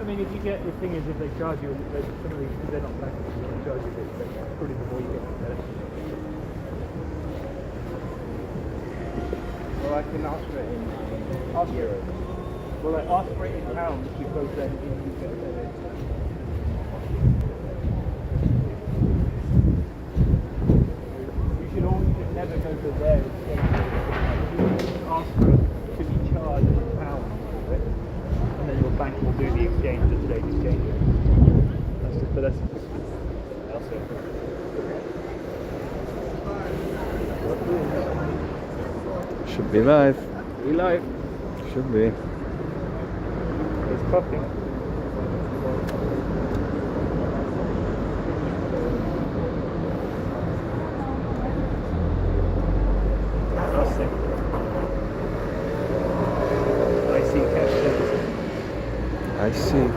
mean, if you get the thing is, if they charge you, some of these because they're not practical, they charge you a bit. Probably before you get better. Well, I can ask for it in euros. Well, like ask for it in pounds because then you get better. You should never go to their exchange. Ask for to be charged in pounds for it, and then your bank will do the exchange at today's exchange rate. But that's it. Should be live. We live. Should be. It's popping. I see.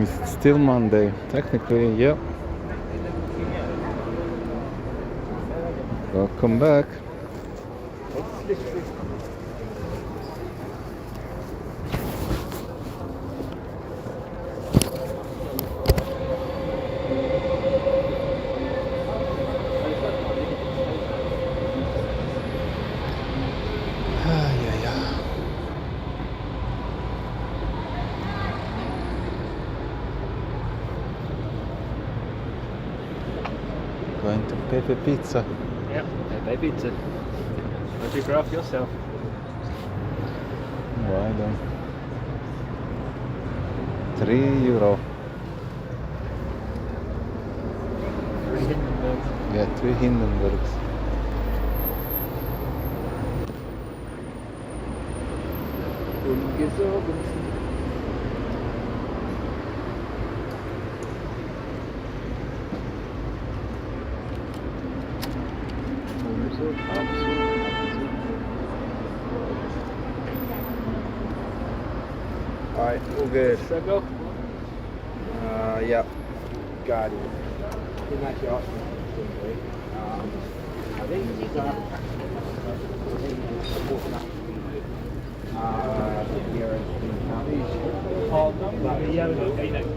It's still Monday, technically, yep. Welcome back. Going to Pepe Pizza. Yep, Pepe Pizza. Autograph yourself. Why don't? €3. 3 Hindenburgs. Yeah, 3 Hindenburgs. Ungesorgt. Alright, all good. So go. Yeah. Got it. Didn't actually ask me specifically. I think he's gonna have a tax bill. I think he's automatically euros in pounds. Oh, yeah, we got next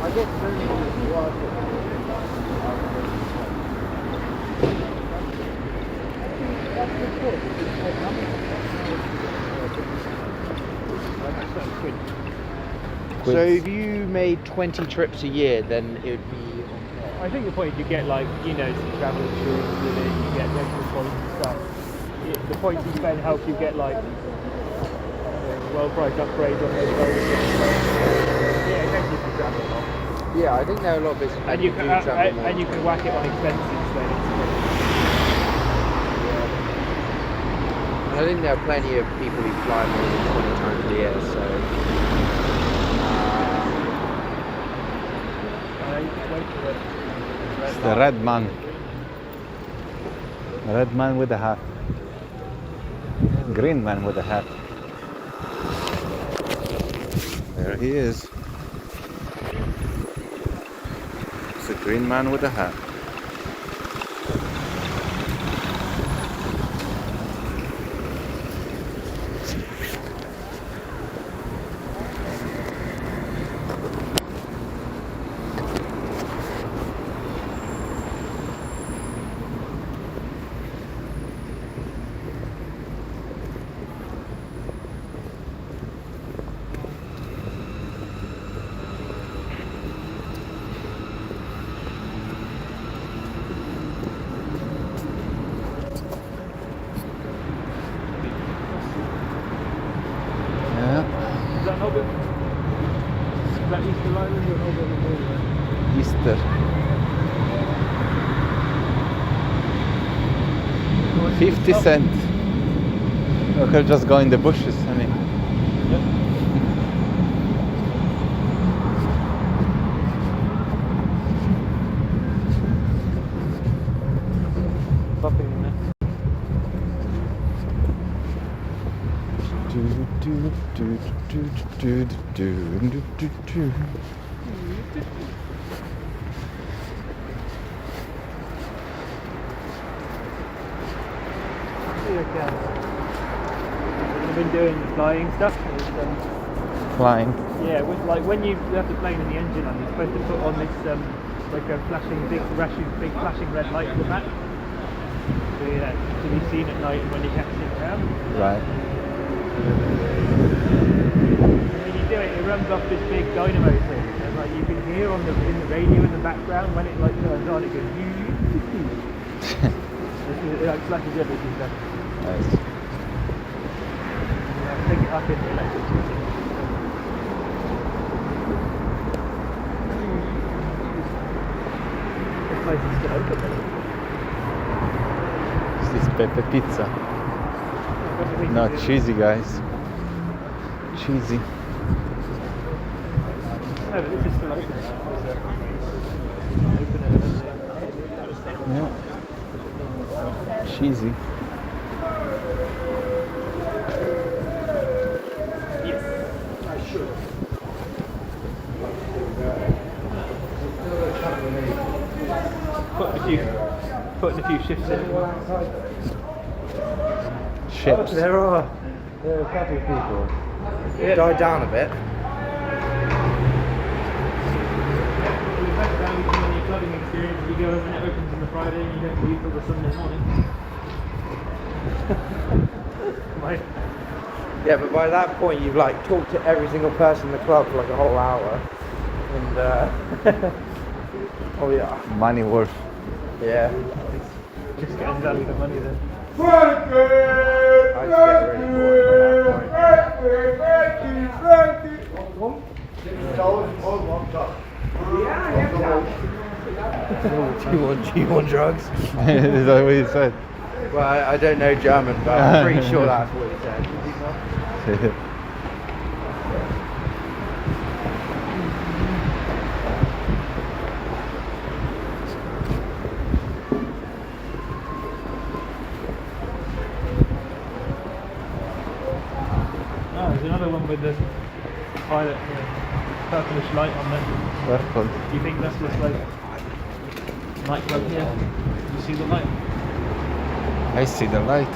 I get very So if you made 20 trips a year, then it would be... I think the point is you get like, you know, some travel insurance with it, you get dental points and stuff. The points you spend help you get like well-priced upgrades on those bonuses. Yeah, essentially you can travel a lot. Yeah, I think there are a lot of business And you can whack it on expenses then. I think there are plenty of people who fly more than 20 times a year, so... It's the red man. Red man with a hat. Green man with a hat. There he is. It's a green man with a hat. Is that Easter Island or Holborn Memorial? Easter. 50 cents. We could just go in the bushes, I mean. Yep. Popping in there. I've been doing flying stuff. Flying. Yeah, with, like when you have the plane and the engine on, you're supposed to put on this like a flashing big flashing red light to the back. So yeah, to be seen at night when you're catching around. Right. And when you do it, it runs off this big dynamo thing, and like you can hear in the radio in the background when it like turns on, it goes. It like flashes everything stuff. Nice. Pick it up in the electricity. This place is still open though. This is Pepe Pizza. What do you think No, it is? cheesy, guys. Cheesy. No, but this is still open. Open it. Yeah. Cheesy. Yes. I should. Putting a few shifts in. Ships. There are a couple of people. Yeah. Died down a bit. We've had down on your clubbing experience. You go when it opens on the Friday and you don't leave till the Sunday morning. Right. Yeah, but by that point you've like talked to every single person in the club for like a whole hour. And oh yeah. Money worth. Yeah. Just getting done with the money then. I just get really bored by that point. Do you want drugs? Is that what he said? Well, I don't know German, but I'm pretty sure that's what he said. Oh, there's another one with the violet, purplish light on there. Purple. Do you think that's just like nightclub here? You see the light? I see the light.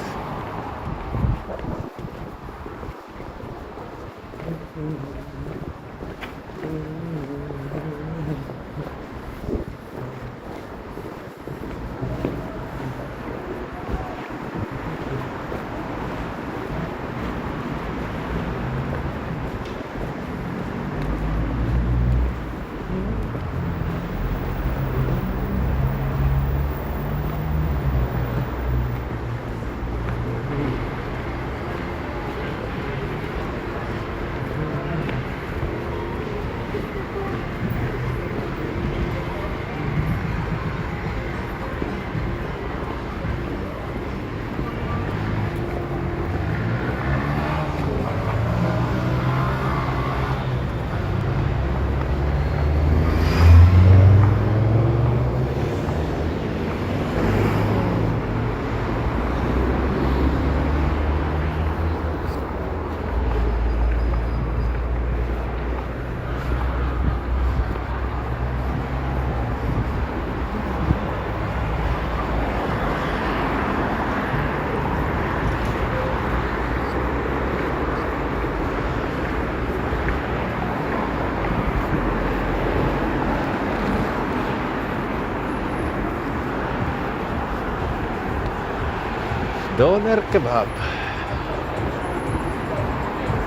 Doner kebab.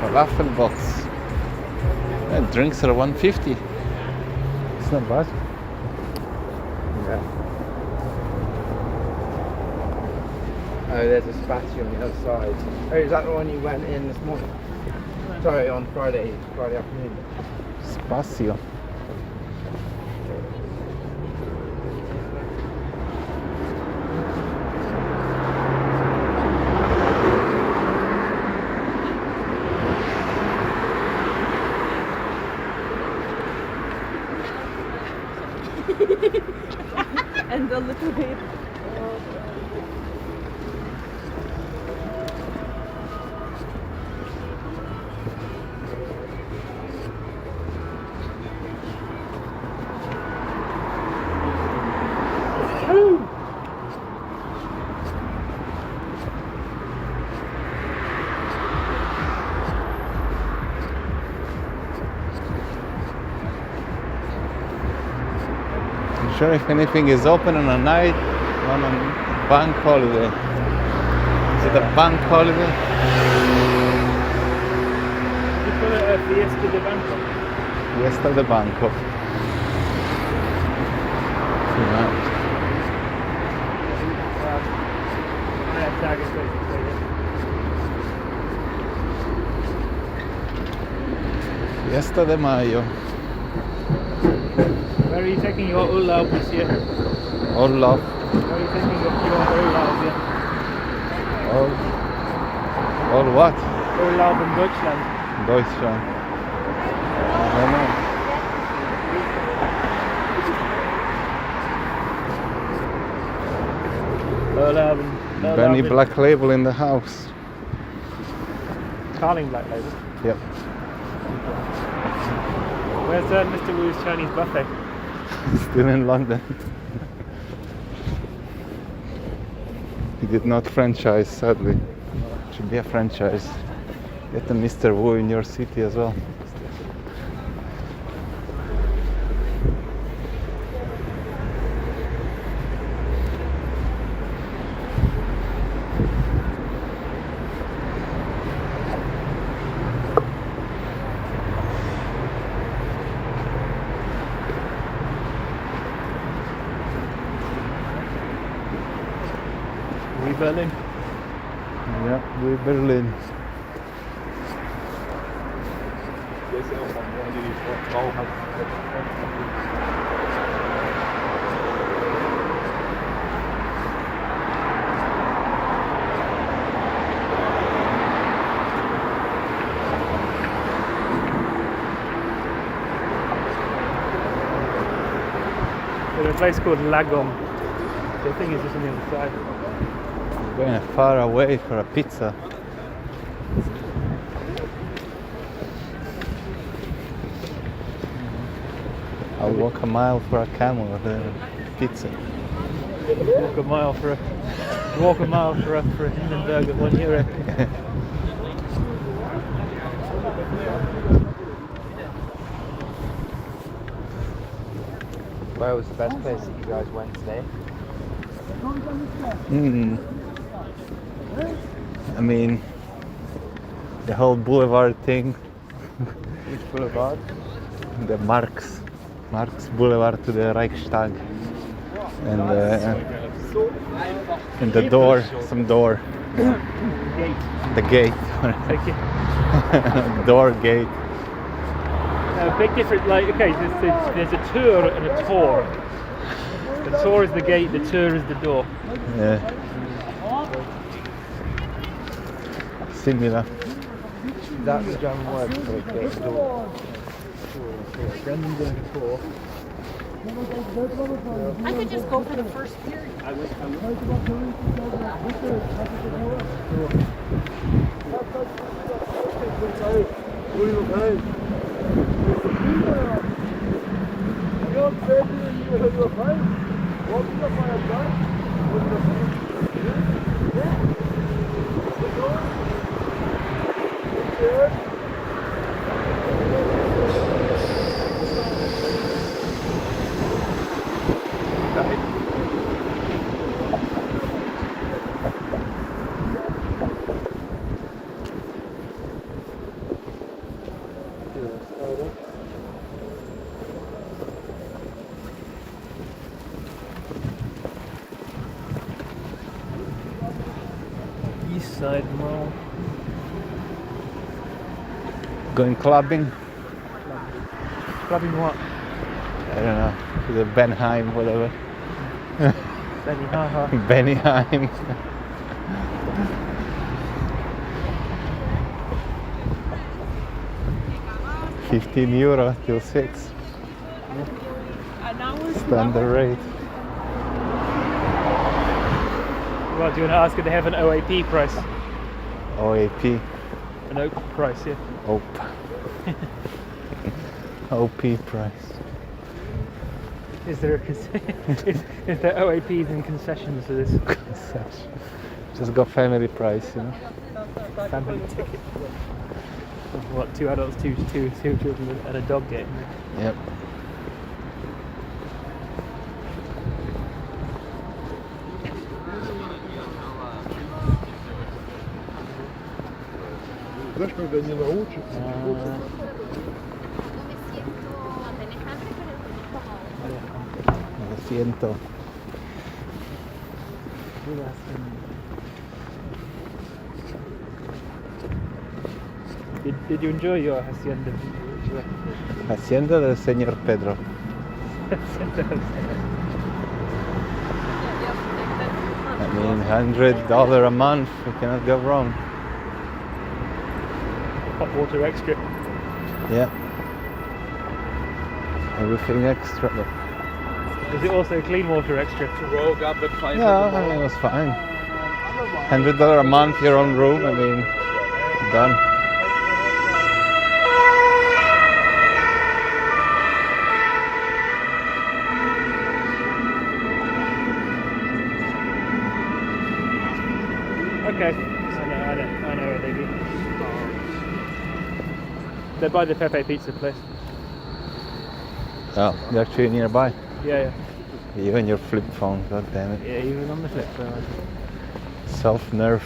Falafel box. And drinks are 150. It's not bad. Yeah. Oh, there's a spatio on the other side. Oh, is that the one you went in this morning? Sorry, on Friday afternoon. Spacio. Sure if anything is open on a night on a bank holiday. Is it a bank holiday? You call it a Fiesta de Banco? Fiesta de Banco. Fiesta de Mayo. Where are you taking your urlaub this year? Urlaub. Where are you taking your urlaub, yeah? All what? Urlaub in Deutschland. Deutschland. I don't know. Urlaub in Benny Black Label in the house. Carling Black Label. Yep. Where's Mr. Wu's Chinese buffet? Still in London. He did not franchise, sadly. Should be a franchise. Get a Mr. Wu in your city as well. Berlin. Yeah, we're Berlin. There's a place called Lagom. The thing is just on the other side. Going far away for a pizza. I'll walk a mile for a camel or a pizza. Walk a mile for a Hindenburg at €1. Where was the best place that you guys went today? I mean, the whole boulevard thing. Which boulevard? The Marx Boulevard to the Reichstag, and the door, some door, the gate, Thank you. door gate. Big difference. Like, okay, there's a tour and a tour. The tour is the gate. The tour is the door. Yeah. Similar. That's the German word for a gate door. Brendan doing a tour. I could just go for the first period. East Side Mall. Going clubbing? Clubbing what? I don't know. To the Benheim, whatever. Benny Haha. Bennyheim. €15 till 6. Standard rate. Well, do you want to ask if they have an OAP price? OAP. An OAP price, yeah. OP. OP price. Is there is there OAPs and concessions for this? Just got family price, you know. Family ticket. What, 2 adults, two children and a dog game? Yep. Знаешь, когда не научатся, Lo siento. Did you enjoy your hacienda? Hacienda del señor Pedro. I mean, $100 a month, you cannot go wrong. Hot water extra. Yeah. Everything extra. Is it also clean water extra? rogue up at 5 Yeah, I mean, it was fine. $100 a month, your own room, I mean, done. Okay. I know where they be. They're by the Pepe Pizza place. Oh, they're actually nearby. Yeah, Even your flip phone, god damn it. yeah. Even on the flip phone. Self-nerf.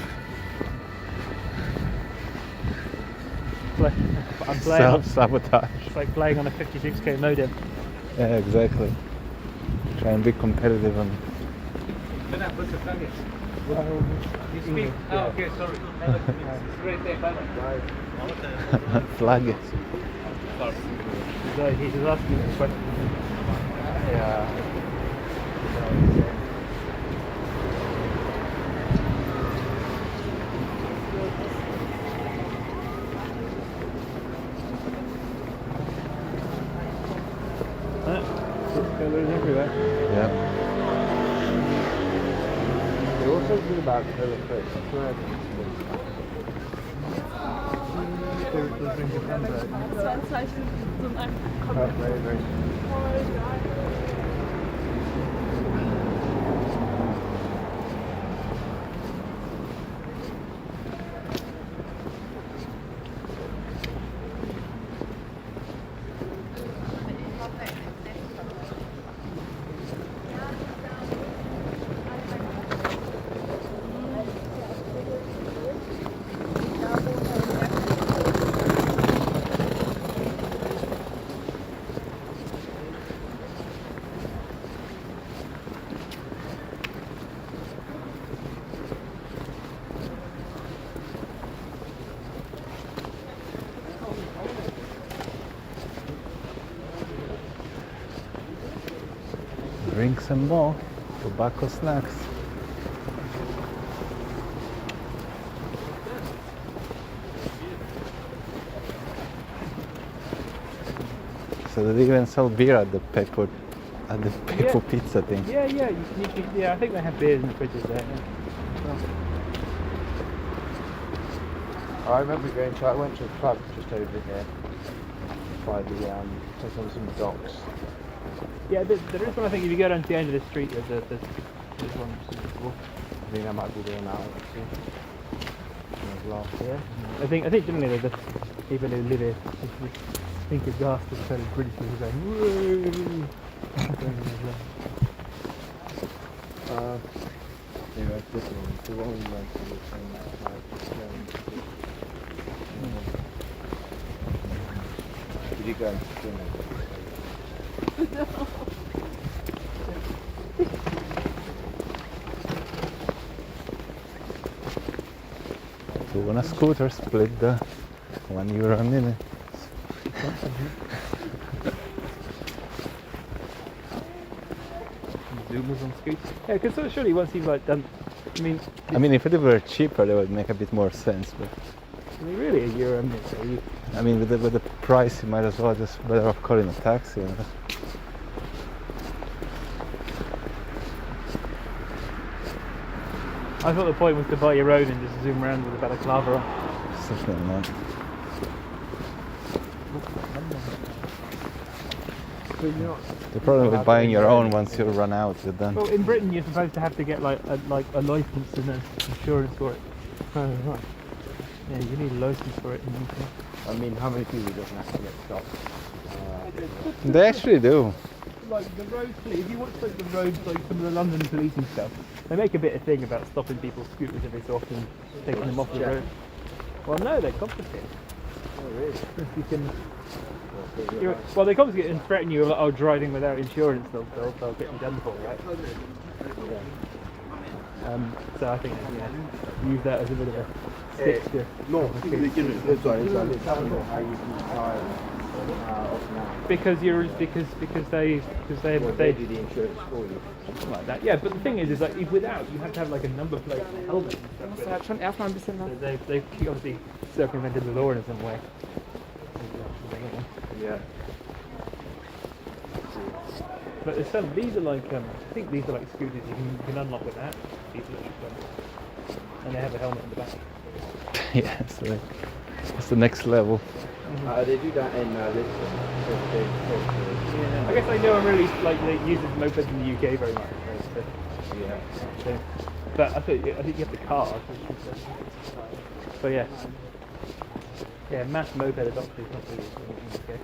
I'm playing. Self-sabotage. It's like playing on a 56k modem. Yeah, exactly. Try and be competitive and You speak? Oh, okay, sorry. It's right there, flag it. He's just asking me a question. Yeah. Everywhere. Yeah. They also do about Taylor Swift. Das war ein Zeichen von einem Very, very. Drink some more tobacco snacks. So they even sell beer at the Peppo Pizza thing. Yeah, yeah. I think they have beers in the fridges there. I remember going to, I went to a club just over here by the, just on some docks. Yeah, there is one. I think if you go down to the end of the street, there's one. Which is cool. I think I might be going out actually. As well. Yeah. I think generally the people who live here think it's gas to the kind of British people going. Whoa. Anyway, this one, the one we went to was from did you go to swimming? Two on a scooter, split the €1 a minute. Zoomers on scoots. Yeah, because surely once you've like done, I mean, if it were cheaper, that would make a bit more sense. But really €1 a minute. So you, I mean, with the price, you might as well just better off calling a taxi. You know? I thought the point was to buy your own and just zoom around with a balaclava on. Certainly not. So you're not, The problem with buying your own, once you run out, you're done. Well, in Britain you're supposed to have to get like a license and an insurance for it. oh, right. Yeah, you need a license for it in the UK. I mean, how many people doesn't actually get stopped? They actually do. Like the road police, if you watch like the roads, like some of the London police and stuff, they make a bit of thing about stopping people's scooters every so often, taking them off the road. Well, no, they confiscate. Oh, really? You can. Well, they confiscate and threaten you like, oh, driving without insurance, they'll get you done for, right? Yeah. So I think use that as a bit of a stick to. No, sorry, how you can try Because they do the insurance for you. something like that. Yeah, but the thing is like without you have to have like a number plate and a helmet and stuff. Musst du halt schon erstmal ein bisschen So they obviously circumvented the law in some way. Yeah. But there's some. These are like I think these are like scooters you can unlock with that. These electric ones, and they have a helmet in the back. Yeah, so that's the next level. They do that in this. Yeah. I guess I know I'm really like they use mopeds in the UK very much. Yeah. So, but I think you have the car. So yeah. Yeah, mass moped adoption is not really in the UK.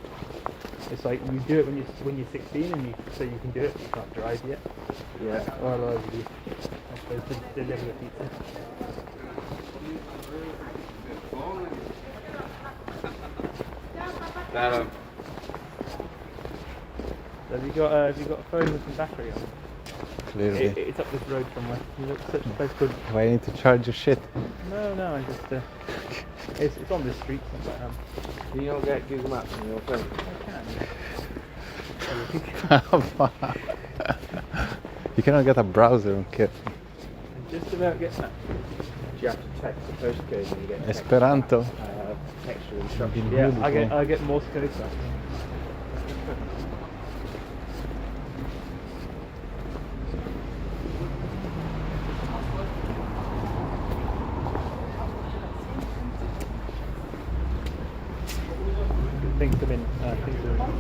It's like you do it when you're 16 and so you can do it, but you can't drive yet. Yeah. Or otherwise you, I suppose, deliver a pizza. So have you got a phone with some battery on? Clearly. It's up this road somewhere. You look such a place called. Why you need to charge your shit? No, I just it's on this street somewhere. Do you not get Google Maps on your phone? You cannot get a browser on kit. Just about getting that. Do you have to text the postcode and you get Esperanto. extra instructions? Yeah, I get Morse code stuff. Things come in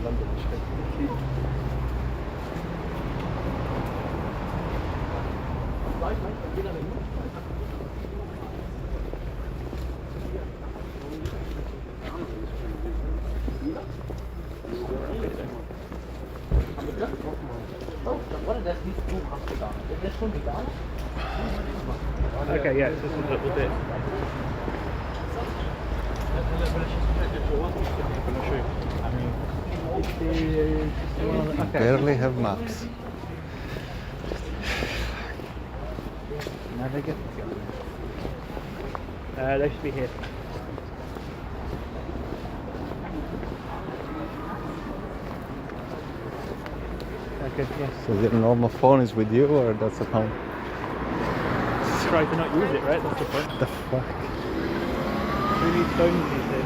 London. Okay, yeah, it's just a little bit. Okay. Barely have maps. Navigate. They should be here. Okay, yes. So the normal phone is with you or that's at home? Try to not use it, right? That's the point. The fuck? Who needs phones these days?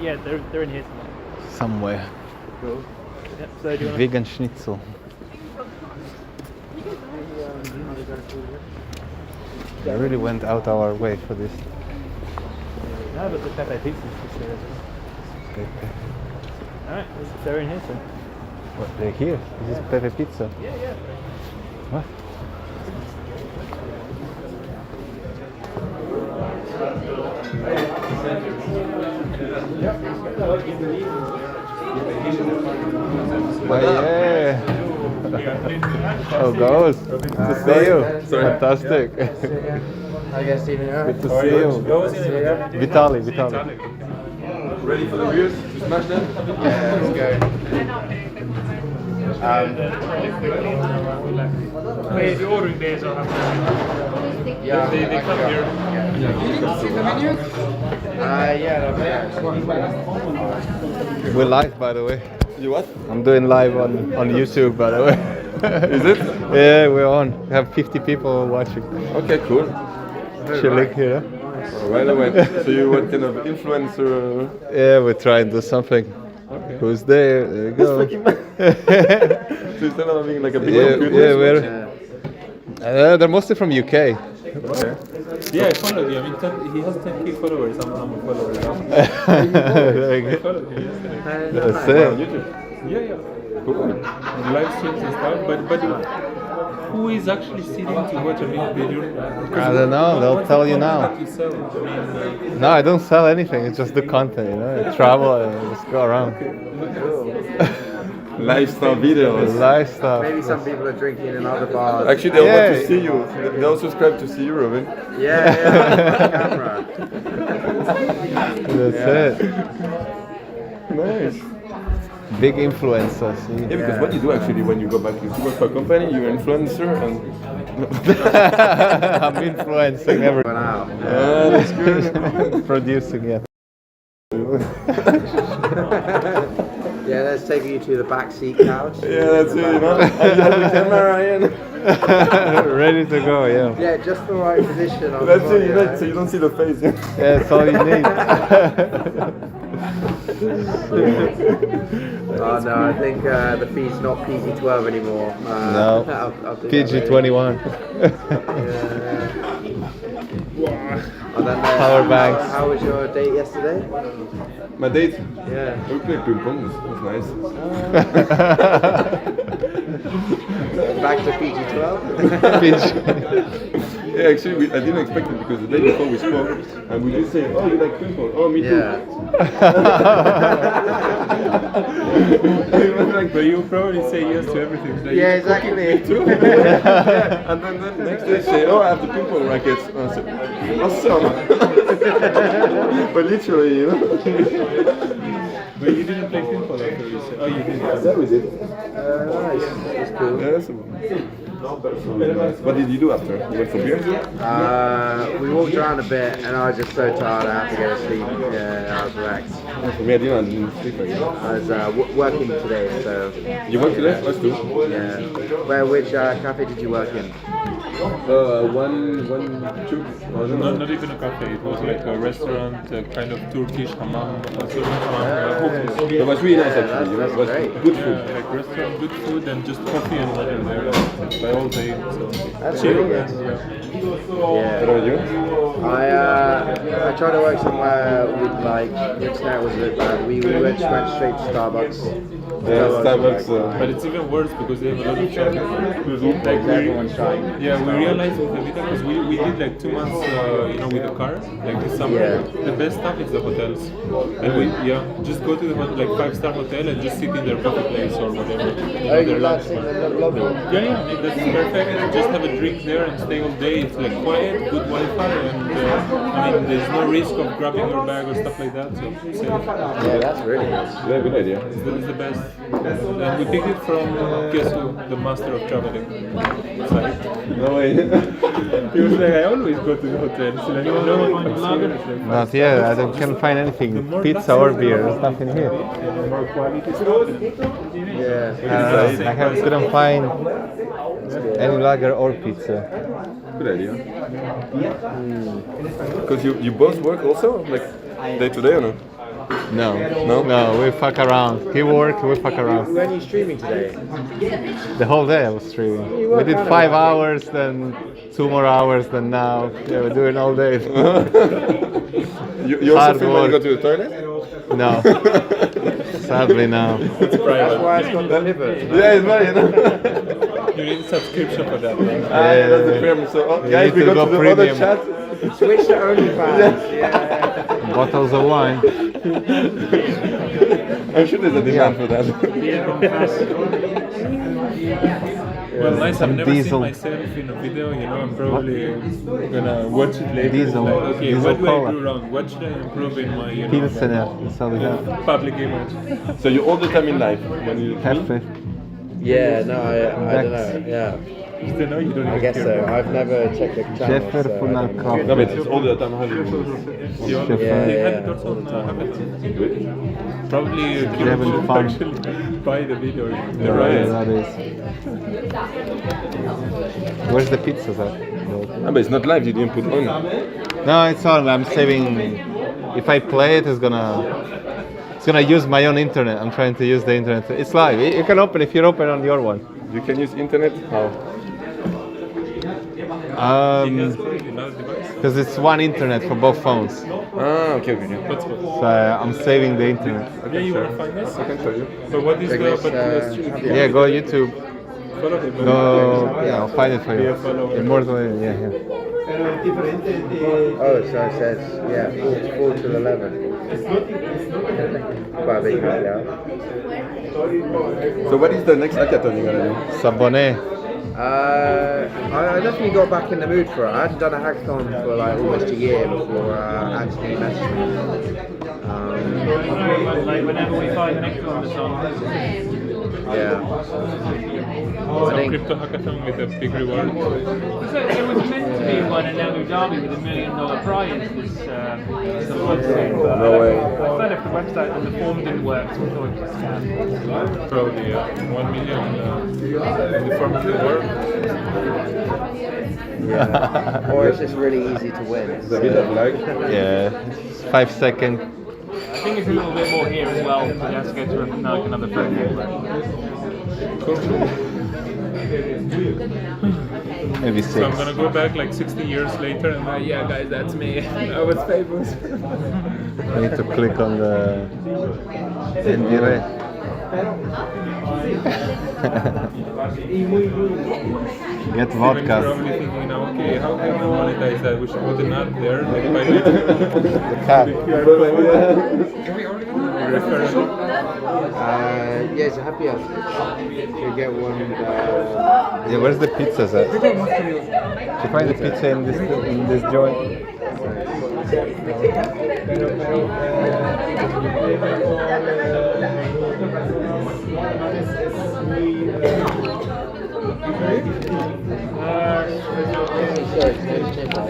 Yeah, they're in here somewhere. Somewhere. Cool. Yep, so do you want Vegan schnitzel. We really went out our way for this. No, but the Pepe pizza is just there as well. Alright, they're in here, so. What, they're here? This is Pepe Pizza. Yeah. What? Oh yeah! How goes? Good to see you. Fantastic. I guess even Good to see you. Vitali. Ready for the beers? To smash them? Yeah, let's go. If you're ordering beers, I'll have Yeah, they come here. We're live, by the way. You what? I'm doing live on YouTube, by the way. Is it? Yeah, we're on. We have 50 people watching. Okay, cool. Chilling here. Right away. So you what kind of influencer? Yeah, we're trying to do something. Okay. Who's there? There you go. So instead of being like a big Yeah, they're mostly from UK. Okay. Yeah, I followed you. I mean, he has 10k followers. I'm a follower now. There you I go. followed him yesterday. That's On it. YouTube. Yeah. Cool. And live streams and stuff. But who is actually sitting to watch a video? I don't know. They'll tell you now. You sell. I mean, No, I don't sell anything. It's just the content, you know. I travel and just go around. Lifestyle videos. Lifestyle. Maybe some people are drinking in other bars. Actually, they want to Yeah. see you. They'll subscribe to see you, Robin. Yeah, yeah, camera. That's it. Nice. Big influencers. Yeah, because what you do actually when you go back is you work for a company, you're an influencer, and I'm influencing everyone. Wow. that's good. Producing, yeah. Yeah, let's take you to the back seat couch. Yeah, that's it. You know, I have the camera in. Ready to go, yeah. Yeah, just the right position. On That's the body, it. You right? know, so you don't see the face. Yeah. Yeah, that's all you need. Oh no, I think the feed's not PG-12 anymore. No, I'll do that PG-21. And then, Power banks. How was your date yesterday? My date. Yeah. We played ping pong. It was nice. Back to PG-12? Yeah, actually, I didn't expect it because the day before we spoke, and we just said, "Oh, you like ping pong? Oh, me too." Yeah. But you probably say yes to everything. Like, Yeah, exactly. Yeah, and then the next day say, "Oh, I have the ping pong rackets." And I said, "Awesome!" But literally, you know. But you didn't play ping pong after you said. Oh, you did. Yeah, we did. Nice. That's cool. Yeah, that's what did you do after? You went for beers? We walked around a bit and I was just so tired I had to go to sleep. Yeah, I was relaxed. For me, I didn't sleep again. I was working today, so You went today? Let's do. yeah. Which cafe did you work in? One, two. Not even a cafe. It was like a restaurant, kind of Turkish hammam, sort of hammam. It was really nice actually. You know, that's it was great. good food. Yeah, like restaurant, good food, and just coffee and water there by all day. So That's chill. really good. And, What Yeah. about you? I tried to work somewhere with like the internet was a bit bad. We went straight to Starbucks. Yeah, Starbucks. but it's even worse because they have a lot of traffic. Like Everyone's trying. Yeah, we realized with the Vita because we did like 2 months, with the car, like this summer. Yeah. The best stuff is the hotels, and we just go to the like 5-star hotel and just sit in their coffee place or whatever. Oh, you their guys lunch in bar. the lobby? Yeah, that's perfect. Just have a drink there and stay all day. It's like quiet, good Wi-Fi, and there's no risk of grabbing your bag or stuff like that. So safe. Yeah, that's really nice. Yeah, good idea. It's the best. And we picked it from guess who? The master of traveling. Sorry. No way. He was like, I always go to the hotels. Like, no one comes here. It's like, Not yet, I can't find anything. Pizza or beer, there's nothing here. more quality stuff. Yeah. I couldn't find any lager or pizza. Good idea. Because you both work also, like day to day or no? No, No? no, we fuck around. He work, we fuck around. When are you streaming today? The whole day I was streaming. We did 5 hours, then 2 more hours, then now. Yeah, we're doing all day. You also Hard film when you work. go to the toilet? No, sadly no. That's why it's got the pivot. Yeah, it's right, you know. You need a subscription for that. Right? That's the premium. So, guys, need we to go go to the other premium. chat. Switch to OnlyFans. Yeah. Bottles of wine. I'm sure there's a demand for that. Well, nice. I've never diesel. seen myself in a video. I'm probably gonna watch it later. Diesel. Like, okay, Diesel what do cola. I do wrong? What should I improve in my Pilsener, that's all we have. public image? So you all the time in life when you Happy. Yeah, no, I don't know. Yeah. Just to know you don't I even guess care so. about it. I've never checked the channel. Jeffer so I Funal don't know. Coffee. No, but it's all the time having You Yeah, they yeah. had it also on Hackathon. Probably you having should fun. actually buy the video. The Yeah, rights. that is. Where's the pizzas at? but it's not live, you didn't put on. No, it's on. I'm saving. If I play it, it's gonna use my own internet. I'm trying to use the internet. It's live. You can open if you're open on your one. You can use internet? How? Because it's one internet for both phones. Ah, okay. So I'm saving the internet. Yeah, you want to find this? I can tell you. But what is the... Because, But Yeah, go YouTube. follow him. Go. Yeah, I'll find it for Be you. a follower. Immortal. Yeah, yeah. Oh, so it says, yeah, 4 to 11. Quite a big gap, yeah. So what is the next hackathon you're gonna do? Sabone. I definitely got back in the mood for it. I hadn't done a hackathon for like almost a year before Anthony messaged me. Like whenever we find the next one that's on. Yeah. Some crypto hackathon with a big reward. So it was meant to be one in Abu Dhabi with $1 million prize this month soon, but No way. I found if the website and the form didn't work, so we thought it was a scam. Probably 1 million in the form of the work. Yeah. Or it's just really easy to win. It's a bit of luck. Yeah, 5 seconds. I think it's a little bit more here as well, because you have to go through another program. Maybe So I'm 6. gonna go back like 60 years later and yeah guys, that's me. I was famous. I need to click on the Endire. Get Steven's vodka. probably thinking now, okay, how can we monetize that? We should put an ad there, like by the The cat. Yeah, it's a happy hour. You get one. Yeah, where's the pizzas at? Did you find the pizza in this joint?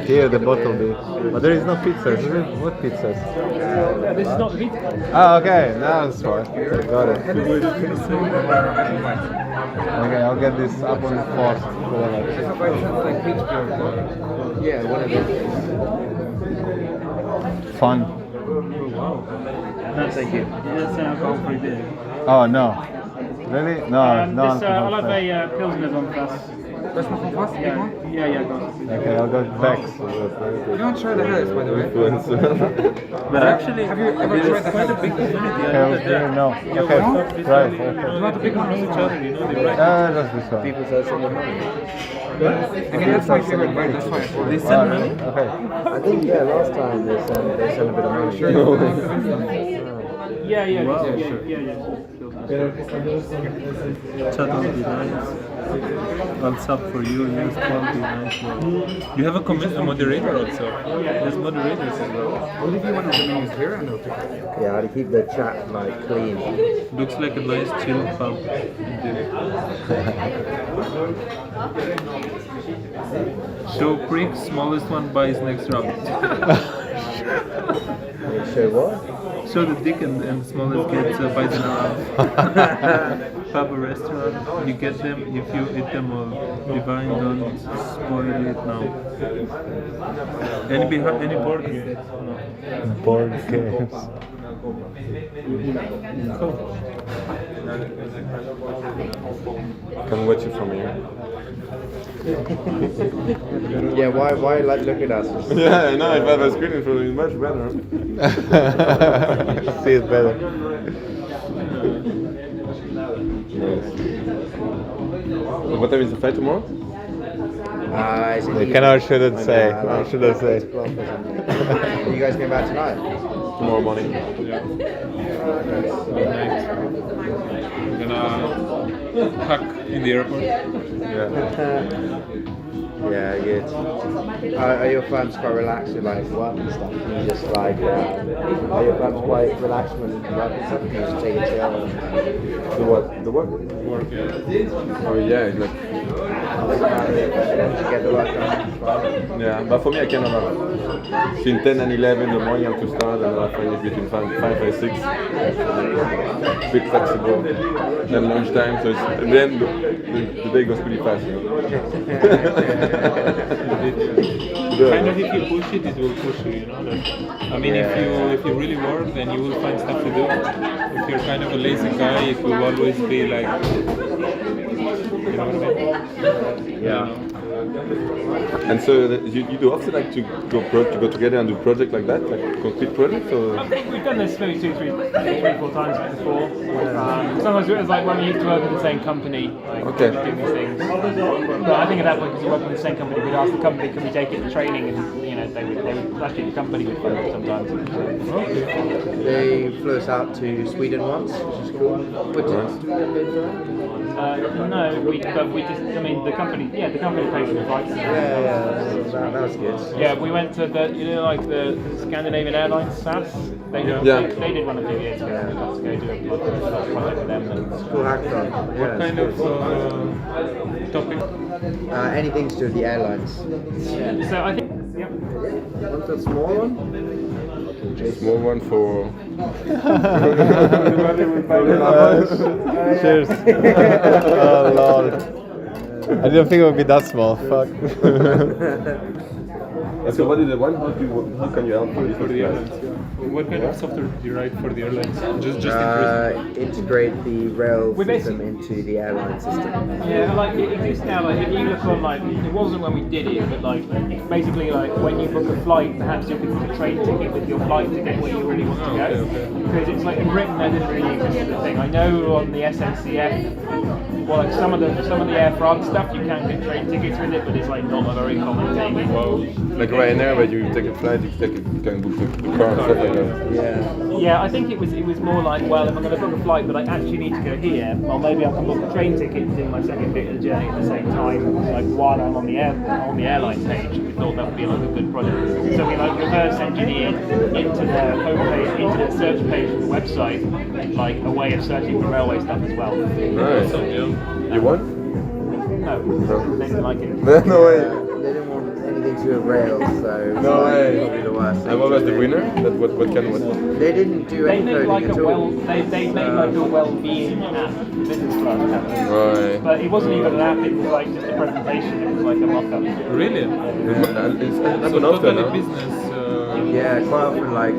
Here the bottle be. But there is no pizzas, is it? What pizzas? This is not the pizza. Oh, okay, now it's fine. Got it. Okay, I'll get this up on the fast. Yeah, one of those. Fun. No, thank you. That's alcohol-free beer. Oh no. Really? No, no. This, I'll have a Pilsner on fast. That's not from fast, big one? Yeah, go on. Okay, I'll go back. You don't try the Harris, by the way. But actually, Have you ever tried the Harris? big community. Okay, no. Okay, right. Okay. You know, the big one knows each other, you know, they write. That's this one. People say something money. I mean, that's my favorite brand, that's why I bought it. Okay. I think, yeah, last time they sent a bit of money. yeah. Chat will be nice. I'll sub for you. Use quality nice. You have a moderator also. There's moderators as well. What if you want to use here and they'll take it? Yeah, to keep the chat like clean. Looks like a nice chill pub. Show prick, smallest one buys next round. So what? Show the dick and the smallest gets buys in a round. Pub or restaurant, you get them if you eat them all. Divine, don't spoil it now. Any board games? No. Board games. Cool. Can watch it from here. Yeah, why like look at us? Yeah, I know. If I have a screen in front of me, it's much better. See it better. What time is the fight tomorrow? You cannot shouldn't say. I shouldn't say. You guys came back tonight? Tomorrow morning. I'm gonna hack in the airport. Yeah, good. Are your fans quite relaxed with like work and stuff? You just like, are your fans quite relaxed when work and stuff? You just take it chill. The what? The what? Work, yeah. Oh yeah, it's like Get the work done. yeah. But for me, I can have between 10 and 11 in the morning I have to start, and then I finish between 5 and 6. Bit flexible. Then lunchtime, so it's, at the end the day goes pretty fast. You know? Kind of if you push it, it will push you, you know. Like, I mean, if you really work, then you will find stuff to do. If you're kind of a lazy guy, it will always be like, you know what I mean? Yeah. And so you do often like to go together and do projects like that, like concrete projects, or? I think we've done this maybe three, 4 times before. Sometimes it was like when we used to work in the same company, like Okay. doing these things. But I think at that point, because we work in the same company, we'd ask the company, can we take it to training, and they would actually the company would fund it sometimes. They flew us out to Sweden once, which is cool. What did No, we just, I mean, the company paid for the flights. that was good. Yeah, we went to the, like the Scandinavian Airlines, SAS. They did one a few years ago. We got to go do a project with them. Cool hackathon. What kind of topic? Anything to do with the airlines. So I think, What's that small one? Small one for. Cheers. Oh lord. I didn't think it would be that small. Fuck. So what is the one? How can you help For the airlines, yeah. What kind of software did you write for the airlines? Just Integrate the rail system into the airline system. yeah, like it exists now. Like if you look on, like it wasn't when we did it, but like basically like when you book a flight, perhaps you can book a train ticket with your flight to get where you really want to go. Because it's like in Britain, there didn't really exist as a thing. I know on the SNCF, well, like some of the Air France stuff, you can get train tickets with it, but it's like not a very common thing. like Ryanair, where you take a flight, you can book the car and stuff like that. Yeah, I think it was more like, well, if I'm going to book a flight, but I actually need to go here, well, maybe I can book a train ticket and do my second bit of the journey at the same time, like while I'm on the airline page. We thought that would be like a good project. So we like reverse engineered into the homepage, into the search page of the website, like a way of searching for railway stuff as well. Nice. You won? No, they didn't like it. No way. They didn't want anything to do with rails, so it's No way. probably the worst. And what was the winner? What kind of? They didn't do They any made like coding a at all. they made like a well-being app, business class app. Right. But it wasn't even an app, it was like just a presentation, it was like a mock-up. Really? It's So happened often, totally huh? business. Yeah, quite often like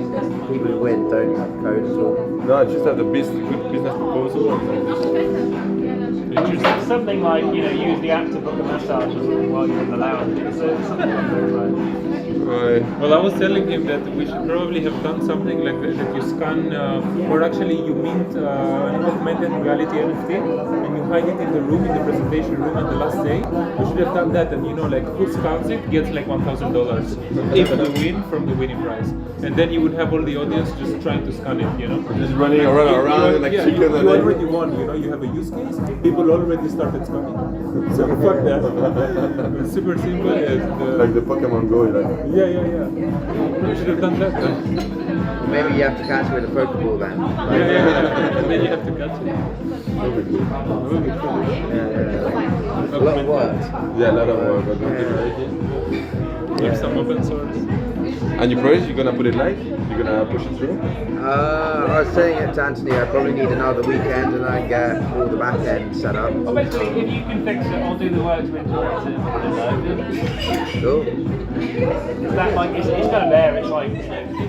people who win don't code at all. No, I just have the good business proposal. It's something like, use the app to book a massage or something while you're in the lounge. It's something like that, right? Right. Well, I was telling him that we should probably have done something like that you scan, or actually you mint an augmented reality NFT and you hide it in the room, in the presentation room on the last day. We should have done that, and like who scans it gets like $1,000 if we win from the winning prize. And then you would have all the audience just trying to scan it, Just running around like yeah, chicken. you already won, you have a use case, people already started scanning. So fuck that. It's super simple. And, Like the Pokemon Go, like. yeah. We should have done that. Maybe you have to catch it with a Pokeball then. Yeah. And then you have to catch it. A lot of work. Yeah, a lot of work. Give some open source. And your project, you're gonna put it live? You're gonna push it through? I was saying it to Anthony, I probably need another weekend and I get all the back end set up. Well, basically, if you can fix it, I'll do the work to integrate it. Cool. It's that like it's kind of there. It's like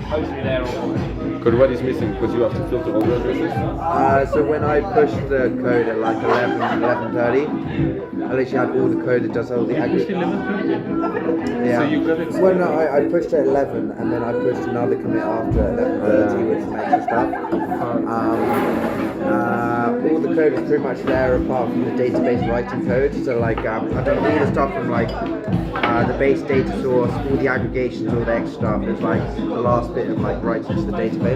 mostly there already. Because what is missing? Because you have to filter all the addresses? So when I pushed the code at like 11:30, I literally had all the code that does all the Pushed aggregate. 11:30. Yeah. So you got it. Well, no, I pushed it at 11 and then I pushed another commit after at 11:30 with some extra stuff. All the code is pretty much there apart from the database writing code. So like I've done all the stuff from like the base data source, all the aggregations, all the extra stuff. It's like the last bit of like writing to the database.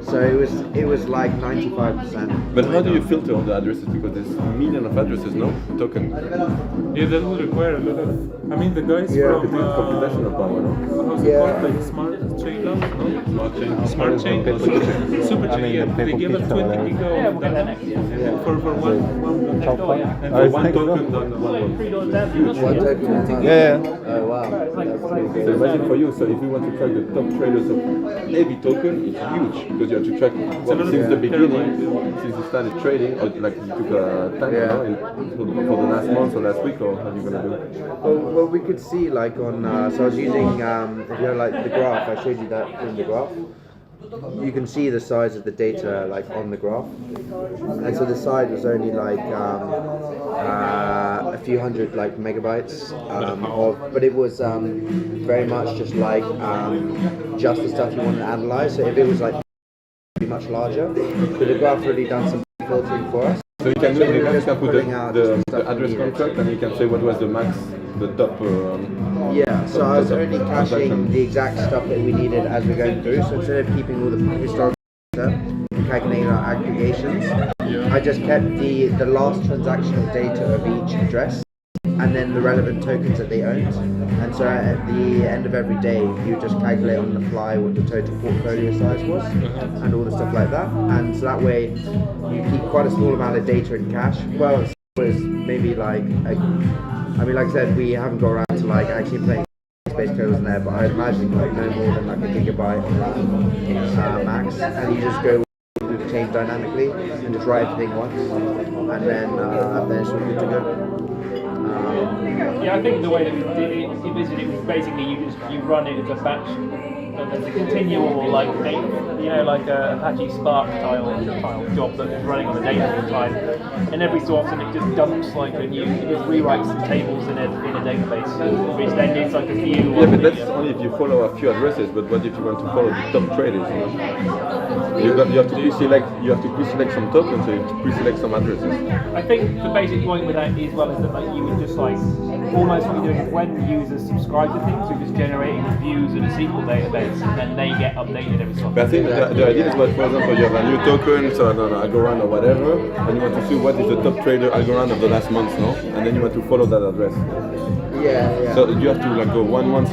So it was like 95%. But how do you filter all the addresses? Because there's millions of addresses, no? Token. Yeah, that would require a lot of. I mean, the guys from computational power, no? how's it called? Like Smart Chain Lab, no? Smart Chain. Super Chain. Yeah, they gave us 20 giga of data for one block. And for one token, One token. Yeah. Oh wow. So imagine for you, so if you want to track the top traders of every token, it's huge because you have to track since the beginning, since you started trading, or like you took a time for the last month or last week, or how are you gonna do? Well, we could see like on. So I was using, if you know, like the graph. I showed you that in the graph. you can see the size of the data like on the graph, and so the size was only like a few hundred like megabytes but it was very much just like just the stuff you want to analyze. So if it was like much larger, but the graph really done some filtering for us. So you can do we were just put pulling out the stuff we address needed. contract, and you can say what was the max, the top. Yeah, so I was only caching transaction. the exact stuff that we needed as we're going through. So instead of keeping all the historical data and calculating our aggregations, I just kept the last transactional data of each address and then the relevant tokens that they owned. And so at the end of every day, you just calculate on the fly what the total portfolio size was and all the stuff like that. And so that way, you keep quite a small amount of data in cache. Well, it was maybe like, like I said, we haven't got around to like actually playing space code in there, but I imagine like no more than like a gigabyte max. And you just go through the chain dynamically and just write everything once, and then it's all good to go. Yeah, I think the way that we did it, envisioned it was basically you run it as a batch, as a continual like like a Apache Spark tile job that is running on the data all the time, and every so often it just dumps like it just rewrites some tables in a database, which then needs like a few. Yeah, but that's only if you follow a few addresses. But what if you want to follow the top traders? You have to pre-select some tokens, so you have to pre-select some addresses. I think the basic point with that is well is that like you would just like almost what you're doing is when users subscribe to things, you're just generating views in a SQL database, and then they get updated every so often. But I think the idea is what, for example, you have a new token, so I don't know, Algorand or whatever, and you want to see what is the top trader Algorand of the last month, no? And then you want to follow that address. Yeah. So you have to like go 1 month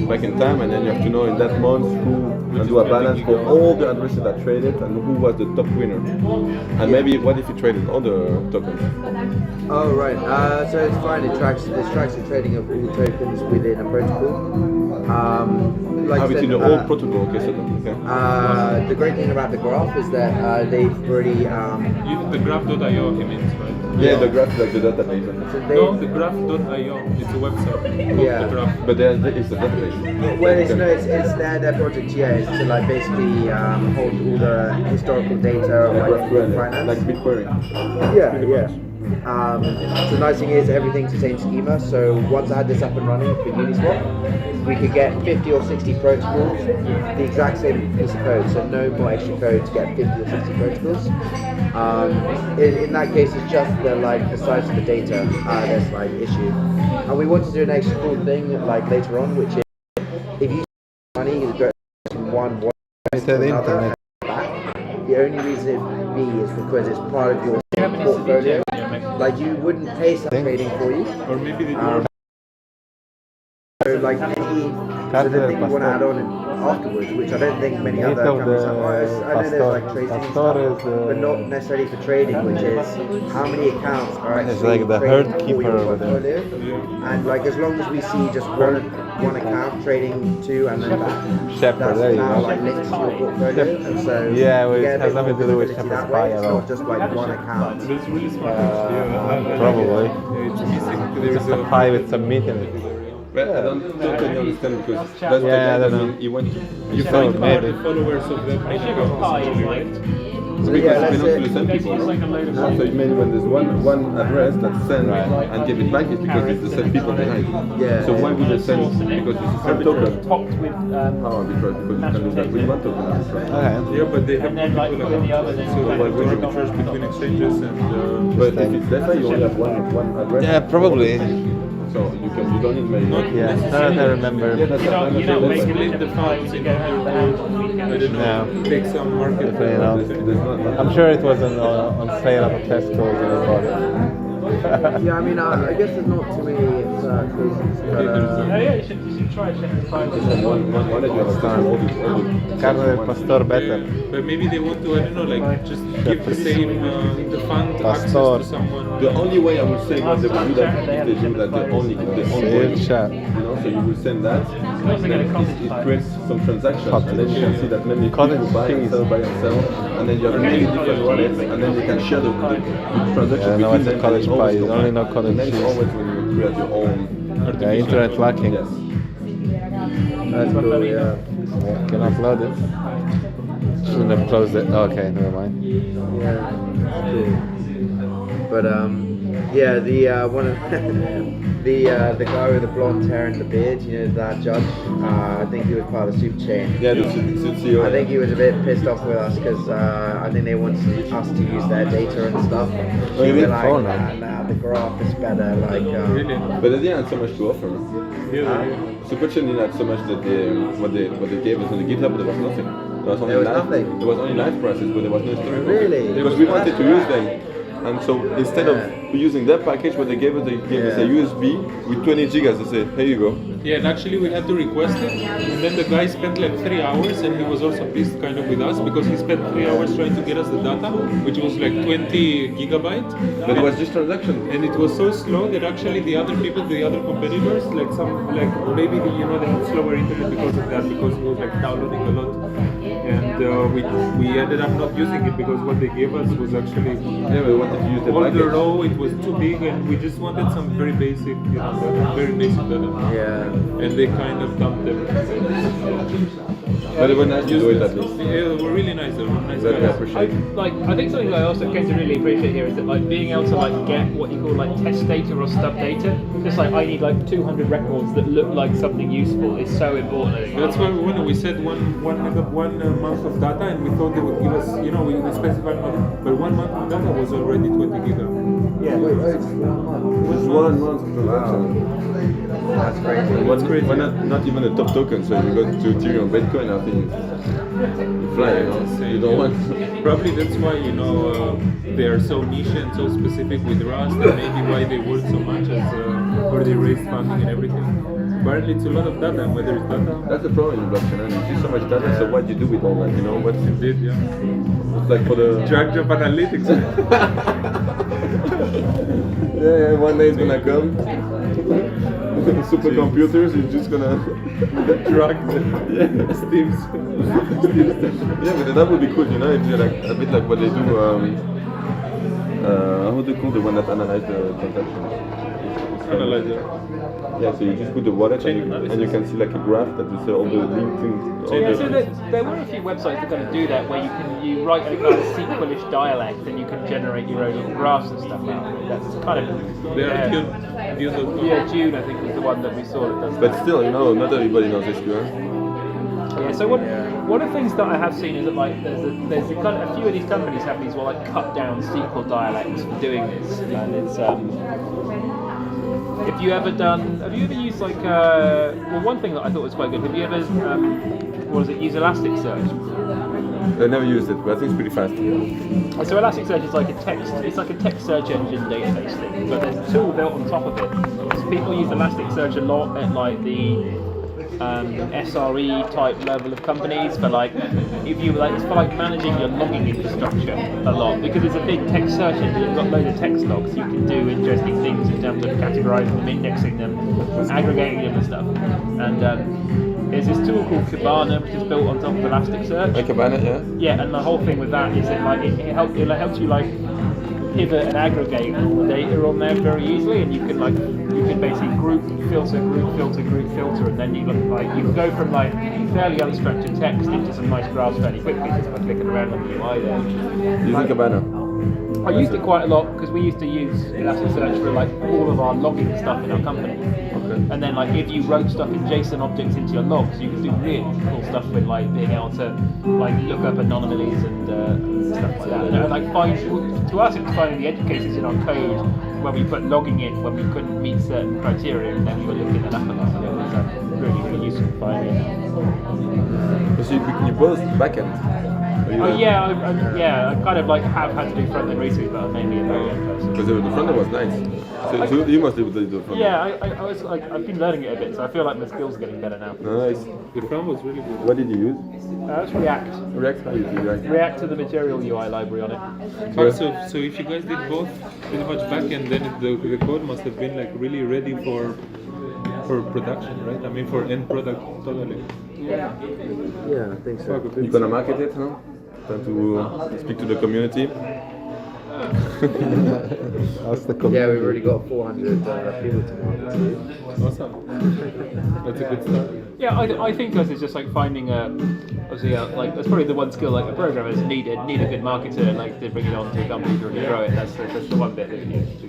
back in time, and then you have to know in that month and do a balance for all the addresses that traded and who was the top winner. And maybe what if you traded all the tokens? Oh right. So it's fine. It tracks the trading of all tokens within a protocol. Like I within said, the whole protocol, okay, so okay. The great thing about the graph is that they've already The graph.io he means, right? Yeah, the graph like the database. so No, the graph.io, it's a website. Yeah. The graph. But it's a database. Well, it's their project. Yeah, is to like basically hold all the historical data of like finance. Like BigQuery. Yeah. So the nice thing is everything's the same schema. So once I had this up and running for Uniswap, we could get 50 or 60 protocols, the exact same piece of code. So no more extra code to get 50 or 60 protocols. In that case, it's just the size of the data that's like issue. And we want to do an extra cool thing like later on, which is if you money, you go from one to another. The only reason it would be is because it's part of your portfolio. Like you wouldn't pay some trading for you. Or maybe they So like so the thing you want to add on afterwards, which I don't think many other companies have. I know there's like trading and stuff, but not necessarily for trading, which is how many accounts are actually It's like the trading herd for keeper your over there. portfolio. And like as long as we see just one account trading to and then back, Shepherd, that's there you now go. like linked to your portfolio. And so Yeah, well, you it get a has bit nothing more to do with visibility Shepherd's that way. Pie It's at all. not just like one account. That's really smart. Probably. It's missing. There Just is a pie with some meat in it. But I don't totally understand because that's Yeah, I the don't guy that you went to. You So find maybe. the followers of that main account, right? So Because yeah, it that's belongs to it. the same people, no? Like a load of So maybe when there's one address that's sent and give it back, it's because it's the same people behind. Yeah. So why would they send? Because it's the same token. topped with How arbitrage? Because you can do that with one token. Okay. Yeah, but they have And then, like, multiple within the accounts. other, then So you why can would do arbitrage between exchanges and But if it's that way, you only have one address. Yeah, probably. So you don't need many. Yeah, now that I remember. Yeah, that's You don't make split it the funds in order to, No. take some market. Definitely not. There's not. I'm sure it was on sale at Tesco when I bought it. Yeah, I mean, I guess there's not too many reasons, but yeah, you should try Shepherd's Pie. One that you understand all the Carne del pastor better. But maybe they want to, I don't know, like just give the same the fund access Pastor. to someone. The only way I would say that they would do that is they do that the only Chat. so you will send that, and then it creates some transactions, and then you can see that many people buy and sell, and then you have many different wallets, and then you can share the transaction Yeah, no, between it's a them. college and pie, always it's go only back. not cottage And then it's cheese. always when you create your own. Yeah, internet lacking. Yes. That's my cool, phone yeah. email. Can I upload it? Shouldn't have closed it. Okay, never mind. Yeah, cool. But yeah, the one of the guy with the blonde hair and the beard, you know, that judge. I think he was part of the super chain. Yeah, the CEO. I think he was a bit pissed off with us because I think they want us to use their data and stuff. Oh, you We were mean like, phone, nah, the graph is better. Like, Really? But they didn't have so much to offer. Super chain didn't have so much that what they gave us on the GitHub. There was nothing. There was only There was live. nothing? There was only live prices, but there was no historical. Really? Because we wanted to use them. And so instead of using that package, what they gave us a USB with 20 gigas. They say, here you go. Yeah, and actually we had to request it, and then the guy spent like 3 hours, and he was also pissed kind of with us because he spent 3 hours trying to get us the data, which was like 20 gigabytes. But it was just transaction. And it was so slow that actually the other people, the other competitors, like maybe they had slower internet because of that, because it was like downloading a lot. And we ended up not using it because what they gave us was actually We wanted to use the all the package. raw. It was too big, and we just wanted some very basic, very basic data. yeah. And they kind of dumped everything. But it was nice to do it at least. Yeah, they were really nice. They were nice That I guys. appreciate. I think something I also came to really appreciate here is that like being able to like get what you call like test data or stub data. Just like I need like 200 records that look like something useful is so important. I think. That's why we said one month of data, and we thought they would give us, we specified, but 1 month of data was already 20 giga. Yeah. Just 1 month of transaction. That's crazy. What's crazy? Why not even a top token? So you go to Ethereum, Bitcoin, I think you fly. You don't want. Probably that's why they are so niche and so specific with Rust, and maybe why they work so much as where they raise funding and everything. Apparently it's a lot of data, and whether it's data. That's the problem in blockchain. And you see so much data. So what do you do with all that? What you Indeed, yeah. It's like for the. Drag job analytics. Yeah, one day it's gonna come. Supercomputers is just gonna drag Steve's. Yeah, but that would be cool, if you're like a bit like what they do. How do they call the one that analyze the transactions? Analyzer. Yeah, so you just put the wallet and you can see like a graph that is all the linked things. Yeah, so there were a few websites that kind of do that, where you write a kind of SQL-ish dialect and you can generate your own little graphs and stuff out of it. That's kind of Dune.com. June I think was the one that we saw that does But that. still, not everybody knows SQL. Yeah, so one of the things that I have seen is that like there's a few of these companies have these like cut down SQL dialects for doing this, and it's have you ever used like one thing that I thought was quite good, have you ever use Elasticsearch? I never used it, but I think it's pretty fast. So Elasticsearch is like a text search engine database thing, but there's a tool built on top of it. So people use Elasticsearch a lot at like the SRE type level of companies for like it's for like managing your logging infrastructure a lot, because it's a big text search engine. You've got loads of text logs. You can do interesting things in terms of categorizing them, indexing them, aggregating them and stuff. And there's this tool called Kibana, which is built on top of Elasticsearch. Like Kibana, yeah? Yeah, and the whole thing with that is that it helps you like pivot and aggregate all the data on there very easily, and you can basically group filter, and then you can go from like fairly unstructured text into some nice graphs fairly quickly just by clicking around on the UI there. Using Kibana. I used it quite a lot because we used to use Elasticsearch for like all of our logging stuff in our company. Okay. And then like if you wrote stuff in JSON objects into your logs, you could do really cool stuff with like being able to like look up anomalies and stuff like that. And like to us it was finding the edge cases in our code where we put logging in when we couldn't meet certain criteria, and then we were looking it up a lot. So it was really useful finding it. So you both backend. I kind of like have had to do front end recently, but I'm mainly a back end person. Because the front end was nice. So you must be able to do the front end. Yeah, I've been learning it a bit, so I feel like my skills are getting better now. Nice. The front was really good. What did you use? That's React. React? How you use React? React to the material UI library on it. So if you guys did both pretty much backend, then the code must have been like really ready for production, right? I mean for end product totally. Yeah, I think so. You're gonna market it, huh? Trying to speak to the community. That's the Yeah, we've already got 400 people to market to. Awesome. That's a good start. Yeah, I think this is just like finding obviously like that's probably the one skill like the programmers need a good marketer like to bring it on to a company to really grow it. That's the one bit that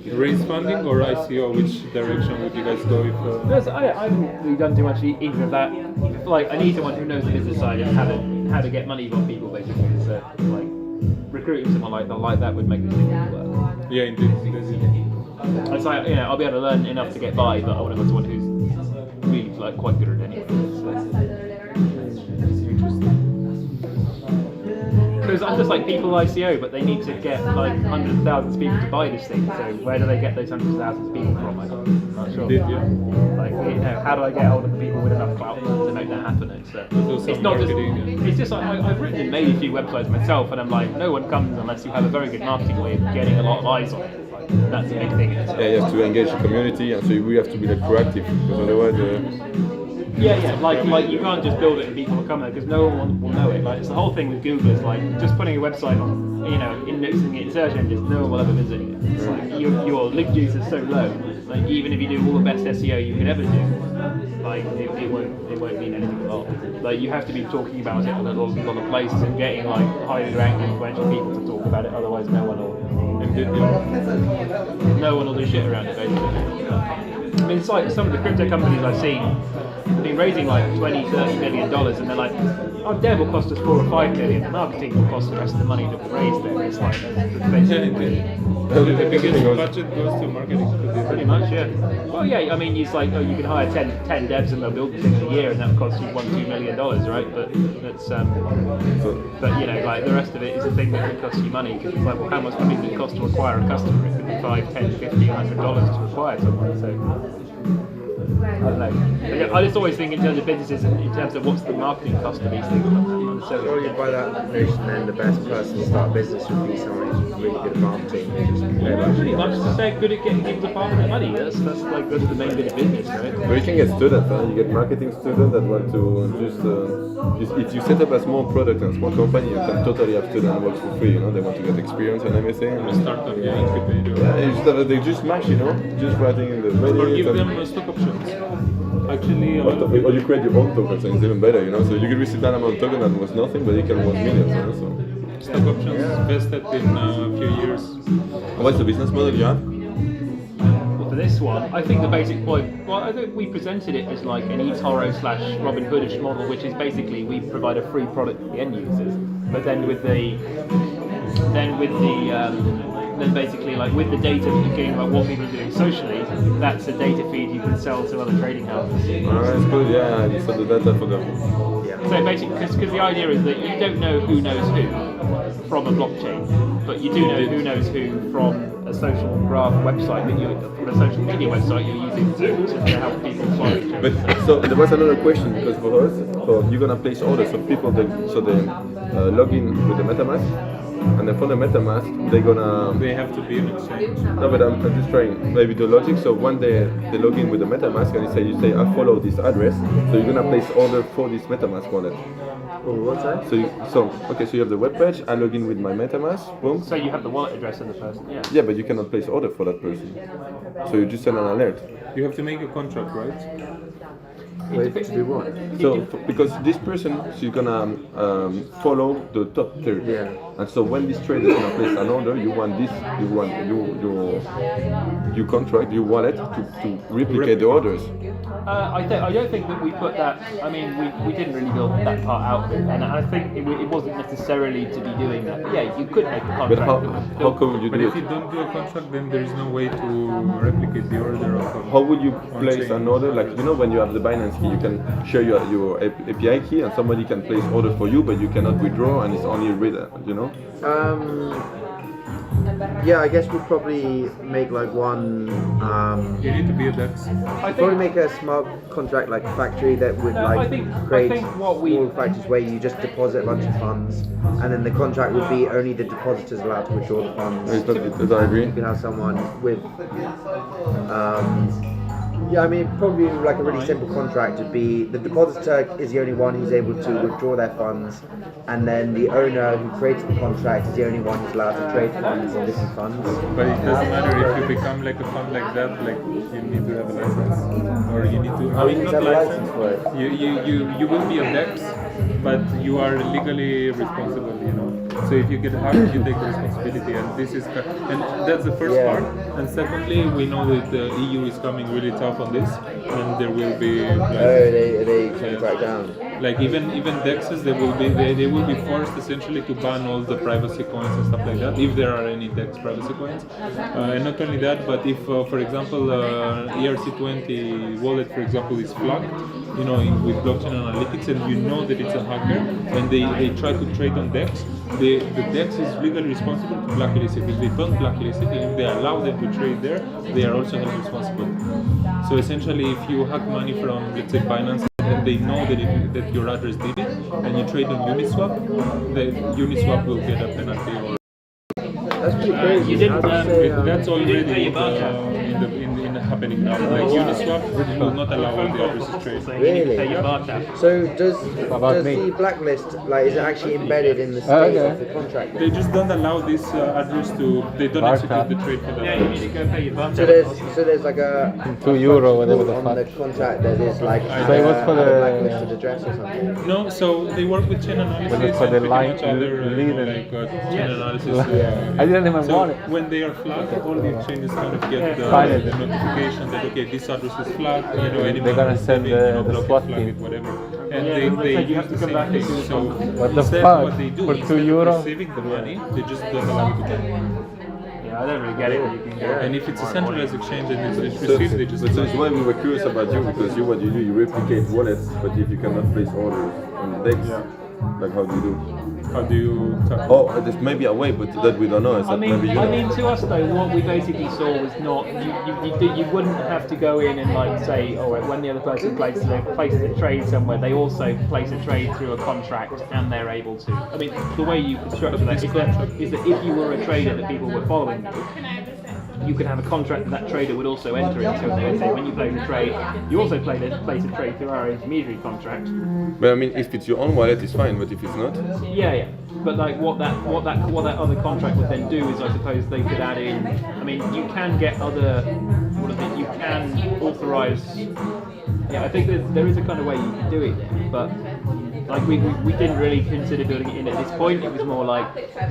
you Raise funding or ICO? Which direction would you guys go if? I haven't really done too much either of that. Like I need someone who knows the business side and how to get money from people basically. So like recruiting someone like that would make this thing work. Yeah, indeed. It's like I'll be able to learn enough to get by, but I want to have someone who's really like quite good at it anyway. Because I'm just like people ICO, but they need to get like hundreds of thousands of people to buy this thing. So where do they get those hundreds of thousands of people from? I'm not sure. Like how do I get hold of the people with enough clout to make that happen? It's not just. It's just like I've written and made a few websites myself, and I'm like, no one comes unless you have a very good marketing way of getting a lot of eyes on it. That's a big thing. Yeah, you have to engage the community, and so we have to be like proactive, because otherwise. Like you can't just build it and people will come there because no one will know it. Like it's the whole thing with Google is like just putting a website on, indexing it in search engines, no one will ever visit it. It's like your link juice is so low. Like even if you do all the best SEO you could ever do, like it won't mean anything at all. Like you have to be talking about it in a lot of places and getting like highly ranked influential people to talk about it. Otherwise, no one will do shit around it basically. I mean, it's like some of the crypto companies I've seen have been raising like $20-30 million, and they're like, our dev will cost us $4 or $5 million, the marketing will cost the rest of the money that we raised there. It's like that's basically the biggest budget goes to marketing. Pretty much, yeah. Well, yeah. I mean, it's like you can hire 10 devs and they'll build the thing in a year, and that will cost you $1-2 million, right? But that's but like the rest of it is a thing that can cost you money because it's like, well, how much money does it cost to acquire a customer? It could be $5, $10, $50, $100 to acquire someone. So. I don't know. I just always think in terms of businesses, in terms of what's the marketing cost of these things. Probably by that notion, then the best person to start a business would be someone who's really good at marketing. Pretty much, they're good at getting people to part with their money. That's the main bit of business, right? But you can get students, you get marketing students that want to if you set up a small product and a small company, you can totally have students work for free. They want to get experience and everything. Startup, incubator. They just match, just writing in the money. Or give them stock options. Actually, or you create your own tokens, and it's even better, So you can receive that amount of token that was nothing, but you can want millions, So. Stock options vested in a few years. What's the business model you have? Well, for this one, I think the basic point. Well, I think we presented it as like an eToro / Robin Hoodish model, which is basically we provide a free product to the end users, but then basically like with the data that you're getting about what people are doing socially, that's a data feed you can sell to other trading houses. That's good, yeah, you sell the data for them. Yeah. So basically, because the idea is that you don't know who knows who from a blockchain, but you do know who knows who from a social graph website from a social media website you're using to help people follow each other. But so there was another question because for us, you're gonna place orders, so people they log in with the MetaMask. And then for the MetaMask, they have to be an exchange. No, but I'm just trying maybe the logic. So one day they log in with the MetaMask and you say I follow this address, so you're gonna place order for this MetaMask wallet. Oh, what's that? So you have the web page. I log in with my MetaMask. Boom. So you have the wallet address of the person. Yeah. Yeah, but you cannot place order for that person. So you just send an alert. You have to make a contract, right? Wait, to do what? So because this person, she's gonna follow the top tier. Yeah. And so when this trader is gonna place an order, you want your contract, your wallet to replicate the orders. I don't think that we put that. I mean, we didn't really build that part out of it, and I think it wasn't necessarily to be doing that. But yeah, you could make a contract. But how come you do it? But if you don't do a contract, then there is no way to replicate the order of. How would you place an order? Like when you have the Binance key, you can share your API key, and somebody can place order for you, but you cannot withdraw, and it's only read. Yeah, I guess we'd probably make like one. You need to be a DEX. Probably make a smart contract like factory that would create small factories where you just deposit a bunch of funds, and then the contract would be only the depositors allowed to withdraw the funds. Does I agree? You can have someone with Yeah, I mean, probably like a really simple contract would be the depositor is the only one who's able to withdraw their funds, and then the owner who created the contract is the only one who's allowed to trade funds in different funds. But it doesn't matter if you become like a fund like that, like you need to have a license, or you need to. Oh, you need to have a license for it. You will be a DEX, but you are legally responsible, you know. So if you get hacked, you take the responsibility, and that's the first part. And secondly, we know that the EU is coming really tough on this, and there will be. They can crack down. Like even DEXs, they will be forced essentially to ban all the privacy coins and stuff like that, if there are any DEX privacy coins. And not only that, but if for example ERC20 wallet, for example, is flagged, you know, with blockchain analytics, and you know that it's a hacker, and they try to trade on DEX, the DEX is legally responsible to blacklist it. If they don't blacklist it, if they allow them to trade there, they are also held responsible. So essentially, if you hack money from, let's say, Binance, and they know that your address did it, and you trade on Uniswap, the Uniswap will get a penalty. Or That's pretty crazy. You didn't. that's you didn't pay already your bar tab. in happening now. Like Uniswap will not allow all the addresses trade. So you need to pay your bar Really? tab. So does the blacklist, like, is it actually embedded in the state of the contract? They just don't allow this address to. They don't execute the trade for that. Yeah, you need to go pay your bar tab. So there's like a €2, whatever the on fuck. the contract that is like So it was for a the- blacklisted address or something. No, so they work with chain analysis Was it for and the pretty line much other lead and- like chain analysis. I didn't even So want it. when they are flagged, all the exchanges kind of get Finally. the notification that okay, this address is flagged. You know, anyone They're gonna who's send doing, the block it, SWAT flag team. it, whatever. And Yeah, they like you use have to the come same back thing. to- So What the instead, fuck? what they do For instead €2? of receiving the money, they just don't allow you to pay. Yeah, I don't really get it. You can get And if it's a centralized exchange and it's So, received, they just. but that's why we were curious about you, because what you do, you replicate wallets, but if you cannot place orders on DEX, like how do you do? How do you? Oh, there's maybe a way, but that we don't know. Is I that maybe you know? mean, to us though, what we basically saw was not you wouldn't have to go in and like say, oh, when the other person places a trade somewhere, they also place a trade through a contract and they're able to. I mean, the way you could structure that is that if you were a trader that people were following you could have a contract that trader would also enter into, and they would say, when you place a trade, you also place a trade through our intermediary contract. But I mean, if it's your own wallet, it's fine. But if it's not, Yeah. But like what that other contract would then do is, I suppose they could add in. I mean, you can get other. What is it? You can authorize. Yeah, I think there is a kind of way you can do it, but like we didn't really consider doing it in at this point. It was more like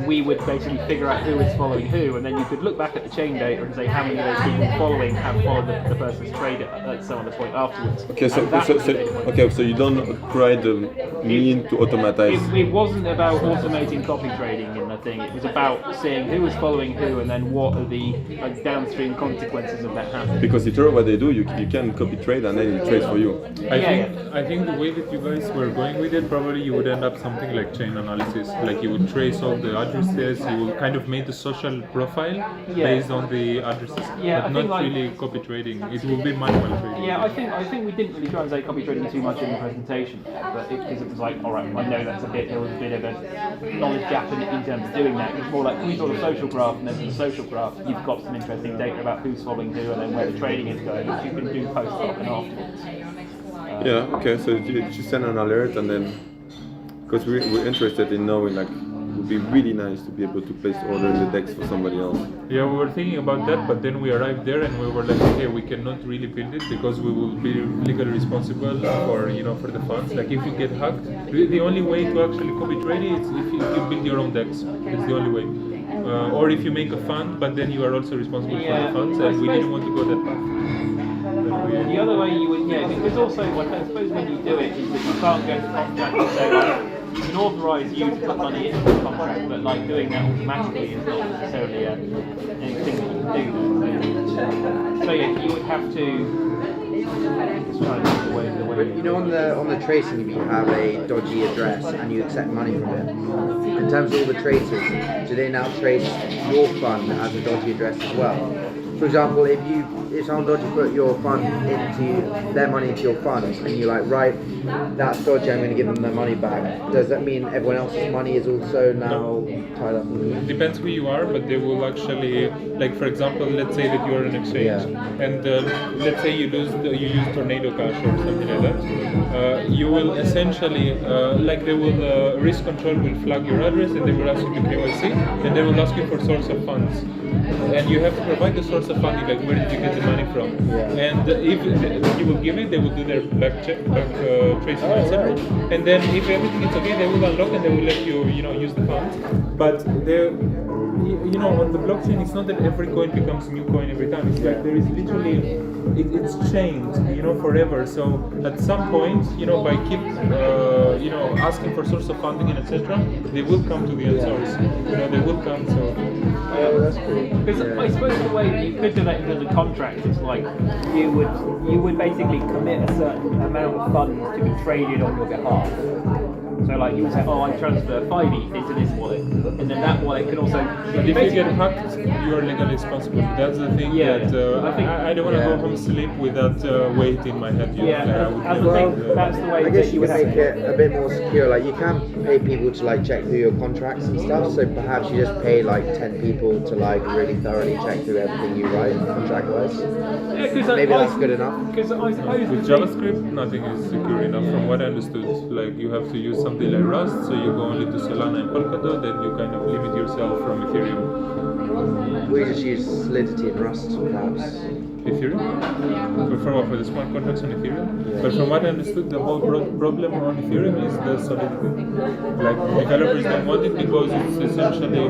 we would basically figure out who is following who, and then you could look back at the chain data and say how many of those people following have followed the person's trade at some other point afterwards. okay. So, And that so, was so the data point. okay. So you don't try the mean to automatize. It wasn't about automating copy trading in the thing. It was about seeing who was following who, and then what are the like downstream consequences of that happening. Because literally what they do, you can copy trade and then it trades for you. I think the way that you guys were going with it, probably you would end up something like chain analysis. Like you would trace all the addresses, you will kind of make the social profile based on the addresses, Yeah, I but think not like- really copy trading. It will be manual trading. Yeah, I think we didn't really try and say copy trading too much in the presentation, but because it was like, all right, I know there was a bit of a knowledge gap in terms of doing that. It was more like, we saw the social graph, and then from the social graph, you've got some interesting data about who's following who, and then where the trading is going, which you can do post-op and afterwards. Yeah. Okay. So you just send an alert and then, because we're interested in knowing, like, it would be really nice to be able to place order in the DEX for somebody else. Yeah, we were thinking about that, but then we arrived there and we were like, okay, we cannot really build it because we will be legally responsible for for the funds. Like if you get hacked, the only way to actually copy trade it is if you build your own DEX. It's the only way. Or if you make a fund, but then you are also responsible for the funds, and we didn't want to go that path. The other way you would, because also, like, I suppose when you do it, is that you can't go to contract and say, like, you can authorise you to put money into the contract, but like doing that automatically is not necessarily anything that you can do. So yeah, you would have to. Just trying to think the way. But you know, on the tracing, if you have a dodgy address and you accept money from it, in terms of all the traces, do they now trace your fund as a dodgy address as well? for example, if someone dodgy put your fund into their money into your funds, and you like, right, that's dodgy, I'm going to give them their money back. Does that mean everyone else's money is also now tied up? It depends who you are, but they will actually, like for example, let's say that you're an exchange, and let's say you use Tornado Cash or something like that. You will essentially, like they will, risk control will flag your address, and they will ask you to KYC, and they will ask you for source of funds. And you have to provide the source of funding, like where did you get the money from? And if you will give it, they will do their back tracing, etc. And then if everything is okay, they will unlock and they will let you, use the funds. But on the blockchain, it's not that every coin becomes a new coin every time. It's like there is literally, it's chained, forever. So at some point, by keep, asking for source of funding and etc., they will come to the end source. They will come. So. That's cool. Because I suppose the way you could do that in the contract is like you would basically commit a certain amount of funds to be traded on your behalf. So like you would say, I transfer 5 ETH into this wallet, and then that wallet can also. But if you get hacked, you are legally responsible. That's the thing that I don't want to go home sleep with that weight in my head. That's the way. I guess you would make it a bit more secure. Like you can pay people to like check through your contracts and stuff. So perhaps you just pay like 10 people to like really thoroughly check through everything you write contract-wise. Maybe that's good enough. Because I suppose with JavaScript, nothing is secure enough. From what I understood, like you have to use something like Rust, so you go only to Solana and Polkadot, and you kind of limit yourself from Ethereum. We just use Solidity and Rust, perhaps. Ethereum? For the smart contracts on Ethereum? But from what I understood, the whole problem on Ethereum is the Solidity. Like, developers don't want it because it's essentially,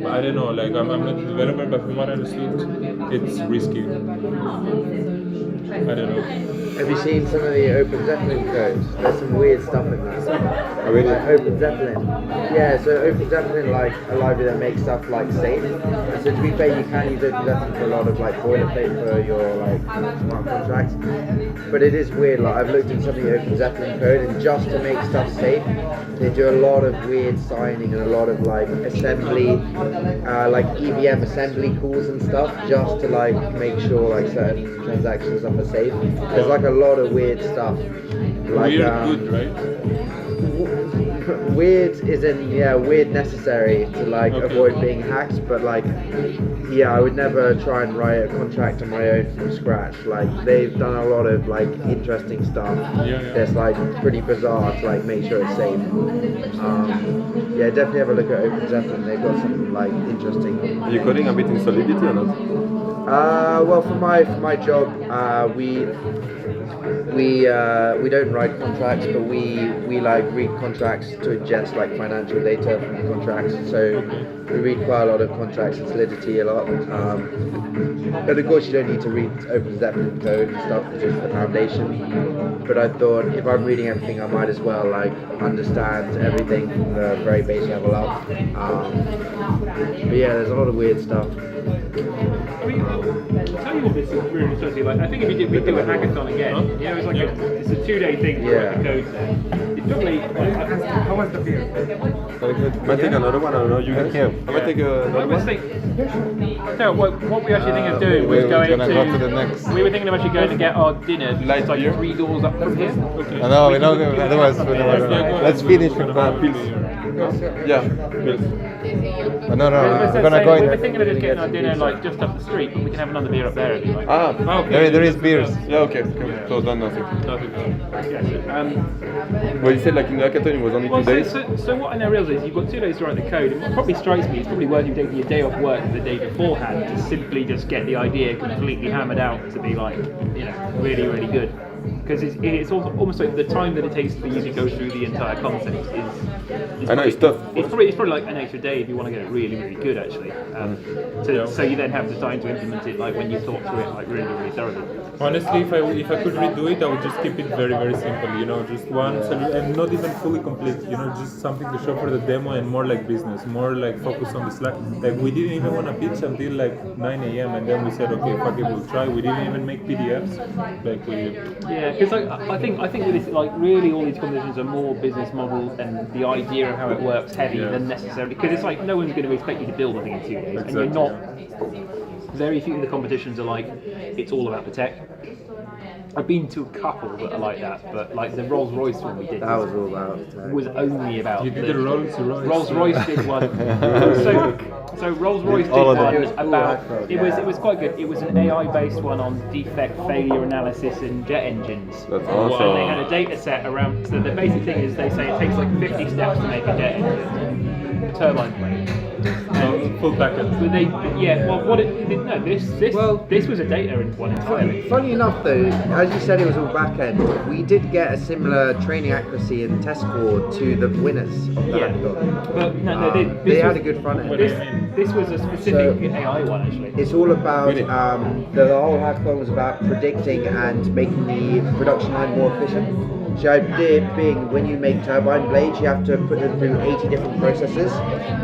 I don't know, like I'm not a developer, but from what I understood, it's risky. I don't know. Have you seen some of the Open Zeppelin code? There's some weird stuff in there. Oh, really? Like Open Zeppelin. Yeah, so Open Zeppelin, like a library that makes stuff like safe. And so to be fair, you can use Open Zeppelin for a lot of like boilerplate for your like smart contracts. But it is weird. Like I've looked at some of the Open Zeppelin code, and just to make stuff safe, they do a lot of weird signing and a lot of like assembly, like EVM assembly calls and stuff, just to like make sure like certain transactions are safe. There's like a lot of weird stuff. Like, weird good, right? Weird is in weird necessary to like avoid being hacked, but like I would never try and write a contract on my own from scratch. Like they've done a lot of like interesting stuff that's like pretty bizarre to like make sure it's safe. Definitely have a look at Open Zeppelin. They've got some like interesting. Are you coding a bit in Solidity or not? Well, for my job, we don't write contracts, but we like read contracts to ingest like financial data from contracts. So we read quite a lot of contracts in Solidity a lot. But of course, you don't need to read Open Zeppelin code and stuff, because it's the foundation. But I thought if I'm reading everything, I might as well like understand everything from the very base level up. But there's a lot of weird stuff. I mean, I'll tell you what this is really interesting. Like, I think if we do a hackathon again, it's like it's a 2-day thing to write the code there. It's probably how was the beer? Might take another one. I don't know. You guys. I might take another one. No, what we actually thinking of doing was go to the next. We were thinking of actually going to get our dinner like beer? 3 doors up from here. Okay. I know, we know. Otherwise, let's finish with Yeah, pills. No, we're gonna go We were in. thinking of just getting our dinner like just up the street, but we can have another beer up there if you like. There is beers. Yeah, okay. So done nothing. Yes. Well, you said like in the hackathon it was only 2 days. So what I now realise is you've got 2 days to write the code, and what probably strikes me is probably worth you taking your day off work the day beforehand to simply just get the idea completely hammered out to be like, really, really good. Because it's almost like the time that it takes for you to go through the entire concept is I know, it's tough. It's probably like an extra day if you want to get it really, really good actually. So you then have the time to implement it like when you thought through it like really, really thoroughly. Honestly, if I could redo it, I would just keep it very, very simple. Just one and not even fully complete. Just something to show for the demo and more like business, more like focus on the Slack. Like we didn't even want to pitch until like 9 a.m. and then we said, okay, fuck it, we'll try. We didn't even make PDFs. Because I think with this, like really all these conversations are more business model and the idea of how it works heavy than necessarily, because it's like no one's going to expect you to build a thing in 2 days, and you're not. Very few of the competitions are like, it's all about the tech. I've been to a couple that are like that, but like the Rolls Royce one we did That was all about. was only about. You did the Rolls Royce. Rolls Royce did one. So Rolls Royce did All of one them. about. It was quite good. It was an AI based one on defect failure analysis in jet engines. That's And they had awesome. a data set around. So the basic thing is they say it takes like 50 steps to make a jet engine, turbine blade. Full package. But they, yeah. Well, what it no this was a data one entirely. Funny enough though, as you said it was all back end, we did get a similar training accuracy and test score to the winners of the Yeah, hackathon. but no, this They had was- a good front end. This was a specific AI one actually. It's all about, Really? the whole hackathon was about predicting and making the production line more efficient. So the idea being, when you make turbine blades, you have to put them through 80 different processes,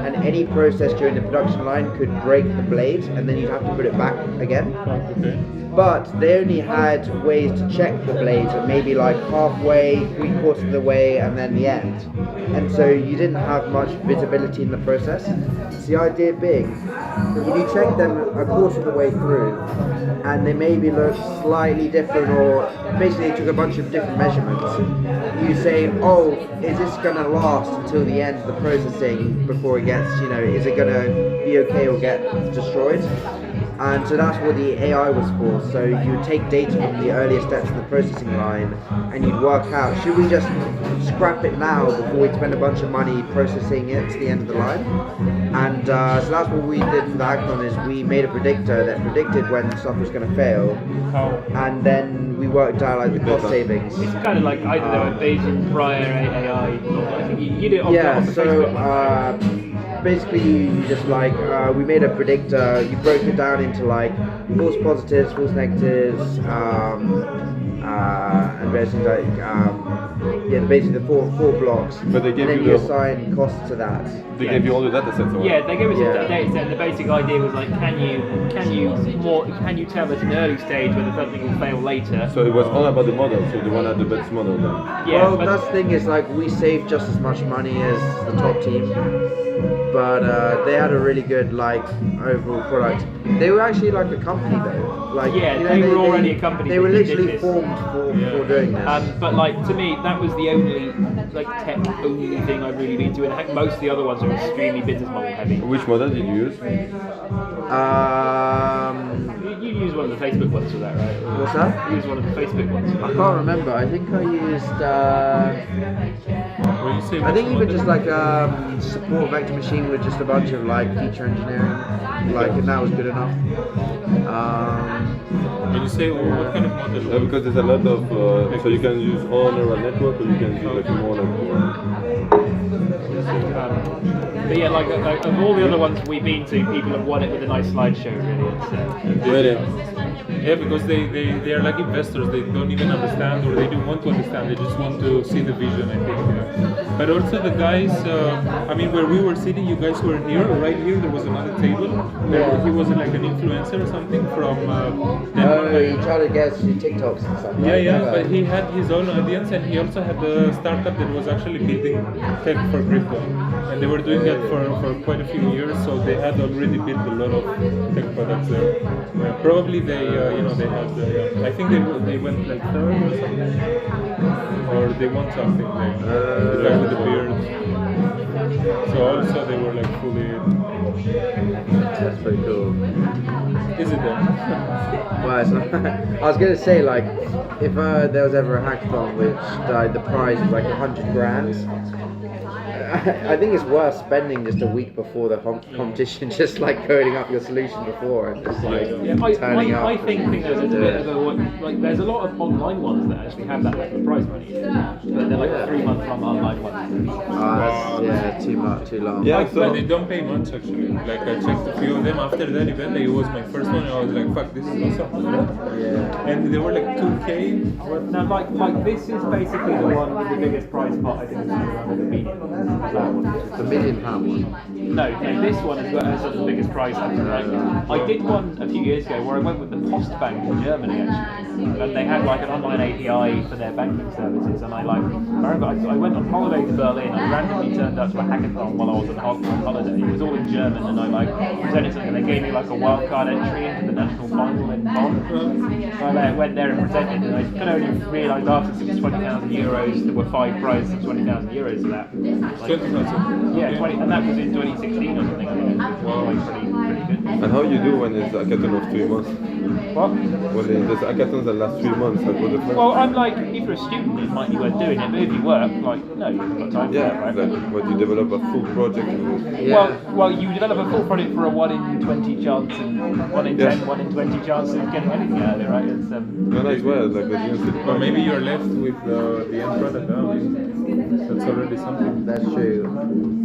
and any process during the production line could break the blade, and then you'd have to put it back again. Okay. But they only had ways to check the blades at maybe like halfway, 3/4 of the way, and then the end. And so you didn't have much visibility in the process. So the idea being, if you check them a quarter of the way through, and they maybe look slightly different, or basically they took a bunch of different measurements, you say, oh, is this going to last until the end of the processing before it gets, is it going to be okay or get destroyed? And so that's what the AI was for. So you would take data from the earlier steps of the processing line, and you'd work out, should we just scrap it now before we spend a bunch of money processing it to the end of the line? And so that's what we did for the hackathon, is we made a predictor that predicted when stuff was going to fail, and then we worked out like the cost savings. It's kind of like, I don't know, a Bayesian prior AI. I think you did it on, Yeah, on the so Facebook. basically you just like, we made a predictor, you broke it down into like false positives, false negatives, and basically like, basically the four blocks. But they gave and then you you the- assign costs to that. They gave you all the data sets. Or Yeah, they gave us Yeah. a data set, and the basic idea was like, can you tell at an early stage whether something will fail later? So it was all about the model. So the one had the best model then. Yeah, Well, but that's the thing, is like we saved just as much money as the top team, but they had a really good like overall product. They were actually like a company though. Like, Yeah, they were already a company They were that did literally this. formed for doing this. but like to me, that was the only like tech only thing I've really been to, and I think most of the other ones are extremely business model heavy. Which model did you use? You use one of the Facebook ones for that, right? What's that? You use one of the Facebook ones. I can't remember. I think I used. When you say I think which even model? just like support vector machine with just a bunch of like feature engineering, like, and that was good enough. When you say what kind of model? Because there's a lot of, so you can use all neural network, or you can use like more like. But yeah, like of all the other ones we've been to, people have won it with a nice slideshow. Really, it's, Really? Yeah, because they are like investors. They don't even understand, or they don't want to understand. They just want to see the vision, I think. Yeah. But also the guys, I mean, where we were sitting, you guys were here, right here. There was another table. He was like an influencer or something from Denmark. You try to get your TikToks and stuff. Yeah, right? yeah, but he had his own audience, and he also had a startup that was actually building tech for crypto, and they were doing that for quite a few years. So they had already built a lot of tech products there. Probably they had. I think they went like third or something, or they won something. The guy with the beard. So also they were like fully. That's pretty cool. Is it though? Well, it's not, I was gonna say, like, if there was ever a hackathon which the prize was like 100 grand, I think it's worth spending just a week before the competition, just like coding up your solution before and just like turning up. I think there's a bit of a like there's a lot of online ones that actually have that level of prize money, but they're like 3 month long online ones. That's, too long. Yeah, But they don't pay much actually. Like I checked a few of them after that event. It was my first one, and I was like, "Fuck, this is awesome!" Yeah. And they were like 2K. Now, like this is basically the one with the biggest prize pot. I think it's around the median. That one. The £1 million one. No, this one has the biggest prize. Like, I did one a few years ago where I went with the Post Bank in Germany actually. and they had like an online API for their banking services. And I remember I went on holiday to Berlin. I randomly turned up to a hackathon while I was on holiday. It was all in German, and I presented something. And they gave me like a wildcard entry into the national final in Bonn. So I went there and presented, and I could only realise after it was 20,000 euros. There were 5 prizes of 20,000 euros for that. Like, 20,000. yeah, 20, and that was in 2016 or something. I think it was like pretty good. And how you do when it's a hackathon of 3 months? What? Well, there's hackathons that last 3 months. Like, what the fuck? Well, I'm like, if you're a student, it might be worth doing it, but if you work, like, no, you haven't got time for Yeah, that, right? like, what you develop a full project. Well, you develop a full project for a 1 in 20 chance and 1 in 10, 1 in 20 chance of getting anything out of it, right? It's No, as well, like the university. Or maybe you're left with the end product. I mean, that's already something. That's true.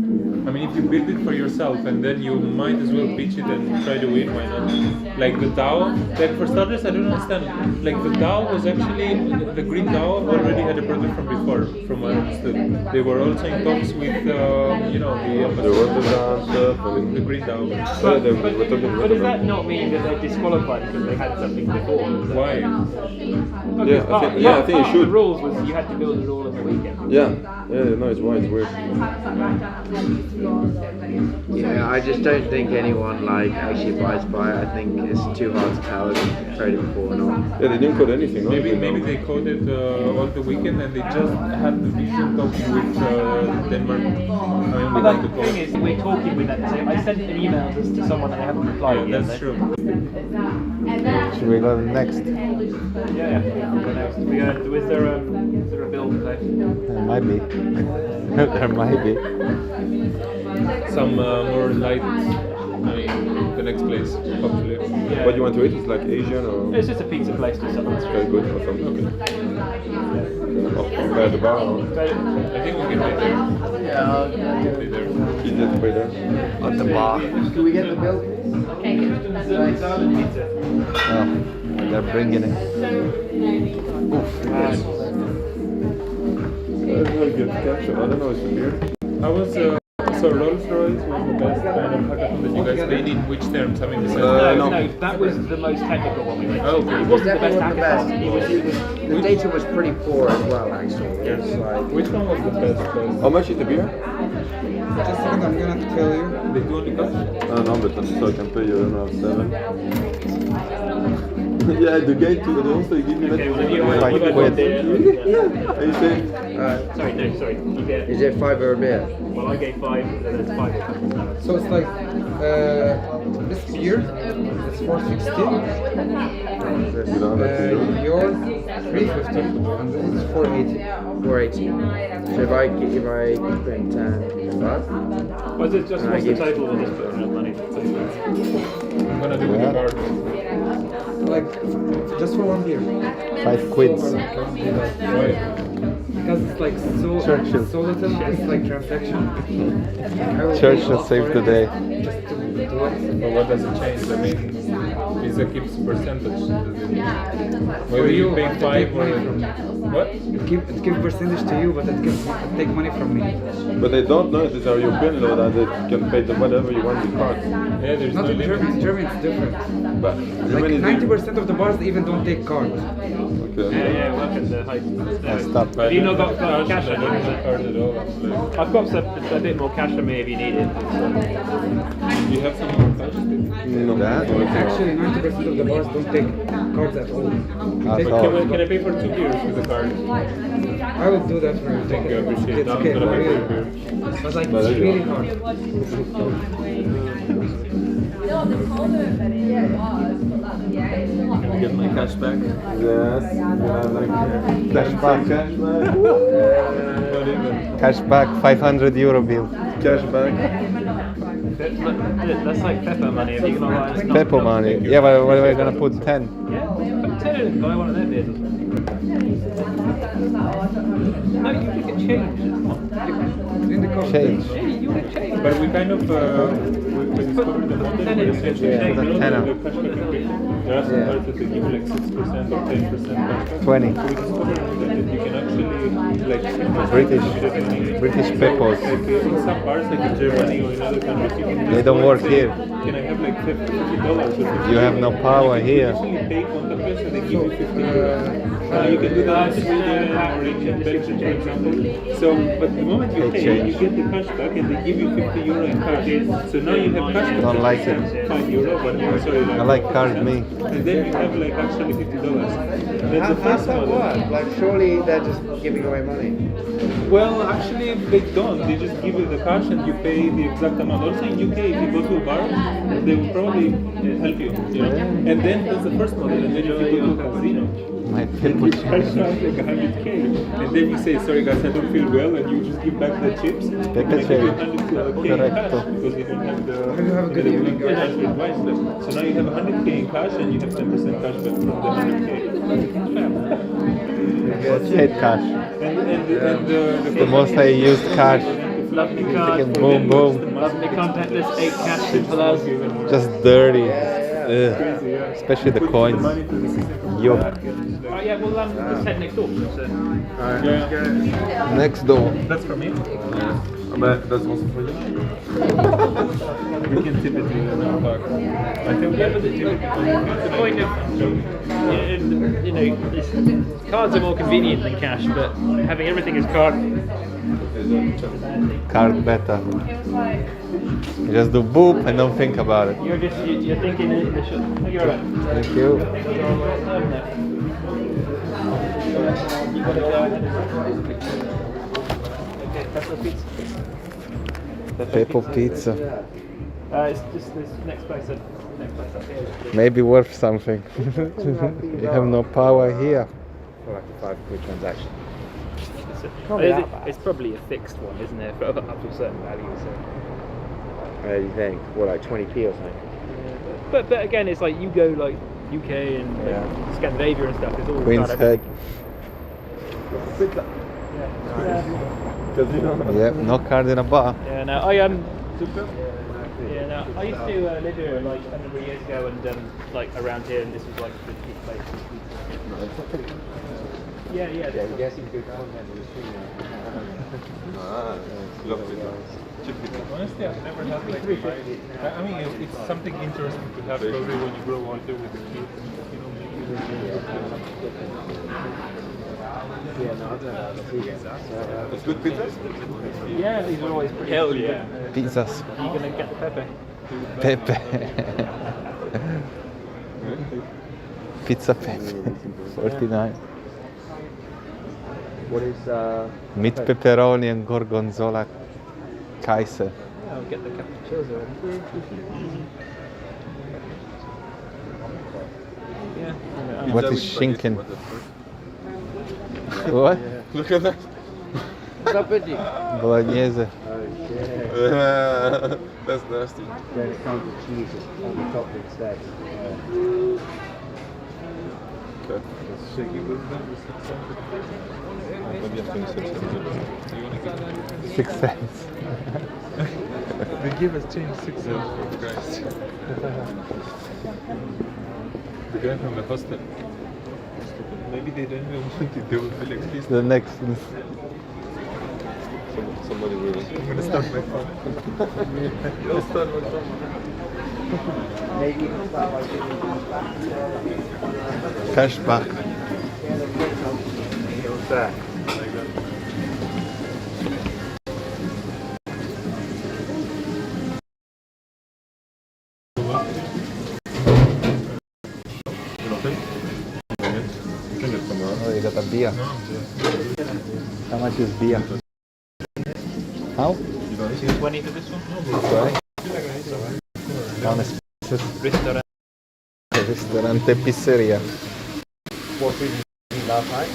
I mean, if you build it for yourself, and then you might as well pitch it and try to win. Why not? Like the DAO. Like for starters, I don't understand. Like the DAO was actually the Green DAO already had a product from before, from what I understood. They were also in talks with, you know, The Rotterdam stuff. with the Green DAO. But, they were talking but does that not mean that they're disqualified because they had something before? Why? Yeah, I think it should. The rules was you had to build it all in the weekend. Yeah, no, it's why it's weird. Yeah, I just don't think anyone like actually abides by it. I think it's too hard to tell if you've tried it before or not. Yeah, they didn't code anything. no? Maybe they coded all the weekend and they just had the vision talking with Denmark. I mean, But like, the thing is, we're talking with them. So I sent an email to someone and they haven't replied yet. That's true. Should we go next? Yeah. We'll go next. Is there a bill today? There might be. There might be. Some more light. I mean, the next place, hopefully. Yeah. What you want to eat? It's like Asian or It's just a pizza place or something. very good or something. Okay. By the bar. Or I think we can wait there. Yeah. Wait there. eat it by there. At the bar. Can we get the bill? Oh, they're bringing it. That's very good capture. I don't know. It's weird. I was so Rolls Royce was the best kind of hackathon that you guys played in which terms? I mean, besides No, that was the most technical one we went to. Oh, okay. It wasn't the best Definitely wasn't hackathon. It was the data was pretty poor as well, actually. It was like which one was the best? How much is the beer? Just a second, I'm gonna tell you. They do only cash? No, but so I can pay you. I don't know, 7. Yeah, the guy to the also give me Okay, well, that. you Like you quid. Are you saying? Sorry. You get, is it $5 a beer? well, I gave 5, and then it's 5 or something. So it's like this beer is 460, You don't have to yours 350, and this is 480. 480. So if I bring 10 bucks, What's it just what's the total of this put in money? I'm gonna do with the card. Like just for one beer. 5 quids. Why? Because it's like so Churchill. so little, it's like transaction. Churchill saved the day. Just to do it. But what does it change? I mean, Visa keeps percentage. For Whether you you, pay I have to 5 take or money from you. what? It gives percentage to you, but it take money from me. But they don't know this is a European law that they can pay them whatever you want with cards. Yeah, there's Not no in limit. Germany. In Germany it's different. But Like Germany is 90% of the bars even don't take cards. okay. Yeah, work at the height. Stop. Have you not got cash I on don't you? have card at all. Like, I've got a bit more cash on me if you need it. you have some more cash? No. That? Actually, 90% of the bars don't take cards at all. At Take- all. Can I pay for 2 beers with the card? I will do that for you. Thank you, I appreciate It's it. okay I'm for gonna pay you. for your beer. But like, But it's there you really go. hard. Can I get my cash back? Yes. Yeah, like Cash back. cash back. Not even. Cash back, 500 euro bill. Cash back. That's like pepper money. If you can allow it. Pepper money. Yeah, but what are we gonna put? 10? Yeah, put 10 in, buy one of them beers. No, you can get change. In the coffee. Change. Yeah, you get change. But we kind of we discovered the model Then where it's essentially good. you know, Tenner. the cash back equation. There are some cards that they give you like 6% or 10% cashback. 20. We discovered that you can actually like British peppers. Like in some bars, like in Germany or in other countries, you can They don't work say, here. Can I have like $50 or $50? You have no power here. You usually pay $1 and they give you €50. You can do that in Sweden or in Belgium, for example. So, but the moment you pay, you get the cashback and they give you €50 in cash. So now you have cashback. Don't like it. €5, but sorry, I like card me. and then you have like actually $50. That's the How's first that one. work? Like, surely they're just giving away money. Well, actually, they don't. They just give you the cash and you pay the exact amount. Also, in UK, if you go to a bar, they will probably help you. You know? And then that's the first model. And then if you go to a casino, My then people. you cash out like 100K. And then you say, sorry guys, I don't feel well, and you just give back the chips. And I give you 100K in cash because they don't have the cash advice left. So now you have 100K in cash and you have 10% cash back from the 100K. Hate cash. The most I used cash. Love me card. Freaking boom, boom. Love me contactless 8 cash simple as. Just dirty. Ugh. Especially the coins. Yup. Oh yeah, well let's head next door. So. Next door. That's for me. But that's also for you. We can typically park. I think Yeah, but the point of you know, cards are more convenient than cash, but having everything as card. Card better. You just do boop and don't think about it. You're thinking in the shot. Oh, you're right. Thank you. Pepper pizza. It's just this next place up. Maybe worth something. You have no power here. For like a £5 transaction. It's probably a fixed one, isn't it? For up to a certain value. So. You think? What, like 20p or something? But again, it's like you go like UK and like Scandinavia and stuff. It's all Queen's card head. everything. Yep, no card in a bar. Yeah, no, I used to live here like a number of years ago, and like around here, and this was like the cheap place. Yeah. Yeah, we're getting good content with the stream. Honestly, I've never had like I mean, it's something interesting to have probably when you grow older with the kids. You know, Yeah, no, I don't know. It's good pizza? Yeah, these are always pretty. Hell yeah. Pizzas. You're gonna get the pepper. Pepe. Pizza Pepe. 49. What is Meat pepperoni and gorgonzola Kaiser. Yeah, I'll get the cappuccino. Yeah. What is schinken? What? Look at that. Bolognese. That's nasty. Then it comes with cheese on the top instead. Okay. Maybe I'm 26. 6 cents. They give us change 6 cents for the guys. The guy from the hostel. Maybe they don't even want it. They will be like this. The next. Somebody will. I'm gonna start my phone. You'll start my phone. Maybe you can start by giving Cashback. What's that? Oh, you got a beer. How much is beer? How? 220 for this one. Right. Down Restaurant. Ristorante pizzeria. What we did last night?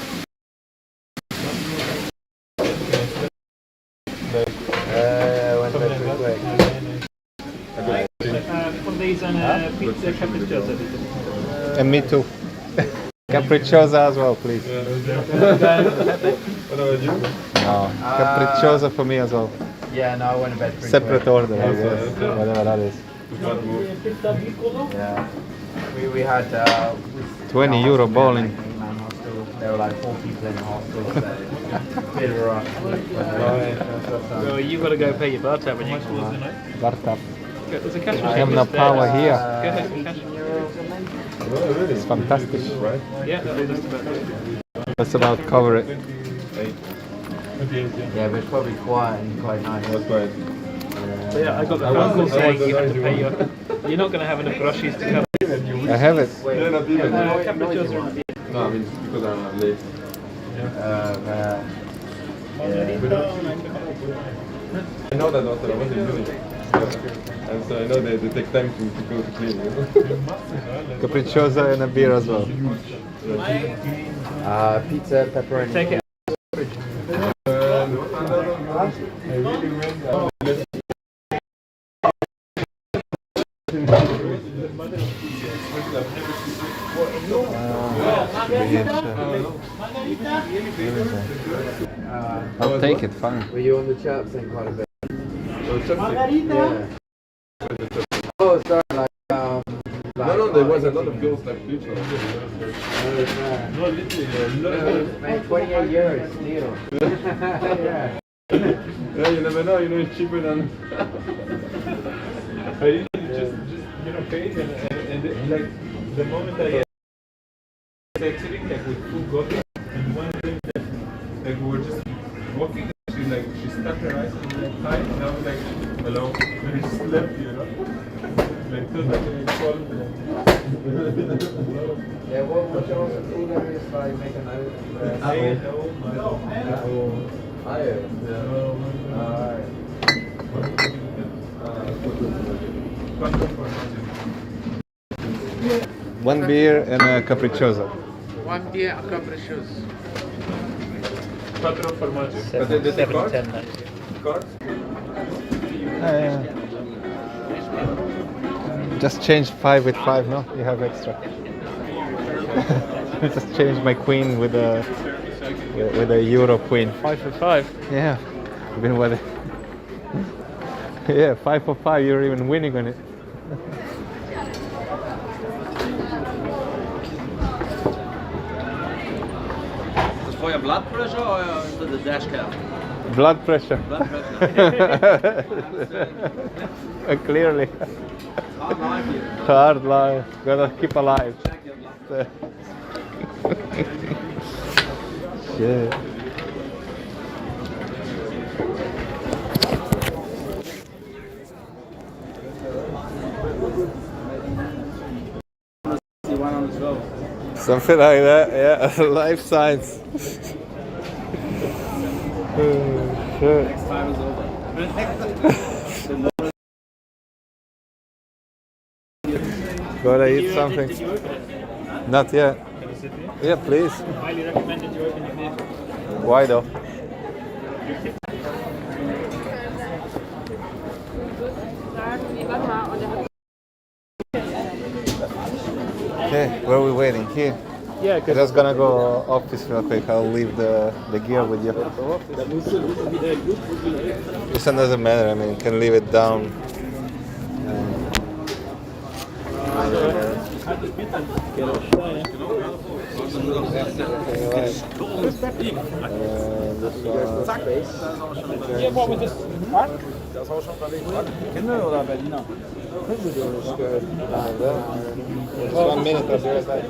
Went there pretty quick. One of these and pizza cappuccino. And me too. Capricciosa as well, please. What about you? No, capricciosa for me as well. Yeah, no, I went to bed pretty Separate quick. order, I guess. Whatever that is. We can't move. Yeah. We had 20 euro bowling. There were like 4 people in the hostel. Bit of a rough. So you've got to go pay your bar tab when you go. Bartap. There's a cash I machine. have no just there. power here. Go ahead, cash. It's fantastic. Right? Yeah, that'll just about do it. That's about cover it. Yeah, but it's probably quiet and quite nice. That's right. So yeah, I got the phone call saying you have to pay your. You're not going to have enough brushes to cover. I have it. Yeah, not even. Capricciosa are in the No, I mean, it's because I'm late. I know that also, I wasn't doing it. And so I know they take time to go to clean. Capricciosa and a beer as well. Pizza, pepperoni. Take it. I'll take it, fine. Were you on the chirp thing quite a bit? Yeah. Oh, sorry, like, No, there was a lot of girls like future. Mate, 28 euros, deal. Yeah. Yeah, you never know, it's cheaper than... I usually just pay and like the moment I exiting like with full coffee and one thing that like we were just walking and she stuck her eyes and like hi and I was like hello and she just left like felt like a call. Yeah, what you also do there is like make a note. One beer and a capricciosa. One beer, a capricciosa. Quattro formaggi. 7 and 10 then. Just change 5 with 5, no? You have extra. Just change my queen with a euro queen. 5 for 5. Yeah, been with it. Yeah, 5 for 5. You're even winning on it. For your blood pressure or into the dash cam? Blood pressure. Blood pressure. Clearly. Hard life here. Hard life. Gotta keep alive. Check your blood. Shit. Something like that, yeah. Life science. Shit. Next time is over. Gotta eat something. Did you open it? Not yet. Can you sit here? Yeah, please. Highly recommended you open your beer. Why though? Okay, where are we waiting? Here. Yeah, I'm just gonna go office real quick. I'll leave the gear with you. This one doesn't matter. I mean, you can leave it down. Yeah, what was this? Kinder oder Berliner? Just 1 minute, I'll be right back.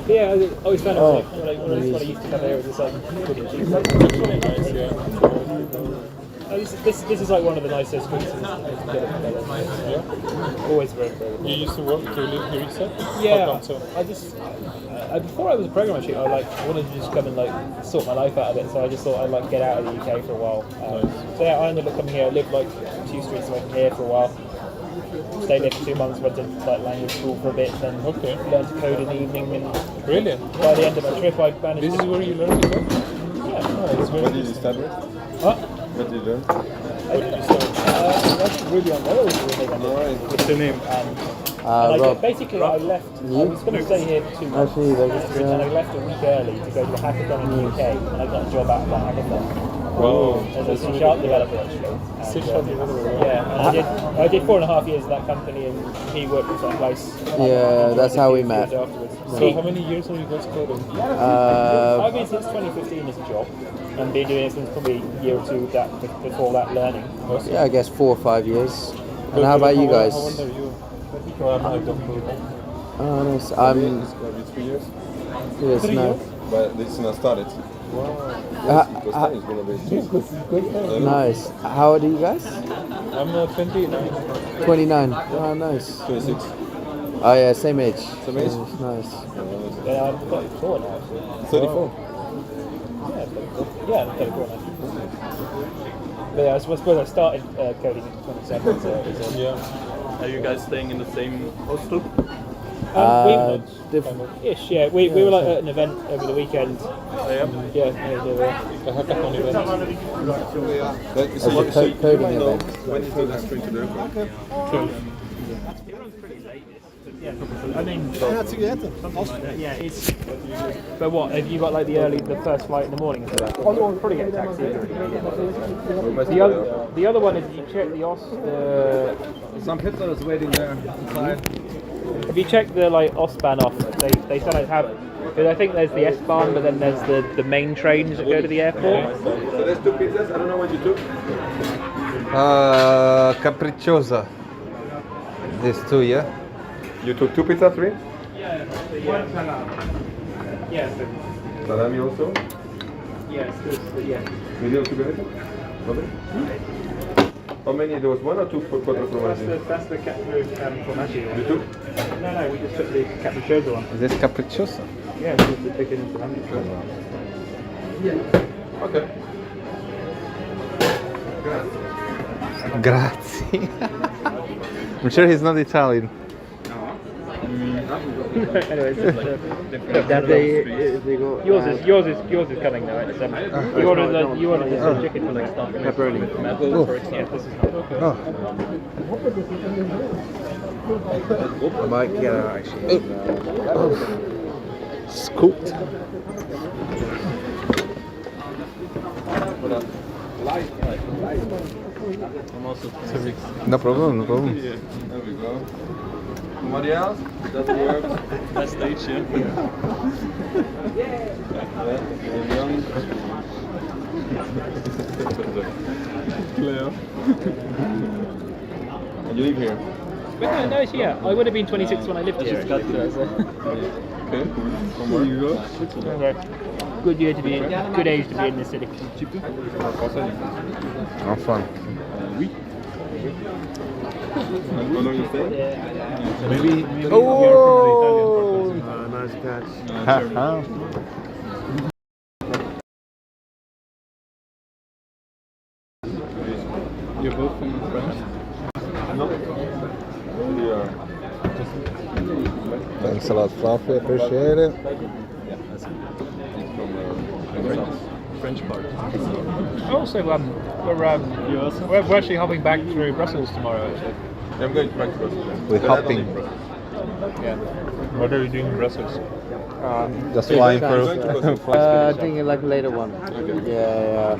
Yeah, I always found it like, when I used to come here, it was like pretty cheap. This is like one of the nicest food. Always very good. You used to work to live here, you said? Yeah, I just before I was a programmer, actually, I wanted to just come and like sort my life out of it. So I just thought I'd like get out of the UK for a while. So yeah, I ended up coming here. I lived like 2 streets away from here for a while. Stayed there for 2 months. Went to like language school for a bit, then learned to code in the evening. And Really? by the end of my trip, I managed. This is where you learned to go? Yeah. What did you study? What? What did you learn? I think Ruby on Rails is really What's your name? Rob. Basically, I left. I was going to stay here for 2 months. Actually, And I left a week early to go to the hackathon in the UK, and I got a job out of that hackathon. Wow. As a C# developer, actually. C# developer. Yeah, and I did 4.5 years at that company, and he worked at some place. Yeah, that's how we met. Afterwards. So how many years have you guys coding? I've been since 2015 as a job, and been doing it since probably a year or two before that learning. Yeah, I guess 4 or 5 years. And how about you guys? How old are you? I'm like Dr. Oh, nice. I'm. It's gonna be 3 years, Yes, no. but this is not started. Because time is gonna be. Nice. How old are you guys? I'm 29. 29. Oh, nice. 26. Oh, yeah, same age. Same age? Nice. Yeah, I'm 34 now. Actually. 34. Yeah, 34. Yeah, I'm 34 now. But yeah, I suppose I started coding in 27. Yeah. Are you guys staying in the same hostel? Ish, yeah. We were like at an event over the weekend. Yeah. Yeah, A hackathon event. So coding event. when is the next train to the airport? I mean, yeah, it's. But what? Have you got like the first flight in the morning for that? I'll probably get a taxi. The other one is you check the OS. Some Hitler is waiting there inside. If you check the like OS-ban off, they sometimes have. Because I think there's the S-Bahn, but then there's the main trains that go to the airport. So there's 2 pizzas. I don't know what you took. Capricciosa. These 2, yeah? You took 2 pizza, 3? Yeah. Salami also? Yeah. Medium cigarette? Okay. How many? There was 1 or 2 for quattro formaggi? That's the formaggi one. You took? No, we just took the capricciosa one. Is this capricciosa? Yeah, it's just the chicken and salami. Okay. Grazie. I'm sure he's not Italian. Anyways, That they go. yours is coming though. It's, you ordered the chicken for next time. Pepperoni. Yeah, this is not. I might get out actually. Scooped. I'm also 2 weeks. No problem, no problem. There we go. Somebody else? That works. Last stage, yeah. Cleo. And you live here? But no, yeah. I would have been 26 when I lived here. Okay, cool. From where? You go? Good year to be in. Good age to be in this city. Oh, fun. How long you stay? Maybe Oh, nice catch. Haha. you're both from France? No. Yeah. Thanks a lot, Fluffy. Appreciate it. French part. Also, we're actually hopping back through Brussels tomorrow. Actually. I'm going to Frankfurt. We're hopping. Yeah. What are you doing in Brussels? Just flying Going to for. Brussels. I think like later one. Yeah.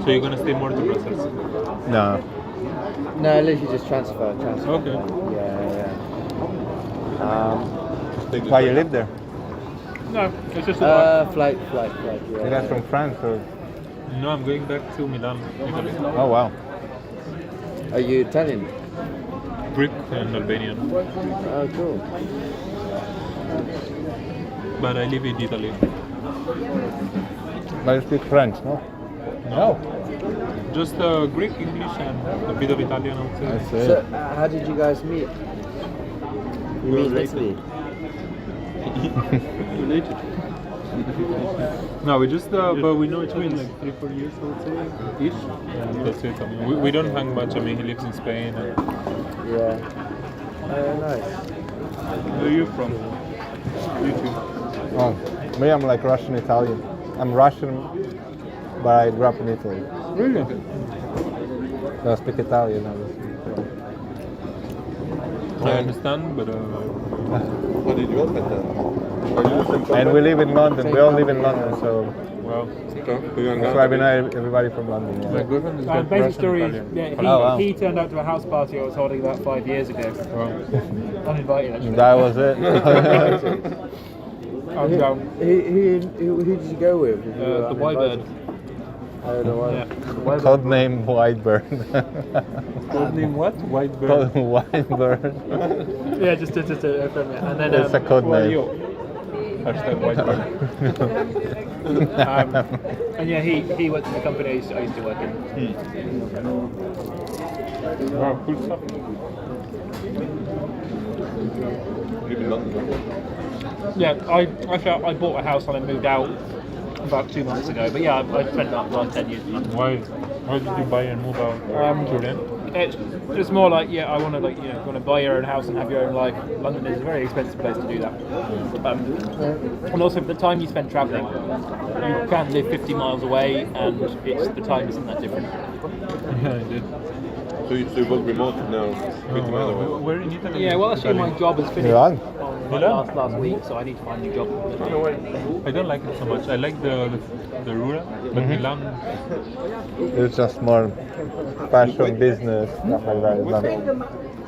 So you're gonna stay more to Brussels? No. No, literally just transfer. Okay. Yeah. Why you live there? No, it's just Flight. You Yeah. guys from France or? No, I'm going back to Milan, Italy. Oh wow. Are you Italian? Greek and Albanian. Oh, cool. But I live in Italy. But you speak French, no? No. Just Greek, English, and a bit of Italian also. I see. So, how did you guys meet? You meet in Italy? Related. No, we just, but we know each other like 3-4 years, I would say, ish. And that's it. I mean, we don't hang much. I mean, he lives in Spain. And Yeah. Nice. where are you from? You too. Oh, me, I'm like Russian Italian. I'm Russian, but I grew up in Italy. Really? So I speak Italian. I understand, but How did you open that? Are you the same company? And we live in London. We all live in London, so well, Okay. So you hang that's out why a we bit? know everybody from London. my Yeah. girlfriend is got Basic Russian story is, Italian. yeah, Oh, wow. he turned up to a house party I was holding about 5 years ago. Wow. Uninvited, actually. That was it. And, Who did you go with? Did you, The Whitebird. Oh, the one. yeah. Code name Whitebird. Code name what? White bird. Code Whitebird. Yeah, just a friend. And then It's a code Who are name. you? Hashtag white bird. and yeah, he worked in the company I used to work in. Wow, cool stuff. Live in London. Yeah, I bought a house and I moved out about 2 months ago. But yeah, I spent about the last 10 years in London. Why did you buy and move out to rent? It's more like, yeah, I want to want to buy your own house and have your own life. London is a very expensive place to do that. And also, for the time you spend travelling, you can live 50 miles away, and the time isn't that different. Yeah, I did. So you work remote now, 50 miles away. Where in Italy? Yeah, well, actually, my job has finished Milan. last week, so I need to find a new job. I don't like it so much. I like the rural, but Milan. It's just more fashion, business, stuff like that. It's not,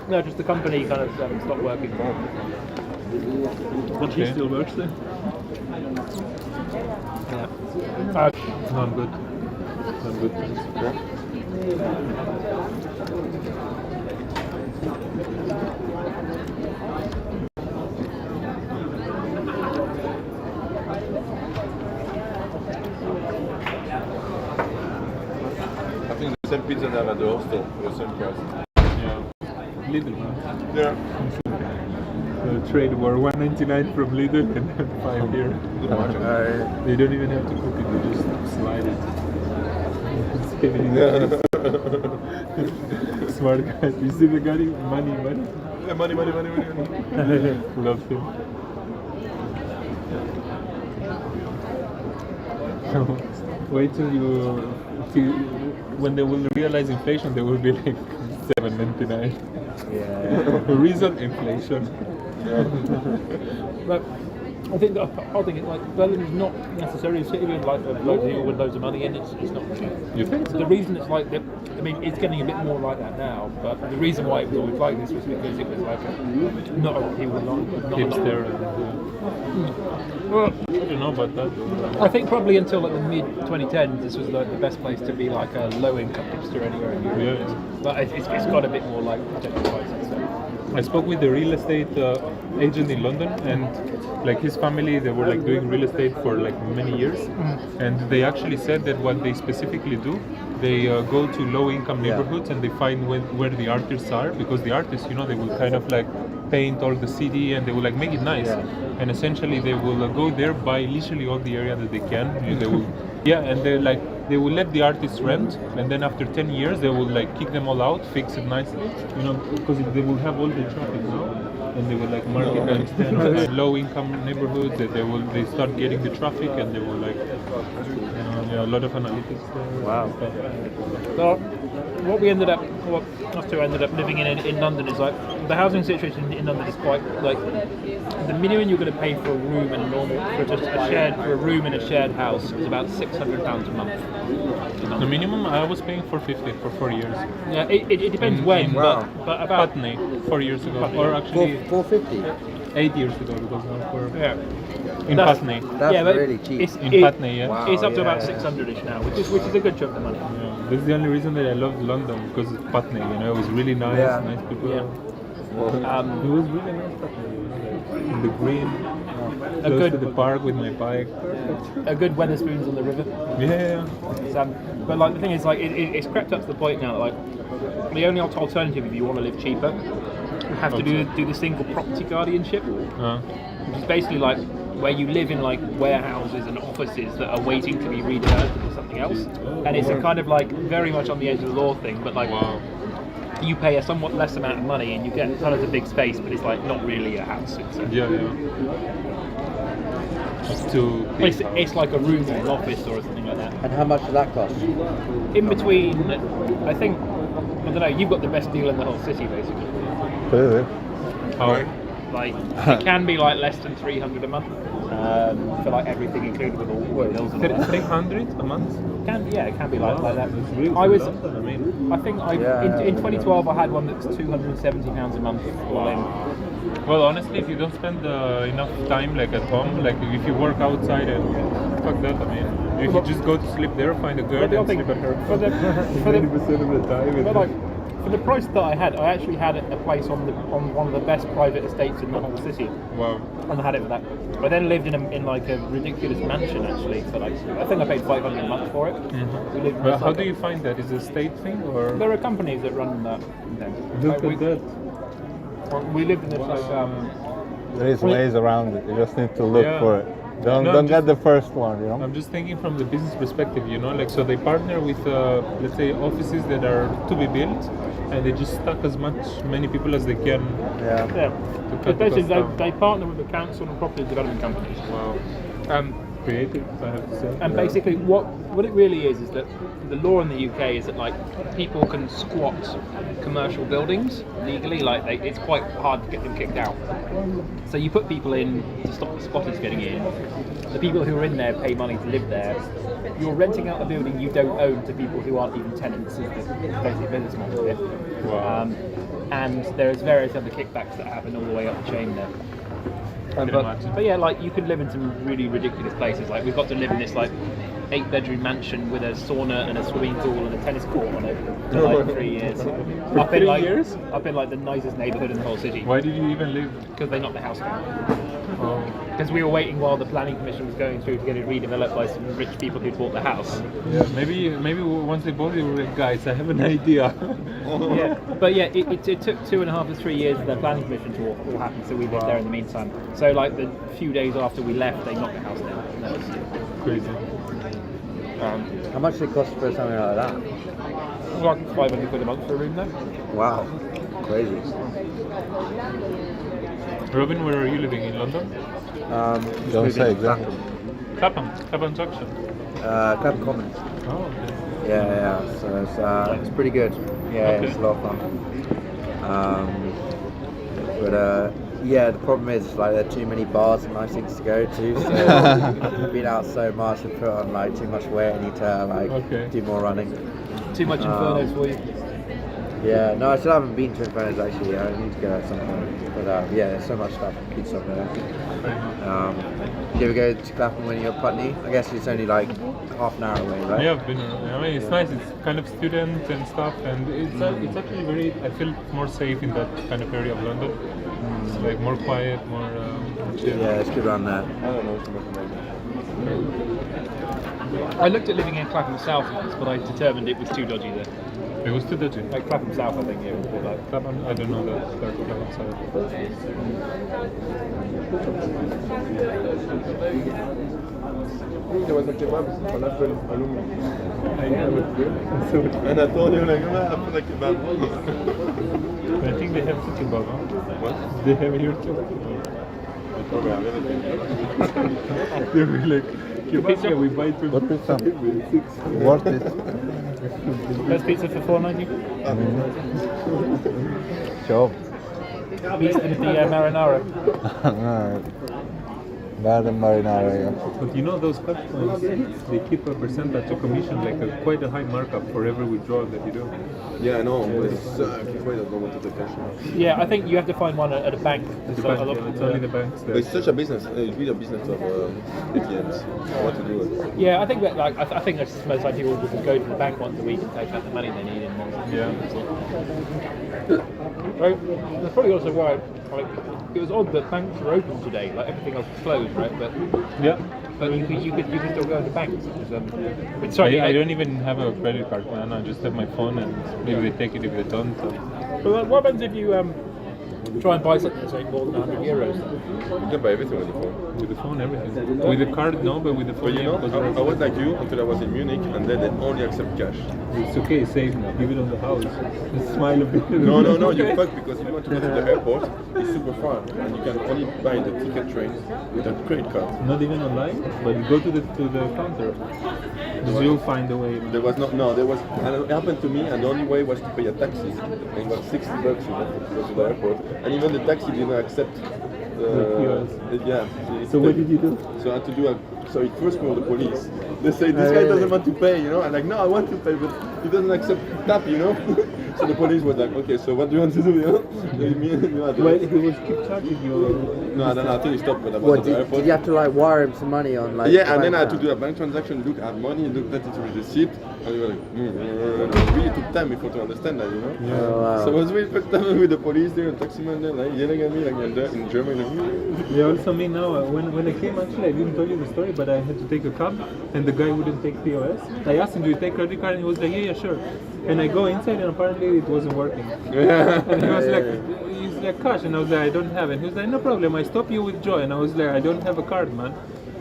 No, just the company kind of stopped working. But he still works there. No, I'm good. I'm good. I think the same pizza they have at the hostel for the same price. Yeah. Lidl. Yeah. Trade war 199 from Lidl and then 5 here. Good margin. They don't even have to cook it, they just slide it. Smart guys. You see the guy? Money. Yeah, money. Love him. Wait till when they will realize inflation, they will be like 7.99. Yeah. Reason inflation. But I think the whole thing is like Berlin is not necessarily a city with like loads of people with loads of money in. It's not. You think so? The reason it's like that, I mean, it's getting a bit more like that now. But the reason why it was always like this was because it was like not a lot of people, not Hipster and Well, I don't know about that. I think probably until like the mid 2010s, this was like the best place to be like a low income hipster anywhere in Europe. Yeah. But it's got a bit more like gentrified. I spoke with the real estate agent in London, and like his family, they were like doing real estate for like many years, and they actually said that what they specifically do, they go to low-income neighborhoods and they find where the artists are, because the artists, they will kind of like paint all the city and they will like make it nice, and essentially they will go there, buy literally all the area that they can. They will, and they will let the artists rent, and then after 10 years they will like kick them all out, fix it nicely, because they will have all the traffic now, and they will like market them instead low income neighborhoods, that they start getting the traffic, and they will like a lot of analytics there. Wow. So what us two ended up living in London is like the housing situation in London is quite like the minimum you're going to pay for a room in a room in a shared house is about £600 a month. The minimum I was paying $450 for 4 years. Yeah, it depends when, but about Putney 4 years ago, or actually 450. 8 years ago, because now yeah. in Putney. That's but really cheap. In Putney, yeah. Wow. It's up to about yeah. 600ish now, which is a good chunk of money. Yeah, this is the only reason that I loved London, because it's Putney, it was really nice, nice people. Yeah. It was really nice Putney, in the green, close to the park with my bike. A good Wetherspoons on the river. Yeah. But like the thing is, like it's crept up to the point now that like the only alternative if you want to live cheaper, you have to do this thing called property guardianship, which is basically like where you live in like warehouses and offices that are waiting to be returned into something else, and it's a kind of like very much on the edge of the law thing, but like you pay a somewhat less amount of money and you get kind of a big space, but it's like not really a house. It's like a room or an office or something like that. And how much does that cost? In between, I don't know, you've got the best deal in the whole city basically. Really? How? Like it can be like less than 300 a month for like everything included with all bills and all that. 300 a month? It can be like that. It's really I was, London, I mean. I think in 2012 I had one that was £270 a month all in. Well, honestly, if you don't spend enough time like at home, like if you work outside and fuck that, I mean, if you just go to sleep there, find a girl and sleep at her for the 90% of the time. but like for the price that I actually had a place on one of the best private estates in the whole city. Wow. And I had it for that. I then lived in like a ridiculous mansion actually. So like I think I paid $500 a month for it. We lived in But this, how like, do you find that? Is it a state thing or? There are companies that run that. Look at that. We lived in this like There is ways around it. You just need to look Yeah. for it. Don't get the first one, you know. I'm just thinking from the business perspective, you know, like so they partner with let's say offices that are to be built, and they just stack many people as they can. yeah. To cut the Basically, cost down. they partner with the council and property development companies. Wow. Creative, I have to say. And basically, what it really is that the law in the UK is that like people can squat commercial buildings legally. Like it's quite hard to get them kicked out. So you put people in to stop the squatters getting in. The people who are in there pay money to live there. You're renting out a building you don't own to people who aren't even tenants. Is the basic business model of it. Wow. And there's various other kickbacks that happen all the way up the chain there. But yeah, like you could live in some really ridiculous places. Like we've got to live in this like 8-bedroom mansion with a sauna and a swimming pool and a tennis court on it for like 3 years. Up in like the nicest neighbourhood in the whole city. Why did you even live? Because they knocked the house down. Oh. Because we were waiting while the planning commission was going through to get it redeveloped by some rich people who'd bought the house. Yeah, maybe once they bought it, we were like, guys, I have an idea. Yeah, but yeah, it took 2.5 to 3 years for the planning commission to all happen, so we lived there in the meantime. So like the few days after we left, they knocked the house down. And that was Crazy. How much did it cost for something like that? like £500 a month for a room there. Wow, crazy. Robin, where are you living in London? Just Don't moved say into exactly. Clapham Junction. Clapham Common. Oh, okay. Yeah. So it's pretty good. Yeah, Okay. it's a lot of fun. But yeah, the problem is like there are too many bars and nice things to go to. So I've been out so much and put on like too much weight. I need to like do more running. Too much infernos for you. Yeah, no, I still haven't been to Infernos actually. I need to go at some point. But yeah, there's so much stuff. Good stuff there. Do you ever go to Clapham when you're at Putney? I guess it's only like half an hour away, right? Yeah, I've been. I mean, it's nice. It's kind of student and stuff, and it's actually very. I feel more safe in that kind of area of London. It's like more quiet, more chill. Yeah, it's good around there. I don't know too much about that. I looked at living in Clapham South once, but I determined it was too dodgy there. It was too dodgy. Like Clapham South, I think, yeah, it was like Clapham, I don't know that. Clapham South. There was a kebab on Apple alumni. And I told him like, I have a kebab. I think they have two kebab, huh? What? They have here too. Okay, I'm gonna They were like, kebab, yeah, we buy two. What pizza? Worth it. Best pizza for £4.90. Sure. Beats the marinara. Better than marinara, yeah. But you know those cut points, they keep a percentage of commission, like quite a high markup for every withdrawal that you do. Yeah, I know, but it's wait, I don't want to take cash. Yeah, I think you have to find one at a bank. The So a bank, lot- yeah, it's only the banks But it's that. such a business, it's really a business of ATMs. I want to do it. Yeah, I think that like I think that's most like people will go to the bank once a week and take out the money they need in one. Yeah. Right. That's probably also why like it was odd that banks were open today. Like everything else was closed, right? But you could still go to banks. But sorry, I don't even have a credit card, man. I just have my phone, and maybe they take it if they don't. So. But what happens if you try and buy something that's like more than €100? You can buy everything on the phone. With the phone, everything. With the card, no, but with the But phone, you yeah, know, because I was like you until I was in Munich, and then they only accept cash. it's okay, safe now. Give it on the house. Just smile a bit. No, you fuck, because if you want to go to the airport, it's super far, and you can only buy the ticket train with a credit card. Not even online, but go to the counter. You'll find a way. Man. There was no, there was, and it happened to me, and the only way was to pay a taxi. And it was $60, to go to the airport. And even the taxi didn't accept yeah. So what did you do? So I had to do so he first called the police. They say, this guy doesn't want to pay, you know? I'm like, no, I want to pay, but he doesn't accept tap, you know? So the police was like, okay, so what do you want to do, you know? Well, he was keep charging you. No, I don't know, I think he stopped when I was What, at the airport. did you have to like wire him some money on like? Yeah, and then I had to do a bank transaction, look at money, look at it with the receipt, and we were like, it really took time before to understand that, you know? Yeah. Oh, wow. So it was really first time with the police there, and taxi man there, like yelling at me, like in German. Yeah, also me now, when I came actually, I didn't tell you the story, but I had to take a cab, and the guy wouldn't take POS. I asked him, do you take credit card? And he was like, yeah, sure. And I go inside, and apparently it wasn't working. And he was like, cash, and I was like, I don't have it. And he was like, no problem, I stop you with joy. And I was like, I don't have a card, man.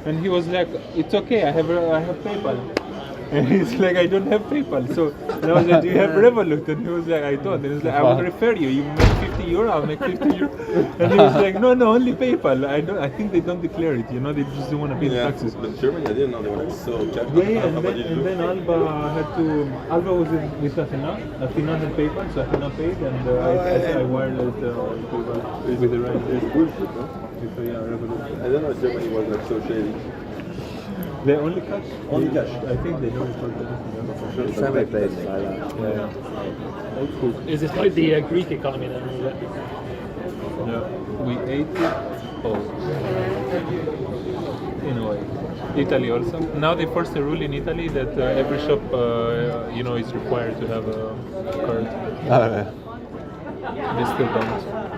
And he was like, it's okay, I have PayPal. And he's like, I don't have PayPal. So and I was like, do you have Revolut? And he was like, I don't. And he was like, I will refer you. You make 50 euro, I'll make 50 euro. And he was like, no, only PayPal. I think they don't declare it. You know, they just don't want to pay the taxes. But Germany, I didn't know they were like so careful. Yeah, and then Alba was with Athena had PayPal, so Athena paid, and I wired it with the right. It's bullshit, no? Revolut. I don't know if Germany was like so shady. They only cash? Only cash. I think they don't for everything. For sure. So many places like that. Yeah. Old school. Is this like the Greek economy then? Is it? Yeah. We ate in a way. Italy also. Now they forced a rule in Italy that every shop, is required to have a card. They still don't.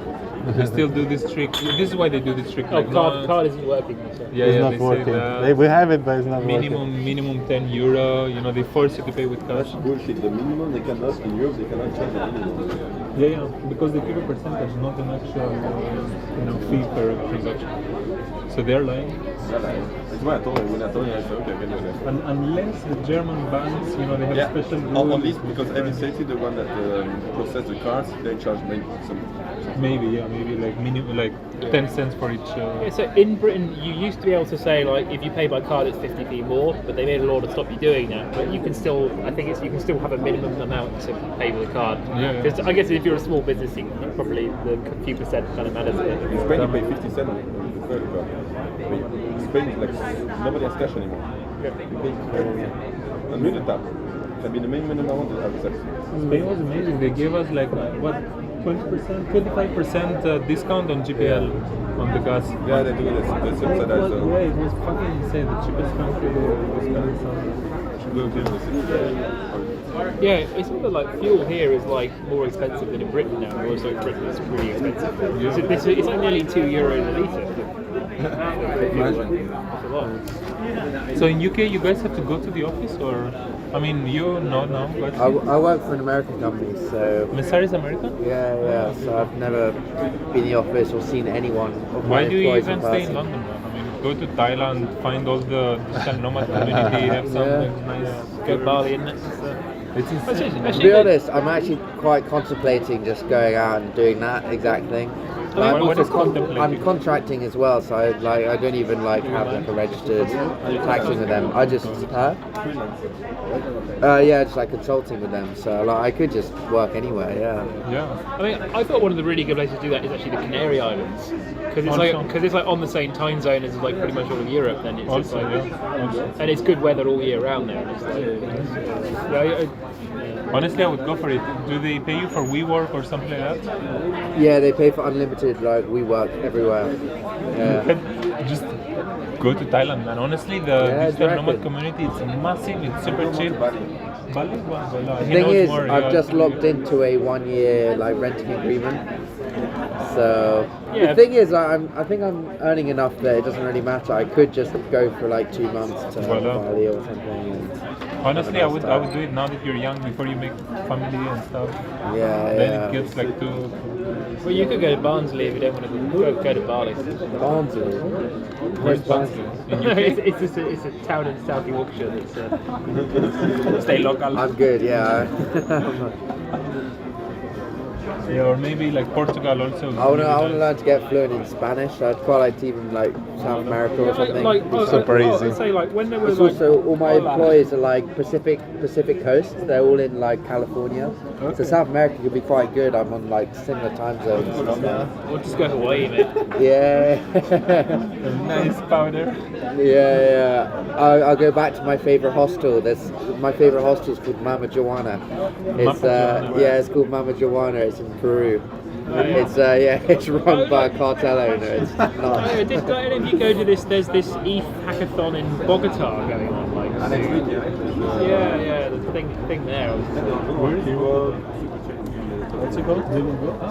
They still do this trick. This is why they do this trick. Oh, card isn't working. So. Yeah, It's yeah, not they working. say that We have it, but it's not working. minimum 10 euro. You know, they force you to pay with cash. That's bullshit. The minimum they cannot in Europe, they cannot charge the minimum. Yeah, because they give a percentage, not an actual, fee per transaction. So they're lying. That's why I told them. When I told you, I said, okay, I can do that. Unless the German banks, they have special rules. At least because every city, the one that process the cards, they charge maybe some. Maybe like minimum, like 10 cents for each. Yeah, so in Britain, you used to be able to say like if you pay by card, it's 50p more, but they made a law to stop you doing that. But you can still, you can still have a minimum amount to pay with a card. Yeah. Because I guess if you're a small business, probably the few percent kind of matters. In Spain, you pay 50 cents on the credit card. In Spain, like nobody has cash anymore. A minute tap can be the main minimum amount to have sex. Spain was amazing. They gave us like 20%, 25% discount on GPL on the gas. Yeah, they do this. They subsidize. It was fucking insane. The cheapest country Yeah, it's sort of like fuel here is like more expensive than in Britain now. And also Britain is really expensive. It's like nearly €2 a litre. Imagine. That's a lot. So in UK, you guys have to go to the office, or but I work for an American company, so Messari is American. yeah. So I've never been in the office or seen anyone of my Why do you employees even in stay in person. London, man? I mean, go to Thailand, find all the digital nomad community, have some nice. Go Bali, isn't it? It's insane. To be honest, I'm actually quite contemplating just going out and doing that exact thing. What is contemplating? I'm contracting as well, so I don't even have a registered taxing with them. I just just like consulting with them. So I could just work anywhere. Yeah. I mean, I thought one of the really good places to do that is actually the Canary Islands, because it's like on the same time zone as like pretty much all of Europe. Then it's just and it's good weather all year round there. It's like, Honestly, I would go for it. Do they pay you for WeWork or something like that? Yeah, they pay for unlimited. Like we work everywhere. You can just go to Thailand, man. Honestly, the digital nomad community, it's massive. It's super cheap. Bali? The thing is, I've just logged into a 1-year renting agreement. So the thing is, I think I'm earning enough that it doesn't really matter. I could just go for 2 months to Bali or something. Honestly, I would do it now that you're young, before you make family and stuff. Yeah. Then it gets too. Well, you could go to Barnsley if you don't want to go to Bali. Barnsley? Where's Barnsley? It's a town in South Yorkshire that's stay local. I'm good, yeah. Yeah, or maybe like Portugal also. I want to learn to get fluent in Spanish. I'd quite like to even like South America or something. Super easy. I'd say like when they were It's like, also all my employees are like Pacific Coast. They're all in like California. So South America could be quite good. I'm on like similar time zones. we'll just go Hawaii, mate. Yeah. nice powder. Yeah. I'll go back to my favorite hostel. My favorite hostel is called Mama Joanna. It's it's called Mama Joanna. It's in Peru. It's it's run by a cartel owner. It's nuts. Did any of you go to this? There's this ETH hackathon in Bogota going on. Like, yeah, the thing there. Where is it? What's it called?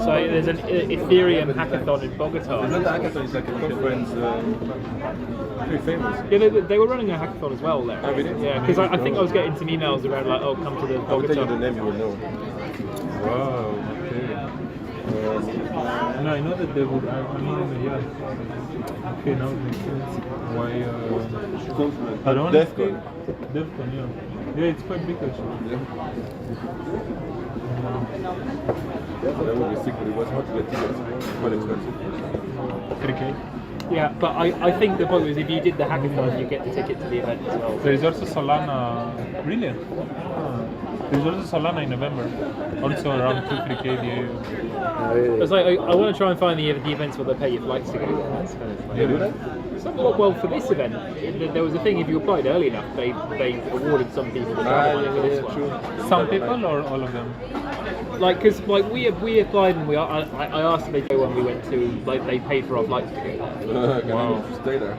So there's an Ethereum hackathon in Bogota. It's not a hackathon, it's like a conference. Pretty famous. Yeah, they were running a hackathon as well there. Oh, really? Yeah, because I think I was getting some emails around like, oh, come to the I will tell you the Bogota. name, you will know. Wow. Okay. No, I know that they would. I mean, yeah. Okay, now it makes sense. Why? Defcon. Defcon, yeah. Yeah, it's quite big actually. That would be sick, but it was hard to get tickets. Quite expensive. 3K. Yeah, but I think the point was if you did the hackathon, you get the ticket to the event as well. There is also Solana. Really? There's also Solana in November. Also around 2-3K. It's like I want to try and find the events where they pay your flights to go there. That's kind of You do that? well, for this event, there was a thing. If you applied early enough, they awarded some people the travel money for this one. Some people or all of them? Like, because like we applied and I asked if they go when we went to like they paid for our flights to go. Wow. Stay there.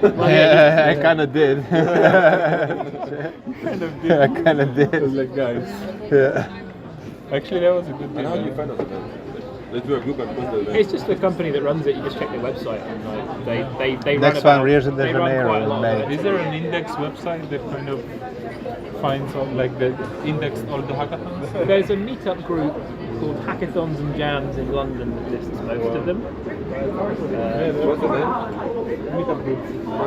Yeah, I kind of did. Kind of did. I kind of did. I was like, guys. Yeah. Actually, that was a good And thing. how do you find out about it? Let's do a group and post the event. It's just the company that runs it. You just check their website and like they Next run one, Rio de they run Janeiro quite a in lot. May. Is there an index website that kind of finds all, like the index all the hackathons? There's a meetup group called Hackathons and Jams in London that lists most of them. What's the name? Meetup group.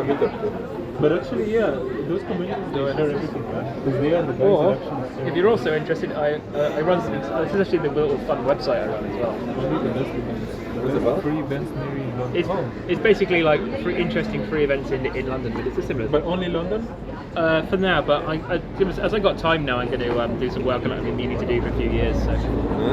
Meetup group. But actually, yeah, those communities they share everything, right? Because they are the guys Or that actually. if you're also interested, I run some. This is actually the little fun website I run as well. Maybe the best events. What's it about? Free events maybe in London. It's basically like interesting free events in London, but it's a similar. But only London? For now, but as I got time now, I'm going to do some work that I've been meaning to do for a few years. So.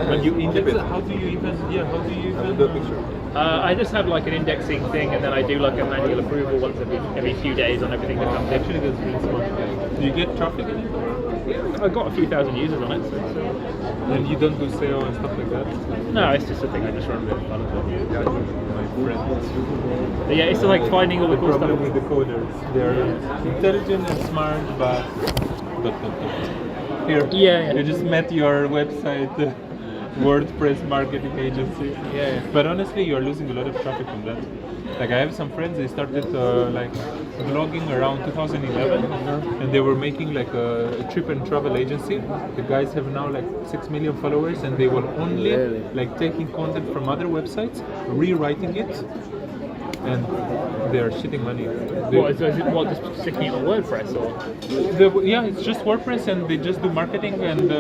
But you index it? How do you even? Yeah, how do you I will even? do a picture. I just have like an indexing thing, and then I do like a manual approval once every few days on everything that comes in. Actually, that's really smart. Do you get traffic in it? I got a few thousand users on it. So. And you don't do SEO and stuff like that? No, it's just a thing I just run a bit of fun as well. My friends. But yeah, it's just like finding all the cool Problem stuff. with the coders. They're intelligent and smart, but. Here. Yeah. You just met your website. WordPress marketing agency. Yeah. But honestly, you're losing a lot of traffic from that. Like I have some friends, they started like blogging around 2011, and they were making like a trip and travel agency. The guys have now like 6 million followers, and they were only like taking content from other websites, rewriting it, and they are shitting money. What, is it just sticking it on WordPress or? Yeah, it's just WordPress, and they just do marketing and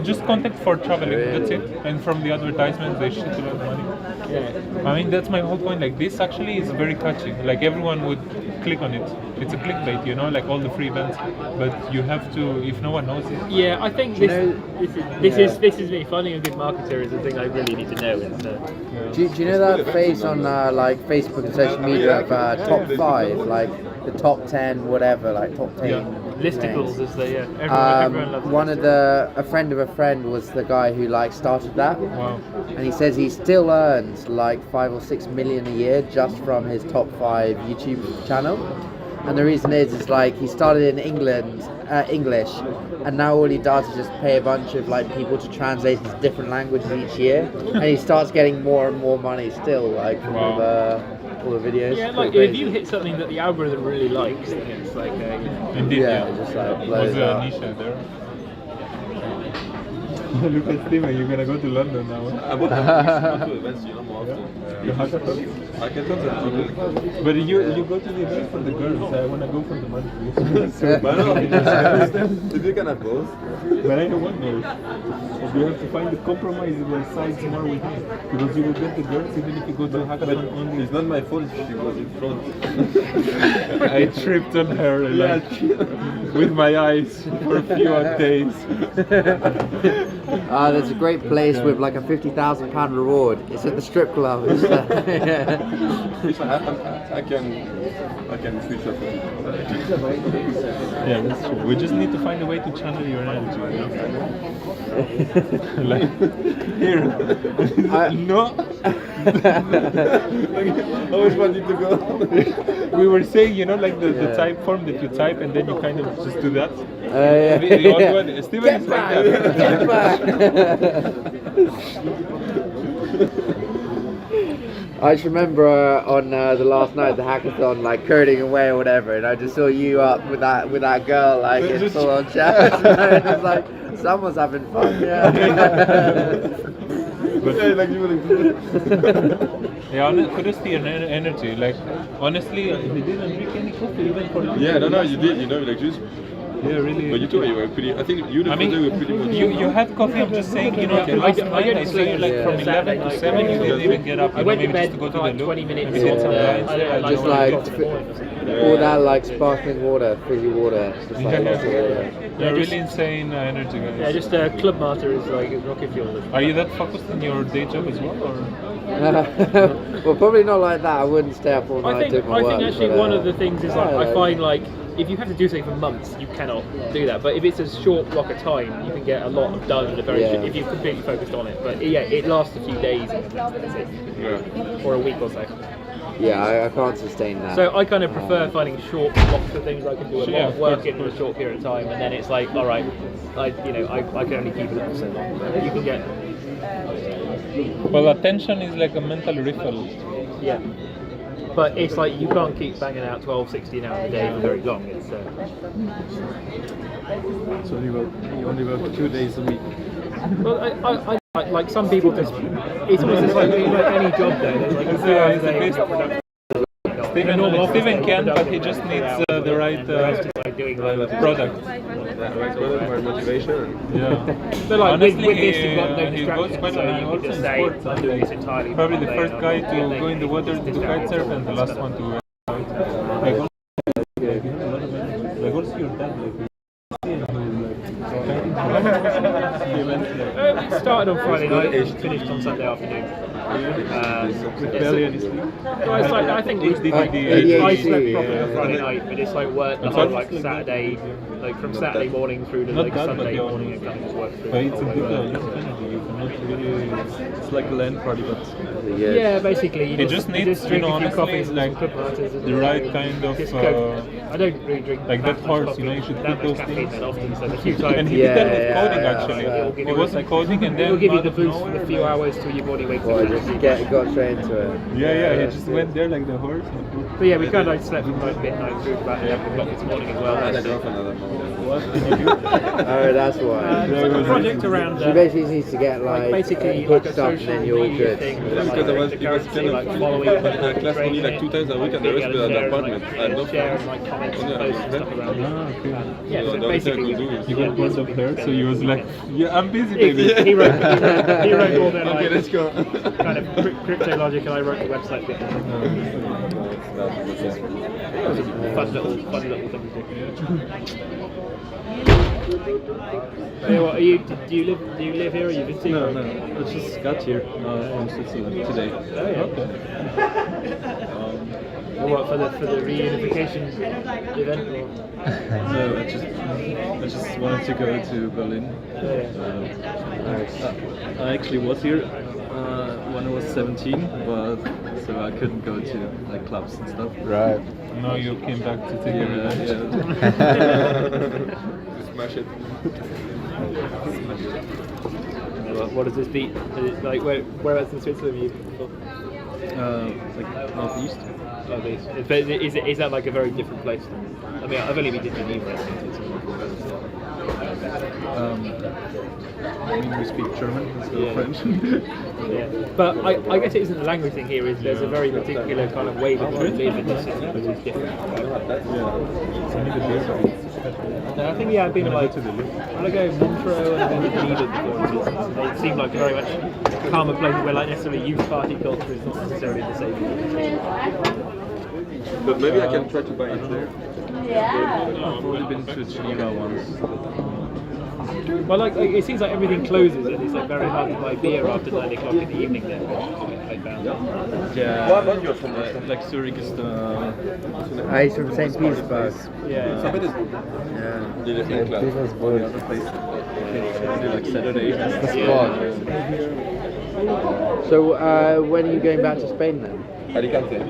just content for traveling. That's it. And from the advertisements, they shit a lot of money. Yeah. I mean, that's my whole point. Like this actually is very catchy. Like everyone would click on it. It's a clickbait, you know, like all the free events. But you have to, if no one knows it. Yeah, I think this is me. Finding a good marketer is the thing I really need to know. It's, Do you know that phase on like Facebook and social media of top 5, like the top 10, whatever, like top 10 listicles, as they everyone loves a friend of a friend was the guy who like started that. Wow. And he says he still earns like 5 or 6 million a year just from his top 5 YouTube channel. And the reason is like he started in English, and now all he does is just pay a bunch of like people to translate into different languages each year, and he starts getting more and more money still, like from all the videos. Yeah, like if you hit something that the algorithm really likes, then it's like Indeed, just like was blows a up. niche there. Look at Steven, you're gonna go to London now. I want to events, more often. The hackathon? Hackathons are totally. But you go to the event for the girls. I wanna go for the money. But no, if you can have both. But I don't want those. You have to find the compromise where sides more with me. Because you will get the girls even if you go to a hackathon only. It's not my fault if she was in front. I tripped on her with my eyes for a few days. There's a great place with like a £50,000 reward. It's at the strip club. It's, I can switch off. Yeah, that's true. We just need to find a way to channel your energy. Like, here. No. I always wanted to go. We were saying, like the type form that you type and then you kind of just do that. yeah. The odd one. Steven is like that. Get back! I just remember on the last night of the hackathon, like curling away or whatever, and I just saw you up with that girl like in full on chat. It was like someone's having fun, yeah. Like you would. Yeah, kudos to your energy. Like honestly, he didn't drink any coffee even for. Yeah, no, you did. Like juice. Yeah, really. But you too, you were pretty. I think you were pretty much. You had coffee. I'm just saying, last night I saw you like from 11 to 7. You didn't even get up. I went to bed to go for to like the 20 minutes. Just like all that like sparkling water, fizzy water. It's just like lots of water. Yeah, really insane energy, guys. Yeah, just Club Master is like rocket fuel. Are you that focused in your day job as well, or? Well, probably not like that. I wouldn't stay up all night doing my work. I think actually one of the things is like yeah, I find like if you have to do something for months, you cannot do that. But if it's a short block of time, you can get a lot done in a very if you're completely focused on it. But yeah, it lasts a few days, and that's it. Or a week or so. Yeah, I can't sustain that. So I kind of prefer finding short blocks of things I can do a lot of work in a short period of time, and then it's like, all right, I can only keep it up for so long. But you can get. Well, attention is like a mental riffle. Yeah. But it's like you can't keep banging out 12, 16 hours a day for very long. It's So you only work 2 days a week. Well, I like some people just. It's almost just like any job though. There's like a few hours a day. Steven can, but he just needs the right product. Motivation. Yeah. But like honestly, with this, you've got no he goes distraction, quite so a you can just say, I'm doing this entirely. Probably the first guy to go in the water to kite surf and the last one to like also your dad It started on Friday night, finished on Sunday afternoon. rebellion is Well, it's like, I think I slept properly on Friday night, but it's like work the whole like Saturday, like from Saturday morning through to like Sunday morning, and kind of just work through. But it's a good you cannot really. It's like a LAN party, but yeah, basically. It just needs, honestly, like the right kind of. I don't really drink like that horse, you should put those things. Often, so a few times. And he did that with coding actually. It wasn't coding, and then it'll give you the boost for a few hours till your body wakes up. Got straight into it. Yeah, he just went there like the horse. But yeah, we kind of like slept from like midnight through to about 11 o'clock this morning as well. What did you do? Oh, that's why. It's like a project around. She basically needs to get like basically hook like a stuff, and social then you're all media good. thing. Because it was kind of following class only like 2 times a week, and the rest of the apartment. I don't share and like comments and posts and stuff around. Yeah, so the only thing I basically could do is You got bored of her, so he was like, yeah, I'm busy, he baby. wrote all the okay, let's go. kind of crypto logic, and I wrote the website bit. It was a fun little thing to do. Hey, what, do you live here or you visiting? No, I just got here from Switzerland today. Oh, yeah. What for the reunification event? Or? No, I just wanted to go to Berlin. I actually was here when I was 17, but so I couldn't go to like clubs and stuff. Right. No, you came back to take it. Smash it. What does this beat? Like whereabouts in Switzerland are you before? Like northeast. Is that like a very different place? I mean, I've only been to Geneva. I mean, we speak German instead of French. Yeah. But I guess it isn't the language thing here, is there's a very particular kind of way that you live in this system which is different. No, I think I've been like, I go Montreux and I've been to Leiden before. They seem like a very much calmer place where like necessarily youth party culture is not necessarily the same. But maybe I can try to buy it there. I've only been to Geneva once. Well, like it seems like everything closes and it's like very hard to buy beer after 9 o'clock in the evening there. I found. Yeah. What about your from Like Zurich is the. He's from St. Petersburg. Yeah. Yeah. The other place. Like Saturday. That's the spot. So when are you going back to Spain then? Alicante.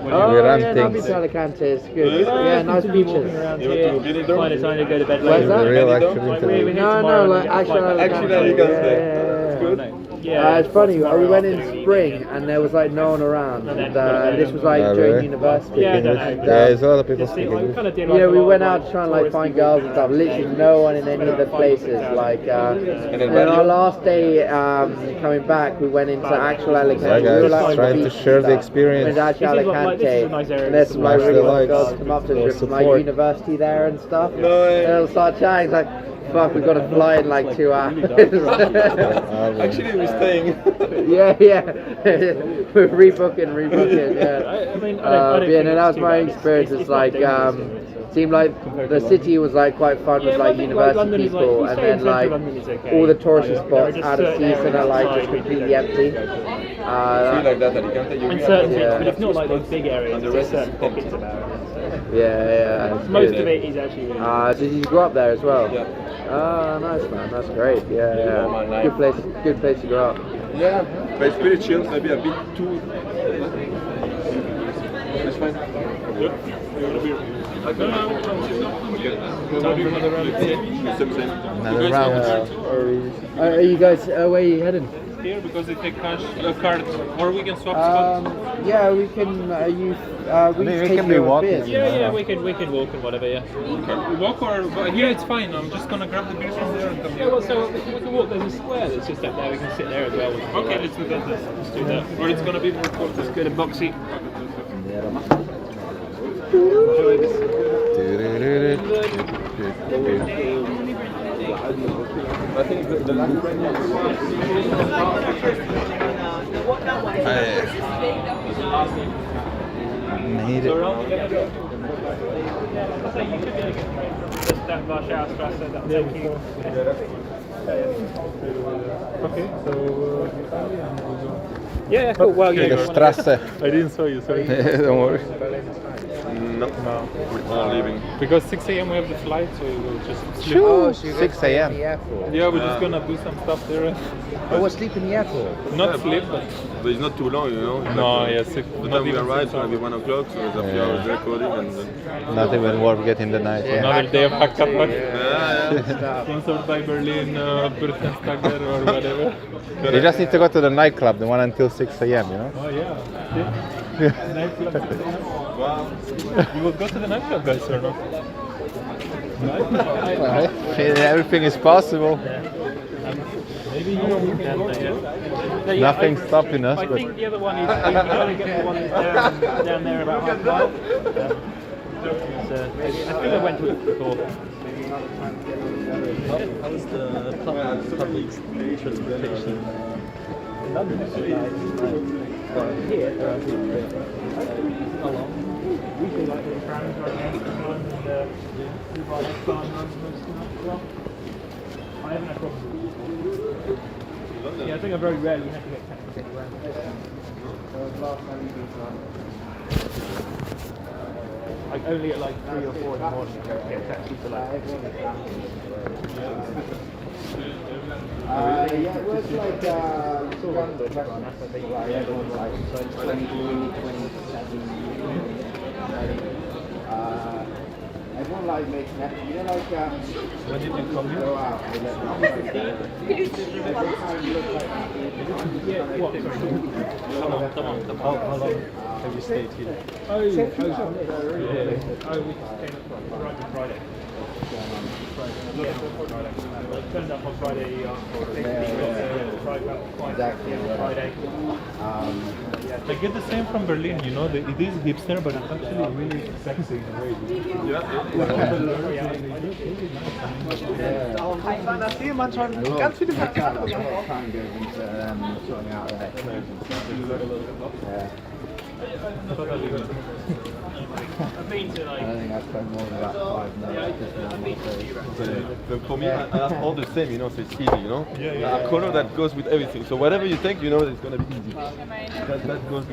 Oh, We run yeah, no, I've been things. to Alicante, it's good. Yeah, nice beaches. Around here, find a time to go to bed Where's later. that? Real Like, actually we're interview. here No, tomorrow no, and like get a actually flight back. Actually, Alicante. Yeah. Good. Yeah, It's funny, tomorrow we went in afternoon, spring evening. and there was like no one around. And then And we go this was like Oh, during really? university. Yeah, I don't know. And, Yeah, there's a lot of people Just see, speaking like, we English. kind of did you like know, a we lot went of, out to try and like find girls and stuff. Literally no one in any of the places. Like, and then our last day coming back, we went into actual Alicante. Yeah, We were guys, like on trying the to beach share and the stuff. experience. Went out to It seems like this is a Alicante, nice area and there's to some like smash really the hot likes, girls come up to us from like support. university there and stuff. No, And they'll start chatting like, fuck, we've got to fly in like 2 hours. Actually, we're staying. Yeah, we're rebooking, yeah. I mean, I don't Yeah, think no, that was it's too my bad. experience. It's not like, dangerous. seemed like the city was like quite fun with Yeah, like I think, like, university London is, like, people, if you and stay in then central like London, it's okay. all the touristy There are spots just out of certain season are areas like outside just which you completely don't empty. go to. Feel like that, Alicante. You And really certain have things, Yeah. but it's not like those big areas, And the it's rest certain is pockets empty. about it. Yeah, it's Most good. of it is actually really So did you grow up there as well? Yeah. Oh, nice man, that's great. all my Yeah. life. Good place to grow up. Yeah, but it's pretty chill. Maybe a bit too. It's fine. Same. Another round. Are you guys, where are you heading? Here because they take cash, a card, or we can swap spots. Yeah, we can use. We we take can be your walking. beers. Yeah, we can walk and whatever, yeah. We walk or but here it's fine. I'm just gonna grab the beer from there and come Yeah, here. well, so we can walk. There's a square that's just up there. We can sit there as well. Okay, let's do that. Let's do that. Or it's gonna be more cold. Let's go to Boxy. I think the Made it. So you should be able to get just that Warschau Strasse. That'll take you. Okay, so Yeah, cool. Well, yeah. The Strasse. I didn't saw you. Sorry. Don't worry. no, we're all leaving. Because 6 a.m. we have the flight, so we will just sleep. Shoo. So you're 6 gonna stay in a.m. the airport. Yeah, we're just gonna do some stuff there. Oh, we'll sleep in the airport. Not sleep, but But it's not too long, you know. no, yes. The time we arrive, it's gonna be 1 o'clock, so there's a few hours recording, and then. Not even worth getting the night. Yeah. Another day of Hackappa. Yeah. Sponsored by Berlin, Birkenstagger or whatever. You just need to go to the nightclub, the one until 6 a.m., you know? Oh yeah. Nightclub. Wow. You will go to the nightclub, guys, or not? Everything is possible. Maybe you can. Nothing's stopping us, I but think the other one is you gotta get the one that's down there about half a mile. I think I went to it before. How is the public transportation? In London, here. How long? Usually like the trams right now, and we buy like farm runs and those stuff. I haven't had problems with it. Yeah, I think I very rarely had to get taxis anywhere. Like only at like 3 or 4 in the morning I get a taxi to like. Yeah, it was like London, that's the thing, like everyone's like 23, 27. Everyone like makes an effort, you know, like When did you come here? go out and let Yeah, what? Sorry. How long have you stayed here? Oh, we just came up on Friday. Like turned up on Friday. Exactly. Friday. I get the same from Berlin, you know, it is hipster, but it's actually really sexy in a way. Da sehen manchmal ganz viele Verkehre. Time goes into sorting out their clothes and stuff. I've been to I don't think I spent more than about 5 minutes. For me, I have all the same, you know, so it's easy, you know. A color that goes with everything. So whatever you take, you know, it's gonna be easy. That goes.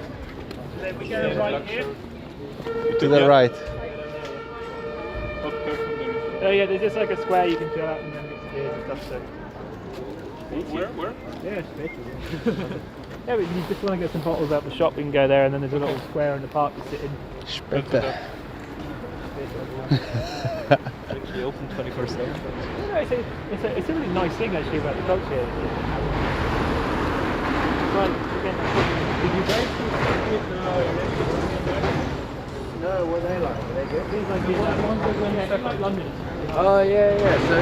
Then we go right here. To the right. Oh yeah, there's just like a square you can fill out and then mix beers and stuff. So. Where? Yeah, it's basically. Yeah, but you just want to get some bottles out the shop, we can go there, and then there's a little square in the park to sit in. Später. Actually open 24/7. Yeah, it's a really nice thing actually about the culture. Right, again, did you guys No, what are they like? Are they good? things like like London? Oh yeah. So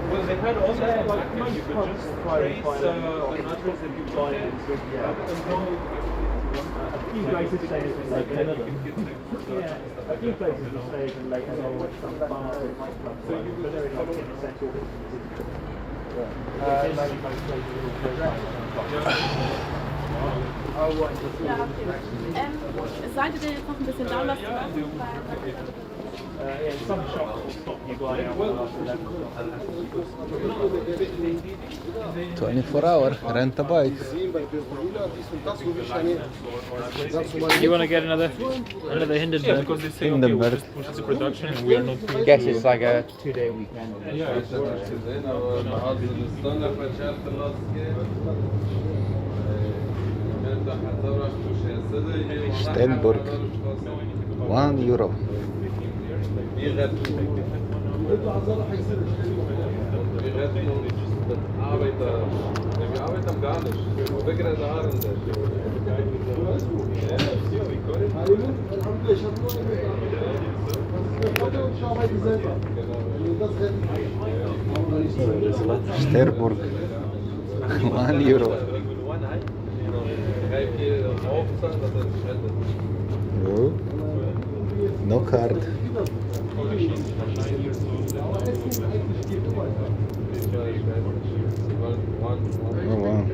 Well, they had also like you could just trace an address that you buy it. A few places say it's been like Canada. Yeah, a few places will say it's been like Canada. But they're in like essential Seid ihr denn jetzt noch ein bisschen down, was zu machen? Yeah, some shops will stop you going out after 11. 24 hour, rent a bike. You want to get another Hindenburg? Because they say, okay, Hindenburg. we'll just push the production and we are not I guess it's like a 2-day weekend. Yeah, it's Stenburg. €1. Wir arbeiten gar nicht. Wir werden da Sterburg. €1. No. No card. Oh wow.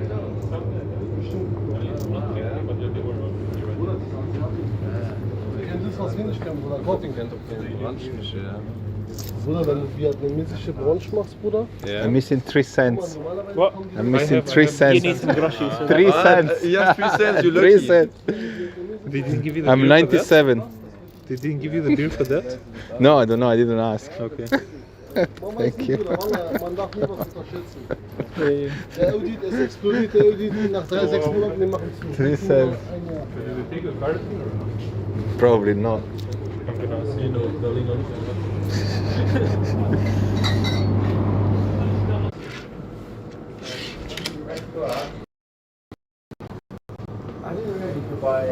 Das was wenig kann, Bruder. Gott. Bruder, wenn du vietnamesische Brunch machst, Bruder. I'm missing 3 cents. What? I'm missing 3 cents. You need some groceries. 3 cents. Yeah, 3 cents, you're 3 lucky. cents. They didn't give you the I'm beer for 97. that? They didn't give you the beer for that? No, I don't know. I didn't ask. Okay. Thank you. Man darf nie was unterschätzen. Der Audit, es explodiert, der Audit nach 3-6 Monaten, den machen zu. 3 cents. Did you take a card or? Probably not. I'm gonna see the link on I didn't know you could buy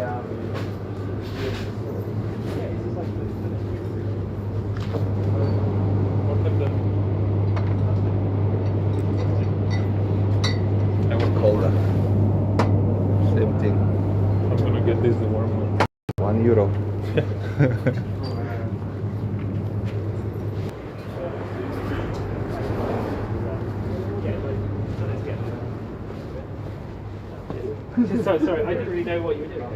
Colder. Same thing. I'm gonna get this, the warm one. €1. Sorry, I didn't really know what you were doing.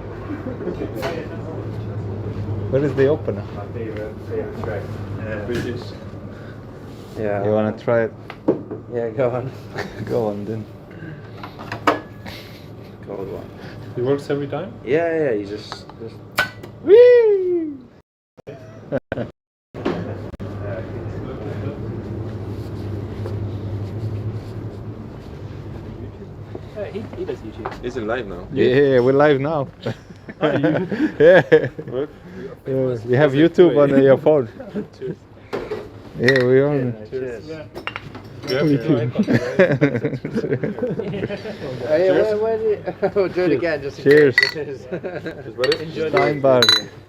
Where is the opener? British. Yeah. You wanna try it? Yeah, go on. Go on then. Cold one. It works every time? Yeah, you just Whee! He does YouTube. Is it live now? Yeah, we're live now. Yeah. Work? You have YouTube on your phone. Yeah, we're on. cheers. You have to do eye contact. Where did we'll do it again just in Cheers. case. Enjoy Steinbar.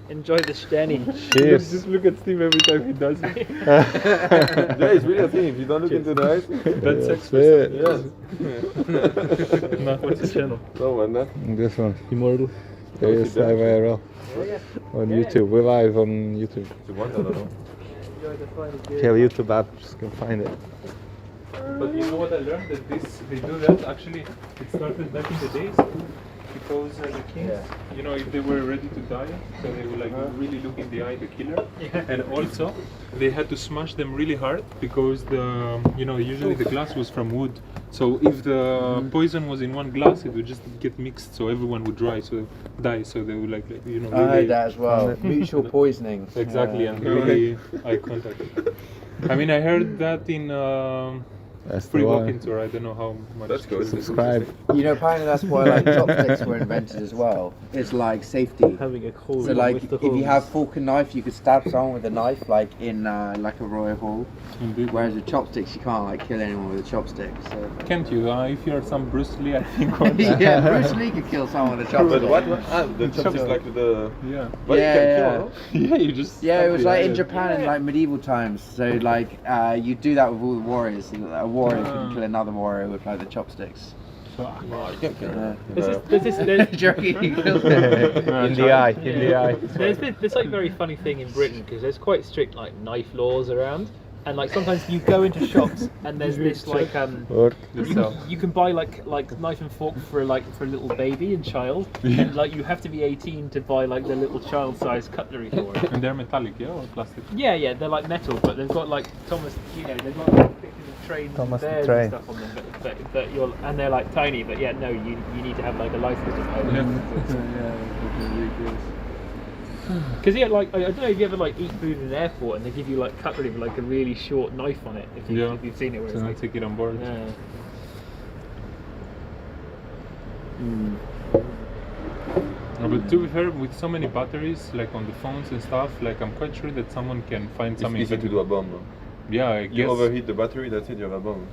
Enjoy the Steny. Cheers. Just look at Steve every time he does it. Yeah, it's really a thing. If you don't look into the eyes, That's sex. it. yes. No, what's the channel? No one, no? This one. Immortal. It's live IRL. On YouTube. We're live on YouTube. The one, I don't know. If you have YouTube app, just can find it. But you know what I learned? That they do that actually, it started back in the days because the kings, you know, if they were ready to die, so they would like really look in the eye the killer, and also they had to smash them really hard because usually the glass was from wood. So if the poison was in one glass, it would just get mixed, so everyone would die. So they would like really. I heard that as well. Mutual poisoning. Exactly, and really eye contact. I mean, I heard that in That's free the one. walk-in tour. I don't know how much. That's good. Subscribe. You know, apparently that's why like chopsticks were invented as well. It's like safety. Having a call So like, with the if you horns. have fork and knife, you could stab someone with a knife, like in like a royal hall. Indeed. Whereas with chopsticks, you can't like kill anyone with a chopstick. So. Can't you? If you're some Bruce Lee, I think. Yeah, Bruce Lee could kill someone with a chopstick. But what? The chopsticks like the. Yeah. But Yeah, you can yeah. kill, no? Yeah, you just. Yeah, it was stab like the in eye. Japan in like medieval times. So like, you do that with all the warriors. So that a warrior can kill another warrior with like the chopsticks. Oh, you can kill them. There's Jerky. In the eye. In the eye. this like very funny thing in Britain because there's quite strict like knife laws around, and like sometimes you go into shops and there's this like you can buy like knife and fork for a little baby and child, and like you have to be 18 to buy like the little child-sized cutlery for it. And they're metallic, yeah, or plastic? Yeah, they're like metal, but they've got like Thomas, they've got like pictures of trains Thomas and the bears Train. and stuff on them, but you're and they're like tiny, but yeah, no, you need to have like a license to Because like I don't know if you ever like eat food in an airport and they give you like cutlery with like a really short knife on it. If you've seen it, where So it's not like take it on board. yeah. No, but to be fair, with so many batteries, like on the phones and stuff, like I'm quite sure that someone can find It's something. easy to do a bomb. No? Yeah, I guess. You overheat the battery, that's it, you have a bomb.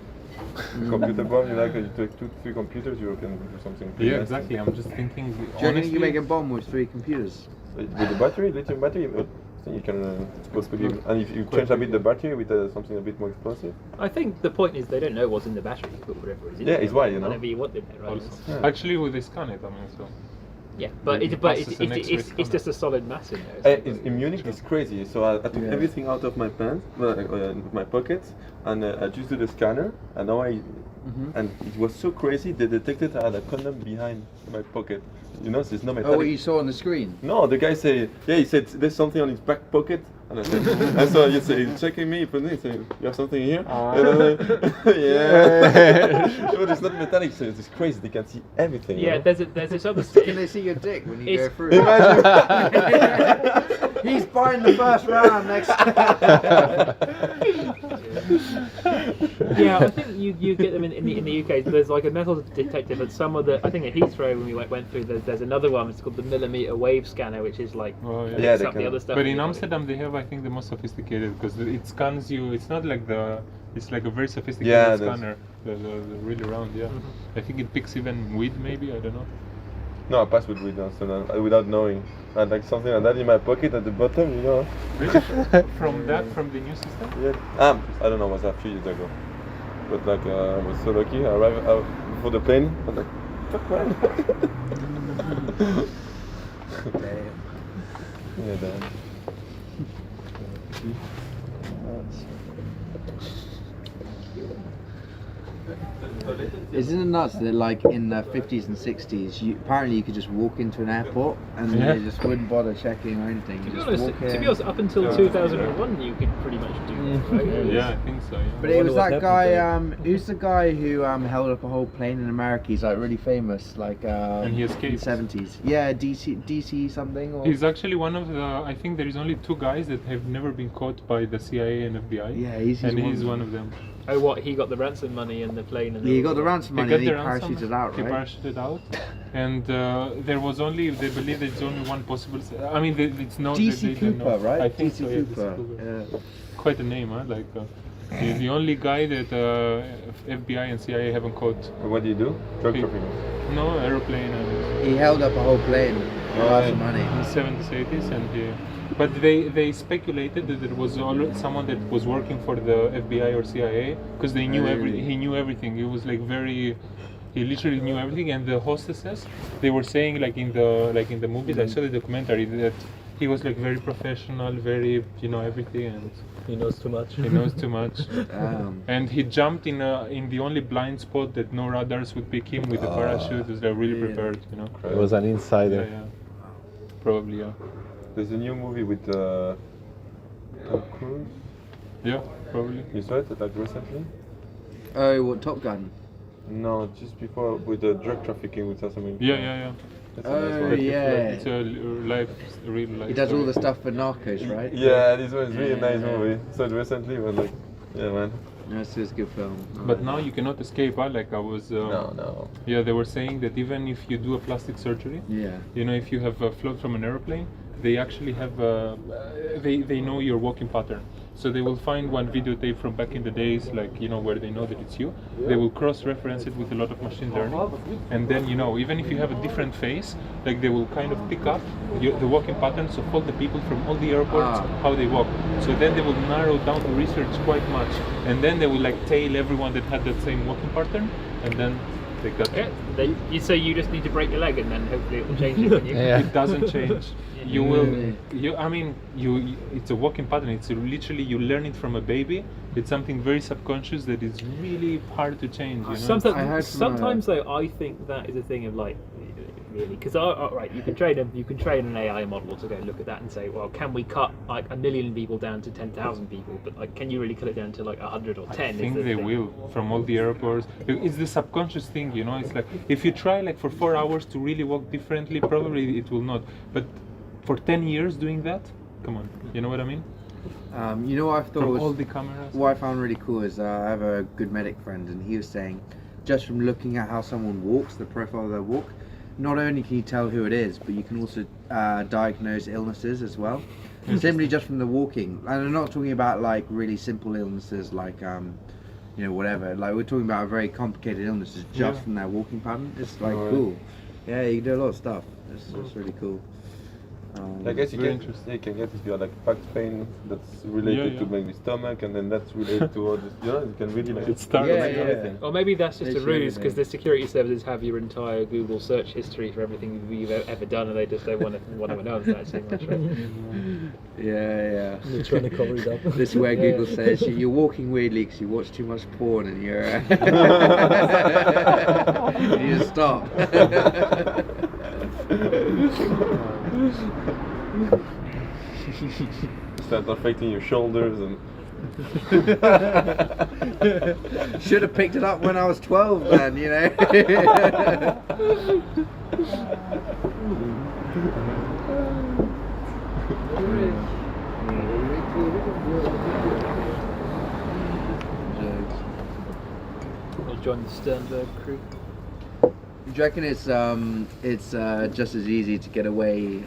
Computer bomb, you take 2-3 computers, you can do something. pretty Yeah, nasty. exactly. I'm just thinking. Do you think Honestly, you make a bomb with 3 computers? With the battery, lithium battery, you can and if you change a bit the battery with something a bit more explosive. I think the point is they don't know what's in the battery. You put whatever is in Yeah, there, it's why, you know. whatever you want in there, right? also. Yeah. Actually, with this scan it, I mean, so. Yeah, but It passes an X-ray it's scanner. just a solid mass in there. In Munich, it's crazy. So I took everything out of my pants, my pockets, and I just did the scanner. And now and it was so crazy. They detected I had a condom behind my pocket. You know, so it's not metallic. Oh, what you saw on the screen? No, the guy said, he said there's something on his back pocket. And I said, and so he said, he's checking me, he said, you have something here? And I'm like, yeah. But it's not metallic, so it's crazy. They can see everything. Yeah, you know? there's this other Can they see your dick when you go through? Imagine. He's buying the first round next. Yeah, I think you get them in the UK. There's like a metal detector, but some of the I think at Heathrow when we went through, there's another one. It's called the millimeter wave scanner, which is like Yeah, picks they up the can. other stuff. But in Amsterdam, they have, I think, the most sophisticated because it scans you. It's not like it's like a very sophisticated scanner. The really round, yeah. I think it picks even weed, maybe. I don't know. No, I passed with Amsterdam without knowing. I had like something like that in my pocket at the bottom, you know. Really? From the new system? Yeah. I don't know, it was a few years ago. But like, I was so lucky. I arrived before the plane. I'm like, fuck man. Yeah, damn. Isn't it nuts that like in the 50s and 60s, apparently you could just walk into an airport and they just wouldn't bother checking or anything. You just walk To in. be honest, up until 2001, you could pretty much do that, right? Yeah, I think so. Yeah. But it was that guy, who's the guy who held up a whole plane in America? He's like really famous, like And he in the escaped. 70s. Yeah, DC something. Or... He's actually one of the. I think there is only 2 guys that have never been caught by the CIA and FBI. Yeah, he's one of them. Oh, what? He got the ransom money and the plane and Yeah, he got the ransom money They and he got the ransom, parachuted out, He right? parachuted out, and there was only. They believe there's only one possible. I mean, it's known. DC they don't know. Cooper, right? I think DC so. Yeah, Cooper. DC Cooper. Yeah. Quite a name, huh? Like. He's the only guy that FBI and CIA haven't caught. What do you do? Drug trafficking. No, aeroplane and He held up a whole plane for lots of money. in the 70s, 80s, and but they speculated that there was someone that was working for the FBI or CIA because they knew he knew everything. He was like he literally knew everything, and the hostesses, they were saying like in the movies, I saw the documentary, that he was like very professional, very everything, and He knows too much. he knows too much. And he jumped in the only blind spot that no radars would pick him with a parachute. He was like really prepared, It was an insider. Yeah. Probably, yeah. There's a new movie with Tom Cruise. Yeah, probably. You saw it like recently? Oh, what, Top Gun? No, just before with the drug trafficking with something. Yeah. That's a nice one. It's a real life. He does story. all the stuff for Narcos, right? Yeah, this one is really nice movie. Saw it recently, but like, yeah, man. Yes, it's a good film. But now you cannot escape, huh? Like I was. No. Yeah, they were saying that even if you do a plastic surgery, if you have float from an airplane, they actually have. They know your walking pattern. So they will find one videotape from back in the days, like where they know that it's you. They will cross-reference it with a lot of machine learning, and then even if you have a different face, like they will kind of pick up the walking patterns of all the people from all the airports, how they walk. So then they will narrow down the research quite much, and then they will like tail everyone that had that same walking pattern, and then they got it. You say you just need to break your leg, and then hopefully it will change it. When you It doesn't change. You will. It's a walking pattern. It's literally you learn it from a baby. It's something very subconscious that is really hard to change. Sometimes though, I think that is a thing of like, really, because right, you can train an AI model to go look at that and say, well, can we cut like 1 million people down to 10,000 people? But like, can you really cut it down to like 100 or 10? I think they will from all the airports. It's the subconscious thing, It's like if you try like for 4 hours to really walk differently, probably it will not. But for 10 years doing that, come on, you know what I mean? What I thought from was all the cameras. What I found really cool is I have a good medic friend, and he was saying, just from looking at how someone walks, the profile of their walk, not only can you tell who it is, but you can also diagnose illnesses as well. Simply just from the walking. And I'm not talking about like really simple illnesses like whatever. Like we're talking about very complicated illnesses just from their walking pattern. It's like cool. Yeah, you can do a lot of stuff. It's really cool. I guess you can get if you have like back pain that's related to maybe stomach, and then that's related to all this. You can really like everything. Or maybe that's just a ruse because the security services have your entire Google search history for everything you've ever done, and they just don't want to know that too much. Yeah. They're trying to cover it up. This is where Google says you're walking weirdly because you watch too much porn and you're. You need to stop. Start affecting your shoulders and. Should have picked it up when I was 12, man. I'll join the Sternberg crew. Do you reckon it's just as easy to get away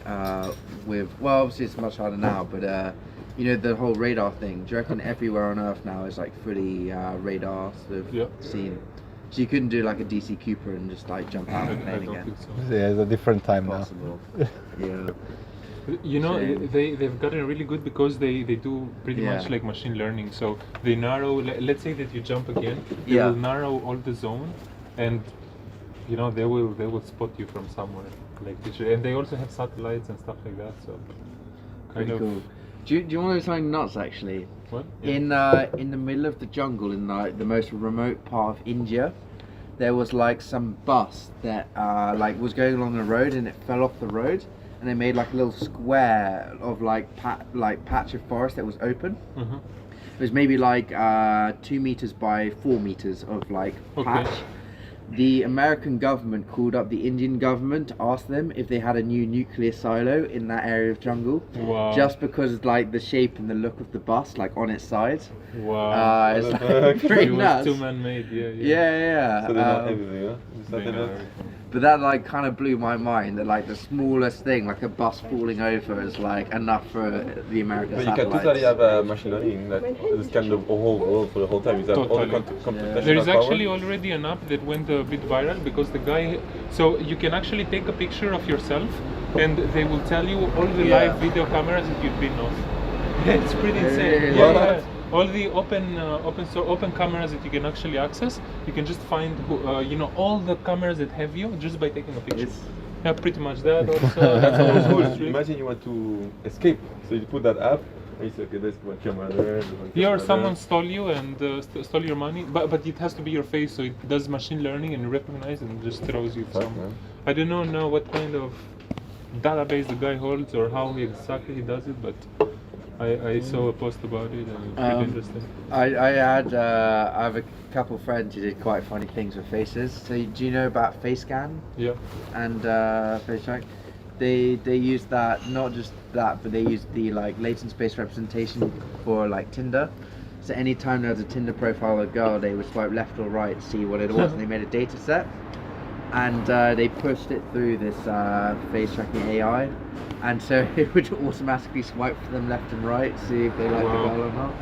with? Well, obviously it's much harder now, but the whole radar thing. Do you reckon everywhere on Earth now is like fully radar sort of scene? So you couldn't do like a DC Cooper and just like jump out of the plane again. Yeah, it's a different time Possible. now. They've gotten really good because they do pretty much like machine learning. So they narrow. Let's say that you jump again, they will narrow all the zone, and they will spot you from somewhere, like literally. And they also have satellites and stuff like that. So kind of cool. Do you want to know something nuts actually? What? In the middle of the jungle in the most remote part of India, there was like some bus that was going along the road and it fell off the road, and they made like a little square of patch of forest that was open. Mm-hmm. It was maybe like 2 meters by 4 meters of like patch. The American government called up the Indian government to ask them if they had a new nuclear silo in that area of jungle. Wow. Just because like the shape and the look of the bus, like on its sides. Wow. It's like pretty nuts. It was too man-made, Yeah. So they know everything, huh? They know everything. But that like kind of blew my mind that like the smallest thing, like a bus falling over, is like enough for the American But you can satellites. totally have machine learning that scan the whole world for the whole time. You have all the computational There is power. actually already an app that went a bit viral because the guy. So you can actually take a picture of yourself, and they will tell you all the live video cameras that you've been on. It's pretty insane. Yeah. All the open cameras that you can actually access, you can just find all the cameras that have you just by taking a picture. Yeah, pretty much that. Also, That's always cool. Imagine you want to escape, so you put that app. And you say, okay, there's one camera there. Yeah, or someone stole you and stole your money, but it has to be your face, so it does machine learning and recognizes and just throws you some. I don't know now what kind of database the guy holds or how exactly he does it, but I saw a post about it and it's pretty interesting. I have a couple friends who did quite funny things with faces. So do you know about face scan? Yeah. And face track? They use that, not just that, but they use the like latent space representation for like Tinder. So anytime there was a Tinder profile of a girl, they would swipe left or right to see what it was, and they made a data set. And they pushed it through this face tracking AI, and so it would automatically swipe for them left and right to see if they like the girl or not.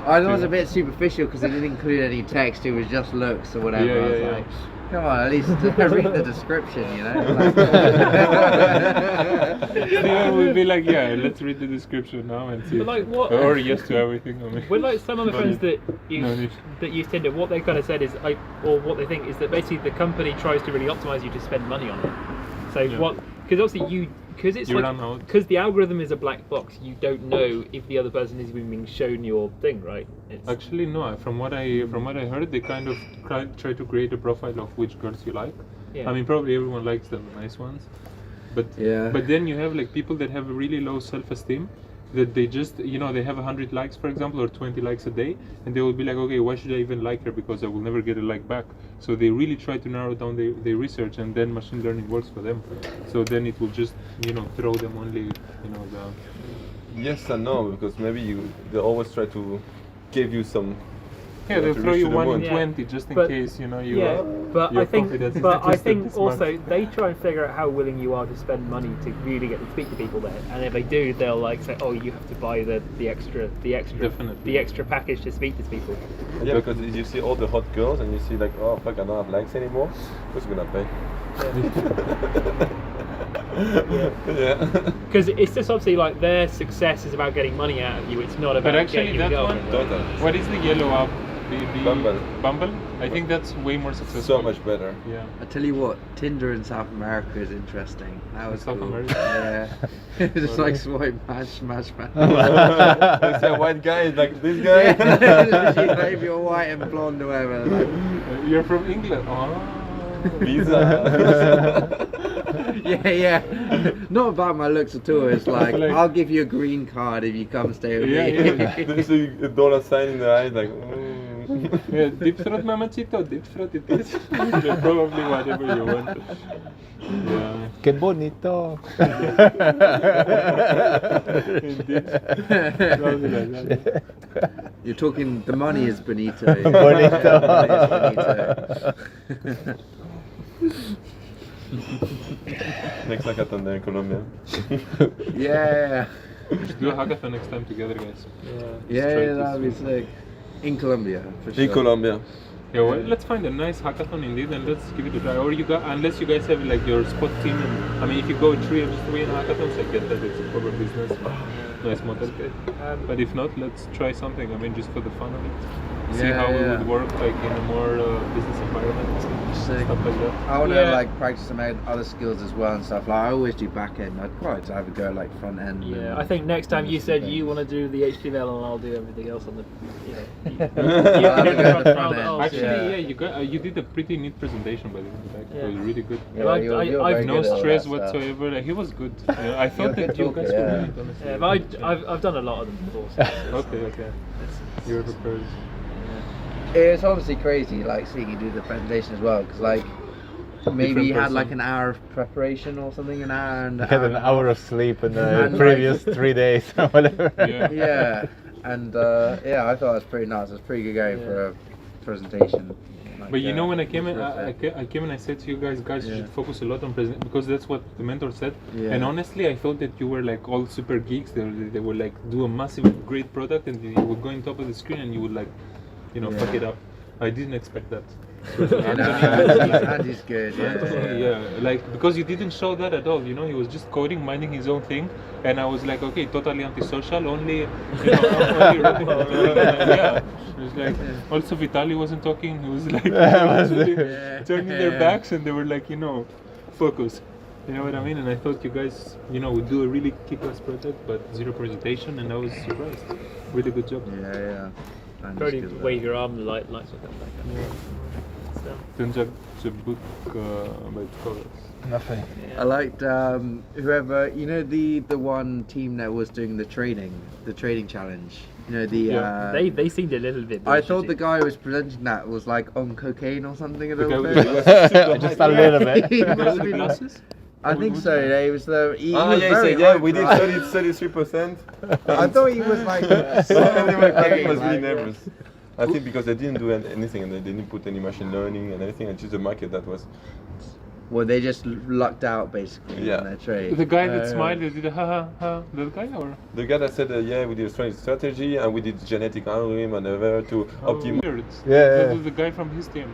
I thought it was a bit superficial because it didn't include any text, it was just looks or whatever. I was like, come on, at least read the description, you know? Steven would be like, yeah, let's read the description now and see. But like what? Or yes to everything. I mean. With like some of the friends that use Tinder, what they kind of said is like, or what they think is that basically the company tries to really optimize you to spend money on it. So what? Because obviously because it's because the algorithm is a black box, you don't know if the other person is even being shown your thing, right? Actually, no. From what I heard, they kind of try to create a profile of which girls you like. Yeah. I mean, probably everyone likes the nice ones, but then you have like people that have a really low self-esteem, that they just they have 100 likes, for example, or 20 likes a day, and they will be like, okay, why should I even like her, because I will never get a like back. So they really try to narrow down their research, and then machine learning works for them. So then it will just throw them only the. Yes and no, because maybe they always try to give you some. Yeah, they'll throw you 1 in 20 just in case you. Yeah, but I think also they try and figure out how willing you are to spend money to really get to speak to people there, and if they do, they'll like say, oh, you have to buy the extra package to speak to people. Yeah, because you see all the hot girls and you see like, oh fuck, I don't have likes anymore. Who's gonna pay? Yeah. Because it's just obviously like their success is about getting money out of you. It's not about getting you a girlfriend. What is the yellow app? Bumble. Bumble? I think that's way more successful. So much better. Yeah. I tell you what, Tinder in South America is interesting. That was South cool. America? Yeah. Just like swipe, match. It's a white guy, like this guy. Yeah, if you're white and blonde or whatever. Like, you're from England. Oh. Visa. Yeah. Not about my looks at all. It's like, I'll give you a green card if you come stay with me. Yeah. Then you see a dollar sign in the eyes, like. Yeah, deep throat, mamacito, deep throat it is. Probably whatever you want. Yeah. Qué bonito. Indeed. You're talking, the money is bonito. Bonito. Next hackathon there in Colombia. Yeah. We should do a hackathon next time together, guys. Yeah, that'd be sick. In Colombia, for sure. In Colombia. Yeah, well, let's find a nice hackathon indeed, and let's give it a try. Or unless you guys have like your spot team, and I mean, if you go 3 in hackathons, I get that it's a proper business, nice model. But if not, let's try something. I mean, just for the fun of it. See how it would work, like in a more business environment, stuff like that. I want to like practice some other skills as well and stuff. Like I always do back end. I'd quite like to have a go like front end. Yeah, I think next time you said you want to do the HTML and I'll do everything else on the. Actually, you did a pretty neat presentation, by the way. It was really good. Yeah, I've no stress whatsoever. Like, he was good. I thought that you guys were really gonna say. Yeah, but I've done a lot of them before. So okay. You're prepared. It's obviously crazy, like seeing you do the presentation as well, because like maybe you had like an hour of preparation or something, an hour and. You had an hour of sleep in the previous 3 days or whatever. Yeah, and I thought it was pretty nice. It was pretty good going for a presentation. But you know, when I came in, I came and I said to you guys, you should focus a lot on presentation, because that's what the mentor said. Yeah. And honestly, I thought that you were like all super geeks. They would like do a massive, great product, and you would go on top of the screen and you would like, you know, fuck it up. I didn't expect that. Andy's good. Yeah, like because you didn't show that at all. You know, he was just coding, minding his own thing, and I was like, okay, totally antisocial, only, you know, only rapping and coding. Yeah, it was like also Vitaly wasn't talking. He was like turning their backs, and they were like, you know, focus. You know what I mean? And I thought you guys, you know, would do a really kick-ass project, but zero presentation, and I was surprised. Really good job. Yeah. Probably wave your arm, the lights will come back up. Turns out it's a book about colors. Nothing. I liked whoever, you know, the one team that was doing the training challenge. You know, they seemed a little bit. I thought the guy who was presenting that was like on cocaine or something a little bit. Just a little bit. Glasses? I think so. He was the. We did 33%. I thought he was like. I think he was really nervous. I think because they didn't do anything and they didn't put any machine learning and anything, and just the market that was. Well, they just lucked out basically in their trade. The guy that smiled, they did a ha. That guy or? The guy that said, we did a strategy and we did genetic algorithm and whatever to optimize. That was the guy from his team,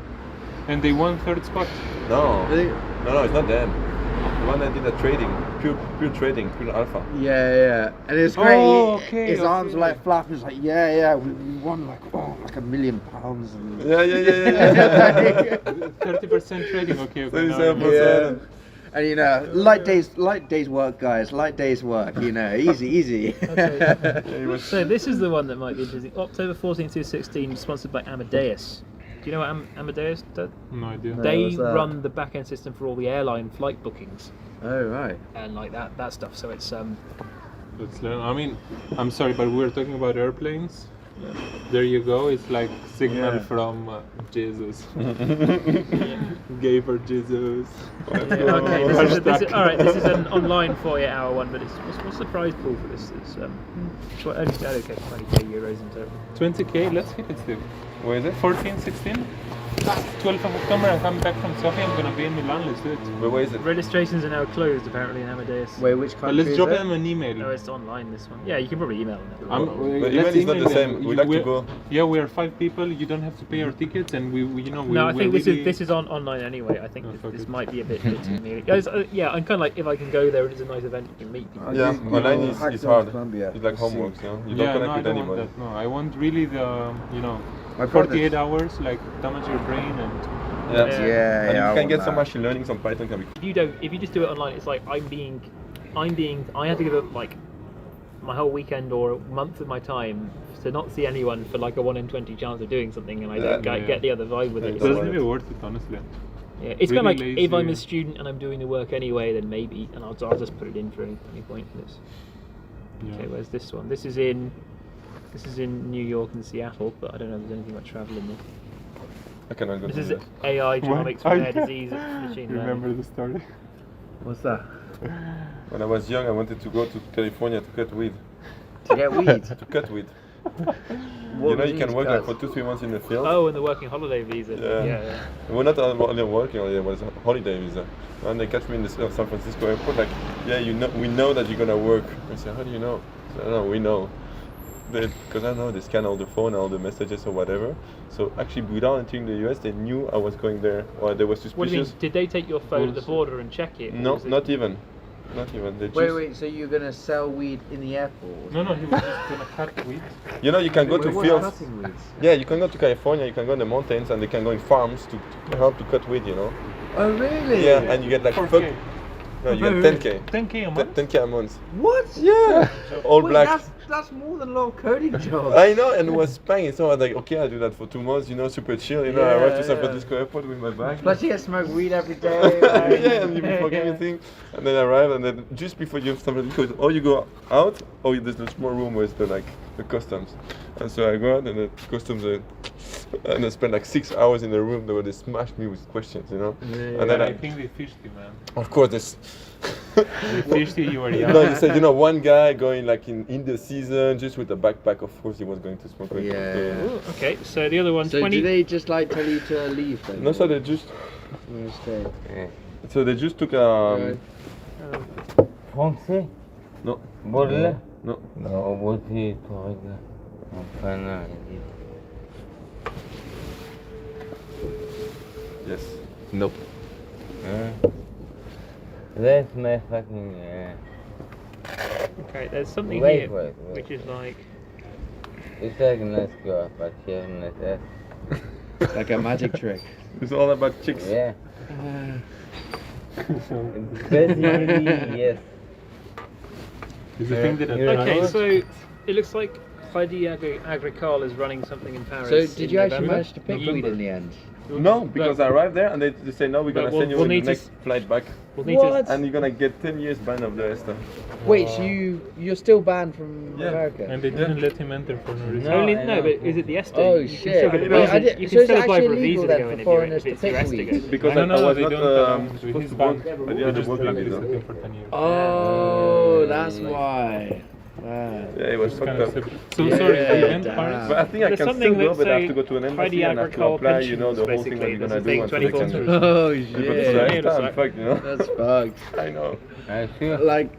and they won 3rd spot. No, it's not them. The one that did the trading, pure trading, pure alpha. Yeah, and it's great. His arms were like flapping. It's like, we won like £1 million. And Yeah. 30% trading. Okay. 37%. And you know, light days work, guys. Light days work. You know, easy. So this is the one that might be interesting. October 14th to 16, sponsored by Amadeus. Do you know what Amadeus does? No idea. They run the back-end system for all the airline flight bookings. Oh right. And like that stuff. So it's Let's learn. I mean, I'm sorry, but we were talking about airplanes. There you go. It's like signal from Jesus. Gay for Jesus. Okay. This is all right. This is an online 48-hour one, but what's the prize pool for this? It's only 20k euros in total. 20k. Let's hit it still. Where is it? 14, 16. 12th of October, I'm coming back from Sofia. I'm gonna be in Milan. Let's do it. Where is it? Registrations are now closed apparently in Amadeus. Wait, which country? Let's drop them an email. No, it's online. This one. Yeah, you can probably email them. But email is not the same. We like to go. Yeah, we are 5 people. You don't have to pay our tickets, and we No, I think this is online anyway. I think this might be a bit too near. I'm kind of like, if I can go there and it's a nice event, you can meet people. Yeah, online is hard. It's like homework, you know. You don't connect with anybody. No, I want really the 48 hours, like damage your brain and. And you can get some machine learning, some Python can be. If you just do it online, it's like I have to give up like my whole weekend or a month of my time to not see anyone for like a 1 in 20 chance of doing something, and I don't get the other vibe with it. It doesn't even worth it, honestly. Yeah, it's really kind of like if I'm a student and I'm doing the work anyway, then maybe, and I'll just put it in for any point in this. Okay, where's this one? This is in New York and Seattle, but I don't know if there's anything about travel in there. I cannot go. This is AI genomics for rare disease machine learning. Remember the story? What's that? When I was young, I wanted to go to California to cut weed. To get weed? To cut weed. You know, you can work like for 2-3 months in the field. Oh, and the working holiday visa. Yeah. We're not only working, it was a holiday visa. And they catch me in the San Francisco airport, like, we know that you're gonna work. I said, how do you know? I said, no, we know. Because I know they scan all the phone, all the messages or whatever. So actually, without entering the US, they knew I was going there, or they were suspicious. What do you mean? Did they take your phone at the border and check it? No, not even. Not even. They wait. So you're gonna sell weed in the airport? No, he was just gonna cut weed. You know, you can go to fields. Cutting weeds? Yeah, you can go to California. You can go in the mountains, and they can go in farms to help to cut weed. You know. Oh really? Yeah, and you get like 4K. No, you get 10k. 10k a month. 10k a month. What? Yeah. All black. That's more than a lot of coding jobs. I know, and it was banging. So I was like, okay, I'll do that for 2 months. You know, super chill. You know, I arrived to San Francisco airport with my bag. Plus, you get smoke weed every day. And you forget everything. And then I arrive, and then just before you have San Francisco, or you go out, or there's a small room where it's the customs. And so I go out, and the customs, and I spent like 6 hours in the room where they smashed me with questions, you know. And then I think they fished you, man. Of course, Seriously, you were young. No, you said, one guy going like in the season just with a backpack. Of course, he was going to smoke. Yeah. Okay, so the other one, So 20. do they just like tell you to leave then? No, so they just. Stay. So they just took Français? No. Baudelaire? No. Non, Baudelaire, toi, regarde. Enfin, non, il dit. Yes. Nope. That's my fucking. Okay, there's something Wait, here wait. which is like. It's like a nice girl, but she has a nice ass. Like a magic trick. It's all about chicks. Yeah. Basically, yes. Is the thing that Okay, so it looks like Heidi Agricole is running something in Paris. So did in you actually November. manage to pick weed in the end? No, because I arrived there and they say no, we're gonna But send you we'll on the need to next flight back, We'll need What? and you're gonna get 10 years ban of the rest. Wait, so you're still banned from Yeah. America? And they didn't let him enter for no reason. To, only, no, but is it the Este? Oh You can shit! still get a Wait, visa. I did, You so can it's still apply actually for a illegal visa to then go for in foreigners if to it's your pick Este weed? goes. Because No, I was they not don't allow him to. supposed He's to work. banned. I didn't have Just a working blacklisted visa. him for 10 years. Oh, that's why. Yeah, it was Kind fucked of up. stupid. So sorry, Yeah, you went damn. Paris? But I think I There's can something still go, that but I have say to go to an embassy Heidi and I have to Agricole apply, the pensions, whole thing that basically. you're There's gonna a do thing, until they 24 can. Oh But shit! Yeah, I'm like- fucked, That's fucked. I know. I sure. Like,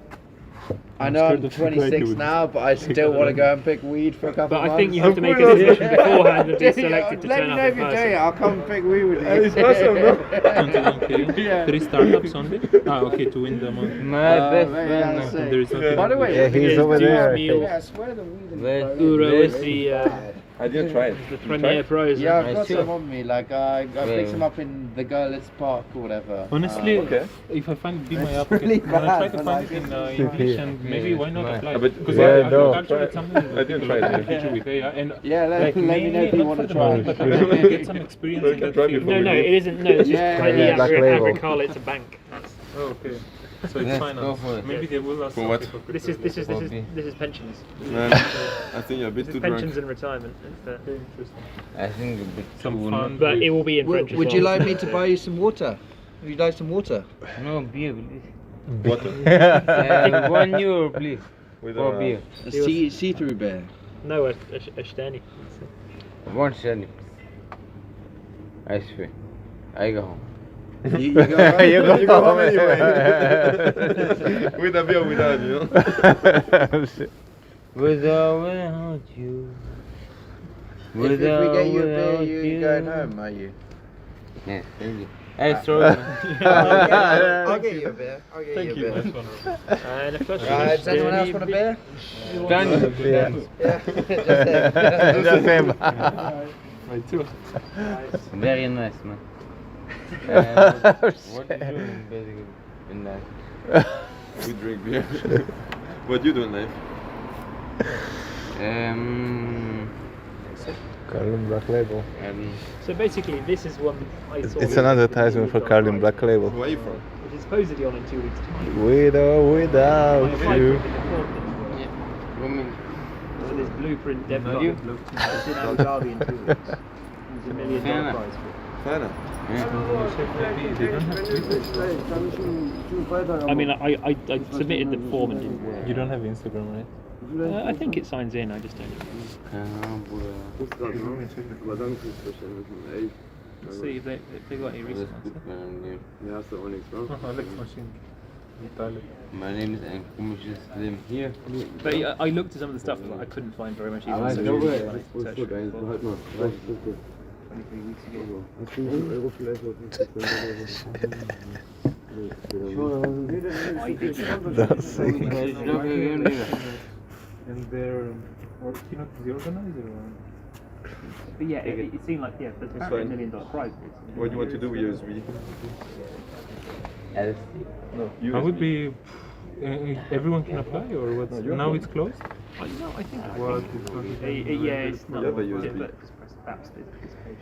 I know I'm scared of what I 26 do. now, but I still want to go and pick weed for a couple But of I months. think you have to make a decision beforehand and be selected to Let turn me up know in if you're doing person. it. I'll come and pick weed with you. It's awesome, no? 21k. Yeah. 3 startups only? Ah, okay, to win the money. My best man, friend. that's sick. There is nothing. By the way, Yeah, he's over there. yeah, I swear the weed in Where's Uro is Where's the I didn't try it. the You premier tried? pros. Yeah, I've I got see. some on me. Like I Where? picked some up in the Girlets Park or whatever. Honestly, Okay. if I find be my It's applicant, really when I try bad, to but find like it in it's- English and maybe Yeah, why not nice. apply? But- Because Yeah, no. actually it's something that I didn't people try it. can teach you with AI. And Yeah, let, like let me know mainly if you not want for to the try. money, but actually to get some experience Well, in I can that try field. before. No, it isn't. No, it's just Yeah, Heidi yeah, Black label. Agricole. It's a bank. That's, Oh, okay. So it's Let's finance. go for it. Maybe they will ask For what? something for this is pensions. Man, I think you're a bit This too is drunk. pensions and retirement. It's, Okay, interesting. I think a bit Some too fun. but it will be in French. as Would you well. like me to buy you some water? Would you like some water? No beer, please. Water. 1 euro, please. With For beer. A see-through bear. No, a Stani. 1 shilling. I swear. I go home. You go home? You go You go home home. anyway. With a beer or without, you know? Without you. If we get you a beer, Without you going home, are you? Yeah, thank you. Hey, sorry. I'll get you a beer. I'll get Thank you a you. beer. And a first Does anyone else want a beer? Done. Yeah. Yeah, Just him. Right, too. Very nice, man. What you doing, basically, in life? We drink beer. What you doing, life? Carlin Black Label. So basically, this is one I saw. It's an advertisement for Carlin Black Label. Where are you from? Which is supposedly on in 2 weeks' time. With or without I applied you. for it in the Portland. Women. So this blueprint dev Not you? it's in Abu Dhabi in 2 weeks. It's $1 million Fair prize for it. Fana. They don't have Twitter. I mean, I submitted the form and didn't work. You don't have Instagram, right? I think it signs in, I just don't. Let's see if they got any recent ones. Alex machine. My name is Komisches Slim here. But I looked at some of the stuff, but I couldn't find very much even on I social know media. it. When I searched for it. 23 weeks ago. And they're working the organizer. But yeah, it seemed like, yeah, there's apparently $1 million prize. What do you want to do with USB? No, USB. I would be. Everyone can apply, or what? you're Now fine. it's closed. No, I think What? yeah, it's not. You have a USB. But just press perhaps this page.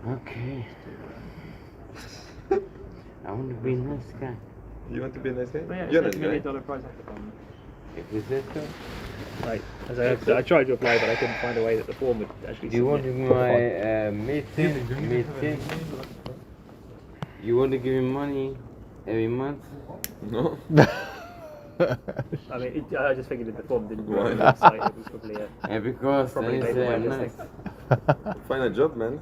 Okay. I want to be a nice guy. You want to be a nice guy? But yeah, You're it's a $1 nice guy. million prize hackathon. If you say so. Right, as I tried to apply, but I couldn't find a way that the form would actually. Do you want to submit. give me my meeting? You want to give me money Every month? No. I mean, I just figured if the form didn't Why? on the website, it was probably a. Yeah, because Probably they made say the I'm latest nice. Find a job, man.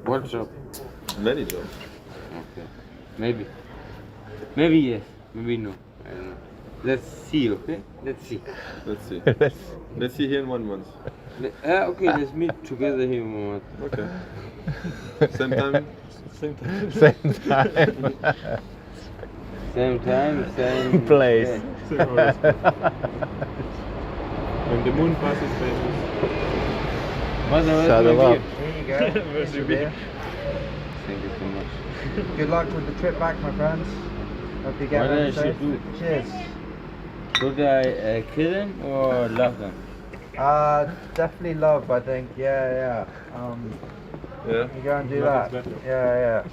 What job? Many jobs. Okay. Maybe. Maybe yes. Maybe no. I don't know. Let's see, okay? Let's see. Let's see. Let's see here in 1 month. Okay, let's meet together here in 1 month. Okay. Same time. Same time. Same time, same place. When the moon passes by Saddle up. Here you go. Here's your beer. Thank you so much. Good luck with the trip back, my friends. Hope you get What home I should safe. do? Cheers. Should I kill them or love them? Definitely love, I think. Yeah. Yeah. You go and do Love that. is better. Yeah.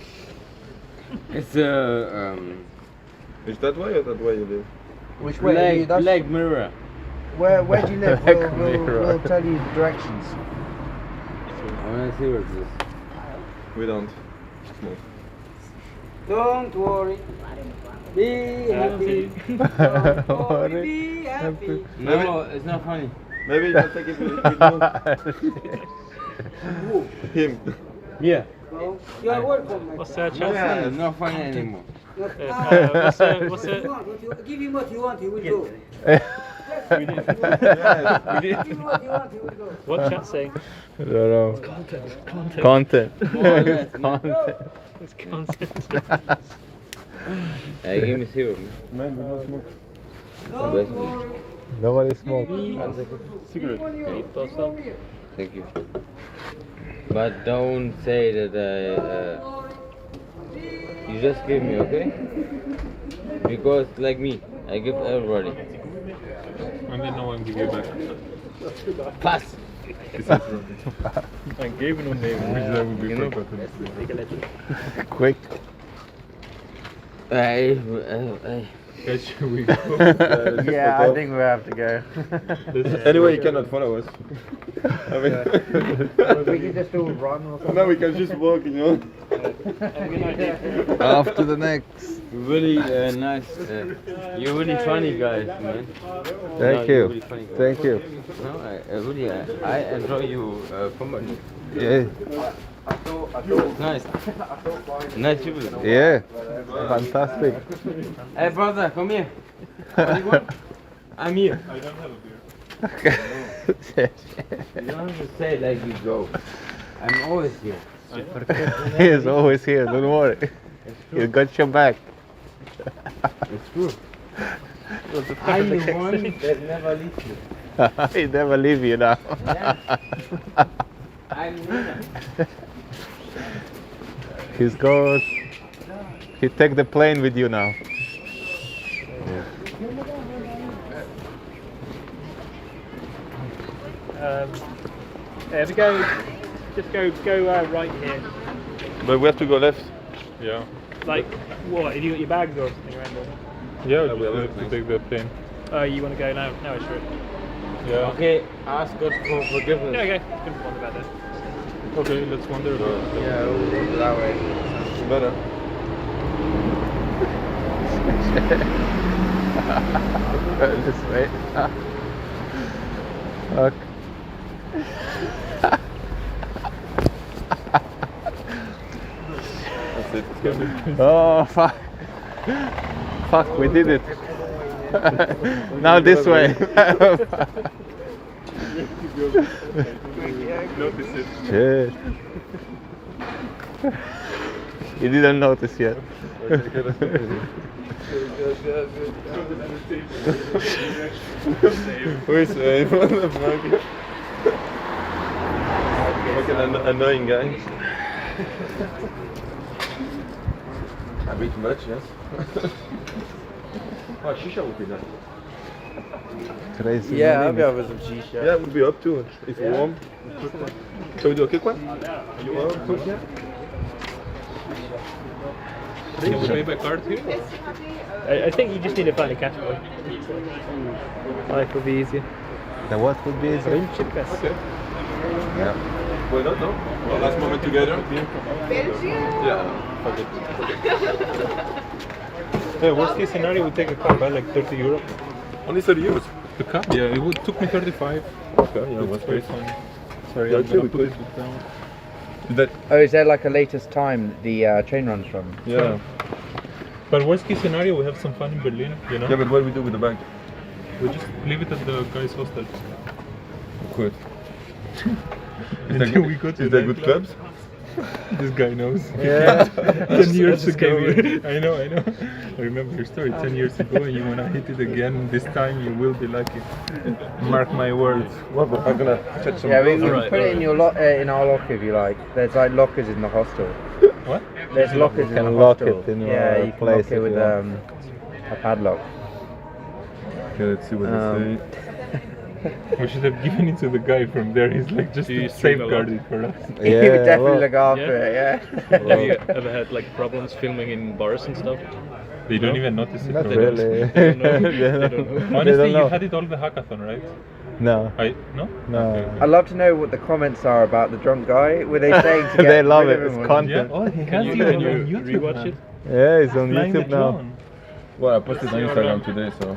It's Is that way or that way you live? Which way? are you? That's- Black Mirror. Where do you live? Black We'll mirror. tell you the directions. I wanna see what it is. We don't. No. Don't worry. Be happy. Don't worry. Be happy. No, it's not funny. Maybe you can take it with you. Him. Yeah. You are welcome. What's Not funny. Not funny anymore. what's it? Give him what you want, he will go. We did. Give him what you want, he will go. What chat saying? I don't know. Content. Content. It's content. Hey, give me zero. Man, we don't smoke. Nobody smokes. Cigarette. Thank you. But don't say that you just give me, okay? Because like me, I give everybody. and then no one give you back. Pass. I gave no name, which that would be forgotten. Quick. Hey. Catch we go. Yeah, I think we have to go. Anyway, you cannot follow us. I mean, We can just all run or something. no, we can just walk, you know. Off to the next. Really nice. You're really funny guys, man. Thank you're you. really funny guys. Thank you. No, I enjoy you company. Yeah. Nice. Nice people. Yeah. Fantastic. Hey brother, come here. What do you want? I'm here. I don't have a beer. You don't have to say like you go. I'm always here. He's always here, don't worry. He's got your back. It's true. I'm the one that never leaves you. He never leave you now. I'm Nina. He's goes. He take the plane with you now. If we go, just go right here. But we have to go left. Yeah. Like what? Have you got your bags or something around? Or? Yeah, we have to take the plane. Oh, you want to go now? No, it's true. Yeah. Okay, ask God for forgiveness. Yeah, okay. Couldn't wonder about that. Okay, let's wander about. Yeah, we'll go that way. Better. This way. Okay. That's it. Oh fuck! Fuck, we did it. Now this way. Notice it. Shit. You didn't notice yet. Who is what the fuck? Fucking annoying guy. A bit much, yes. Oh, shisha would be nice. Crazy. Yeah, I'll be over some shisha. Yeah, it would be up too. It's warm. Shall we do a quick one? You want quick? Yeah. Can we pay by card here? I think you just need to find a category. Life will be easier. The what would be easy? Friendship best. Yeah. Why not? No. Well, last moment together. Belgium. Yeah. Fuck it. Yeah, worst case scenario, we take a cab, like 30 euro. Only 30 euros. The cab? Yeah, took me 35. Okay, yeah, It's that's very great. fun. Sorry, Yeah, I'm chill, gonna we put could. it down. Is that? Oh, is there like a latest time the train runs from? Yeah. But worst case scenario, we have some fun in Berlin, you know? Yeah, but what do we do with the bag? We just leave it at the guy's hostel. Good. Until we go to Is there the good club. clubs? This guy knows. Yeah. 10 years just ago. came I know. I remember your story. 10 years ago, and you wanna hit it again. This time, you will be lucky. Mark my words. Well, but I'm gonna fetch some. Yeah, we bills. can Alright, put it in your in our locker if you like. There's like lockers in the hostel. What? There's lockers in can the lock hostel. it in yeah, your you can place lock it if with you want. a padlock. Okay, let's see what they say. We should have given it to the guy from there. He's like just Do you to stream a safeguard lot? it for us. He would definitely well, look after yeah. it. Yeah. Have you ever had like problems filming in bars and stuff? They don't even notice it. Not probably. really. They don't know. They They don't- don't know. they Honestly, don't you know. had it all the hackathon, right? No. No? No. I'd love to know what the comments are about the drunk guy. Were they saying to get They love rid it. of It's him or- content. Yeah. Oh, he Can has you, it can on you YouTube rewatch now. it? Yeah, it's on Flying YouTube the now. drone. Well, I posted on Instagram today, so.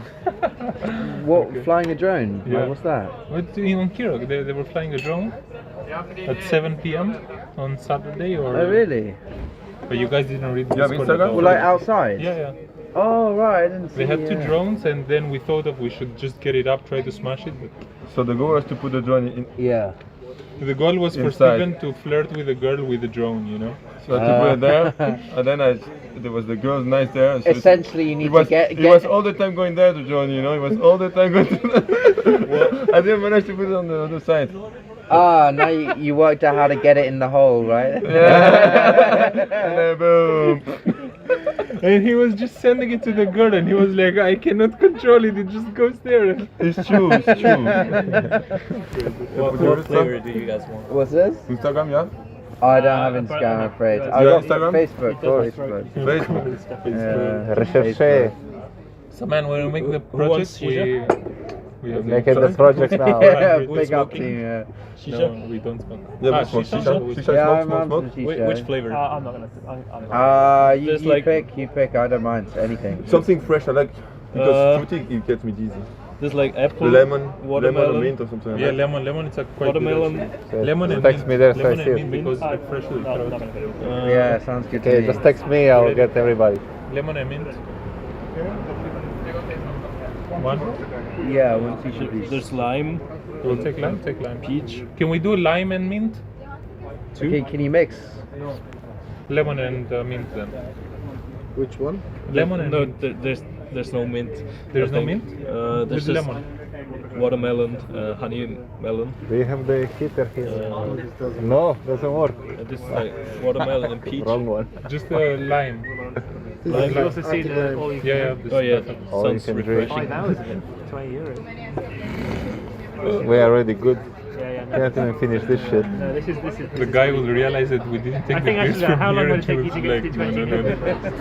What? Flying a drone? Yeah. What's that? What in Kirok? They were flying a drone at 7 p.m. on Saturday, or? Oh, really? But you guys didn't read the You have Discord Instagram? at all. Well, like outside? Yeah. Oh, right. I didn't see. They had two yeah. drones, and then we thought of we should just get it up, try to smash it. But So the goal was to put the drone in. Yeah. the goal was for Inside. Steven to flirt with a girl with a drone, you know. So I had to put it there, and then there was the girls nice there. And so Essentially, you need he was, to get. He was all the time going there, the drone, you know. He was all the time going to I didn't manage to put it on the other side. Ah, now you worked out how to get it in the hole, right? Yeah. And then boom. And he was just sending it to the girl, and he was like, I cannot control it, it just goes there. It's true, it's true. What flavor do you guys want? What's this? Instagram, yeah? I don't have Instagram, I'm afraid. I've You have got Instagram? Facebook. Facebook. Yeah. Recherche. So man, when we make the wants project, we have Making the project now. Yeah, We're big up smoking. team. Yeah. No, we don't smoke. Yeah, Ah, but smoke shisha? shisha. Shisha, Yeah, smoke, I'm smoke, on smoke. shisha. Which flavor? I'm not gonna. You, There's you like- pick. I don't mind anything. Something fresh, I like. Because fruity, it gets me dizzy. There's like apple, Lemon, watermelon. lemon or mint or something like Yeah, that. lemon is a quite Watermelon. good actually. Lemon and Text mint. me there so I Lemon see and it. mint because it's fresh with No, throat. not gonna do it. Yeah, sounds good to Okay, me. just text me, I'll get everybody. Lemon and mint. One. Yeah, once you should be. There's lime, We'll take lime. Take lime. peach. Can we do lime and mint? Okay, can you mix? Lemon and mint then. Which one? Lemon and No, mint. there's no mint. There's I no think. mint? There's There's just lemon. watermelon, honey melon. Do you have the heater here? No, doesn't work. This is like watermelon and peach. Wrong one. Just lime. You also see the all you can Yeah. Oh yeah, All you sounds can drink. refreshing. 5 hours of it, 20 euros. We are already good. Yeah, no. Can't even finish this shit. No, this is. The guy will realize that we didn't take I the think bridge actually, from how long here, will and it take he you to was get like, to no, 20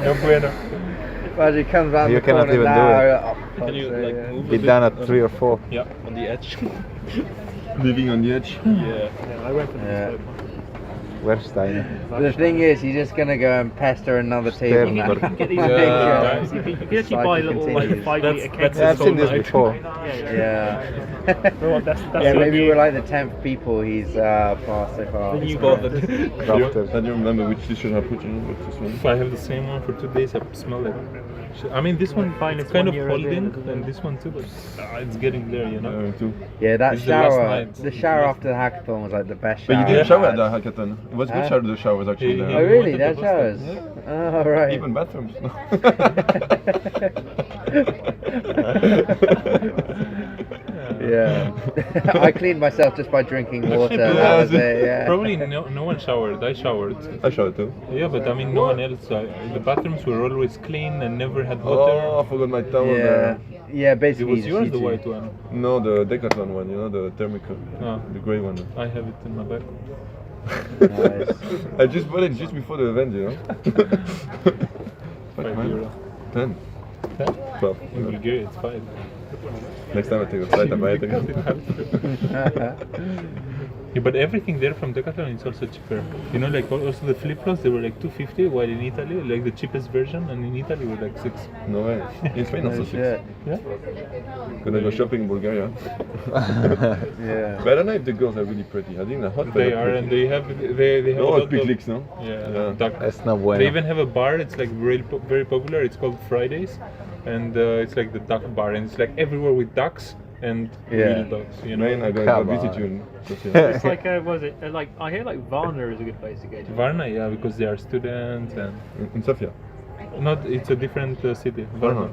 no bueno. Well, it comes round You the cannot corner even do now. it. Can you like move Be a bit done at on- 3 or 4. Yeah. on the edge? Living on the edge. Yeah. Yeah, I went for the Yeah. bespoke one. Where's Steiner? The thing is, you're just gonna go and pester another table Stern. now. You can get these Yeah. pictures. You can actually buy Cycle little like continues. 5 litre kegs. Yeah, I've seen this night. before. Yeah. Well, that's Yeah, what maybe you- we're like the 10th people he's passed so far. You bothered. Crafters. I don't remember which t-shirt I put in, but this one. If I have the same one for 2 days, I smell it. I mean, this one Fine, it's it's kind 1 of euro holding, there, and this one too, but it's getting there, you know. Too. Yeah, that It's the last shower, night. the shower after the hackathon was like the best But shower. you didn't I've shower had. at the hackathon. It was good Huh? shower, the shower was actually Yeah, Oh yeah. there. really? wanted That the hostel. showers? Oh right. Even bathrooms. Yeah. I cleaned myself just by drinking water. Yeah, That was it. Yeah. Probably no one showered. I showered. I showered too. Yeah, but I mean, no one else. The bathrooms were always clean and never had Oh, water. I forgot my towel Yeah. there. Yeah. It Basically. was just yours, you the two. white one. No, the Decathlon one, you know, the thermical. Ah. The grey one. I have it in my bag. Nice. I just bought it just before the event, you know. 5 euro. 10. 10? 12. In Bulgaria, it's 5. Next time I take a flight, I buy it again. Yeah, but everything there from Decathlon is also cheaper. You know, like also the flip-flops, they were like 250, while in Italy, like the cheapest version, and in Italy were like 6. No way. In Spain also 6. Yeah. Gonna go shopping in Bulgaria. Yeah. But I don't know if the girls are really pretty. I think they're hot. They are, and they have a no, lot big of leaks, no? yeah. Duck. That's not bueno. They even have a bar. It's like very popular. It's called Fridays, and it's like the duck bar, and it's like everywhere with ducks and real ducks. You know, Man, I gotta go visit you in It's like, was it like I hear like Varna is a good place to go to. Varna, yeah, because they are students and in Sofia. Not, it's a different city, Varna.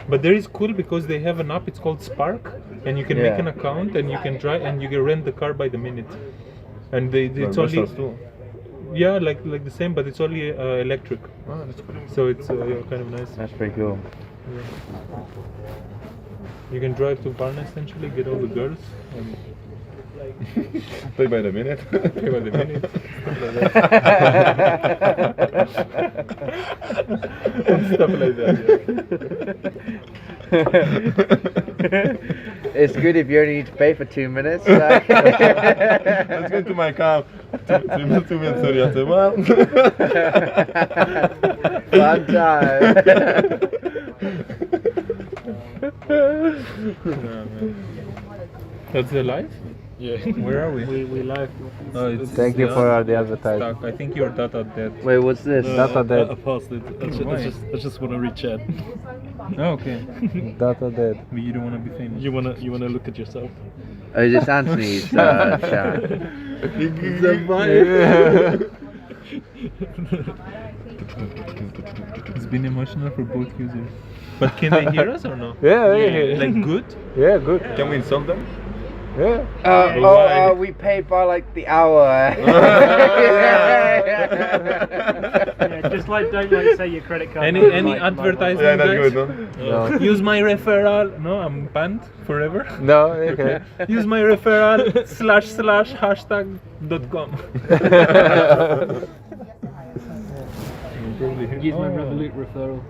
But there is cool because they have an app. It's called Spark, and you can make an account and you can drive and you can rent the car by the minute. And it's only like the same, but it's only electric. Oh, that's cool. So it's kind of nice. That's pretty cool. Yeah. You can drive to Varna essentially, get all the girls, and pay by the minute. Pay by the minute. Stuff like that. It's good if you only need to pay for 2 minutes. Let's go to my car. 2 minutes, sorry. I said, well. One time. That's the live? Yeah. Where are we? We live. Oh, it's Thank you for the advertisement. stuck. I think your data dead. Wait, what's this? Data dead. I paused it. I just want to reach out. Oh, okay. Data dead. But you don't want to be famous. You wanna look at yourself? Oh, is this Anthony's chat? It's been emotional for both users. But can they hear us or no? Yeah. Like good? Yeah, good. Can we insult them? Yeah. We pay by like the hour. Yeah, just like don't like say your credit card. Any like, advertisement, Yeah, that's guys? good, no? No. Use my referral. No, I'm banned forever. No, okay. Use my referral /#hashtag.com. Use my Revolut referral.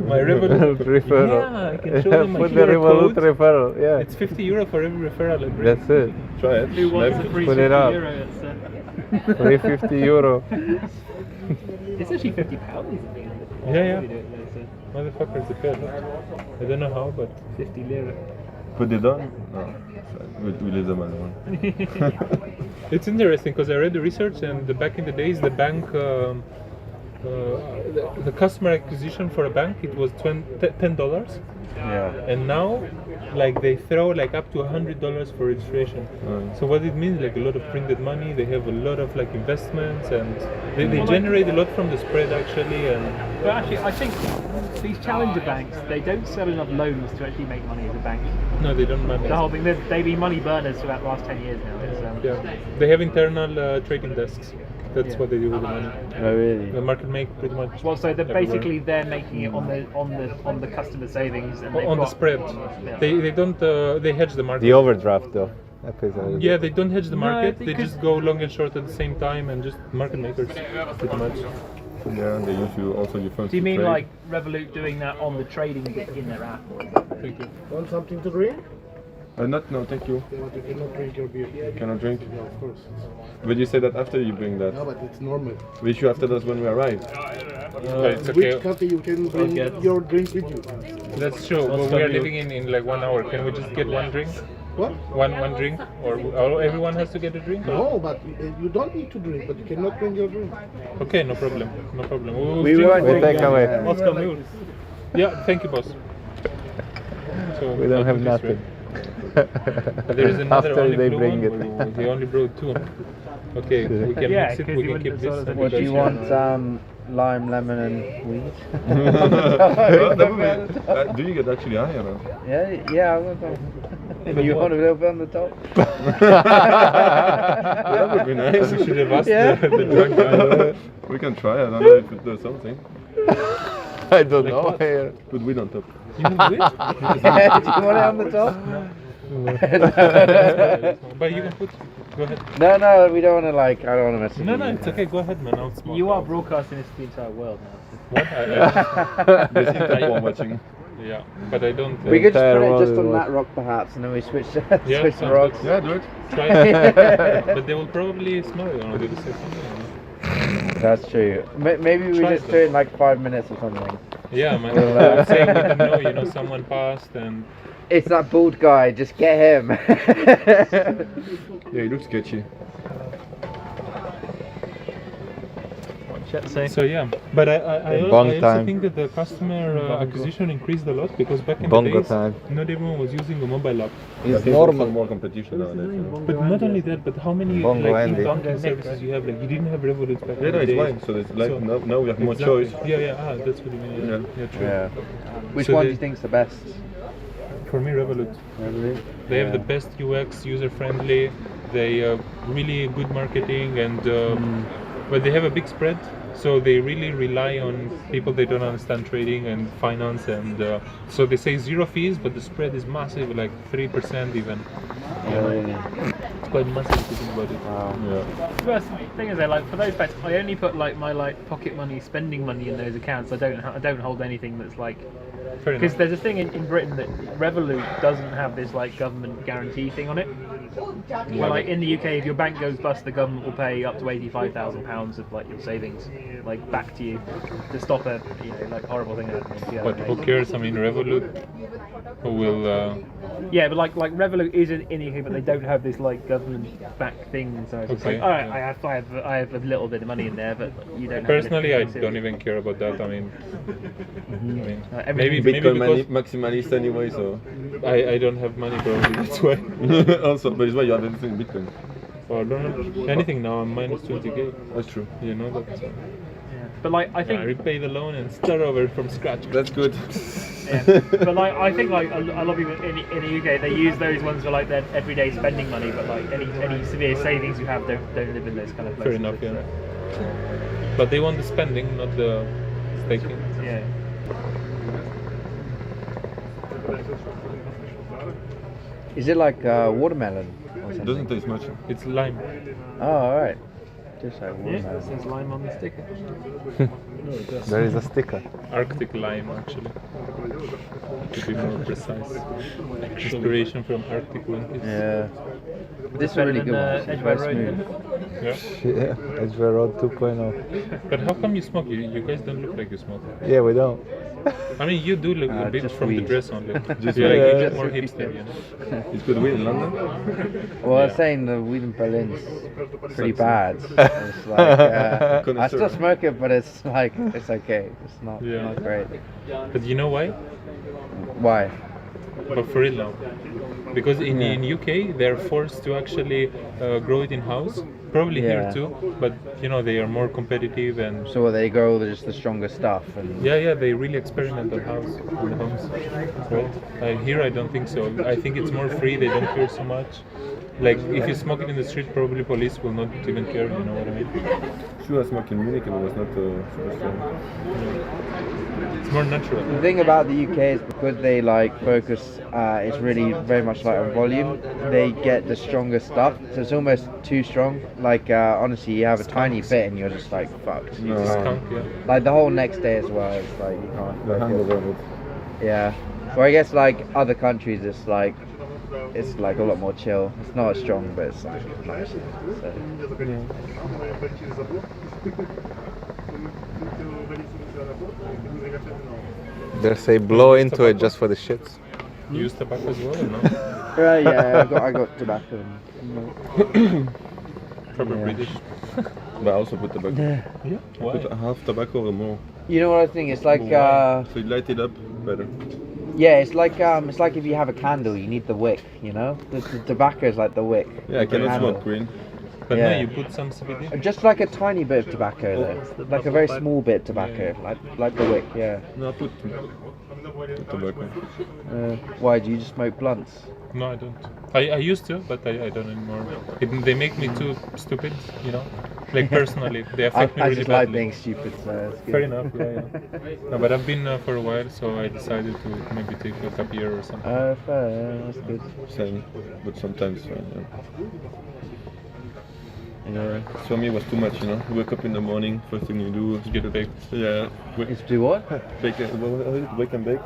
My Revolut referral. Yeah, I can show them my Put the QR Revolut code. referral, yeah. It's €50 for every referral I bring. That's it. Try it. Who wants a free Put €50? it up. It's, Free €50. it's actually £50. Yeah. Motherfuckers, the fair. I don't know how, but 50 lira. Put it on? No. We leave them alone. It's interesting because I read the research, and back in the days, the bank, the customer acquisition for a bank, it was $10. Yeah. And now, like they throw like up to $100 for registration. So what it means, like a lot of printed money. They have a lot of like investments, and they generate a lot from the spread actually. And But actually, I think these challenger banks, they don't sell enough loans to actually make money as a bank. no, they don't manage. The whole thing, they've been money burners for about the last 10 years now. It's, Yeah, they have internal trading desks. That's what they do with the money. Oh, really? The market make pretty much. Well, so they're everywhere. basically they're making it on the customer savings and they've On the got, spread. Yeah. They don't they hedge the market. The overdraft, though. Yeah, they don't hedge the market. they They could- just go long and short at the same time, and just market makers pretty much. Yeah, they use you also your phone. Do you to mean trade. like Revolut doing that on the trading bit in their app? Thank you. Want something to drink? No, thank you. But you cannot drink your beer. Cannot drink? No, of course. But you say that after you bring that. No, but it's normal. We should after that when we arrive. It's okay. Which country you can bring your drink with you? That's true. But we are living in like 1 hour. Can we just get one drink? What? One drink, or everyone has to get a drink? Or? No, but you don't need to drink, but you cannot bring your drink. Okay, no problem. No problem. We won't We take away. Oscar Mule. Yeah, thank you, boss. So We don't have I'll do this, nothing. right? There is another After only they blue bring one. it. They only brought 2. Okay, we can Yeah, mix it. 'cause We you can keep wouldn't this. sort of- and What do we you can want? Lime, lemon, and weed? Do you get actually higher? Or? Yeah, I want some. You want a little bit on the top? That would be nice. We should have asked Yeah. the drunk guy. We can try. I don't know if it does something. I don't know. Put weed on top. You need it? Yeah, do you want it on the top? But you can put. Go ahead. No, we don't want to like. I don't want to mess with No, you. no, it's okay. Go ahead, man. I'll smoke. You are broadcasting this to the entire world now. What? There's Interpol watching. Yeah, but I don't. We could just entire put it world just is on what- that rock perhaps, and then we switch Yeah, switch the sounds rocks. good. Yeah, do it. Try it. But they will probably smell it or they will say something. That's true. Maybe we Try just it do it in like 5 minutes or something. Yeah, man. Well, I would say we didn't know, someone passed and. It's that bald guy. Just get him. Yeah, he looks sketchy. So yeah, but I Bong also time. think that the customer acquisition increased a lot because back in Bongo the days, time. not everyone was using a mobile app. It's There's normal. also more competition nowadays. But not only that, but how many Bongo like Andy. banking services you have? Like you didn't have Revolut back Yeah, in no, the it's days. fine. So it's like So- now we have more Exactly. choice. Yeah. That's what you mean. Yeah, true. Yeah. Which So one they- do you think's the best? For me, Revolut. They have the best UX, user friendly. They really good marketing and but they have a big spread. So they really rely on people they don't understand trading and finance, and so they say 0 fees, but the spread is massive, like 3% even. It's quite massive if you think about it. Yeah. The worst thing is, like for those bets, I only put like my pocket money, spending money in those accounts. I don't hold anything that's like. Fair Because enough. there's a thing in Britain that Revolut doesn't have this like government guarantee thing on it. Well, like in the UK, if your bank goes bust, the government will pay up to £85,000 of like your savings, like back to you, to stop a like horrible thing happening. But who cares? I mean, Revolut will. Yeah, but like Revolut is in the UK, but they don't have this like government back thing. So it's just Okay, like, all right, yeah. I have a little bit of money in there, but you don't. Personally, I have don't even care about that. I mean, everything- maybe Bitcoin because maximalist anyway, so I don't have money, probably that's why. also, but it's why you have everything in Bitcoin. Well, I don't have anything now. I'm minus 20k. That's true. You know that. So. But like I think I repay the loan and start over from scratch. That's good. Yeah. But like I think like a lot of people in the UK, they use those ones for like their everyday spending money, but like any severe savings you have don't live in those kind of places. Fair enough, yeah. But they want the spending, not the staking. Yeah. Is it like watermelon or It something? doesn't taste much. It's lime. Oh, alright. Just like Yeah, watermelon. it says lime on the sticker. There is a sticker. Arctic lime, actually. To be more precise. Inspiration from Arctic monkeys. Yeah. This is a Better really than, good one. It's Edgware very Road, smooth. Yeah. Yeah, it's Road 2.0. But how come you smoke? You guys don't look like you smoke. Yeah, we don't. I mean, you do look a bit just from weed. the dress only. Just You're like weed. a bit more hipster, you know. It's good weed in London. Well, I was saying the weed in Berlin's pretty bad. It's like, I Connoisseur. still smoke it, but it's like, it's okay. It's not, Yeah. not great. But you know why? Why? But for real now. Because in UK they're forced to actually grow it in house. Probably here Yeah. too, but they are more competitive and So they grow just the stronger stuff and yeah, they really experiment on the homes. Right? Here I don't think so. I think it's more free. They don't care so much. Like if you smoke it in the street, probably police will not even care. You know what I mean? Sure, I smoked in Munich and it was not super strong. It's more natural. The thing about the UK is because they like focus, it's really very much like on volume. They get the stronger stuff, so it's almost too strong. Like honestly, you have a tiny bit and you're just like fucked. You can't- Skunk, yeah. Like the whole next day as well. It's like you can't. The hangover of it. Yeah. Or I guess like other countries, it's like a lot more chill. It's not as strong, but it's like nice. So, They say blow into it just for the shits. You use tobacco as well, or no? yeah, I got tobacco. Proper Yeah. British. But I also put tobacco. Yeah. I Why? put half tobacco or more. You know what I think? It's like So you light it up better. yeah, it's like if you have a candle, you need the wick. You know, the tobacco is like the wick. Yeah, I the cannot candle. smoke green. But Yeah. no, you put some CBD. Just like a tiny bit of tobacco, though. Like a very small bit of tobacco, like the wick. Yeah. No, I put tobacco. Why do you just smoke blunts? No, I don't. I used to, but I don't anymore. They make me too stupid, Like personally, they I affect me really just like badly. being stupid, so it's good. Fair enough, yeah. No, but I've been for a while, so I decided to maybe take a gap year or something. Fair, that's good. Same, but sometimes. Yeah. For me, it was too much, you know. You wake up in the morning, first thing you do is Get baked. Yeah. Is do what? Bake, wake and bake.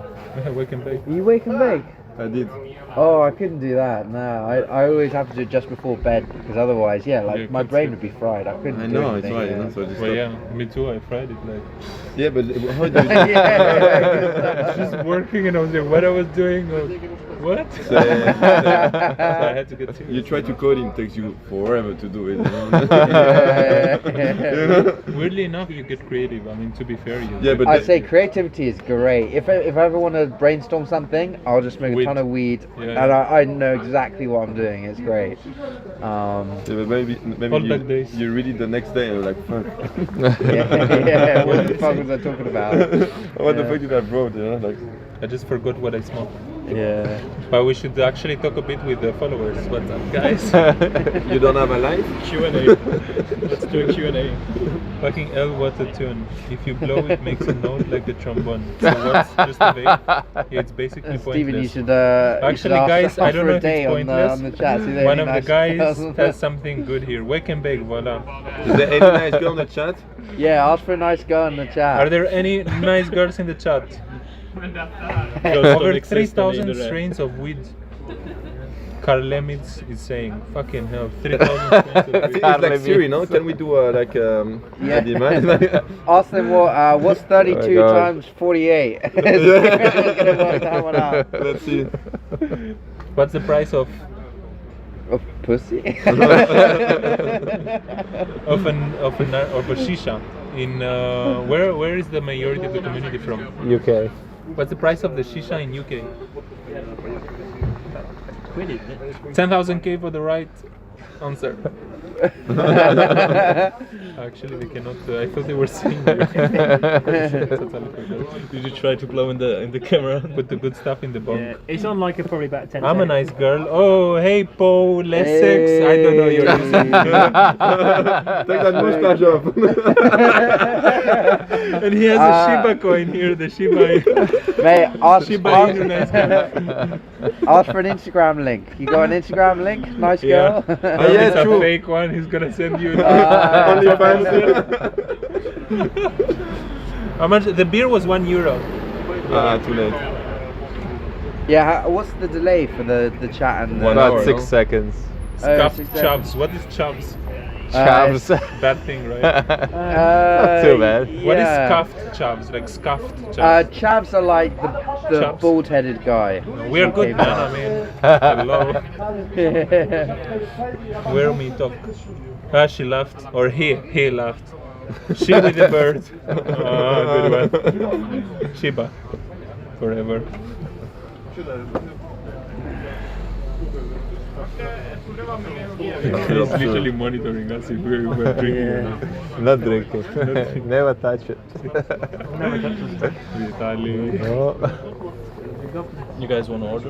Wake and bake. You wake and bake? I did. Oh, I couldn't do that. No, I always have to do it just before bed because otherwise, yeah, like Yeah, my brain would be fried. I couldn't. I do know, it's anything, right, yeah. you know, so I just Well, stopped. yeah, me too. I tried it like. Yeah, but how do you Yeah. Just working, and I was like, what I was doing was what? So, So I had to get serious. you try to code it takes you forever to do it. You know? Weirdly enough, you get creative. I mean, to be fair, you. Yeah, but I say creativity is great. If I ever want to brainstorm something, I'll just make a Weed. ton of weed, Yeah. and I know exactly what I'm doing. It's great. Yeah, but maybe Hold back days. you read it the next day and you're like, fuck. Yeah, what the fuck was I talking about? What the fuck did I wrote? You know, like. I just forgot what I smoked. Yeah. But we should actually talk a bit with the followers. What's up, guys? You don't have a life? Q&A. Let's do a Q&A. Fucking L, what a tune. If you blow it, makes a note like the trombone. So what's just a vape? Yeah, it's basically pointless. Steven, you should Actually, guys, I don't know if it's pointless. on the chat. See, One of nice the guys girls. has something good here. Wake and bake, voila. Is there any nice girl in the chat? Yeah, ask for a nice girl in the chat. Are there any nice girls in the chat? Over 3,000 strains of weed. Carl Lemitz is saying, fucking hell, 3,000 strains of I weed. think it's like Siri, no? Can we do like a demand? Ask them what's 32 God. times 48. It's gonna work that one out. Let's see. What's the price of pussy? of a shisha in where is the majority of the community from? UK. What's the price of the shisha in UK? 10,000k for the right answer. Actually, we cannot. I thought they were saying. Did you try to blow in the camera? Put the good stuff in the bong. Yeah, it's on like probably about 10 I'm a seconds. nice girl. Oh, hey, Paul, less sex. I don't know your reason. Take that mustache off. And he has a Shiba coin here. The Shiba. Mate, ask Shiba Inu, nice girl. ask for an Instagram link. You got an Instagram link? Nice girl. Yeah. Yeah, It's a true. fake one. He's gonna send you. Only fans. How much? The beer was €1. Too late. Yeah, what's the delay for the chat and the... 1 About hour, 6 no? seconds. Scuffed 6 chavs. What is chavs? Chavs. Bad thing, right? Not too bad. What is yeah. scuffed chavs? Like scuffed chavs? Chavs are like the Chavs. bald-headed guy. We're good, Okay, man. I mean, hello. Where me talk? She laughed, or he laughed. She with the bird. Good one. Shiba, forever. He's literally monitoring us if we're drinking. Not drinking. Never touch it. Vitaly. No. You guys want to order?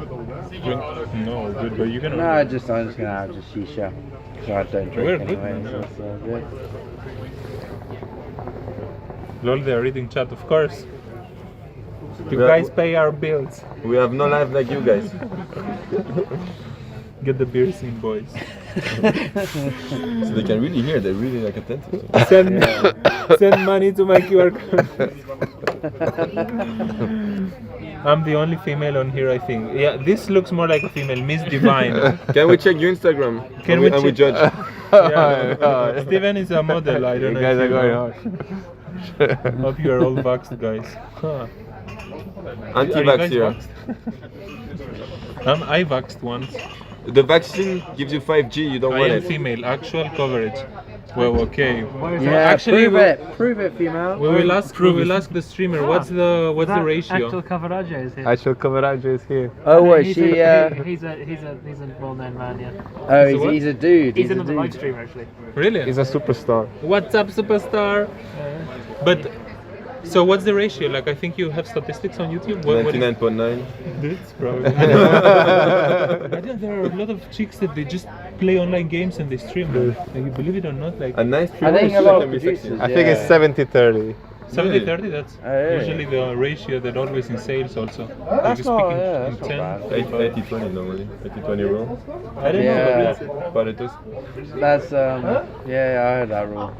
Drink? No, good, but you can. No, I'm just gonna have just shisha. So I don't We're drink good, anyway. man. So it's all good. Lol, they are reading chat, of course. You Yeah. guys pay our bills. We have no life like you guys. Get the beers in, boys. So they can really hear. They're really like attentive. Send money to my QR code. I'm the only female on here, I think. Yeah, this looks more like a female, Miss Divine. Can we check your Instagram? Can and we we check- judge? Yeah, Steven is a model. I don't You know. guys if are you going know. hard. Hope you are all vaxxed, guys. Huh. Are you Anti-vax guys here. vaxxed? I vaxxed once. The vaccine gives you 5G. You don't I want am it. female. Actual coverage. Well, okay. Yeah, actually, prove it, female. we will ask the streamer. What's the ratio? Actual coverage is here. Actual coverage is here. Oh, what, he's she, a well-known man, yeah. Oh, So what? he's a dude. He's a another live dude. streamer actually. Really? He's a superstar. What's up, superstar? But so what's the ratio? Like, I think you have statistics on YouTube. What is 99.9. this? Probably. I think there are a lot of chicks that they just play online games and they stream. Like, you believe it or not, like A nice I streamer think a still lot can of be sexy. producers. I think it's 70-30. 70-30, that's yeah. usually the ratio that always in sales also. That's Like not, speaking yeah, in that's not 10, bad. 80-20 normally. 80-20 rule. I don't Yeah. know. Paretos. That's yeah, I heard that rule.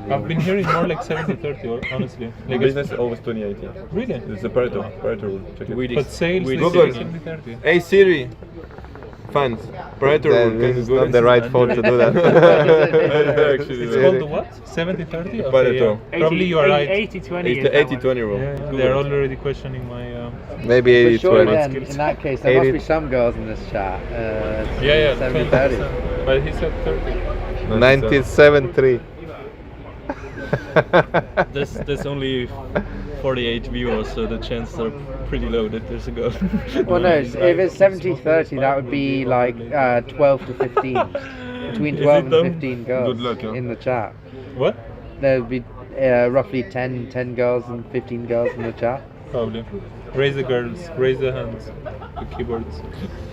I've been hearing more like 70-30, honestly. Like Business always 20-80. Really? It's the Pareto rule. Check it. But sales, they Google. say 70-30. Hey Siri, fans, Pareto rule. This Can is you go not the right phone to do that. It's called the what? 70-30? Okay, Pareto. yeah. Probably you are right. 80-20 It's is the that 80-20 one. rule. Yeah, Google they're it. already questioning my... Maybe But surely 80-20. then, in that case, there must be some girls in this chat. Yeah, 70-30. 20%. But he said 30. 97-3. There's only 48 viewers, so the chances are pretty low that there's a girl. Well, no, if it's 70-30, that would be like 12 to 15. Between 12 and 15 girls Good luck, huh? in the chat. What? There would be roughly 10 girls and 15 girls in the chat. Probably. Raise the girls, raise the hands, the keyboards.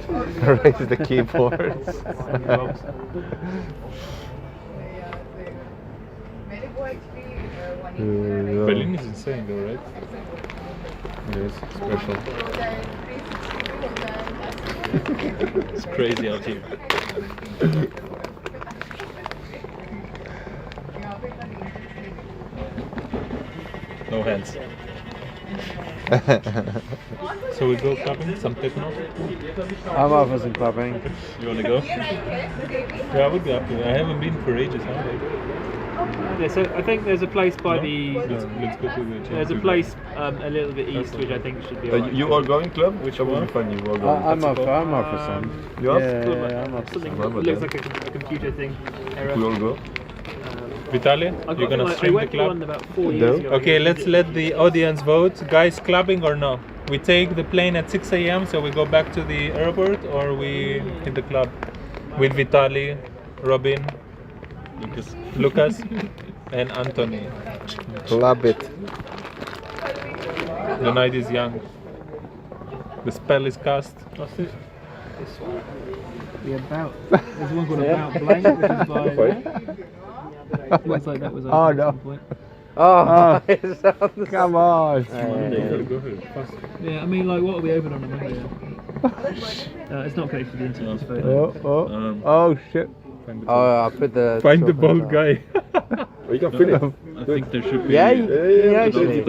Raise the keyboards. Berlin is insane though, right? Yes, special. It's crazy out here. No hands. So we go clubbing, some techno? I'm up for some clubbing. You wanna go? Yeah, I would be up to it. I haven't been for ages, have I? Yeah, so I think there's a place by the. Let's go to the... There's a place a little bit east which I think should be alright. You are going club? Which That would one? be fun. You are going. I'm up for some. You are? Yeah, I'm up for Something some. that looks like a computer thing. Error. We all go. Vitaly, I you're gonna stream the went to one club? about 4 years ago. Okay, let's let the audience vote. Guys, clubbing or no? We take the plane at 6 a.m. so we go back to the airport, or we hit the club with Vitaly, Robin, Lucas, and Anthony. Club it. The night is young. The spell is cast. What's it? The about. There's one called About Blank, which is by. Looks like that was Oh, open no. at some point. Oh, Come on. Yeah, I mean, like, what are we open on a Monday? It's not connected to the internet. This photo. Oh shit. Oh, I'll put the. Find the bald guy. You can feel it. I think there should be. Yeah, yeah, actually.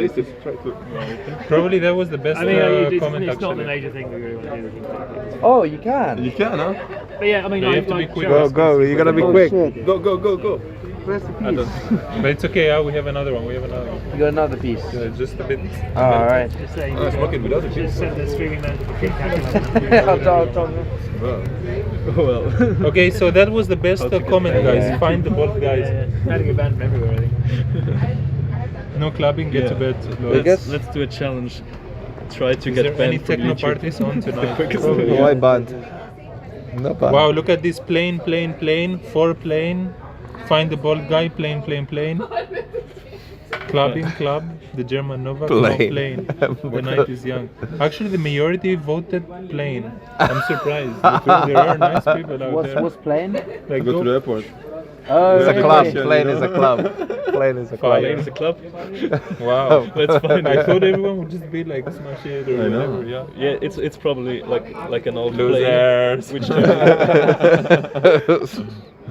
Probably that was the best I mean, comment it's not the actually. major thing we really want to do. Oh, you can. You can, huh? But yeah, I mean, You I have to be like. quick. Go. You gotta be Oh, quick. shit. Go. But it's okay, we have another one. You got another piece. Just a bit. Oh, alright. Just saying. Ah, smoking without the Just send the streaming man to the kick. I'll talk. Well. Okay, so that was the best comment, guys. Find the bald guys. Had to get banned from everywhere, I think. No clubbing, get to bed. Let's do a challenge. Try to Is get there banned any from techno YouTube. parties on The tonight? quickest Probably, way. yeah. Why bad? No bad. Wow, look at this plane, 4 plane. Find the bald guy, plane. Clubbing, club, the German Nova, Plane. no plane. The night is young. Actually, the majority voted plane. I'm surprised. There are nice people out there. What's playing? Like, Go to the airport. Oh, It's a okay. club. Yeah, Plane you is a know. club. Plane is a club. Plane is a club. Wow, Let's find I it. thought everyone would just be like smash it or I know. whatever. Yeah. Yeah, it's probably like an old Losers. plane. Which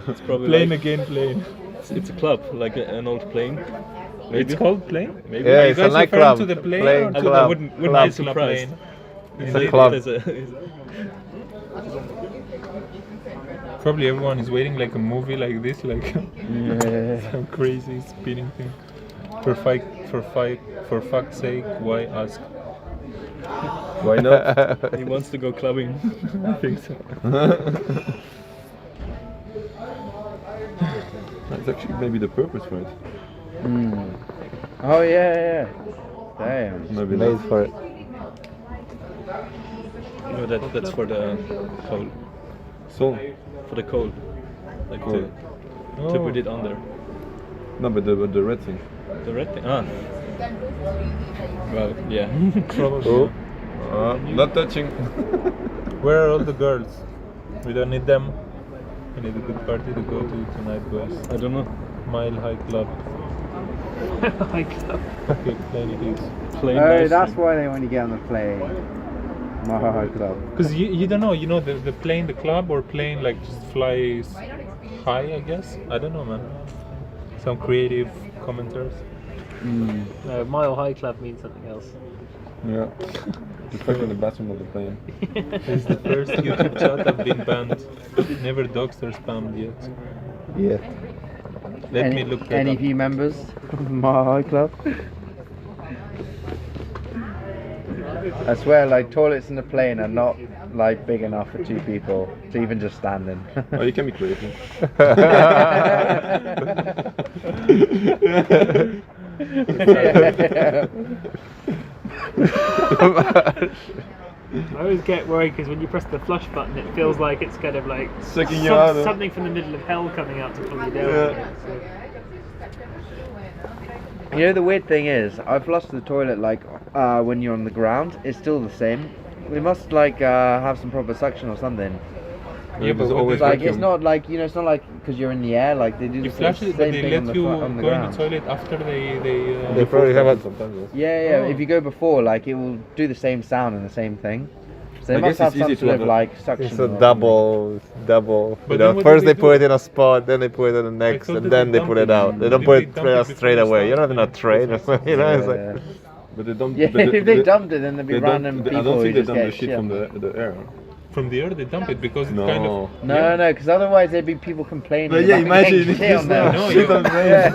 it's probably Plane like, again, plane. it's a club, like an old plane. It's called plane? Maybe. Yeah, Are you it's a guys referring nightclub. to the plane Plane or to club. I wouldn't be Club. surprised. It's a club. Probably everyone is waiting like a movie like this, like some crazy spinning thing. For fuck's sake, why ask? Why not? He wants to go clubbing. I think so. That's actually maybe the purpose for it. Oh, yeah. Damn. Maybe Made not. for it. No, that's for the coal. So, For the coal. Like Coal. to put it under. no, but the red thing. The red thing. Ah. Well, yeah. Probably. Not touching. Where are all the girls? We don't need them. We need a good party to go to tonight, boys. I don't know. Mile High Club. Like, Okay, plane it is. Plane Oh, nice that's one. why they want to get on the plane. My club. Because you don't know, the plane, the club, or plane like just flies high, I guess. I don't know, man. Some creative commenters. no, Mile High Club means something else. Yeah. You fuck in the bathroom of the plane. It's the first YouTube chat I've been banned. Never doxed or spammed yet. Yeah. Let me look that Any up. of you members of my high club? I swear, like toilets in the plane are not like big enough for 2 people to even just stand in. Oh, you can be creative. I always get worried because when you press the flush button, it feels like it's kind of like Sucking you out, huh? something from the middle of hell coming out to pull you down. Yeah. You know the weird thing is, I flush the toilet like when you're on the ground. It's still the same. We must like have some proper suction or something. Yeah, but always Like vacuum. it's not like it's not like because you're in the air. Like they do You the flash same it, but they thing let on the, you on go the in ground. the toilet after they They probably have a. sometimes. Yeah, Oh. if you go before, like it will do the same sound and the same thing. So they I must guess have it's some easy to sort of have like suction. It's a or double. But You then know, what first do they they put do? it in a spot, then they put it in the next, thought and that then they they put dump it it. out. They don't Did put they it dump it before straight you away. start? You're not in a train or something. You know, it's like. something. But they don't. Yeah, but if they dumped it, then there'd be they random don't, people I don't who think they just dump the get shit shit from on the air. From the air they dump it because No. it's kind of No, because otherwise there'd be people complaining. But yeah, about getting imagine shit on them. No, shit you- on them. Yeah.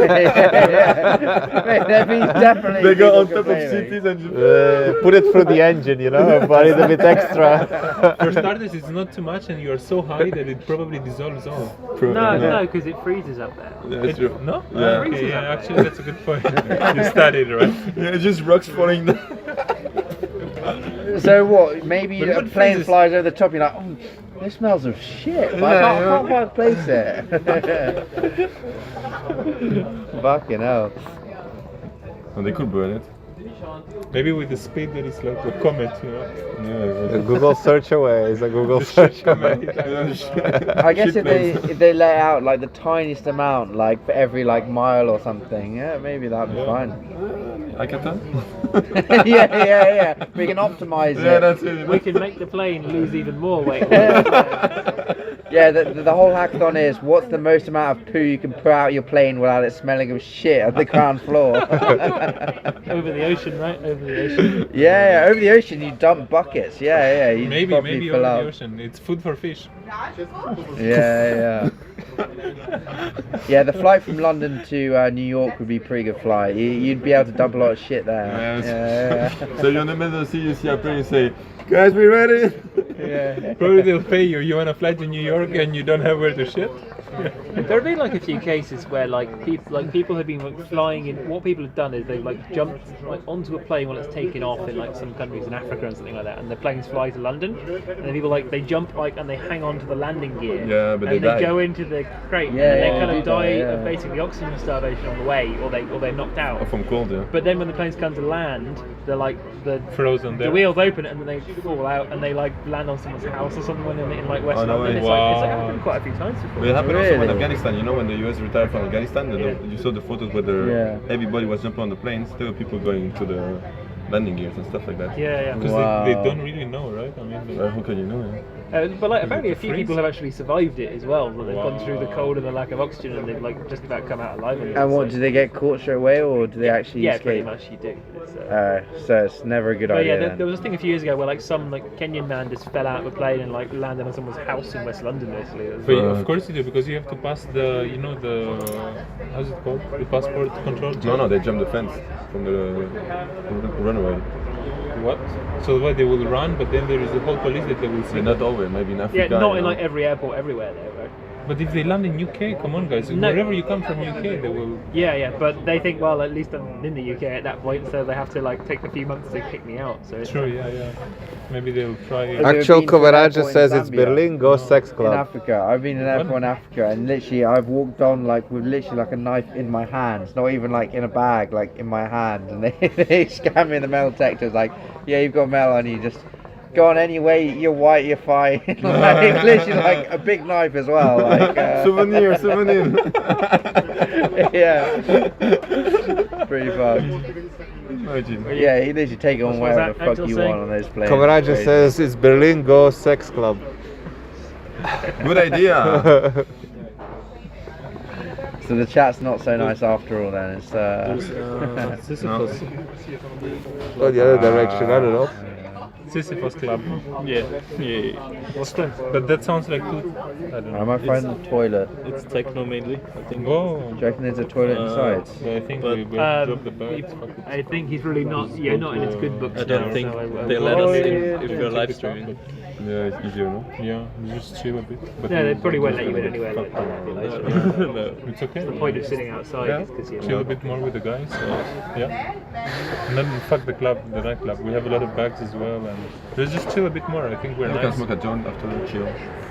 There'd be definitely They go people on top of complaining. cities and just Put it through the engine, you know, but it's a bit extra. For starters, it's not too much, and you are so high that it probably dissolves all. No, because it freezes up there. Yeah, that's true. No? Yeah. Ah, okay, yeah, actually, that's a good point. You studied, right? Yeah, it's just rocks falling down. So what? Maybe But a what plane freezes- flies over the top. You're like, oh, this smells of shit. But I can't quite place it. Fucking hell. And they could burn it. Maybe with the speed that it's like a comet, you know? Yeah. A Google search away. It's a Google search away. I guess if they let out like the tiniest amount, like for every like mile or something, yeah, maybe that'd be fine. I can tell. yeah. We can optimize Yeah, it. that's it. We can make the plane lose even more weight. Yeah, the whole hackathon is what's the most amount of poo you can put out your plane without it smelling of shit at the ground floor. Over the ocean, right? Over the ocean. Yeah, over the ocean you dump buckets. Yeah, you Maybe probably over fill the up. ocean. It's food for fish. Yeah. Yeah, the flight from London to New York would be a pretty good flight. You'd be able to dump a lot of shit there. Yes. Yeah. So you're in the middle of the sea, you see a plane, you say, guys, we ready? Yeah. Probably they'll pay you. You want to fly to New York and you don't have where to shit? There have been like a few cases where people have been like, flying in. What people have done is they've like jumped like onto a plane while it's taken off in like some countries in Africa and something like that, and the planes fly to London, and then people like they jump like and they hang on to the landing gear. Yeah, but and they they die. go into the crate Yeah, and they yeah, kind they of do die die, of yeah. basically oxygen starvation on the way, or they're knocked out. Oh, from cold, yeah. But then when the planes come to land, they're like the Frozen there. The wheels open and then they fall out and they like land on someone's house or something in like West Oh, no London. way. It's like happened quite a few times before. But it happened also in Really? Afghanistan. You know, when the US retired from Afghanistan, you saw the photos where everybody was jumping on the planes. There were people going to the landing gears and stuff like that. Yeah. Because Wow. they don't really know, right? I mean, How can you know? Yeah? But like apparently a few freeze? people have actually survived it as well. That they've gone through the Wow. cold and the lack of oxygen and they've like just about come out alive. And what, do they get caught straight away or do they actually Yeah, escape? pretty much you do. It's, So it's never a good but idea. yeah, then. there was a thing a few years ago where like some like Kenyan man just fell out of a plane and like landed on someone's house in West London basically. It was- But of course you do, because you have to pass the, you know, how's it called? The passport control check. No, they jumped the fence from the runaway. What? So what, they will run, but then there is a whole police that they will see. Not always, maybe in Africa. yeah, not you in know. like every airport everywhere though, right? But if they land in UK, come on guys, No. wherever you come from UK, they will... Yeah, but they think, well, at least I'm in the UK at that point, so they have to like take a few months to kick me out. So it's True, yeah. Maybe they'll try... Have you Actual been to an coverage airport in says it's Zambia? Berlin Ghost Sex In Club. Africa, I've been in an airport in Africa, and literally I've walked on like with literally like a knife in my hands, not even like in a bag, like in my hand, and they scan me in the metal detectors like, yeah, you've got metal on you, just go on any way. You're white, you're fine. Like literally like a big knife as well. Like souvenir. Yeah. Pretty fucked. Imagine. Yeah, you literally take it on wherever the fuck you want on those planes. Comrade just says it's Berlin Go Sex Club. Good idea. So the chat's not so nice after all then. It's Sisyphus. Go the other direction, I don't know. Sisyphus Club. Yeah. What's that? But that sounds like too. I don't know. I might find the toilet. It's techno mainly, I think. Oh. Do you reckon there's a toilet inside? Yeah, I think we drop the bag. I think he's really not in his good books. I don't think they let us in if you're live streaming. Yeah, it's easier, no? Yeah, just chill a bit. But No, they probably won't let you in anyway. Like, no, it's okay. The point of sitting outside is because you chill a bit more with the guys. Yeah. And then fuck the nightclub. We have a lot of bags as well, and let's just chill a bit more. I think we're We nice. can smoke a joint after the chill.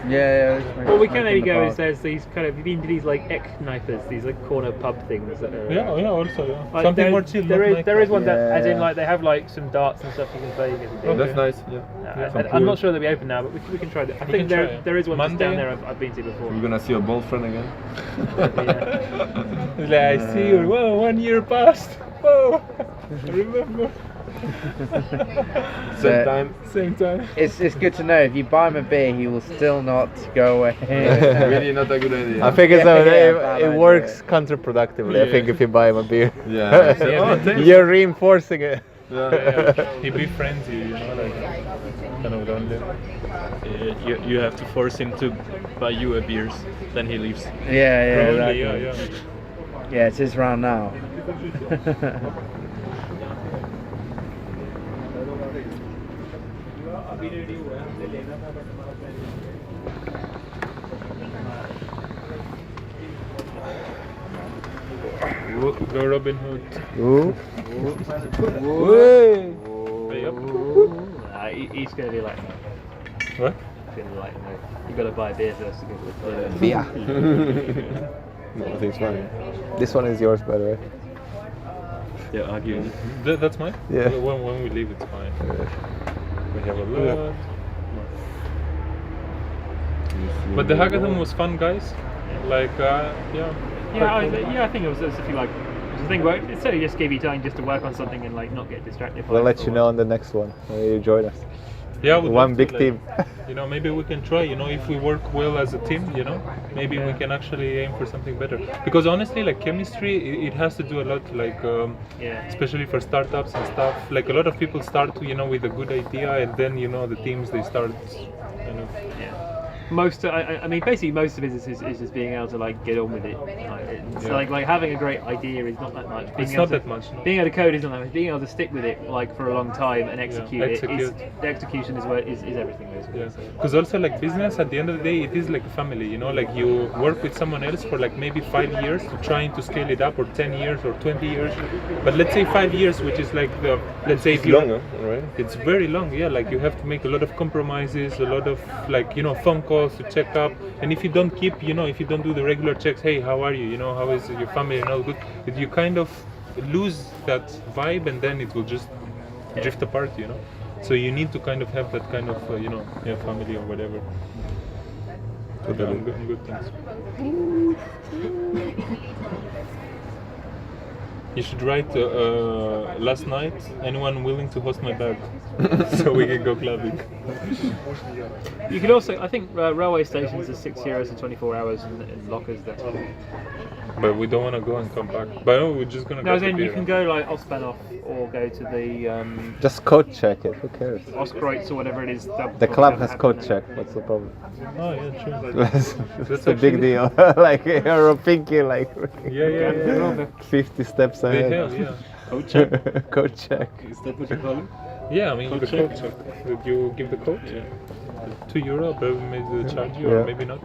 Yeah. Well, we can maybe go is there's these kind of, you've been to these like knifers, these like corner pub things that are... Yeah, also, yeah. Like, Something more chill. There is one that, as in like they have like some darts and stuff you can play. Oh, that's nice, yeah. I'm not sure they'll be open now, but we can try that. I think there is one just down there I've been to before. We're gonna see your bald friend again. It's like, I see you. Whoa, 1 year passed. Whoa, remember. Same time. It's good to know if you buy him a beer, he will still not go away. Really not a good idea. I think it works counterproductively. I think if you buy him a beer, you're reinforcing it. He befriends you, like kind of lonely. You have to force him to buy you a beers, then he leaves. Yeah, Exactly. Yeah, it's his round now. Go Robin Hood. He's going to be like, no. What? He's going to be like, no. You've got to buy a beer first to go to the toilet. Beer. No, I think it's fine. This one is yours, by the way. Yeah, arguing. That's mine? Yeah. When we leave, it's fine. We have a lot. But the hackathon was fun, guys. Like, I think it was a few like. The thing where it certainly just gave you time just to work on something and like not get distracted. We'll let you know on the next one. You join us. Yeah, one big team. Maybe we can try. If we work well as a team, maybe we can actually aim for something better. Because honestly, like chemistry, it has to do a lot. Like, especially for startups and stuff. Like a lot of people start, with a good idea, and then the teams they start. Basically most of it is just being able to like get on with it. Like having a great idea is not that much. Being able to code is not that much. Being able to stick with it like for a long time and execute it the execution is everything. Because also like business at the end of the day it is like a family. Like you work with someone else for like maybe 5 years to trying to scale it up, or 10 years or 20 years. But let's say 5 years, which is like it's longer, right? It's very long. Yeah, like you have to make a lot of compromises, a lot of like phone calls to check up, and if you don't keep if you don't do the regular checks, hey, how are you, how is your family and all good, you kind of lose that vibe, and then it will just drift apart, so you need to kind of have that kind of family or whatever. Good things. You should write last night, anyone willing to host my bag, so we can go clubbing. You could also, I think, railway stations are €6 for 24 hours in lockers. That's cool. But we don't want to go and come back. But we're just gonna. No, then you can go like Ostbahnhof or go to the. Just code check it. Who cares? Ostkreuz or whatever it is. The club has code check. What's the problem? Oh yeah, true. That's a big deal. Like you're a pinky, like. Yeah. 50 steps ahead. They have, yeah. Code check. Code check. Is that what you call it? Yeah, I mean the code check. Did you give the code? Yeah. €2, but maybe they charge you, or maybe not.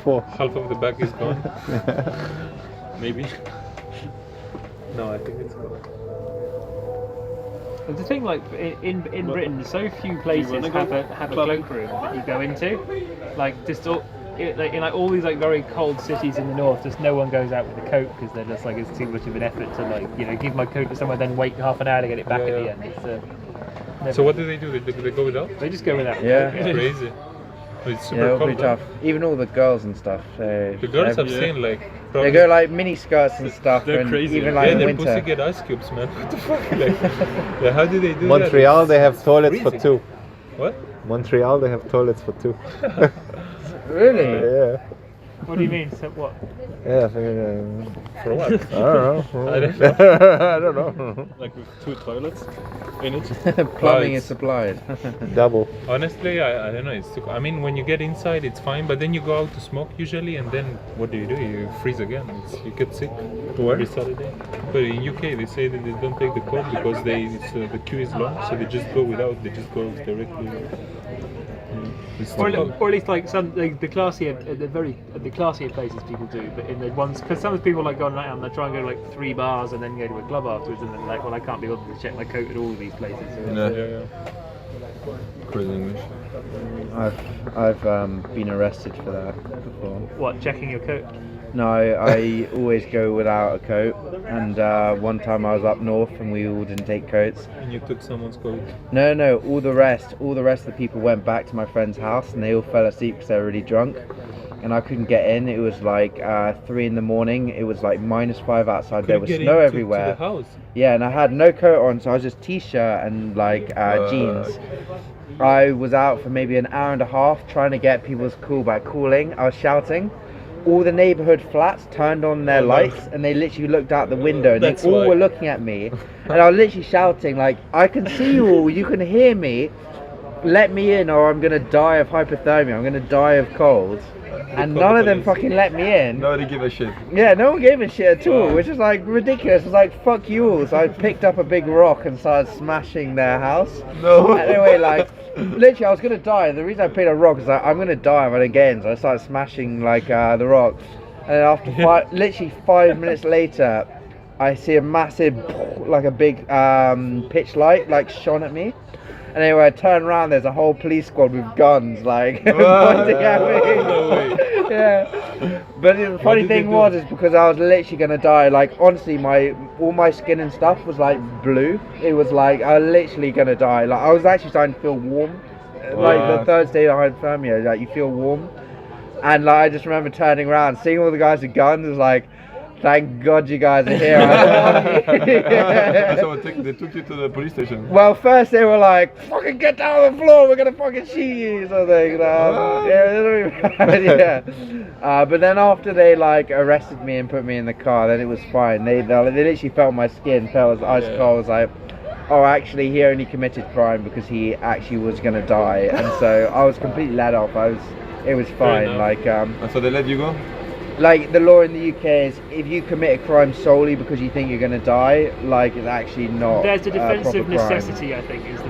4. Half of the bag is gone. Maybe. No, I think it's gone. The thing, like in Britain, so few places have a cloakroom that you go into. Like just in like all these like very cold cities in the north, just no one goes out with a coat because they're just like it's too much of an effort to like give my coat to someone, then wait half an hour to get it back at the end. So what do? They go without? They just go without. Yeah. It's crazy. It's super Yeah, it'll cold. be tough. Even all the girls and stuff. So The girls I've yeah. seen like. They go like mini skirts and stuff. They're and crazy. Even like in their winter. pussy get ice cubes, man. What the fuck? Like, yeah, how do they do Montreal, that? they have toilets for two. What? Montreal, they have toilets for two. Really? Yeah. What do you mean? So what? Yeah, For what? I don't know. I don't know. I don't know. Like with 2 toilets in it. Plumbing is supplied. Double. Honestly, I don't know. It's too, I mean, when you get inside, it's fine, but then you go out to smoke usually, and then what do? You freeze again. You get sick every Saturday. But in UK, they say that they don't take the cold because the queue is long, so they just go without. They just go directly. It's too cold. Or at least like some the classier, the classier places people do, but in the ones because some people like going out and they try and go to like 3 bars and then go to a club afterwards, and then like, well, I can't be bothered to check my coat at all of these places. So Yeah. Crazy English. I've been arrested for that before. What, checking your coat? No, I always go without a coat. And one time I was up north and we all didn't take coats. And you took someone's coat? No. All the rest of the people went back to my friend's house and they all fell asleep because they were really drunk. And I couldn't get in. It was like 3 in the morning. It was like -5 outside. There was snow everywhere. To the house. Yeah, and I had no coat on, so I was just t-shirt and like jeans. I was out for maybe an hour and a half trying to get people's cool by calling. I was shouting. All the neighborhood flats turned on their lights and they literally looked out the window and they all were looking at me. And I was literally shouting like, I can see you all, you can hear me. Let me in or I'm going to die of hypothermia. I'm going to die of cold. And none of them fucking let me in. Nobody give a shit. Yeah, no one gave a shit at all, which is like ridiculous. It's like, fuck you all. So I picked up a big rock and started smashing their house. No. Anyway, like, literally I was going to die. The reason I picked a rock is like, I'm going to die if I don't get in. So I started smashing like the rock. And then after literally 5 minutes later, I see a massive, like a big pitch light like shone at me. And anyway, I turn around, there's a whole police squad with guns, like, pointing at me. No way. Yeah. But the funny thing was, is because I was literally going to die, like, honestly, all my skin and stuff was, like, blue. It was, like, I was literally going to die. Like, I was actually starting to feel warm. Like, the third day of hypothermia, like, you feel warm. And, like, I just remember turning around, seeing all the guys with guns, was like, thank God you guys are here. So they took you to the police station. Well, first they were like, fucking get down on the floor, we're going to fucking shoot you, something. Yeah. But then after they, like, arrested me and put me in the car, then it was fine. They literally felt my skin, felt as ice cold. I was like, oh, actually, he only committed crime because he actually was going to die. And so I was completely let off. It was fine. Like, and so they let you go? Like, the law in the UK is if you commit a crime solely because you think you're going to die, like, it's actually not. There's a defensive proper crime. necessity, I think, is the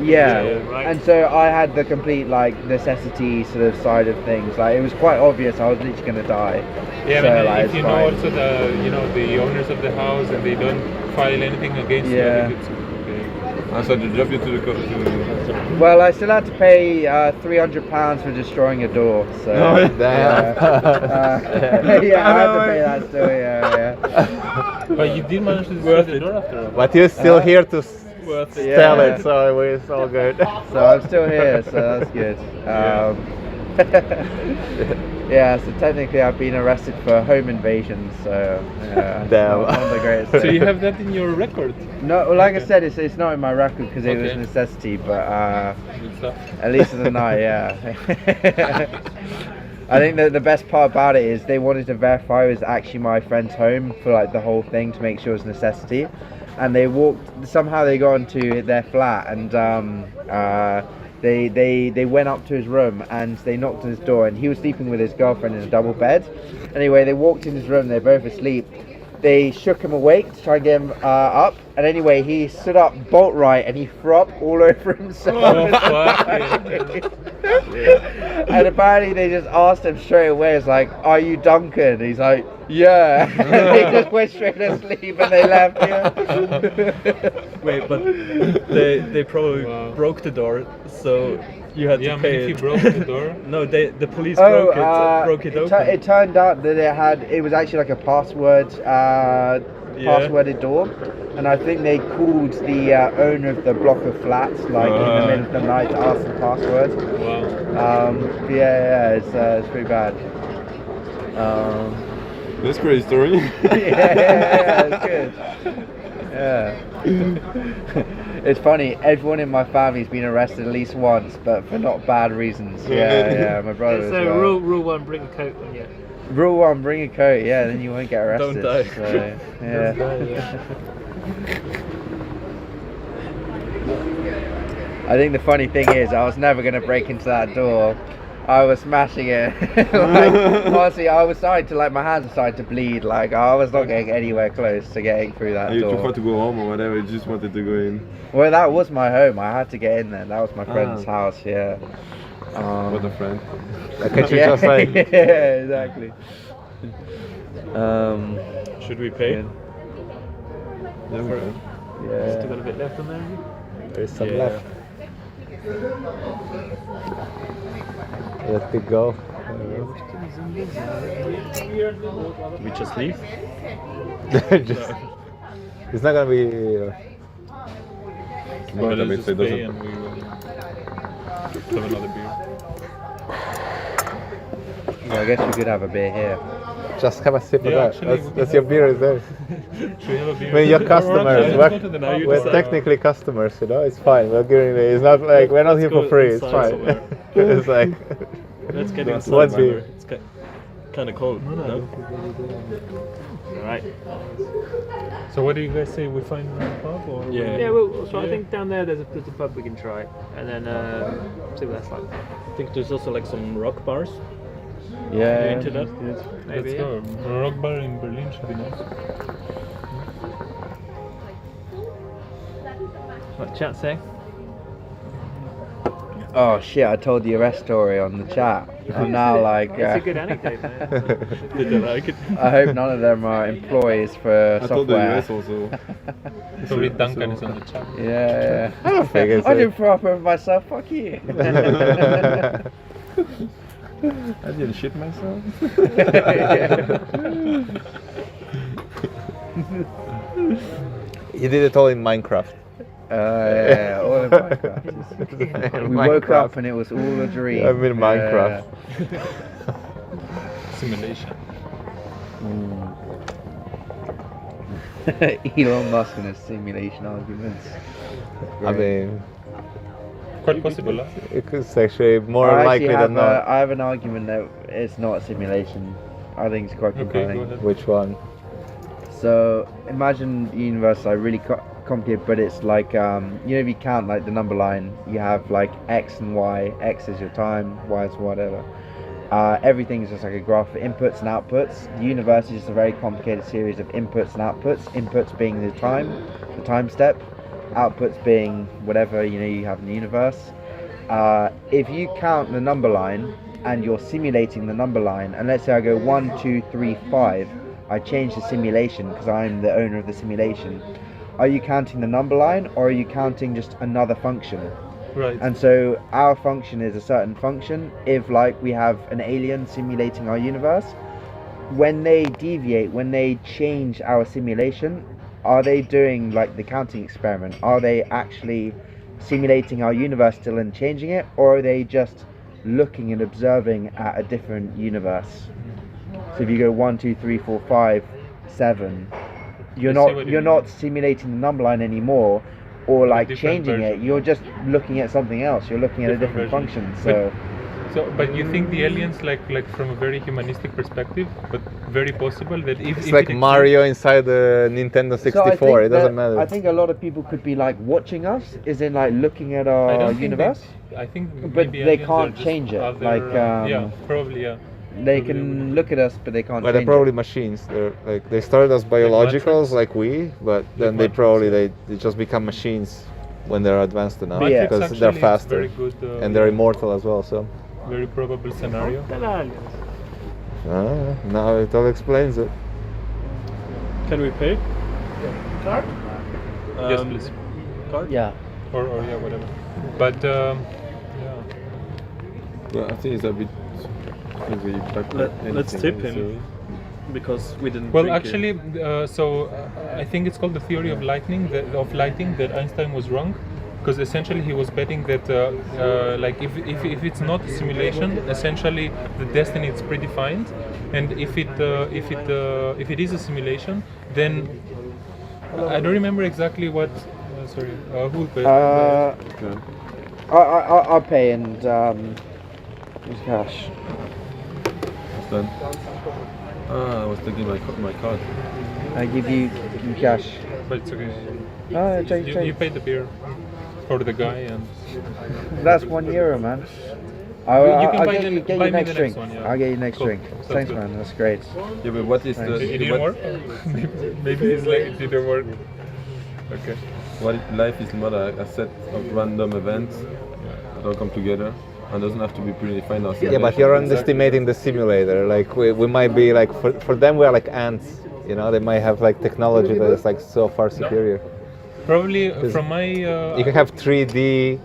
right? And so I had the complete, like, necessity sort of side of things. Like, it was quite obvious I was literally going to die. Yeah, so, I mean, like, if you know also the owners of the house and they don't file anything against you, I think it's okay. And so they drove you to the court. Well, I still had to pay £300 for destroying a door. So yeah, I had to pay that still. Yeah. But you did manage to destroy the door after all. But you're still here to tell it, so it's all good. So I'm still here, so that's good. Yeah, so technically I've been arrested for home invasion, so yeah, damn. Not the greatest. So you have that in your record? No, well, like I said, it's not in my record because it was a necessity, but at least in the night, yeah. I think that the best part about it is they wanted to verify it was actually my friend's home for like the whole thing to make sure it was a necessity, and they somehow they got into their flat and They went up to his room and they knocked on his door and he was sleeping with his girlfriend in a double bed. Anyway, they walked in his room, they're both asleep. They shook him awake to try and get him up, and anyway, he stood up bolt right and he threw up all over himself. And apparently they just asked him straight away, it's like, are you Duncan? He's like, yeah. And they just went straight to sleep and they left. Yeah. Wait, but they probably broke the door, so You had Yeah, to I mean, pay if you it. broke the door. No, the police Oh, broke it open. it turned out that it was actually like a passworded door, and I think they called the owner of the block of flats like in the middle of the night to ask the password. Wow. It's pretty bad. That's a crazy story. yeah, it's good. Yeah. It's funny, everyone in my family's been arrested at least once, but for not bad reasons. Yeah, my brother as So well. rule 1, bring a coat on you. Rule 1, bring a coat, yeah, then you won't get arrested. Don't die. So, yeah. I think the funny thing is, I was never going to break into that door. I was smashing it. Honestly, I was starting to, my hands were starting to bleed. I was not getting anywhere close to getting through that You door. prefer to go home or whatever, you just wanted to go in. Well, that was my home. I had to get in there. That was my friend's house, yeah. What a friend. Yeah, yeah, exactly. Should we pay? Yeah, we can. Yeah. Still got a bit left on there? There's some left. Let it go. We just leave? It's not gonna be. But let's I just say pay doesn't. and we will have another beer. Well, I guess we could have a beer here. Just have a sip of Yeah, that. actually, That's your beer is there. Should we have a beer? I mean, your customers. We're decide. technically customers, it's fine. We're giving it. It's not like we're not here for go free. It's inside fine. somewhere. It's like. Let's get That's inside. one somewhere. beer. It's kind of cold. No? Alright. So what do you guys say? We find a pub or? Yeah, well, so I think down there's a pub we can try, and then see what that's like. I think there's also some rock bars. Yeah. You into that? Maybe. Let's go. A rock bar in Berlin should be nice. What chat say? Oh shit! I told the arrest story on the chat. I'm now like. It's a good anecdote, man. Did they like it? I hope none of them are employees for I told the software. US also. Probably Duncan is on the chat. Yeah. I don't think it's I a- didn't throw up over myself. Fuck you. I didn't shit myself. You did it all in Minecraft. Yeah, all in Minecraft. We woke up and it was all a dream. I'm in Minecraft. Simulation. Elon Musk and his simulation arguments. I mean, Quite possible, huh? it's actually more I likely actually than not. I have an argument that it's not a simulation. I think it's quite Okay, compelling. go ahead. Which one? So imagine the universe like really complicated, but it's like if you count like the number line, you have like X and Y. X is your time, Y is whatever. Everything is just like a graph of inputs and outputs. The universe is just a very complicated series of inputs and outputs. Inputs being the time step. Outputs being whatever you have in the universe. If you count the number line and you're simulating the number line, and let's say I go 1, 2, 3, 5, I change the simulation because I'm the owner of the simulation. Are you counting the number line or are you counting just another function? Right. And so our function is a certain function. If like we have an alien simulating our universe, when they deviate, when they change our simulation, are they doing like the counting experiment? Are they actually simulating our universe still and changing it, or are they just looking and observing at a different universe? So if you go 1, 2, 3, 4, 5, 7, you're not simulating the number line anymore, or like changing it. You're just looking at something else. You're looking at a different function. But you think the aliens like from a very humanistic perspective, but very possible that if It's if like it Mario inside the Nintendo 64. It doesn't matter. I think a lot of people could be like watching us, is in like looking at our universe. I think but maybe they aliens can't are just change it. other, Like yeah, probably yeah. They can look at us, but they can't. But change they're probably it. machines. They're like they started as biologicals like we, but then they probably they just become machines when they're advanced enough because they're faster very good, and they're immortal as well. So very probable scenario. now it all explains it. Can we pay? Card? Yes, please. Card? Yeah. Or yeah, whatever. But yeah. Well, I think it's a bit. Let's tip him because we didn't. Well, drink actually, I think it's called the theory of lighting that Einstein was wrong, because essentially he was betting that like if it's not a simulation, essentially the destiny is predefined, and if it is a simulation, then I don't remember exactly what. Sorry, who will pay? I'll pay and use cash. What's that? I was taking my card. I give you cash. But it's okay. You paid the beer for the guy, and that's €1, man. You I'll can get you next drink. one, yeah. I'll get you next Cool. drink. Sounds Thanks, good. man. That's great. Yeah, but what is Thanks. It didn't work. Maybe it's like it didn't work. Okay. What if life is not a set of random events that all come together and doesn't have to be predefined or Yeah, but you're underestimating the simulator. Like we might be like for them we are like ants. You know, they might have like technology that is like so far superior. Probably from my. You can have 3D,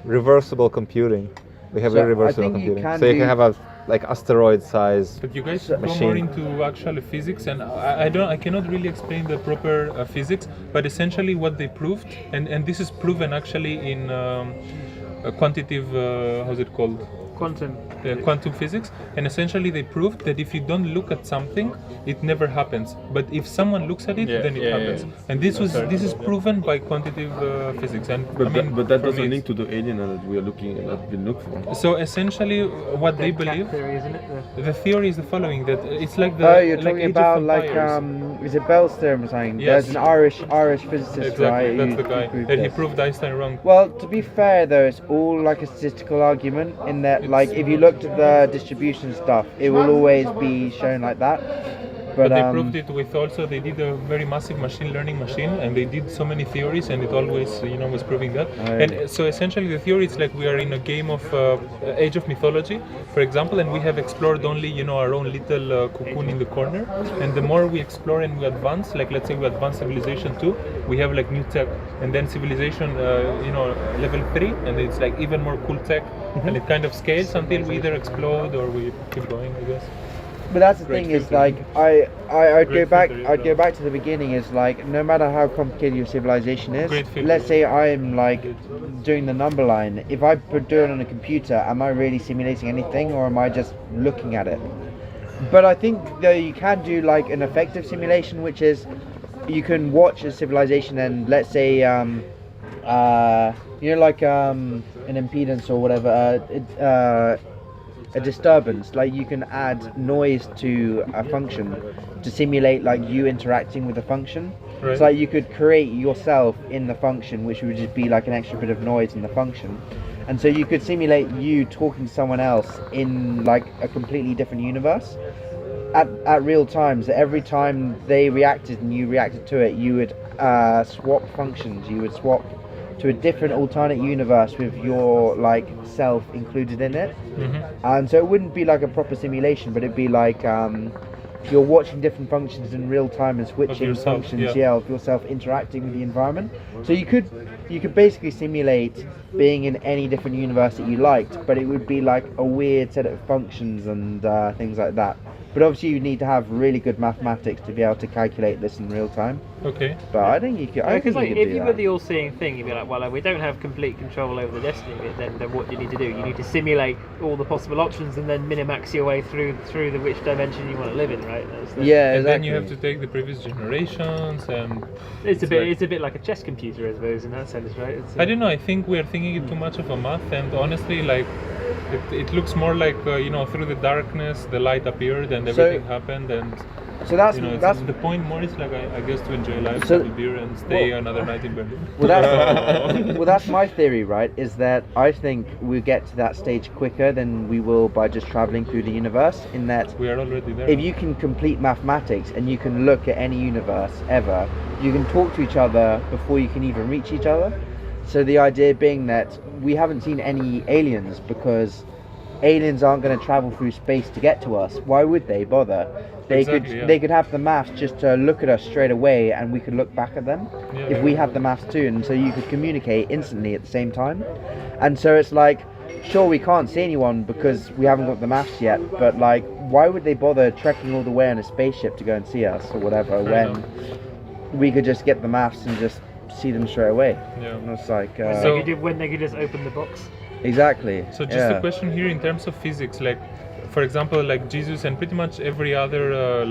reversible computing. We have So irreversible I think you computing, can so you do- can have a like asteroid size. But you guys go machine. more into actual physics, and I cannot really explain the proper physics, but essentially what they proved, and this is proven actually in quantitative, how's it called? Quantum physics, and essentially they proved that if you don't look at something, it never happens. But if someone looks at it, then it happens. And this is proven by quantitative physics. And But that doesn't link to the alien that we are looking for. So essentially, what they believe, theory, isn't it? the theory is the following: that it's like the. Oh, you're like talking Age of about like Empires. is it Bell's theorem or something? Yes. There's an Irish physicist, Exactly, right? that's who the guy, proved and he this. proved Einstein wrong. Well, to be fair though, it's all like a statistical argument in that, like, if you looked at the distribution stuff, it will always be shown like that. But they proved it with also, they did a very massive machine learning machine, and they did so many theories, and it always, was proving that. And so essentially the theory is like we are in a game of Age of Mythology, for example, and we have explored only, our own little cocoon in the corner. And the more we explore and we advance, like let's say we advance civilization 2, we have like new tech, and then civilization, level 3, and it's like even more cool tech, and it kind of scales until we either explode or we keep going, I guess. But that's the Great thing is filter. like I'd go back filter, I'd go back to the beginning is like no matter how complicated your civilization is, Great filter. let's say I'm like doing the number line, if I do it on a computer, am I really simulating anything or am I just looking at it? But I think though you can do like an effective simulation, which is you can watch a civilization and let's say like an impedance or whatever, a disturbance, like you can add noise to a function to simulate like you interacting with the function. Right. So like you could create yourself in the function, which would just be like an extra bit of noise in the function. And so you could simulate you talking to someone else in like a completely different universe at real time. So every time they reacted and you reacted to it, you would swap functions. You would swap to a different alternate universe with your like self included in it. And so it wouldn't be like a proper simulation, but it'd be like you're watching different functions in real time and switching yourself, functions yeah. of yourself interacting with the environment. So you could basically simulate being in any different universe that you liked, but it would be like a weird set of functions and things like that. But obviously you need to have really good mathematics to be able to calculate this in real time. Okay. But I think you could. I think Because like, you could if do you that. were the all-seeing thing, you'd be like, well, we don't have complete control over the destiny of it. Then what do you need to do? You need to simulate all the possible options and then minimax your way through the which dimension you want to live in, right? That's the, Yeah, And then exactly. you have to take the previous generations, and It's a bit like a chess computer, I suppose, in that sense, right? It's, I don't know. I think we are thinking it too much of a math, and honestly, like it looks more like through the darkness, the light appeared and everything happened, and So that's the point more is like I guess to enjoy life, So- have a beer, and stay another night in Berlin. Well, that's my theory, right? Is that I think we get to that stage quicker than we will by just traveling through the universe. In that, We are already there. if you can complete mathematics and you can look at any universe ever, you can talk to each other before you can even reach each other. So the idea being that we haven't seen any aliens because aliens aren't going to travel through space to get to us. Why would they bother? They could have the maths just to look at us straight away, and we could look back at them if we have the maths too. And so you could communicate instantly at the same time. And so it's like sure, we can't see anyone because we haven't got the maps yet, but like, why would they bother trekking all the way on a spaceship to go and see us or whatever when we could just get the maps and just see them straight away? Yeah. And it's like when they could just open the box. exactly. So just a question here in terms of physics, like for example, like Jesus and pretty much every other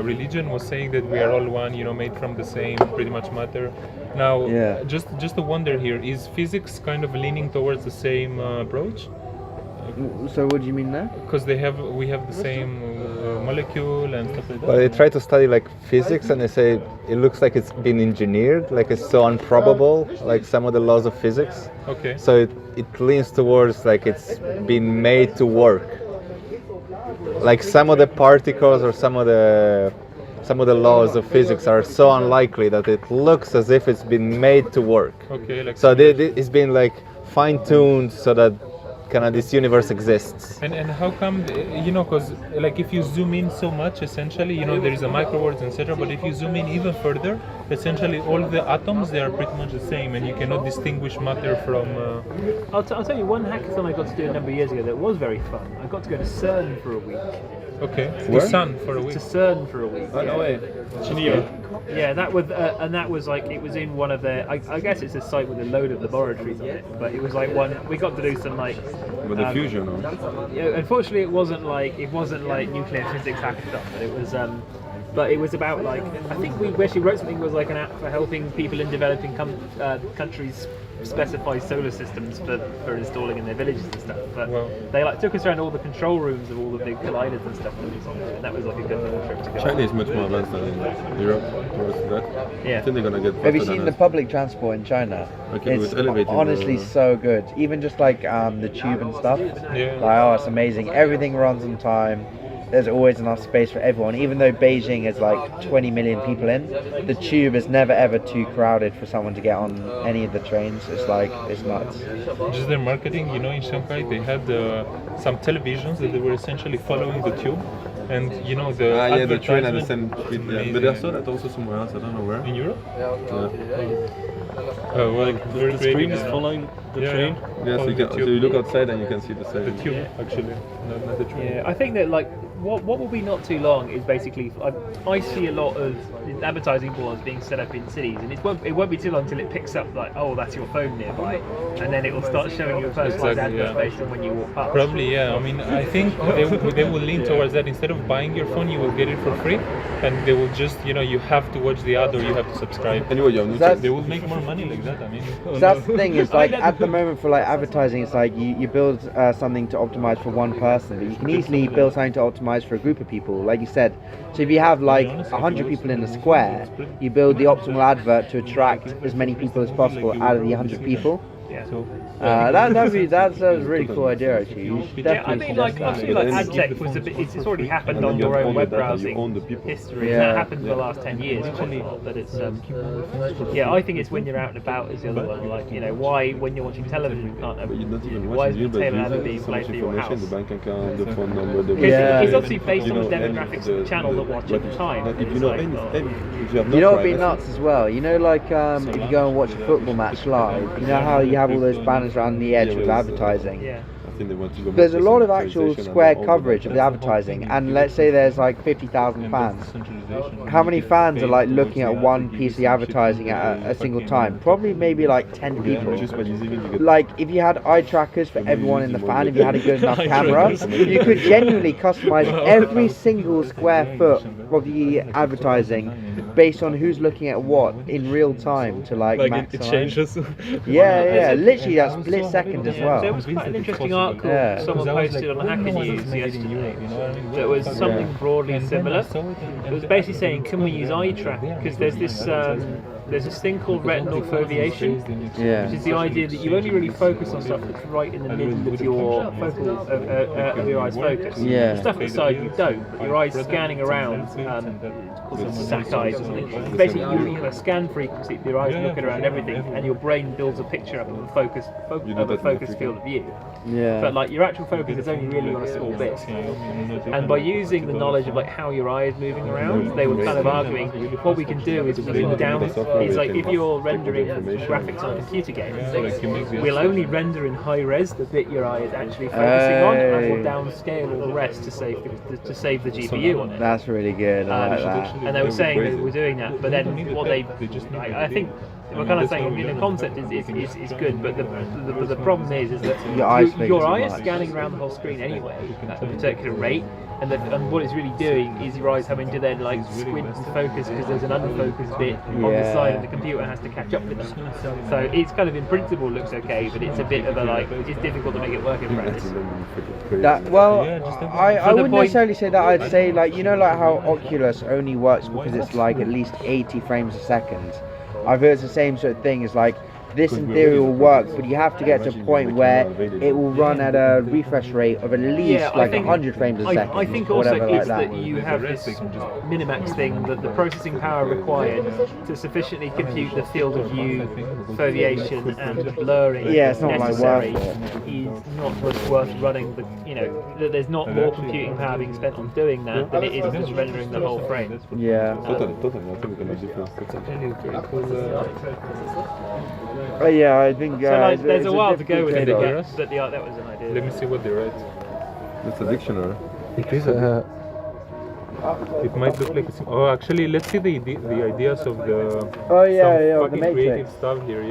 religion was saying that we are all one, made from the same pretty much matter. Now, just a wonder here, is physics kind of leaning towards the same approach? So what do you mean there? Because we have the same molecule and stuff like that. Well, they try to study like physics, and they say it looks like it's been engineered, like it's so improbable, like some of the laws of physics. Okay. So it leans towards like it's been made to work. Like some of the particles or some of the laws of physics are so unlikely that it looks as if it's been made to work. Okay. Like so it's been like fine-tuned so that kind of this universe exists. And how come, because like if you zoom in so much, essentially, there is a microworld, etc. But if you zoom in even further, essentially all the atoms, they are pretty much the same, and you cannot distinguish matter from. I'll tell you one hackathon I got to do a number of years ago that was very fun. I got to go to CERN for a week. Okay. Where? The sun for a week. To CERN for a week. Oh, no way. Geneva. Yeah, that was and that was like it was in one of the. I guess it's a site with a load of laboratories on it, but it was like one. We got to do some like. With the fusion, or? Yeah, unfortunately, it wasn't like nuclear physics hackathon, but it was. But it was about like I think we actually wrote something that was like an app for helping people in developing countries specify solar systems for installing in their villages and stuff. But they like took us around all the control rooms of all the big colliders and stuff, and that was like a good little trip to go. China is much more advanced than in Europe towards that. Yeah. I think they're gonna get. Have you seen the public transport in China? Okay, it's with elevating honestly so good. Even just like the tube and stuff. Yeah. Like, it's amazing. Everything runs on time. There's always enough space for everyone. Even though Beijing is like 20 million people in, the tube is never ever too crowded for someone to get on any of the trains. It's like, it's nuts. Just their marketing, in Shanghai they had some televisions that they were essentially following the tube, and the train at the same speed. Yeah. But I saw that also somewhere else. I don't know where. In Europe? The screen is following the train. Yeah, so you look outside and you can see the same. The tube, actually, not the train. Yeah, I think that like what will be not too long is basically I see a lot of advertising boards being set up in cities, and it won't be too long until it picks up like, oh, that's your phone nearby, and then it will start showing you a personalised advert based on when you walk past. Probably, yeah. I mean, I think they will lean towards that. Instead of buying your phone, you will get it for free, and they will just you have to watch the ad or you have to subscribe. Anyway, they will make more money like that. I mean, so that's the thing. Is like at the moment for like advertising, it's like you build something to optimize for one person, but you can easily build something to optimize for a group of people, like you said. So if you have like 100 people in a square, you build the optimal advert to attract as many people as possible out of the 100 people. Yeah. That's a really cool idea actually. You should I mean, like obviously, like ad tech was a bit. It's already happened on your own web browsing history. Yeah. That happened in the last 10 years. But it's I think it's when you're out and about is the other one. Like why when you're watching television you can't. Why is the tail ad being played for your house? The bank account, the phone number. It's obviously based on the demographics of the channel that watch at the time. If you know if you have you know what would be nuts as well? Like if you go and watch a football match live, you know how you have all those banners around the edge with advertising? Yeah. I think they want to go. There's a lot of actual square coverage of the advertising, and let's say there's like 50,000 fans. How many fans are like looking at one piece of the advertising at a single time? Probably maybe like 10 people. Like if you had eye trackers for everyone in the fan, if you had a good enough camera, you could genuinely customize every single square foot of the advertising based on who's looking at what in real time to like maximize. It changes. Yeah, literally that split second as well. There was quite an interesting article someone posted on Hacker News yesterday that was something broadly similar. It was basically saying, can we use eye tracking? Because there's this thing called retinal foveation, which is the idea that you only really focus on stuff that's right in the middle of your focal of your eye's focus. Yeah. The stuff inside you don't, but your eye's scanning around. Called sac eyes or something. Basically, you have a scan frequency. Your eyes looking around everything, and your brain builds a picture up of a focus field of view. Yeah. But like your actual focus is only really on a small bit. And by using the knowledge of like how your eye is moving around, they were kind of arguing what we can do is we can probably like can if you're take rendering information. graphics on computer games, Yeah, like you make the we'll only render in high res the bit your eye is actually focusing on, and we'll downscale all the rest to save the GPU on it. That's really good. I like that. And they were saying they were doing that, but then what I think we're kind of saying the concept is good, but the problem is that Your eyes your eye too is much. scanning around the whole screen anyway at a particular rate, and what it's really doing is your eyes having to then like squint and focus because there's an unfocused bit on the side, and the computer has to catch up with that. So it's kind of in principle looks okay, but it's a bit of a like it's difficult to make it work in practice. I wouldn't necessarily say that. I'd say like like how Oculus only works because it's like at least 80 frames a second. I've heard it's the same sort of thing. It's like this in theory will work, but you have to get to a point where it will run at a refresh rate of at least 100 frames a second. I think or also whatever it's like that you have this minimax thing that the processing power required to sufficiently compute the field of view, foliation, and the blurring it's not necessary like worth is not worth running. That there's not more computing power being spent on doing that than it is just rendering the whole frame. Yeah. Totally. I think the difference. Yeah, I think. So there's a while to go with it, trade-off. but that was an idea. Let me see what they write. It's a dictionary. It is it might look like actually let's see the ideas of the the fucking creative Matrix. stuff here.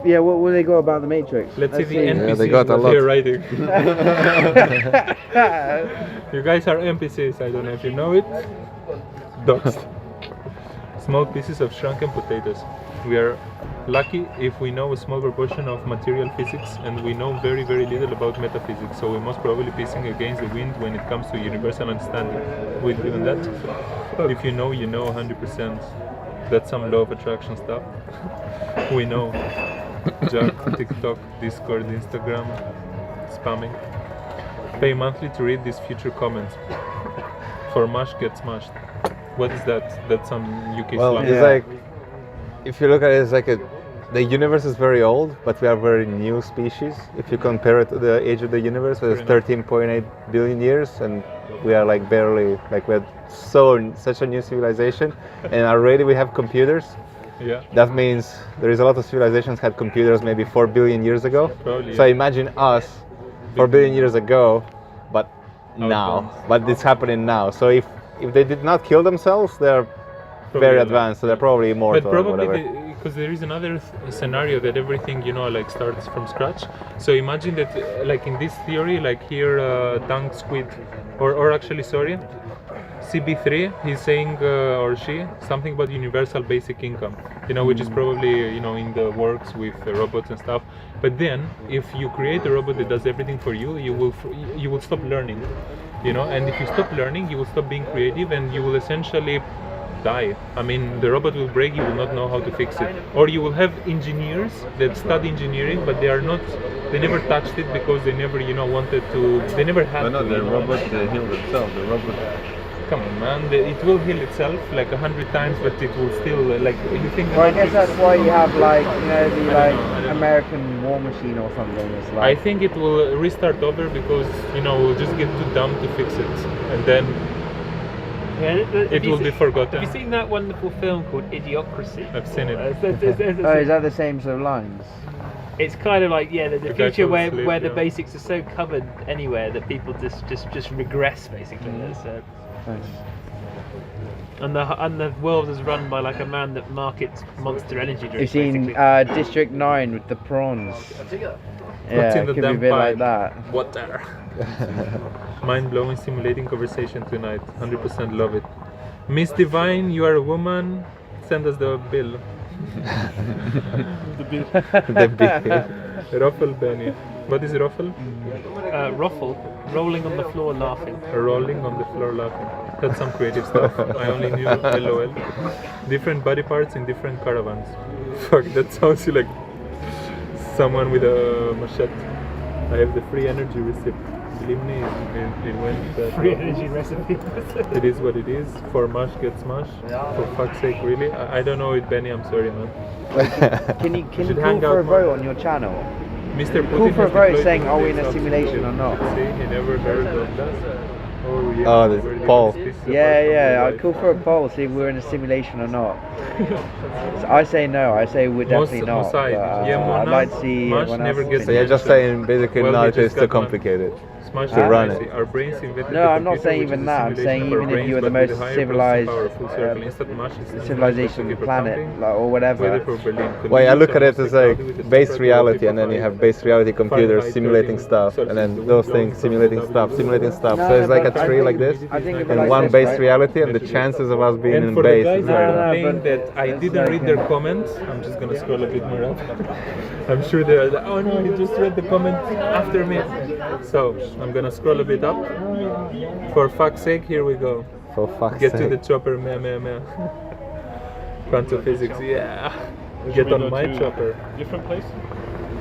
Yeah, what will they go about the Matrix? Let's see the NPCs Yeah, they got a that lot. they're writing. You guys are NPCs, I don't know if you know it. Doxed. Small pieces of shrunken potatoes. We are lucky if we know a small proportion of material physics, and we know very, very little about metaphysics, so we're most probably pissing against the wind when it comes to universal understanding. With you on that? If you know, you know 100%. That's some law of attraction stuff. We know. Jack, TikTok, Discord, Instagram, spamming. Pay monthly to read these future comments. For mash get smashed. What is that? That's some UK slang. It's like, if you look at it, it's like the universe is very old, but we are a very new species. If you compare it to the age of the universe, it's 13.8 billion years, and we are like barely, like we're such a new civilization, and already we have computers. Yeah. That means there is a lot of civilizations had computers maybe 4 billion years ago. Probably, so yeah. imagine us 4 billion years ago, but now. But it's happening now. So if they did not kill themselves, they're very advanced, so they're probably immortal. But probably or whatever. because there is another scenario that everything like starts from scratch. So imagine that like in this theory, like here Tank Squid, or actually sorry, CB3, he's saying or she something about universal basic income, which is probably in the works with robots and stuff. But then if you create a robot that does everything for you, you will stop learning, and if you stop learning, you will stop being creative, and you will essentially die. I mean, the robot will break, you will not know how to fix it. Or you will have engineers that study engineering, but they never touched it because they never, wanted to, they never had to. No, the robot heal themselves. The robot. Come on, man, it will heal itself like 100 times, but it will still, like, you think... Well, I guess that's why you have, like, the American war machine or something. It's like... I think it will restart over because, we'll just get too dumb to fix it. And then it will be forgotten. Have you seen that wonderful film called Idiocracy? I've seen it. is that the same sort of lines? It's kind of like the future where sleep, the basics are so covered anywhere that people just regress basically. And the world is run by like a man that markets Monster energy drinks. You've seen District 9 with the prawns. What's in the it could be a damn bit pipe? like that. Water. Mind-blowing simulating conversation tonight. 100% love it. Miss Divine, you are a woman. Send us the bill. The bill. The bill. Ruffle Benny. What is ruffle? Ruffle. Rolling on the floor laughing. Rolling on the floor laughing. That's some creative stuff. I only knew LOL. Different body parts in different caravans. Fuck, that sounds like someone with a machete. I have the free energy recipe. Believe me, it went that free energy recipe. It is what it is. For mash get smash. For fuck's sake, really. I don't know it, Benny. I'm sorry, man. Can you call for a vote on your channel? Mr. Putin Call for a has vote deployed saying, to are we in the a simulation or not? See, he never heard of that. Oh yeah. Oh, this Very Paul. different species of Yeah, birds yeah. from I'd real call life. for a poll, see if we're in a simulation or not. So I say no. I say we're definitely not. But, I'd like to see Mash everyone never else's gets So you're opinion. just saying basically Well, no, he it is just too got one. complicated Smash to and run icy. it. Our brains invented No, the I'm not computer, saying which even is a that. I'm simulation saying of our even if brains, you were the but with most a higher civilized processing power, full circle. Instant mash is the civilization on the planet, like, or whatever. Weather for Berlin. Well, I look at it as like Cloudy with a base temperature of reality, and then you 55 have base reality computers Fahrenheit, simulating 13 stuff, and Celsius. then The those wind things blows simulating from stuff, W. simulating stuff. No, So it's no, like a but I tree think- like this, I think it'd be and like one this, base right? reality, and the chances of us being And in for the base guys is that very are low. complaining that I it's didn't like, read their comments, I'm just gonna scroll a bit more up. I'm sure they're like, oh no, you just read the comment after me. So I'm gonna scroll a bit up. For fuck's sake, here we go. For fuck's Get to sake. the chopper, meh. Quantum physics, yeah. Get on my chopper. Different place?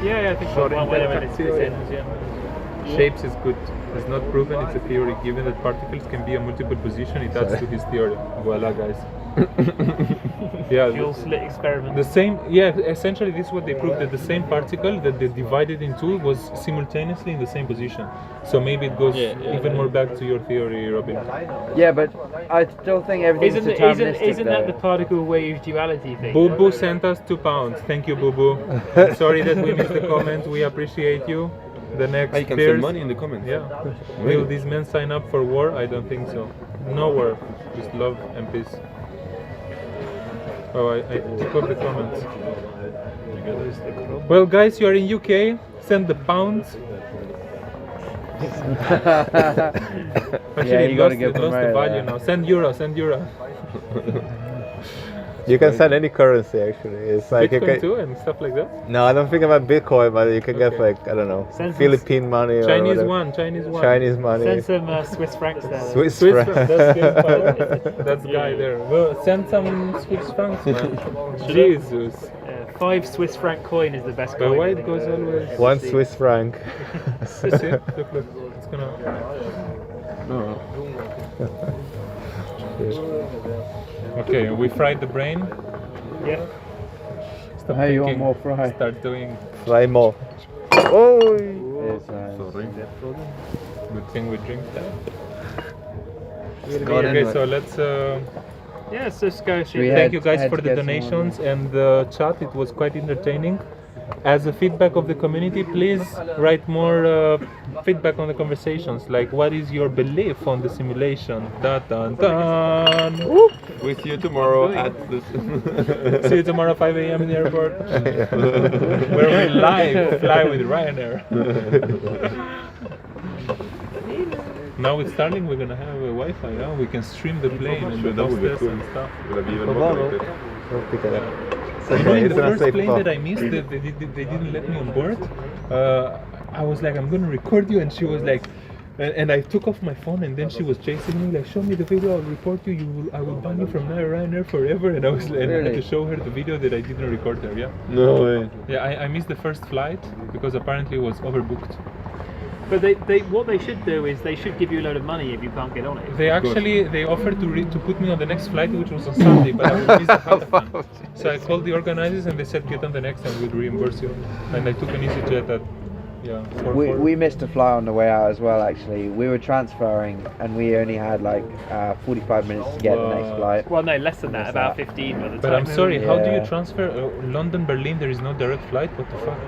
Yeah, I think so. Not in Whenever that this factory. ends, yeah. Shapes is good. It's not proven, it's a theory. Given that particles can be a multiple position, it adds to his theory. Voila, guys. Yeah, Fuel slit experiment. the same. Yeah, essentially, this is what they proved, that the same particle that they divided in two was simultaneously in the same position. So maybe it goes even more back to your theory, Robin. Yeah, but I still think everything's deterministic. Isn't that the though. particle wave duality thing? Boo Boo sent us £2. Thank you, Boo Boo. Sorry that we missed the comment. We appreciate you. The next You can peers. send money in the comments. Yeah. Really? Will these men sign up for war? I don't think so. No war. Just love and peace. Oh, I took off the comments. Well, guys, you are in UK. Send the pounds. Actually, Yeah, you gotta it give them lost the right, value now. Send euro. You can send any currency actually. It's like you Bitcoin can. too and stuff like that. No, I don't think about Bitcoin, but you can get like I don't know, Send some Philippine money or Chinese whatever. one. Chinese money. Send some Swiss francs there. Swiss Swiss franc. francs, that's game power. That's guy there. Well, send some Swiss francs, man. Jesus. 5 Swiss franc coin is the best But coin. why I it think. goes always? One Swiss franc. See? Look. It's gonna. No. Okay, we fried the brain. Yeah. Stop Hey, you want thinking, more fry? Start doing. Fly more. Oh, it's nice. Sorry. Good thing we drink that. Got Okay, into so it. let's. Yeah, let's just go. We Thank had- you guys had for to the get some donations and the chat. It was quite entertaining. As a feedback of the community, please write more feedback on the conversations. Like, what is your belief on the simulation? Dun, dun, dun. Whoop. We see you tomorrow at the. See you tomorrow 5 a.m. in the airport. Where we live fly with Ryanair. Now with Starlink, we're gonna have a Wi-Fi. Yeah? We can stream the plane and the That would be hostess cool. and stuff. Will be even more connected. Don't pick it up. You know, in It's the gonna first say plane pop. that I missed, they didn't let me on board. I was like, I'm gonna record you, and she was like, and I took off my phone, and then she was chasing me, like, show me the video, I'll report you. I will ban you from Ryanair forever. And I was, and I had to show her the video that I didn't record her. Yeah. No way. Yeah, I missed the first flight because apparently it was overbooked. But what they should do is they should give you a load of money if you can't get on it. They offered to put me on the next flight, which was on Sunday, but I would miss the house one. So I called the organizers and they said get on the next and we'll reimburse you. And I took an EasyJet at We missed a flight on the way out as well. Actually, we were transferring and we only had like 45 minutes to get the next flight. Well, no, less than that, about 15 by the time. But I'm sorry, how do you Yeah. transfer London Berlin? There is no direct flight. What the fuck?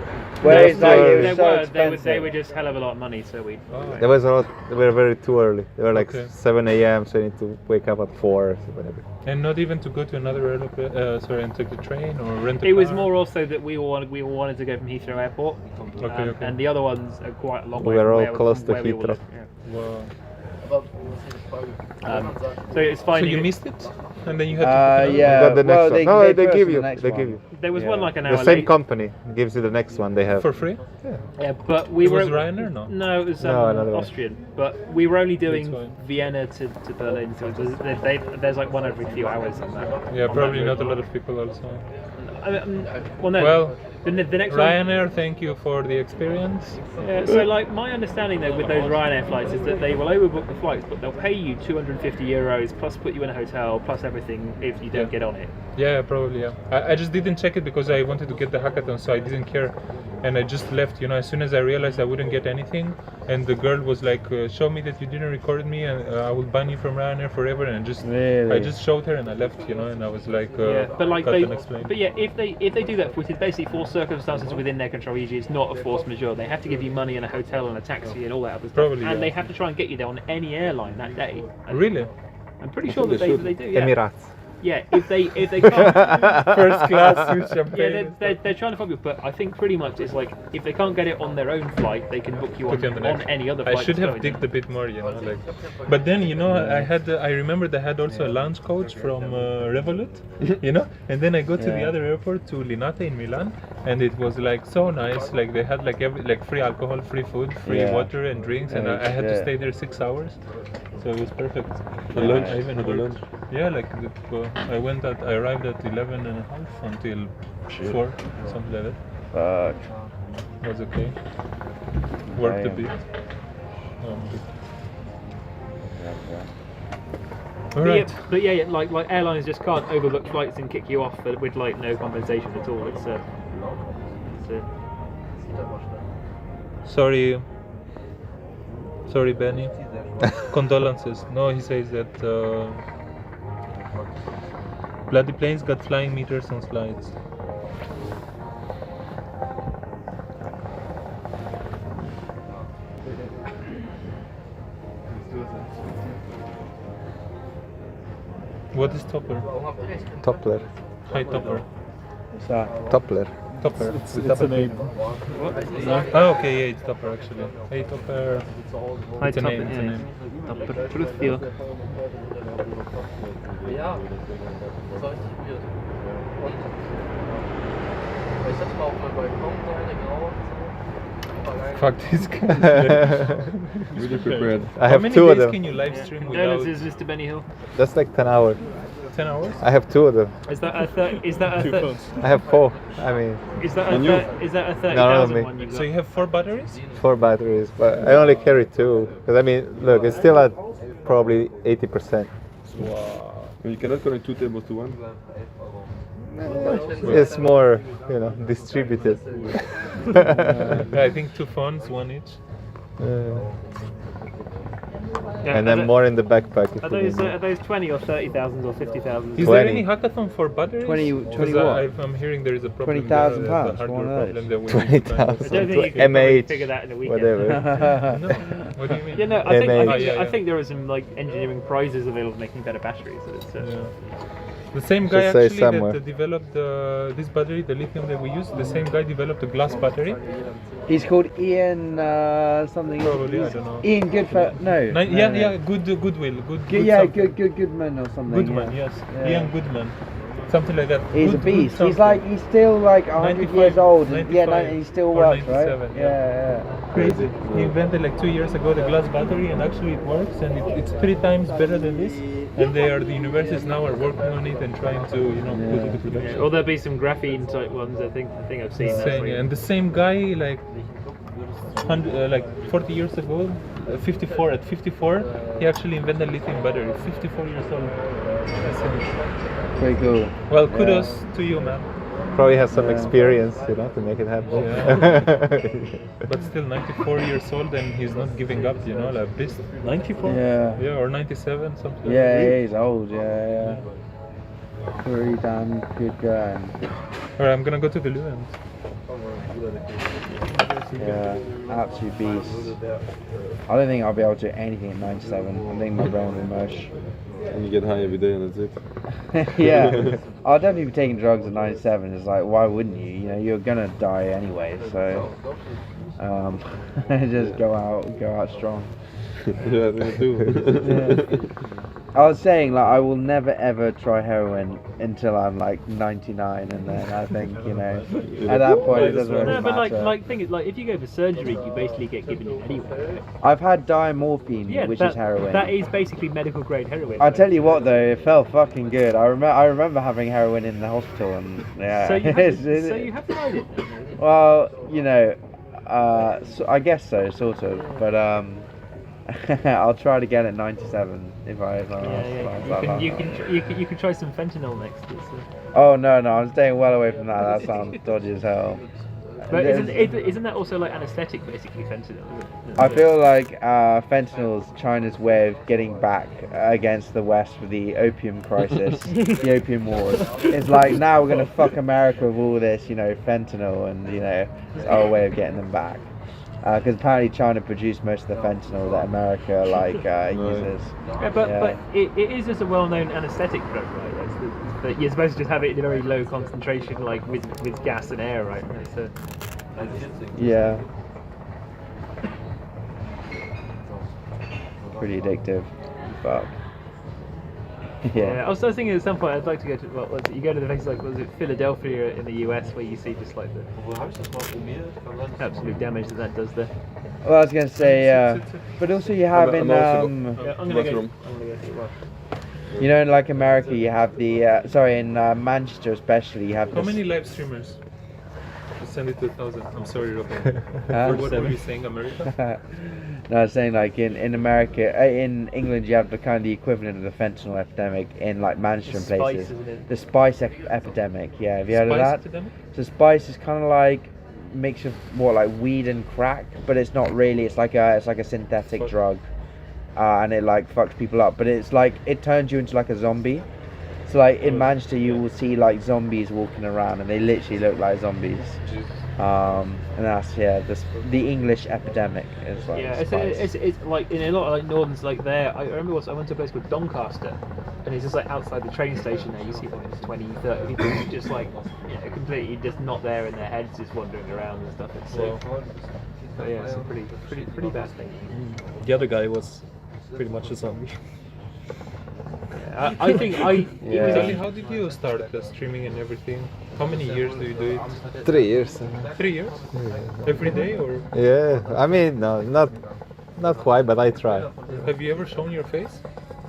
Well, it's like, it was so they expensive. were just hell of a lot of money, so we. There was a lot. They were very too early. They were like Okay. 7 a.m. So you need to wake up at 4 or whatever. And not even to go to another airplane, and take the train or rent a It was car? more also that we all wanted to go from Heathrow Airport, Okay. and the other ones are quite a long We way. were from all where- close from to where we all Heathrow. live, yeah. Wow. So it's fine. So you missed it? And then you had to book yeah. You got the next well, one. they, No, they they put us give on you. the next They one. give you. There was one like an hour The same late. company gives you the next one. They have. for free? Yeah, but we It were. was Ryanair, no? No, it was No, another one. Austrian. But we were only doing That's fine. Vienna to Berlin, so there's like one every few hours on that. Yeah, on probably that not a route. lot of people also. Well, no. Well, The next one. Ryanair, thank you for the experience. So like my understanding though with those Ryanair flights is that they will overbook the flights, but they'll pay you €250 plus put you in a hotel plus everything if you don't get on it. Yeah, probably. Yeah, I just didn't check it because I wanted to get the hackathon, so I didn't care, and I just left. As soon as I realized I wouldn't get anything, and the girl was like, "Show me that you didn't record me, and I will ban you from Ryanair forever." And I just showed her, and I left. And I was like, but like cut and explain. but yeah, if they do that, which is basically for circumstances within their control. Usually, it's not a force majeure. They have to give you money and a hotel and a taxi and all that other stuff. Probably, and yeah. they have to try and get you there on any airline that day. And Really? I'm pretty sure that they do. Yeah. Emirates. Yeah, if they can't First class with champagne. Yeah, they're trying to fuck you, but I think pretty much it's like if they can't get it on their own flight, they can book you on any other flight. I should have digged a bit more, like. But then I remembered I had also a lounge coach from Revolut, and then I go to the other airport to Linate in Milan, and it was like so nice. Like they had like free alcohol, free food, free water and drinks, and I had to stay there 6 hours. So it was perfect. The lunch? Had a lunch? Yeah, like I arrived at 11 and a half until 4, something like that. Was okay. Worked a bit. Alright. But yeah, like airlines just can't overbook flights and kick you off with like no compensation at all. It's Sorry, Benny. Condolences. No, he says that bloody planes got flying meters on slides. What is Topper? Toppler. Hi, Topper. What's that? Toppler. Topper. It's a name. What? Oh, okay, yeah, it's Topper actually. Hey, Topper. Hi, It's a name. It's a name. Topper. Truthful. Fuck this guy. Really prepared. I have How many two of days them. can you live stream without Condolences, Mr. Benny Hill. That's like 10 hours. 10 hours? I have two of them. Is that a I have 4. I mean, is that a 30,000 not me. one you got? So you have 4 batteries? 4 batteries, but I only carry 2. Because I mean, look, it's still at probably 80%. Wow. You cannot connect 2 tables to one? It's more, distributed. I think 2 phones, 1 each. Yeah, And then more in the backpack. If Are we those, need are those 20 or 30,000 or 50,000? Is there any hackathon for batteries? 20 Because what? I'm hearing there is a problem. £20,000 there, a for hardware one of problem those? that we need to kind of- 20,000. I don't think you can probably MH, figure that in a weekend. whatever. No? What do you mean? Yeah, no, I think, MH. I think there are some like engineering prizes available for making better batteries. So it's, The same guy Should say actually somewhere. that developed this battery, the lithium that we use, the same guy developed a glass battery. He's called Ian something. Probably, I don't know. Ian Goodfellow. No. Goodwill. Goodman or something. Goodman, yes. Ian Goodman. Something like that. He's a beast. He's still like 100 years old. And, he still works, right? Yeah. Crazy. He invented like 2 years ago the glass battery, and actually it works, and it's 3 times better than this. And the universities now are working on it and trying to, put it to production. or there'll be some graphene type ones. I think I've seen that. And the same guy, like 40 years ago, 54. At 54, he actually invented lithium battery. 54 years old. Pretty cool. Well, kudos to you, man. Probably has some experience, to make it happen. Yeah. But still 94 years old and he's not giving up, like this. 94? Yeah. Or 97, something. Yeah, he's old. Yeah. Pretty damn good guy. Alright, I'm gonna go to the Lewins. Yeah, absolute beast. I don't think I'll be able to do anything at 97. I think my brain will mush. And you get high every day and that's it. Yeah, I'll definitely be taking drugs at 97. It's like, why wouldn't you? You're gonna die anyway, so just go out strong. Yeah, me too. I was saying, like, I will never ever try heroin until I'm like 99, and then I think, you know, at that point it doesn't really No, but matter. thing is, like, if you go for surgery, you basically get given it anyway. I've had diamorphine, Yeah, which that, is heroin. That is basically medical grade heroin. I tell you what, though, it felt fucking good. I remember having heroin in the hospital, and yeah. So you have tried it. Well, you know, so I guess so, sort of, but I'll try it again at 97 if I. You can try some fentanyl next. Oh no, I'm staying well away from that. That sounds dodgy as hell. But isn't that also like anaesthetic, basically, fentanyl? I feel like fentanyl is China's way of getting back against the West for the opium crisis, the opium wars. It's like, now we're going to fuck America with all this, you know, fentanyl, and, you know, it's our way of getting them back. Because apparently China produced most of the fentanyl that America uses. Yeah, but it is just a well-known anaesthetic drug, right? That you're supposed to just have it in a very low concentration, like with gas and air, right? Yeah. Pretty addictive, but yeah. I was thinking at some point I'd like to go to you go to the places like, was it Philadelphia in the US, where you see just like the absolute damage that does there. Well, I was gonna say, but also you have in I'm gonna go. You know, in like America, you have the in Manchester especially, you have. How many live streamers? Send it to 1,000. I'm sorry, Robert. What were you saying, America? No, I was saying like in America, in England, you have the kind of the equivalent of the fentanyl epidemic in like Manchester and places. The spice epidemic. Yeah, have you heard of that? Epidemic? So spice is kind of like mix of more like weed and crack, but it's not really. It's like a synthetic drug, and it like fucks people up. But it's like it turns you into like a zombie. So like in Manchester, you will see like zombies walking around, and they literally look like zombies. And that's the English epidemic is like. Yeah, it's like in a lot of like Northerns, like there. I remember I went to a place called Doncaster, and it's just like outside the train station there. You see like 20, 30 people just like, you know, completely just not there in their heads, just wandering around and stuff. It's but yeah, it's a pretty bad thing. The other guy was pretty much a zombie. I think Exactly. How did you start streaming and everything? How many years do you do it? 3 years. 3 years? Yeah. Every day or? Yeah, I mean, no, not quite, but I try. Have you ever shown your face?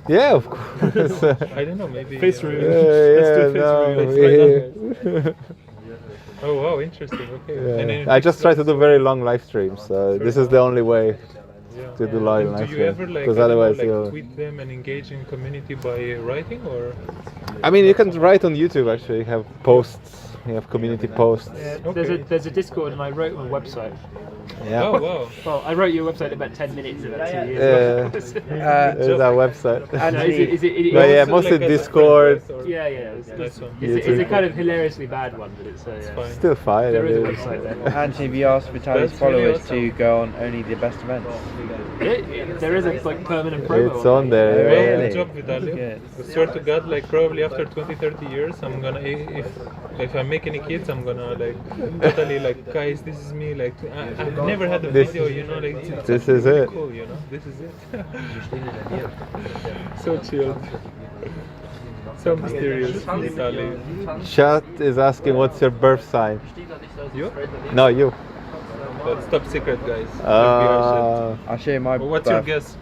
Yeah, of course. I don't know, maybe. Face reveal. Let's do face reveal. Oh wow, interesting. Okay. Yeah. And then I just try to do very long live streams, so this is the only way to do live Do you streams. ever Because otherwise like tweet them and engage in community by writing, or? I mean, you can write on YouTube actually. You have posts, you have community posts. Yeah, there's a Discord, and I wrote on a website. Yeah. Oh wow. Well, I wrote your website in about 10 minutes about 2 years ago. There's our website. But yeah, mostly like Discord. Yeah. It's a kind of hilariously bad one, but it's still fine. There is a website there. Anthony, have you asked Vitaly's followers to go on only the best events? There is a like permanent promo. It's on there. Well, good job, Vitaly. I swear to God, like probably after 20-30 years, I'm gonna if I make any kids, I'm gonna like totally like, guys, this is me. Like I've never had a video, you know, like this is it. Cool, you know, this is it. So chilled. So mysterious, Vitaly. Chat is asking what's your birth sign. You? No, you. That's top secret, guys. I'll show you my. What's your guess?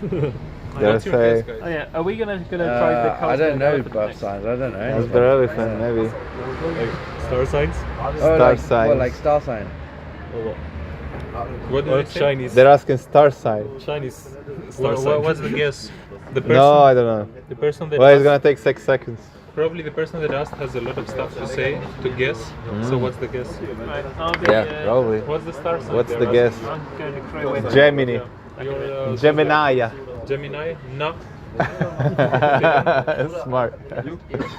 What's your guess, guys? Oh yeah, are we gonna try the I don't know birth signs. I don't know. That's the elephant, maybe. Like star signs? Star signs. Well, like star sign. What do they say? Chinese. They're asking star sign. Chinese star sign. What's the guess? The person, No, I don't know. The person that Well, it's asked, gonna take 6 seconds. probably the person that asked has a lot of stuff to say, to guess. So what's the guess? Yeah, probably. What's the star sign? What's they're the guess? asking? Gemini. You're, Gemini. Gemini? No. Smart.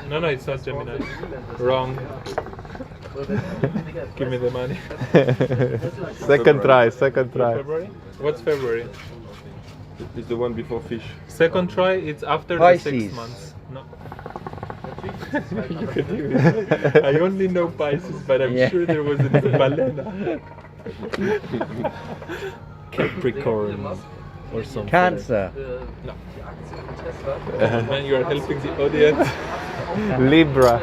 No, it's not Gemini. Wrong. Give me the money. Second try. February? What's February? It's the one before fish. Second try, it's after Pisces. the 6 months. No. You could do it. I only know Pisces, but I'm sure there was a Balena. Capricorn. or something. Cancer. No. Man, you are helping the audience. Libra.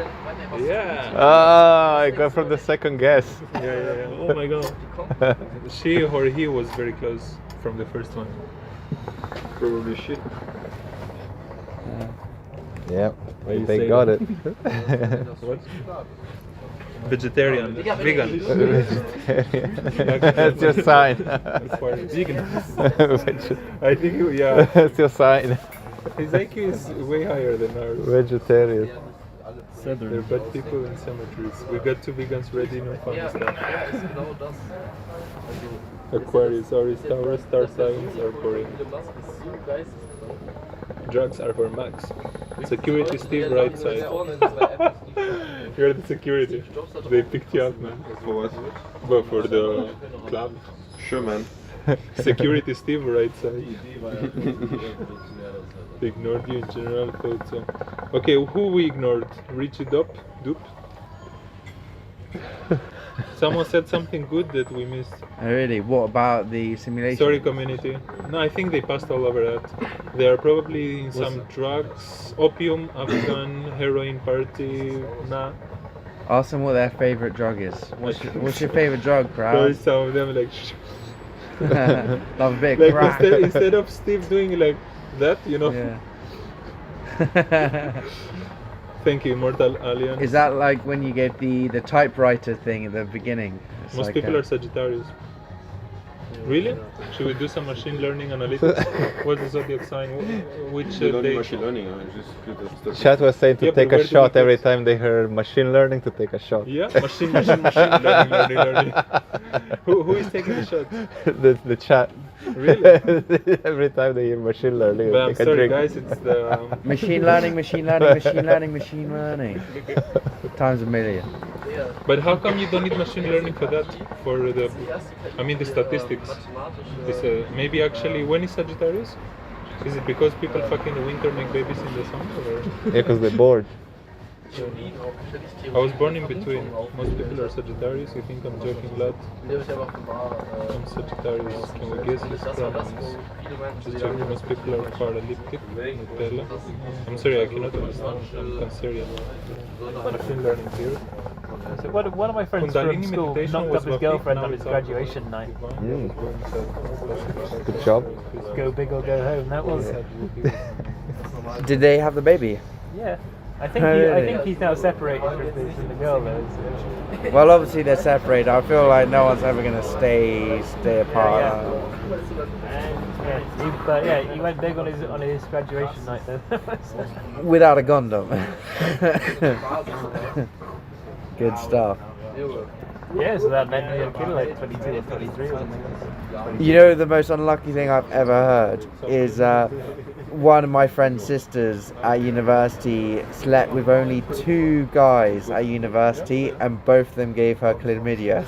Yeah. Ah, I got from the second guess. Yeah. Oh my god. She or he was very close from the first one. Probably shit. Yeah, you they say got that? it. What? Vegetarian, vegan. That's your sign. Vegan. Veg- I think, yeah. That's your sign. His IQ is way higher than ours. Vegetarian. They're bad people in cemeteries. We got 2 vegans ready, no fun stuff. Aquarius, Aries, Taurus, star signs are boring. Drugs are for Max. Security, Steve, right side. You're the security. They picked you up, man. For what? But for the club. Sure, man. Security, Steve, right side. They ignored you in general, thought so. Okay, who we ignored? Richie Dupe? Someone said something good that we missed. Oh, really? What about the simulation? Sorry, community. No, I think they passed all over that. They are probably in some drugs, opium, Afghan, heroin party. Nah. Ask them what their favorite drug is. What's your favorite drug, crowd? There's some of them like. Love a bit of Like crack. instead of Steve doing like that, you know. Yeah. Thank you, Immortal Alien. Is that like when you gave the typewriter thing at the beginning? It's Most like people are Sagittarius. Really? Should we do some machine learning analytics? What's the zodiac sign? Which You don't day? need machine learning, just put the stuff. Chat was saying to Yeah, but take where a do shot we every put- time they heard machine learning to take a shot. Yeah, machine learning. Who is taking the shot? the chat. Really? Every time they hear machine learning, But they I'm take a sorry, drink. guys. It's the machine learning. Times a million. But how come you don't need machine learning for that? For the, I mean the statistics. Maybe actually when is Sagittarius? Is it because people fucking in the winter make babies in the summer? Or? Yeah, because they're bored. I was born in between. Most people are Sagittarius. You think I'm joking, lad? I'm Sagittarius. Can we guess his pronouns? Just joking. Most people are paralytic. Nutella. I'm sorry, I cannot understand. I'm Cancerian. Machine learning here. So one of my friends Kundalini from school meditation knocked was up his Wafik, girlfriend now on his it's graduation night. Good job. Go big or go home. That was. Did they have the baby? Yeah. I Really? think he's now separated from the girl though. So. Well, obviously they're separated. I feel like no one's ever gonna stay apart. He went big on his graduation night then. Without a condom. Good stuff. Yeah, so that meant he had a kid like 22 or 23 or something. You know, the most unlucky thing I've ever heard is one of my friend's sisters at university slept with only 2 guys at university, and both of them gave her chlamydia.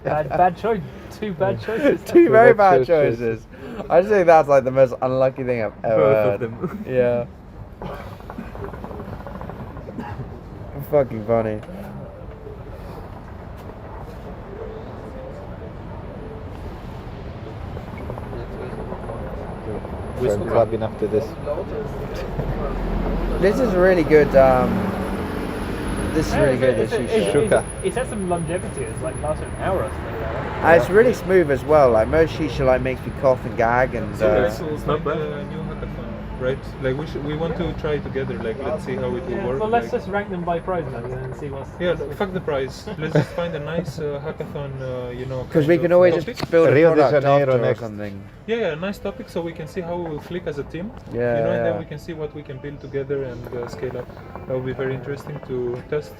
bad choice. 2 bad choices. 2 very bad choices. I just think that's like the most unlucky thing I've ever heard. Both of them. Yeah. Fucking funny. We're clubbing after this. This is really good. This is really good. This shisha. It's had some longevity. It's like lasted an hour or something like that. It's really smooth as well. Like most shisha, like makes me cough and gag, and It's not bad. New hackathon, right? Like we want to try together. Like let's see how it will work. Well, let's like, just rank them by prize maybe and see what's. Yeah, fuck the prize. Let's just find a nice hackathon. because we can always topic. just build a Rio de product Janeiro after or next. something. Yeah, nice topic, so we can see how we will click as a team. Yeah, and yeah. then we can see what we can build together and scale up. That will be very interesting to test.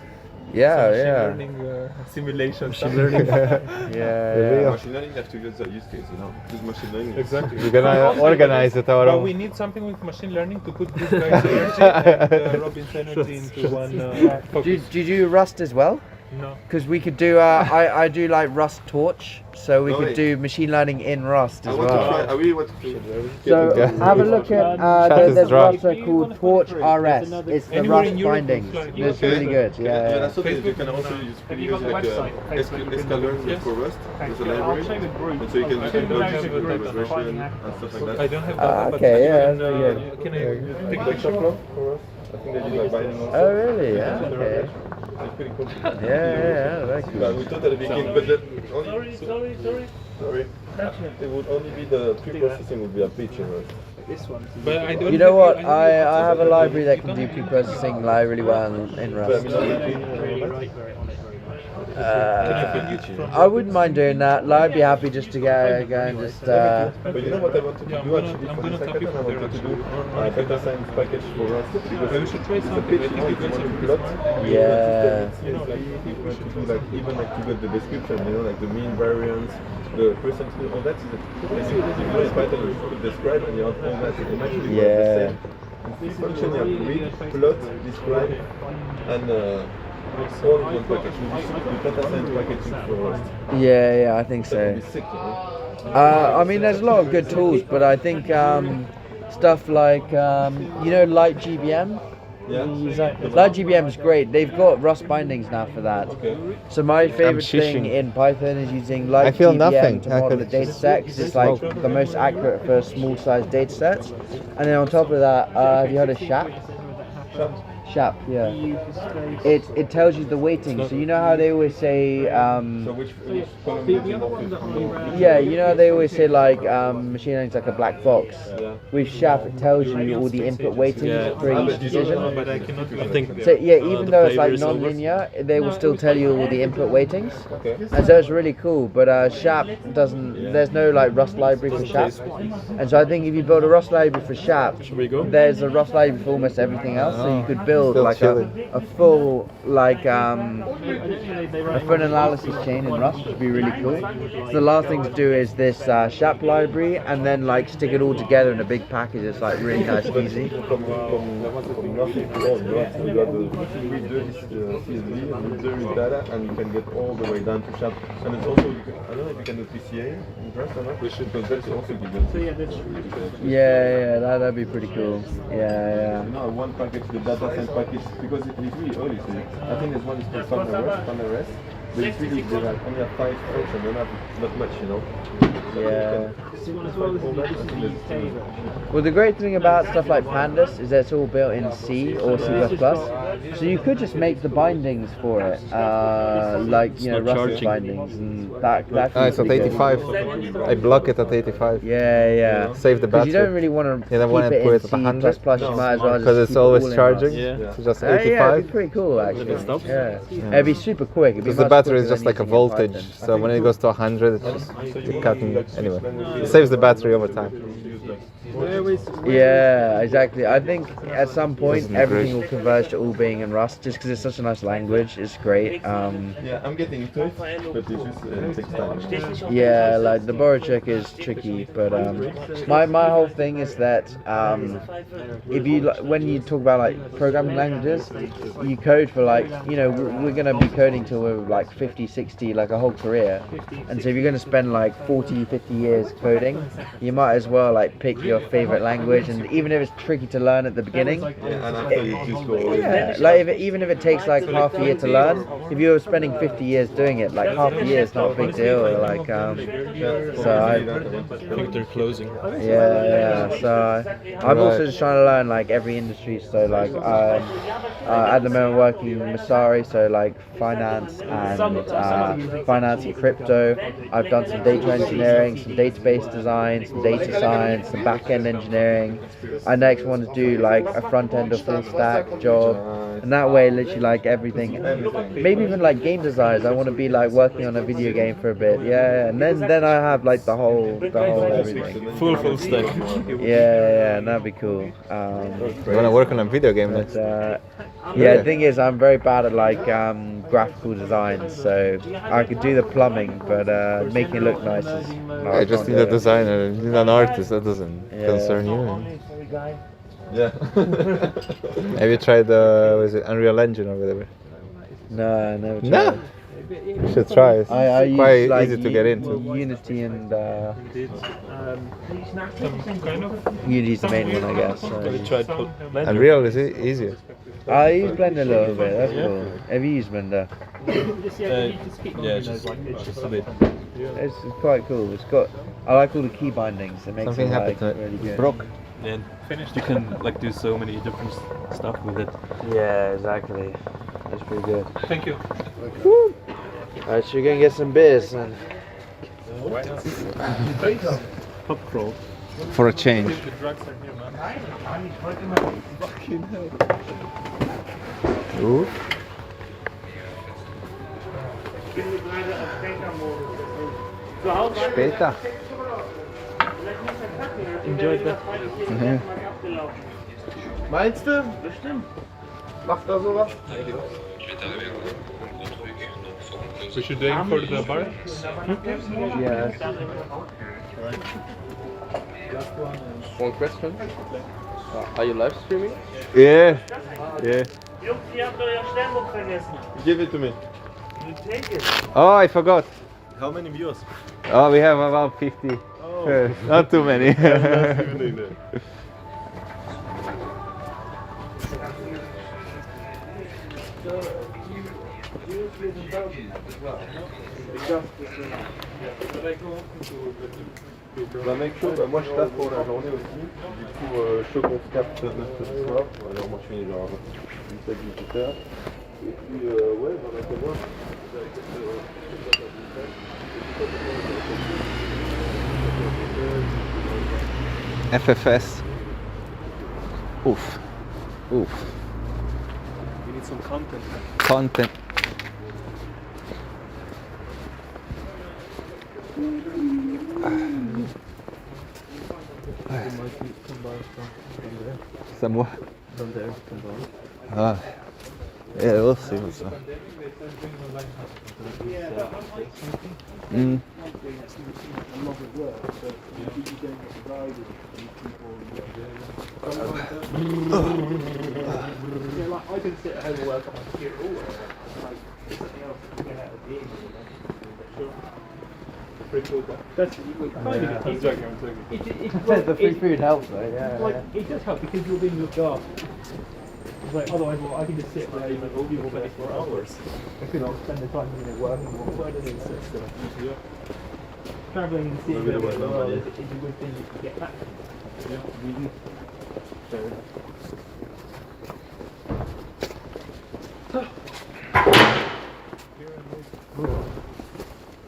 Yeah, some machine yeah. learning simulation. Machine learning. Yeah. Machine learning have to use the use case, Because machine learning. Exactly. We're gonna organize it our But own. we need something with machine learning to put this guy's energy and Robin's energy into one. Did you do Rust as well? No. Because we could do, I do like Rust Torch, so we No could way. do machine learning in Rust I as want to well. try. I really want to So Yeah. have a look at Chat is there's dry. Rust called Torch RS. It's the Anywhere Rust in Europe bindings. looks like- It's really good. And I Yeah. saw that you can also use Have you got the like website? Escalern for Rust. There's a library. I'll show you the group. And so you can I'll show you the build group. visualization and stuff like that. I don't have that. but Okay, I yeah, can, that's really good. Can I take a Like picture? Shoplo for us. I think they use like binding also. Oh really? Yeah. Okay. It's pretty cool. Yeah. Very But cool. we thought at the beginning, but the only, sorry. It would only be the pre-processing would be a pitch in Rust. But I don't You know what? I I have a library that can do pre-processing like really well in But I Rust. mean, only I wouldn't mind doing that. Like, I'd be happy just to go and just. But you know what I wanted to do actually for the second? I wanted to do a data science package for Rust because we should try it's a something. pitch, I think you it's want to plot. Yeah. It's like if you want to do like even like to get the description, you know, like the mean variance, the percentage, all that. Basically, if you use Python, you could describe and you have all that automatically work the Yeah. same. In this function, you have read, plot, describe, and all in one package. The data science packaging for Rust. Yeah, I think That so. would be sick, you know. I mean, there's a lot of good tools, but I think stuff like you know, Light GBM. Yeah. Light GBM is great. They've got Rust bindings now for that. Okay. So my favorite shishing. thing in Python is using Light I feel GBM nothing. to model the data set, 'cause it's like the most accurate for small-sized data sets. And then on top of that, have you heard of SHAP? SHAP, yeah. It tells you the weighting. So you know how they always say, So which column do you want? yeah, you know how they always say like machine learning is like a black box. Yeah. With SHAP, it tells you all the input weightings for each decision. But I cannot do I it. think So yeah, even the though it's like flavor is over. non-linear, they will still tell you all the input weightings. Okay. And so it's really cool. But SHAP doesn't. There's no like Rust library for SHAP. And so I think if you build a Rust library for SHAP, there's a Rust library for almost everything else. So you could build Still like chilling. a full like a full analysis chain in Rust, which would be really cool. So the last thing to do is this SHAP library, and then like stick it all together in a big package. It's like really nice and easy. From nothing to all, you got the reader is CSV and reader is data, and you can get all the way down to SHAP. And it's also, I don't know if you can do PCA in Rust or not, because that's also given. Yeah, that'd be pretty cool. Yeah. You know, one package, the data science package, because it's really early. So I think there's one is called FunRS, but it's really they like only have 5 functions, they don't have not much, you know. Yeah. Well, the great thing about stuff like Pandas is that it's all built in C or C++. So you could just make the bindings for it, like you know, Rust's bindings, and that It's at 85. I block it at 85. Yeah. Save the Because battery. you don't really want to You don't keep want to it put in it at 100 C++. You might as well just because it's keep it always all in charging. Rust. So just Yeah, it'd 85. be pretty cool actually. it stops? Yeah. It'd be super quick. It'd be Because the much battery is quicker just than like a using it in voltage, Python. so when it goes to 100, it's just you're cutting. Anyway, it saves the battery over time. Yeah, exactly. I think at some point Isn't it everything great? will converge to all being in Rust, just because it's such a nice language. It's great. Yeah, I'm getting into it, but it just takes time. Yeah, like the borrow check is tricky, but my whole thing is that if you when you talk about like programming languages, you code for like, you know, we're gonna be coding till we're like 50, 60, like a whole career, and so if you're gonna spend like 40, 50 years coding, you might as well like pick your favorite language, and even if it's tricky to learn at the beginning, Yeah, and after you just go. yeah, like even if it takes like half a year to learn, if you're spending 50 years doing it, like half a year is not a big deal. Like, so I think they're closing. yeah. So I'm also just trying to learn like every industry. So like, at the moment working in Masari, so like finance and crypto. I've done some data engineering, some database design, some data science, some back-end engineering. I next want to do like a front-end or full stack job, and that way literally like everything. Maybe even like game design. I want to be like working on a video game for a bit. Yeah, and then I have like the whole everything. Full stack. Yeah, and that'd be cool. You want to work on a video game But, then? yeah, the thing is, I'm very bad at like graphical design, so I could do the plumbing, but making it look nice is. No, I just can't need do a it. designer, you need an artist. That doesn't concern you. Yeah. Have you tried was it Unreal Engine or whatever? No, I never tried. No. You should try it. I It's quite use, like, easy to get into. Unity and Some kind of. Unity's the main one, I guess. So. Unreal is easier. I use Blender a little bit. That's cool. Have you used Blender? Yeah, just a bit. It's quite cool. It's got. I like all the key bindings. It makes Something it like happened to it. really good. Broke. And you can like do so many different stuff with it. Yeah, exactly. That's pretty good. Thank you. Alright, so you're gonna get some beers then. Pub crawl. For a change. The drugs are here, man. Ooh. Später. Enjoyed that. Mhm. Meinst du? Bestimmt. Macht er sowas? We should aim for the bar. Yeah. One question. Are you live streaming? Yeah. Yeah. Give it to me. Oh, I forgot. How many viewers? Oh, we have about 50. Not too many. Bah mec chaud, bah moi je tape pour la journée aussi. Du coup chaud qu'on se capte ce soir. Alors moi je finis genre 17-18h. Et puis ouais, on va savoir. FFS. Oof. Oof. We need some content. Content. Somewhat. From there, from there. Ah. Yeah, we'll see what's up. Mm. I can sit at home and work on my computer all day. Like, something else to get out of the evening. That's kind of I'm joking. The free food helps though, yeah. Like, it does help because you're being looked after. It's like, otherwise, well, I can just sit there and all people 24 hours. I could not spend the time working or writing stuff. Travelling and seeing the world is a good thing to get back to. Yeah. Fair enough.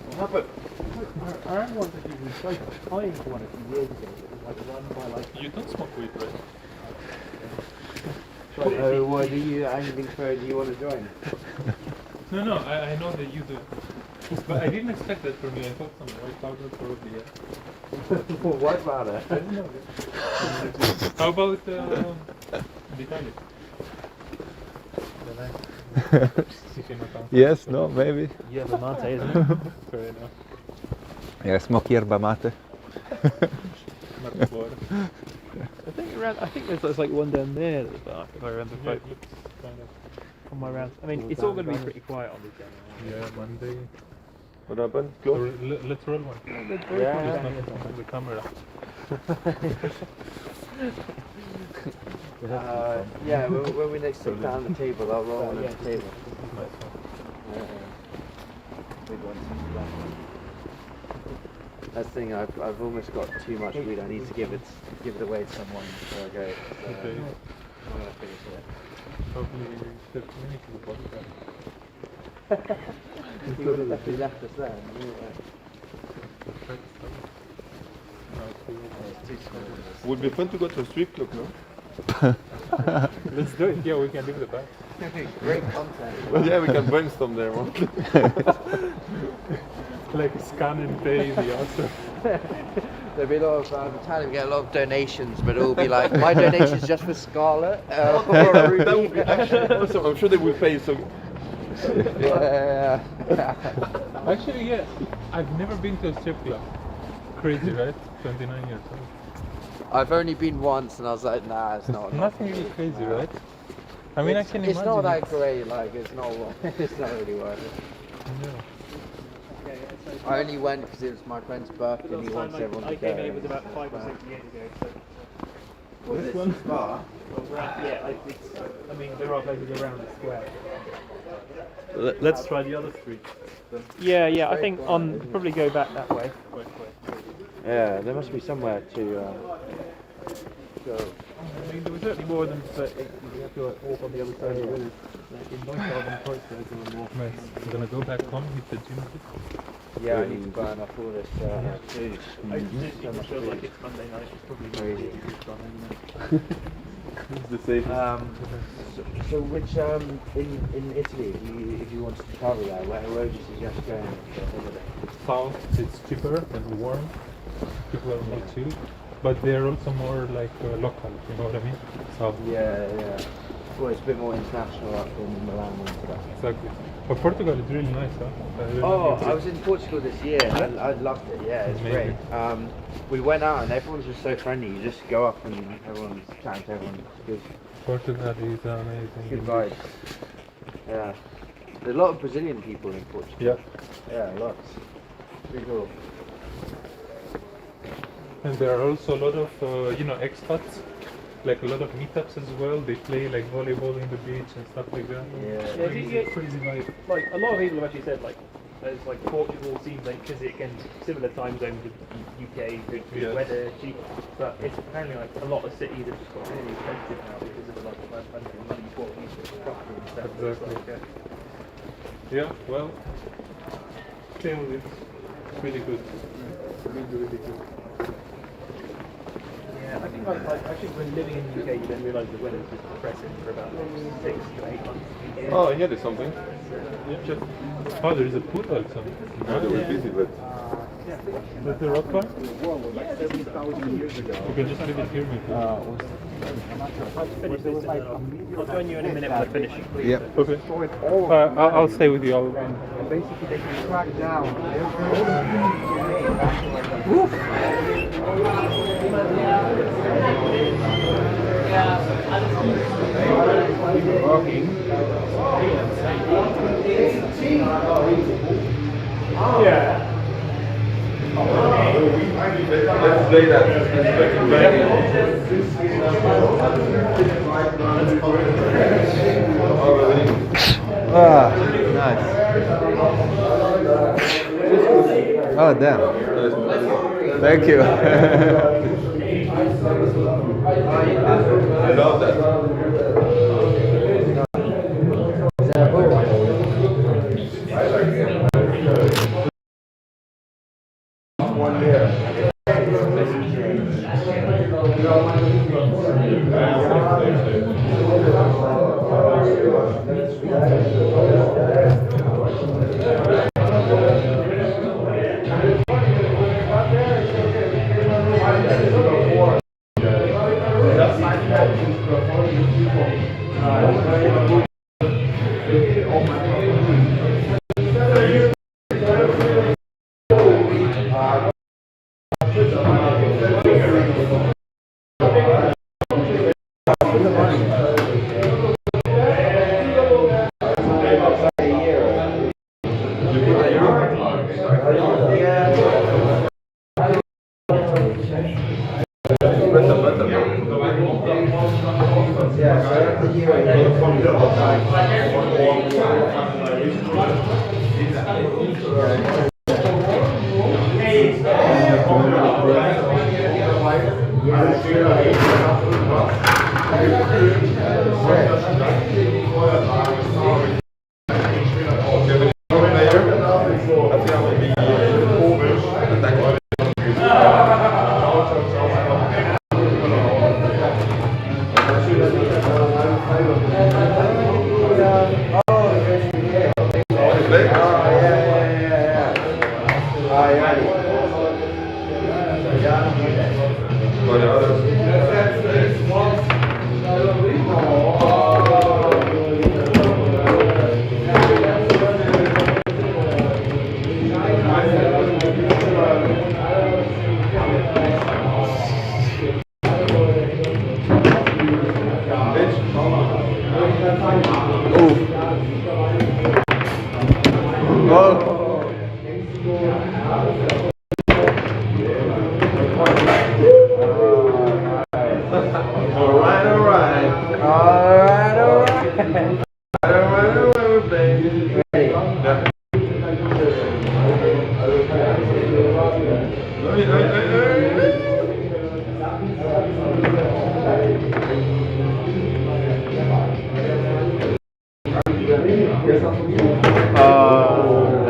What happened? I remember once actually we tried applying for one a few years ago. It was like run by like. You don't smoke weed, right? Oh, what do you anything for? Do you want to join? No, I know that you do. But I didn't expect that from you. I thought some white powder probably, yeah. What about it? I didn't know that. How about Vitaly? Yes, no, maybe. Yerba mate, isn't it? Fair enough. Yeah, smoke yerba mate. I think there's like one down there at the back, if I remember Yeah, right. it looks kind of. On my rounds. I mean, it's all going to be pretty quiet on this channel. Yeah, Monday. What happened? Or Close? let's roll one. Yeah. Just not on the camera. Yeah, when we next sit down at the table, I'll roll on the table. Big one. That's the thing. I've almost got too much weed. I need to give it away to someone before I go. So, Okay. I'm gonna finish it. Hopefully 30 minutes of the podcast. He would have left us there. Would be fun to go to a strip club, no? Let's do it. Yeah, we can leave the back. Great content. Well, yeah, we can brainstorm there, man. Like scan and pay the answer. There'll be a lot of Italian, we get a lot of donations, but it'll be like, my donation's just for Scarlett. That would be actually awesome. I'm sure they will pay. So Yeah. Actually, yeah. I've never been to a strip club. Crazy, right? 29 years old. I've only been once and I was like, nah, it's not. Nothing really crazy, right? I mean, I can it's imagine. not that great. Like it's not. It's not really worth it. No. I only went because it was my friend's birthday and he wants everyone to go. I came in, it was about 5 or 6 years ago. So. Was this spa? Yeah, I mean, there are places around the square. Let's try the other street. Yeah, I think probably go back that way. Yeah, there must be somewhere to go. I mean, there was certainly more than, but you have to walk on the other side of the village. Like in most of them, there were more. Nice. I'm gonna go back home, hit the gym. Yeah, I need to burn off all this food. I just feel like it's Monday night. It's probably Crazy. It's the safest. So which in Italy, if you wanted to travel there, where would you suggest going? South, it's cheaper and warm. People are more chill, but they're also more like local. You know what I mean? South. Yeah. Well, it's a bit more international up in Milan and stuff. Exactly. But Portugal is really nice, huh? I was in Portugal this year. I loved it. Yeah, it's great. We went out and everyone's just so friendly. You just go up and everyone's chatting to everyone. It's good. Portugal is amazing. Good vibes. Yeah. There's a lot of Brazilian people in Portugal. Yeah, lots. Pretty cool. And there are also a lot of expats. Like a lot of meetups as well. They play like volleyball in the beach and stuff like that. Yeah, crazy vibe. Like a lot of people have actually said like there's like Portugal seems like because it can similar time zone to UK, good weather, cheap, but it's apparently like a lot of cities have just got really expensive now because of the like money quality structure and stuff. Exactly. It's like, Yeah, well, still it's really good. Really good. yeah, I think like actually when living in the UK you then realise the weather's just depressing for about 6 to 8 months. Oh, yeah, there's something. Oh, there is a pool also. No, they were busy, but. Is the rock bar? Like 70,000 years ago. You can just leave it here maybe. I'll finish this and I'll join you in a minute when I finish. Yeah. Okay. I'll stay with you. Basically, they can track down Let's play that. Nice. Oh, damn. Thank you. I love that.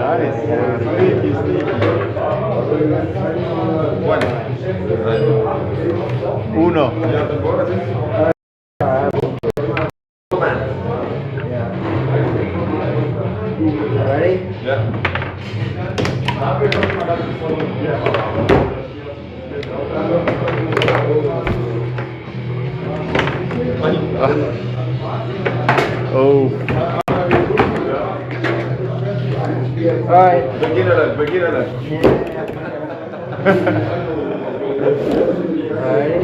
Nice. Sneaky, sneaky. One. Uno. You have the ball, I think? Ready? Yeah. Oh. Right. Beginner left, beginner left. Ready?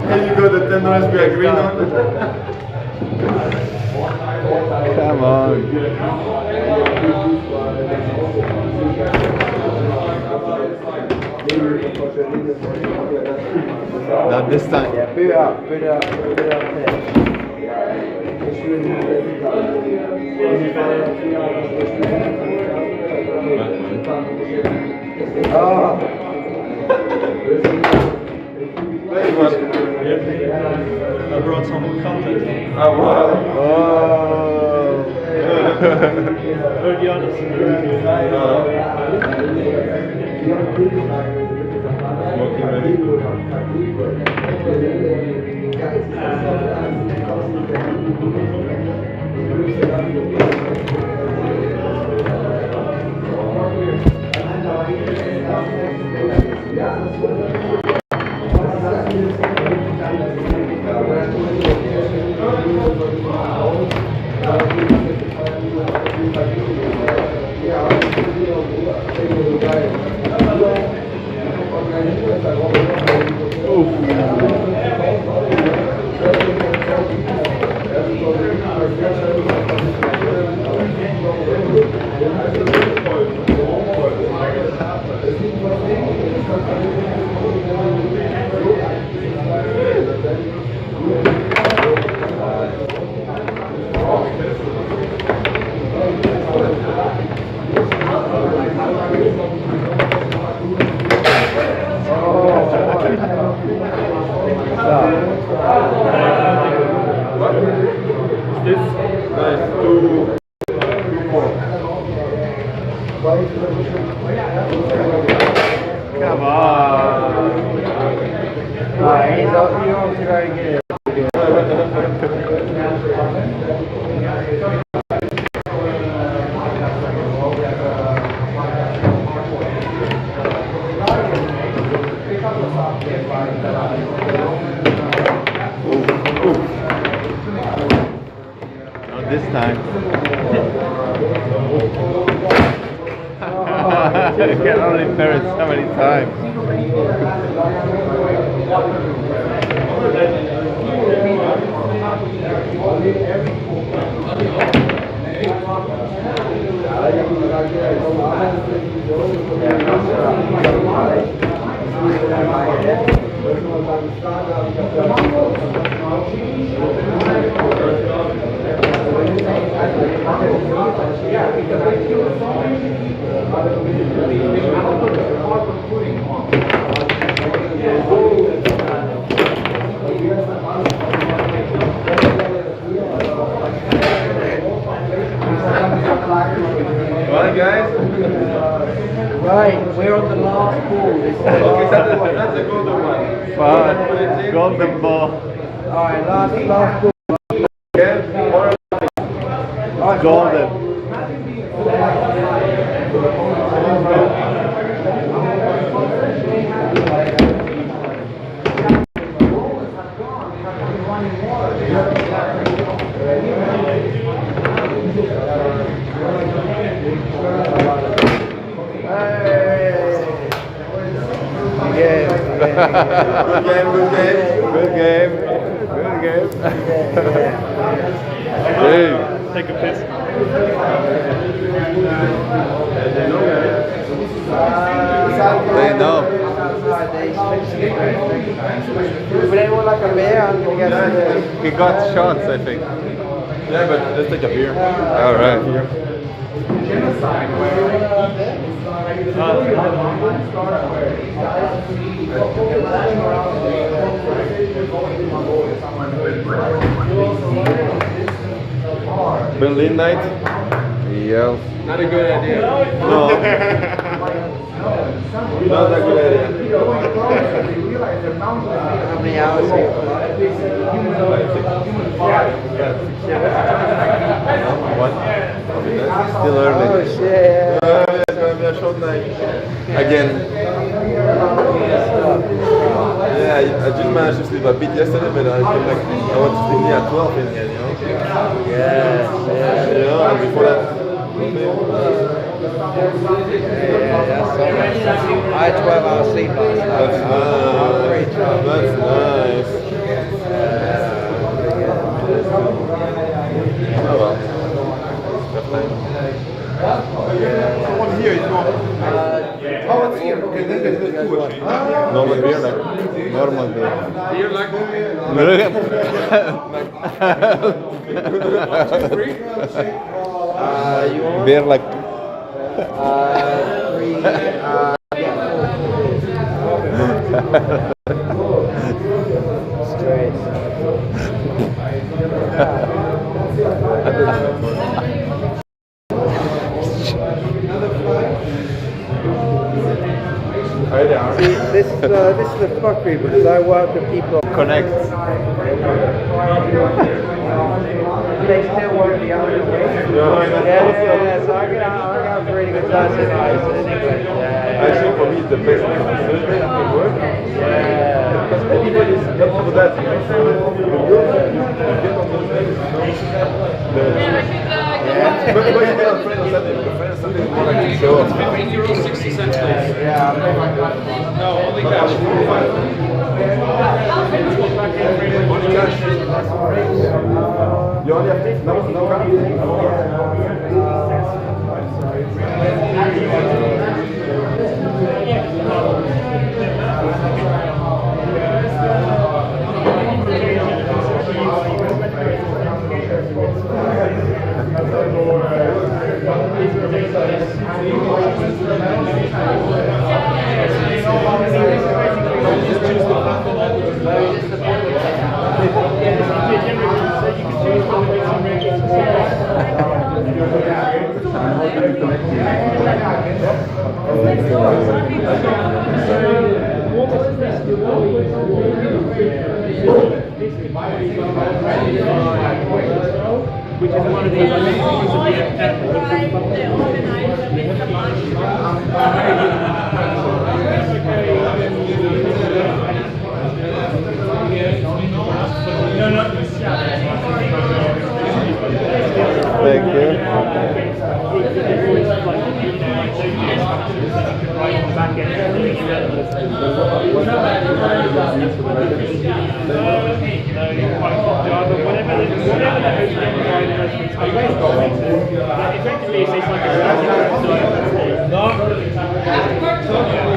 Here you go, the tendons we agreed on. Come on. Not this time. Yeah, boot up, boot up, boot up there. Oh. I brought some content. Oh, wow. Oh. Very honest. Smoking ready. Come on. Alright, he's up, you're obviously very good. Not this time. You can only pair it so many times. Alright, guys. Right, we're on the last ball. Okay, that's a golden one. Fun. Golden ball. Alright, last ball. Again, or Golden. Good game. Good game. Good game. Hey. Take a piss. They know. Would anyone like a beer? I'm gonna get some. He got shots, I think. Yeah, but let's take a beer. All right. Berlin night? Yeah. Not a good idea. No. Not a good idea. How many hours? What? Still early. Oh shit! It's gonna be a short night. Again. Yeah, I just managed to sleep a bit yesterday, but I feel like I want to sleep near 12 in here, you know? Yeah. You know, and before that. Yeah, that's so nice. I had 12 hours sleep last night. That's nice. That's nice. Oh well. Someone here, if you want. Oh, it's here. Okay, then there's two actually. Normal beer, like. Normal beer. Beer, like. You want? Beer like. Three. Straight. See, this is the fuckery because I work with people. Connect. They still work the other way. Yeah. So I get out really good times in English. Actually, for me, it's the best thing on Thursday after work. Yeah. Because everybody's up for that. The work you get on those days, you know. But you get on Friday or Saturday, because Friday and Saturday is more like a show. €60, please. Yeah. No, only cash. Only cash. You only have no card? Which is one of these Thank you.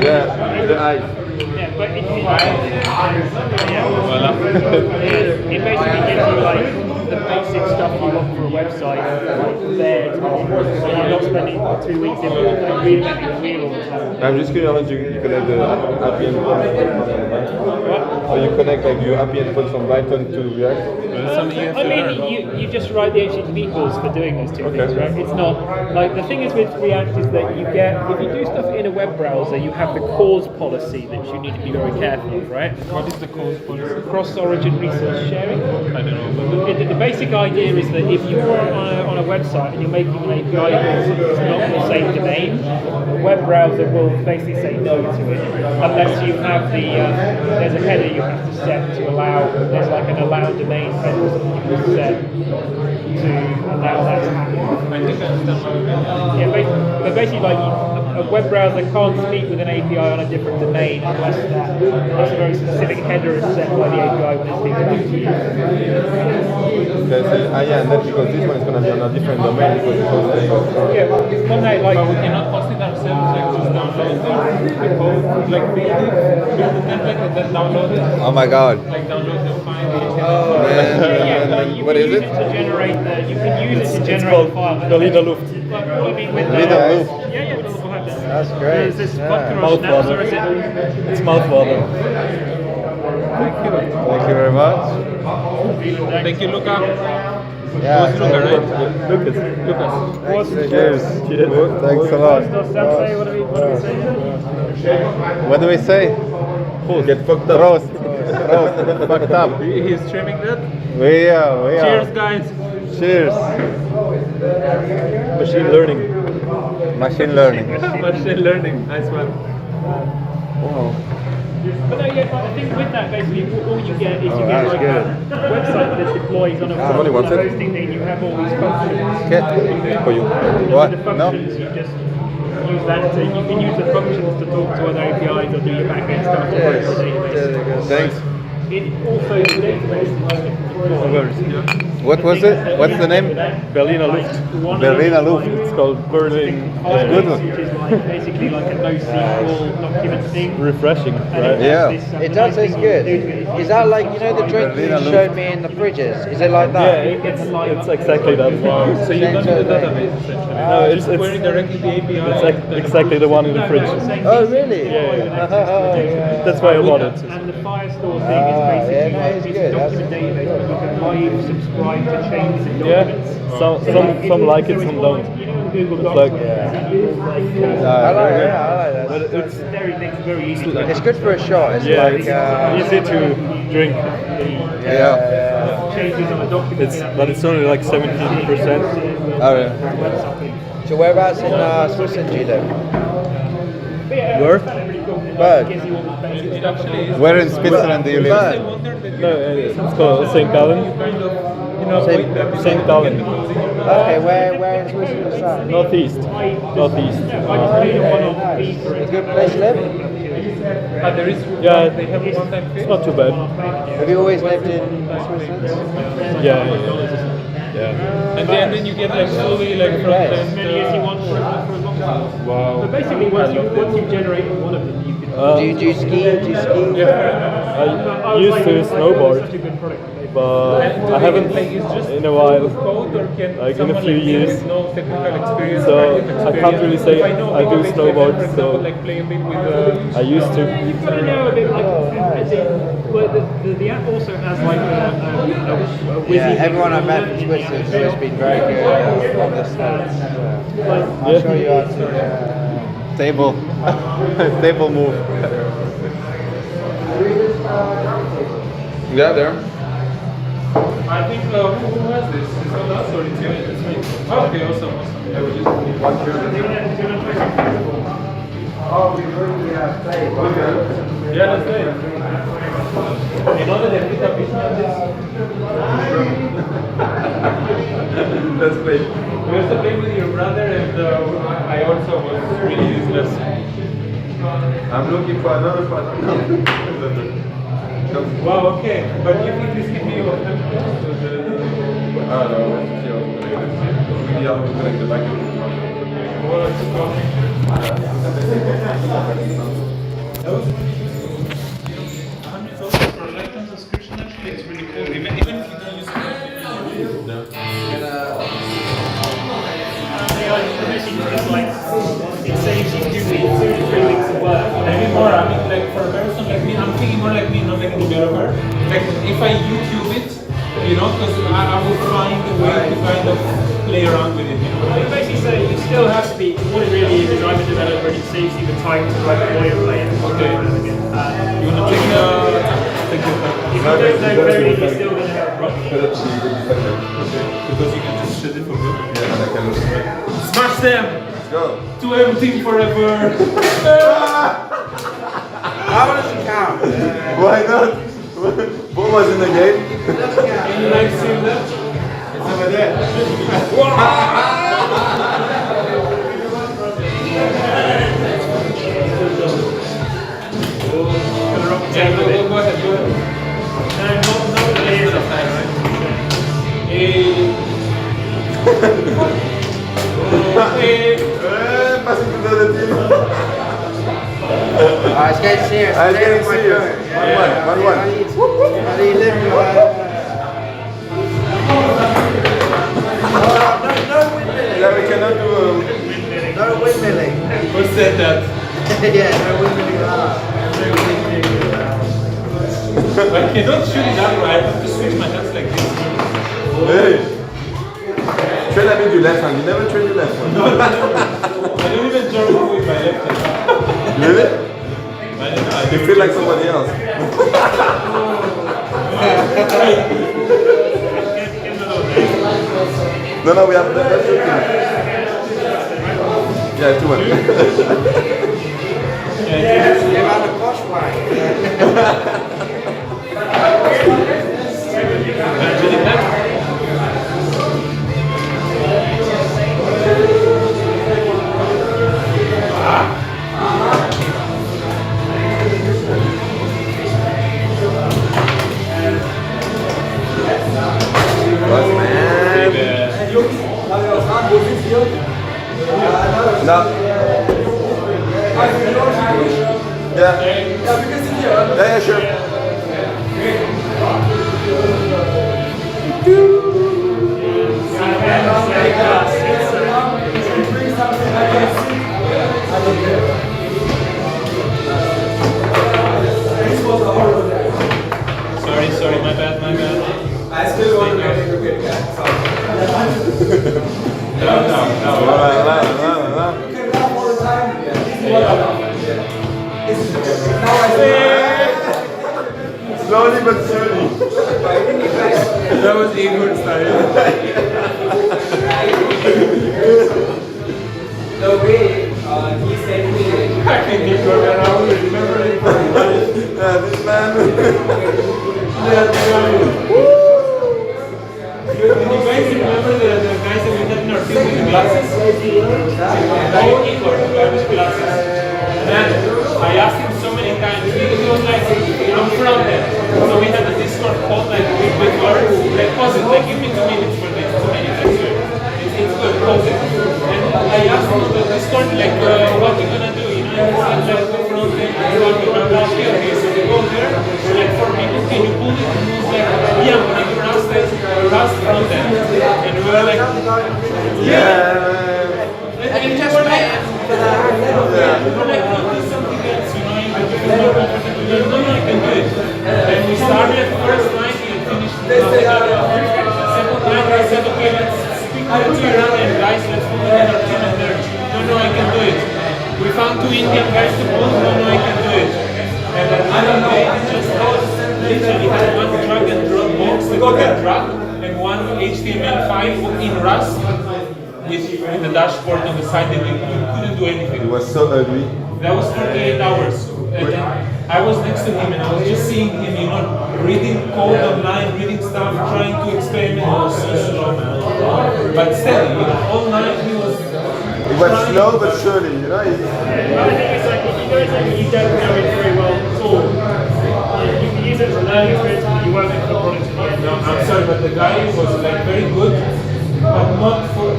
Yeah, the eyes. Yeah, but it basically gives you like the basic stuff you want for a website like there to begin with, so you're not spending 2 weeks in reinventing the wheel all the time. I'm just curious how much you connect the API endpoint from or you connect like your API endpoint from Python to React? I mean, you just write the HTTP calls for doing those two things, right? It's not like the thing is with React is that you get if you do stuff in a web browser, you have the cause policy that you need to be very careful of, right? What is the cause policy? Cross-origin resource sharing. I don't know. The basic idea is that if you're on a website and you're making an API call that's not the same domain, the web browser will basically say no to it unless you have there's a header you have to set to allow. There's like an allow domain header you can set to allow that to happen. I think I understand. Yeah, but basically like a web browser can't speak with an API on a different domain unless that's a very specific header is set by the API when it speaks back to you. Yeah, and that's because this one is going to be on a different domain because it's hosted. Yeah, one day, like, but we cannot host it ourselves, like just download the code, like build the template and then download it. Oh my god. Like download the file. What is it? You can use it to generate the file. Berliner Luft. Well, I mean, with Berliner Luft. Yeah, with all that. That's great. Is this Yeah. vodka or Mouth schnapps water. or is it? It's mouthwater. Thank you very much. Thank you, Luca. Yeah. Luca, right? Lucas. Cheers. Thanks a lot. What do we say? Get fucked up. Roast. Get fucked up. He's streaming that. We are. Cheers, guys. Cheers. Machine learning. Machine learning. Machine learning. Nice one. Wow. But no, yeah, I think with that, basically, all you get is you get that's like good. a website that deploys on a only one second. hosting thing. You have all these functions. Okay. For you. What? The No? functions, you just use that to, you can use the functions to talk to other APIs or do your backend stuff to Yes. your database. Thanks. It also, the database is like What was it? What's the name? Berliner Luft. Berliner Luft. It's called Berlin. Good one. which is like basically like a NoSQL document thing. Refreshing, And right? it has Yeah. this, It does taste good. Is that like, you know, the drink you showed me in the fridges? Is it like Yeah, that? it's exactly that. So you don't need the database essentially. No, it's Query directly the API. exactly the one in the fridge. Oh, really? That's why I bought it. And the Firestore thing is basically yeah, no, like it's this good. document database where you can live subscribe to changes in Yeah, documents. some like it, some don't. You know, Google Docs, like- I like that. But it's very things very easy. It's good for a shot. It's yeah, like, it's easy to drink. Yeah. Changes on a document. But it's only like 17%. Oh, yeah. So whereabouts in Switzerland do you live? Where? Berg. It actually is. Where in Switzerland do you live? Berg. No, it's called St. Gallen. St. Gallen. Okay, where in Switzerland is that? Northeast. Northeast. A good place to live? There is. Yeah, They have one-time fee. it's not too bad. Have you always lived in Switzerland? Yeah. And then you get like slowly like from Yes. As many as you want for as long as. Wow. But basically, once you generate one of them, you can. Do you ski? Do you ski? I used to snowboard, Such a good product. but I haven't in a while, code or can like in a someone few like me years. with no technical experience? So kind of I can't really say If know I do about it, snowboard, for example, so like play a bit with I used to. You've got to know a bit like, well, the app also has like a wizzy. Yeah, everyone I've met from Switzerland has always been very good on the slopes. I'll show you how to. Table. Table move. Yeah, there. I think who has this? It's not us or it's you? It's me. Oh, okay, awesome. I will just Oh, we really played. yeah, let's play. You know that they put a picture on this? Let's play. We also played with your brother and I also was really useless. I'm looking for another partner. Wow, okay. But you think this can be your I don't know. We are connect the back. For lifetime subscription, actually, it's really cool. Even if you don't use it. It's like, it saves you 2 to 3 weeks of work. Maybe more, I mean, like for a person like me, I'm thinking more like me, not like a developer. Like if I YouTube it, you know, because I will find a way to kind of play around with it, you know. But basically, so you still have to be, what it really is I'm a developer and it saves you the time to write the boilerplate. Okay. You want to take the If you don't know coding, you're still going to have a problem. because you can just shut it for good. Yeah, and I can Smash them! Let's go. To everything forever! How does it count? Why not? What was in the game? Can you like see that? It's over there. Yeah, go ahead, go ahead. No layers of time, right? Passing to the other team. It's getting serious. I can't see you. 1-1. Yeah, we cannot do. No windmilling. Who said that? Yeah, no windmilling allowed. I cannot shoot it that way. I have to switch my hands like this. Hey! Train a bit your left hand. You never train your left hand. I don't even jump with my left hand. Really? I don't know. You feel like somebody else. No, we have that's your team. Yeah, 2-1. You're on the posh way. No. Yeah. Yeah, sure. Sorry, my bad. I still want to No. Slowly but surely. That was Igor's style. The way he said me. I can get around and remember it. Yeah, this man. You guys remember the guys that we had in our team with the glasses? Igor, the guy with glasses. Man, I asked him so many times. He was like, I'm from there. So we had a Discord call, like with words. Like, pause it, like, give me 2 minutes for this. 2 minutes, I swear. It's good, pause it. And I asked him on the Discord, like, what you gonna do? You know, he said, like, go front end. Okay, so we go there. Like, 4 people, can you pull it? And he was like, yeah, I'm gonna do Rust front end. And we were like, yeah. And you just made it. We were like, no, do something else, you know, you can do it more comfortable. No, I can do it. And we started first night and finished the second night. I said, okay, let's speak to the around and guys, let's pull it in our team and there. No, I can do it. We found 2 Indian guys to pull. No, I can do it. And then they just literally had one drag and drop box that you can drag and one HTML5 in Rust with the dashboard on the side that you couldn't do anything. It was so ugly. That was 48 hours. And then I was next to him and I was just seeing him, you know, reading code online, reading stuff, trying to experiment. It was so slow, man. But steady, you know, all night he was. It was slow but surely, you know. I think it's like if you know something you don't know it very well at all, you can use it as a learning experience, but you won't make the product in the end. No, I'm sorry, but the guy was like very good, but not for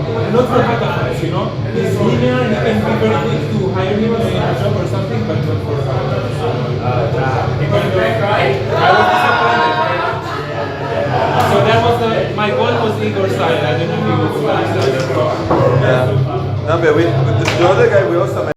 hackathons, you know. He's linear, he can be very good to hire him in a job or something, but not for hackathons. I was disappointed. So that was my goal was Igor's side. I don't know if he was Yeah. No, but the other guy we also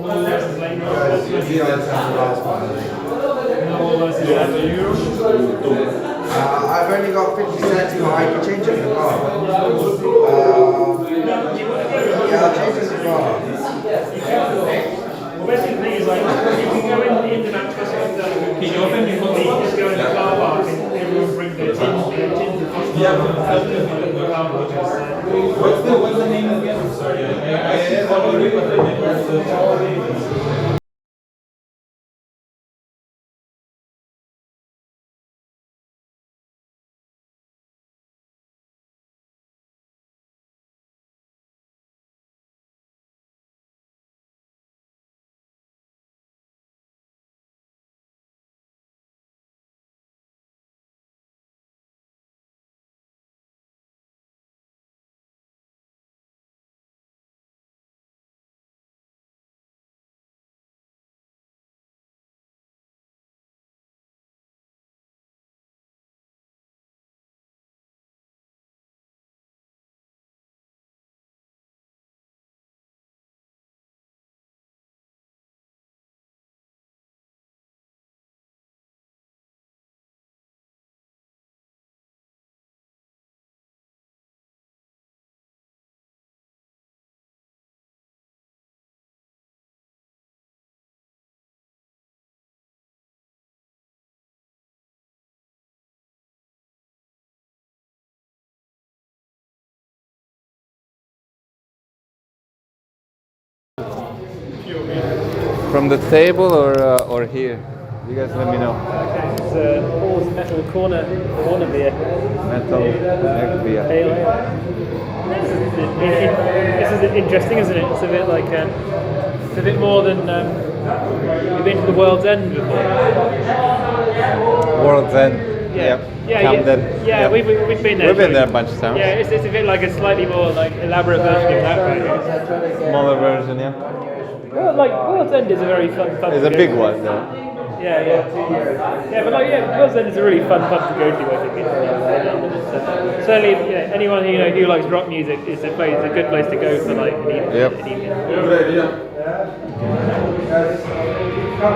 I've only got 50 cents, but I can change it in the car. Yeah, I'll change it in the car. Well, basically the thing is like, you can go into that trust can you open your money, just go in the car park and everyone bring their tin. What's the name again? I'm sorry. I followed it, but I never searched. From the table or here? You guys let me know. Okay, it's Paul's metal corner beer. Metal neck beer. Ale. This is interesting, isn't it? It's a bit like it's a bit more than you've been to the World's End before. World's End. Yeah. Camden. Yeah, we've been there. We've been there a bunch of times. Yeah, it's a bit like a slightly more like elaborate version of that, right? Smaller version, yeah. Well, like World's End is a very fun. It's a big one, though. Yeah, but like World's End is a really fun pub to go to. I think. Certainly, anyone who likes rock music, it's a good place to go for like an evening. Yep. Got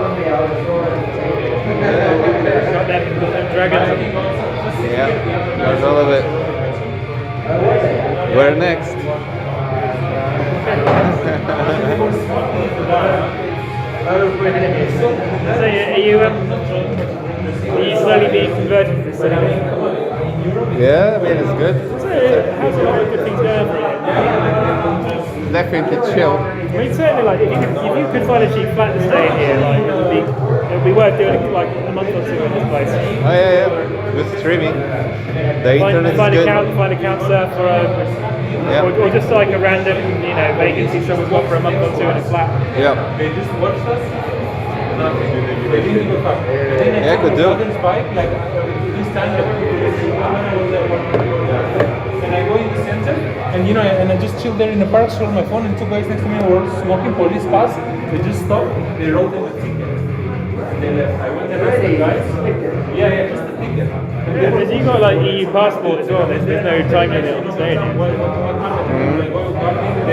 them dragons. Yeah, that's all of it. Where next? So are you slowly being converted to this cinema? Yeah, I mean it's good. So how's a lot of good things going for you? Definitely chill. I mean certainly like if you could find a cheap flat to stay in here, like it would be worth doing like a month or two in this place. Oh yeah. Good streaming. The internet is good. Find a couch surf or just like a random vacancy someone's got for a month or two in a flat. Yeah. They just watched us. They didn't give a fuck. Yeah, could do. Bike, like this time and I go in the center and and I just chill there in the park, scroll my phone, and two guys next to me were smoking. Police pass, they just stopped, they wrote them a ticket. They left. I went and asked the guys. Yeah, just a ticket. Because you got like EU passport as well, there's no time limit on staying here.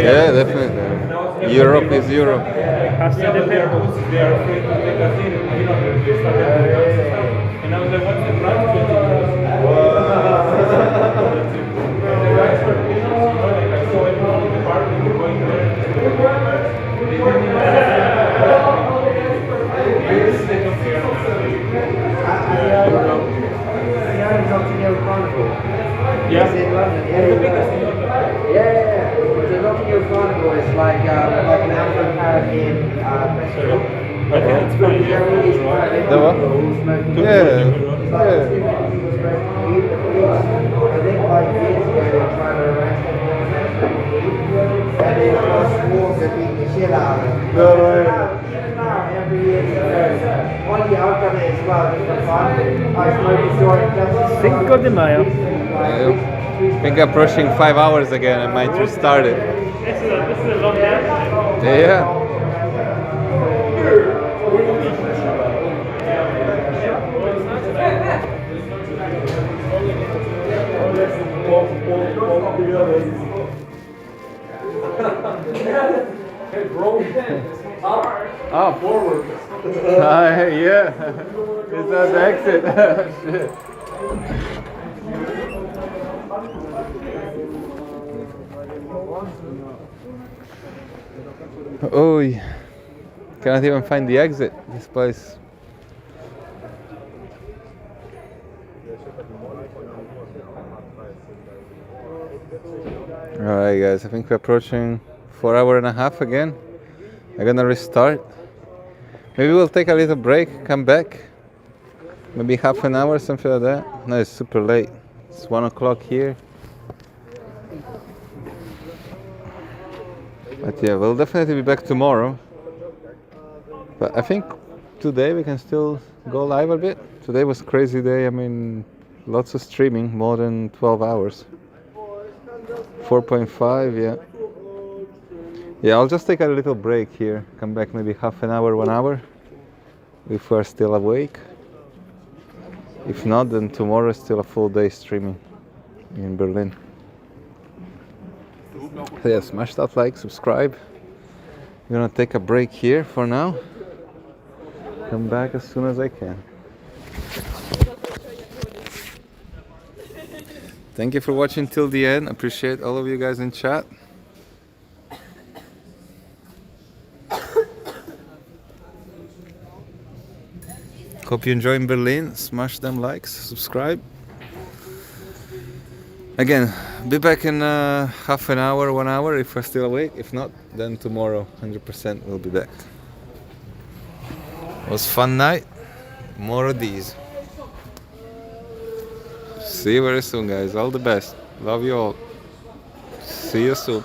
Yeah, definitely. Europe is Europe. They are afraid to take us in, they started and I was like, what's the price? The guys were like, I saw everyone in the park, we were going there. Yeah. It's in London. Yeah. The Notting Hill Carnival is like an Afro-Caribbean festival. Okay, it's fine. The what? Yeah. I think like years ago they were trying to arrest him and they got swarms of beating the shit out of him. Every year one year I've done it as well, just for fun. I smoke a joint just 5 de Mayo. I think I'm pushing 5 hours again. I might restart it. This is a long day. Yeah. Hey, bro. Up. Forward. Yeah. It's at the exit. Shit. Oh, cannot even find the exit. This place. Alright guys, I think we're approaching 4 hours and a half again. I'm gonna restart. Maybe we'll take a little break, come back. Maybe half an hour, something like that. No, it's super late. It's 1 o'clock here. But yeah, we'll definitely be back tomorrow. But I think today we can still go live a bit. Today was a crazy day. I mean, lots of streaming, more than 12 hours. 4.5, yeah. Yeah, I'll just take a little break here. Come back maybe half an hour, 1 hour. If we're still awake. If not, then tomorrow is still a full day streaming in Berlin. So yeah, smash that like, subscribe. I'm gonna take a break here for now. Come back as soon as I can. Thank you for watching till the end. Appreciate all of you guys in chat. Hope you enjoy in Berlin. Smash them likes, subscribe. Again, be back in half an hour, 1 hour if we're still awake. If not, then tomorrow 100% we'll be back. It was a fun night. More of these. See you very soon, guys. All the best. Love you all. See you soon.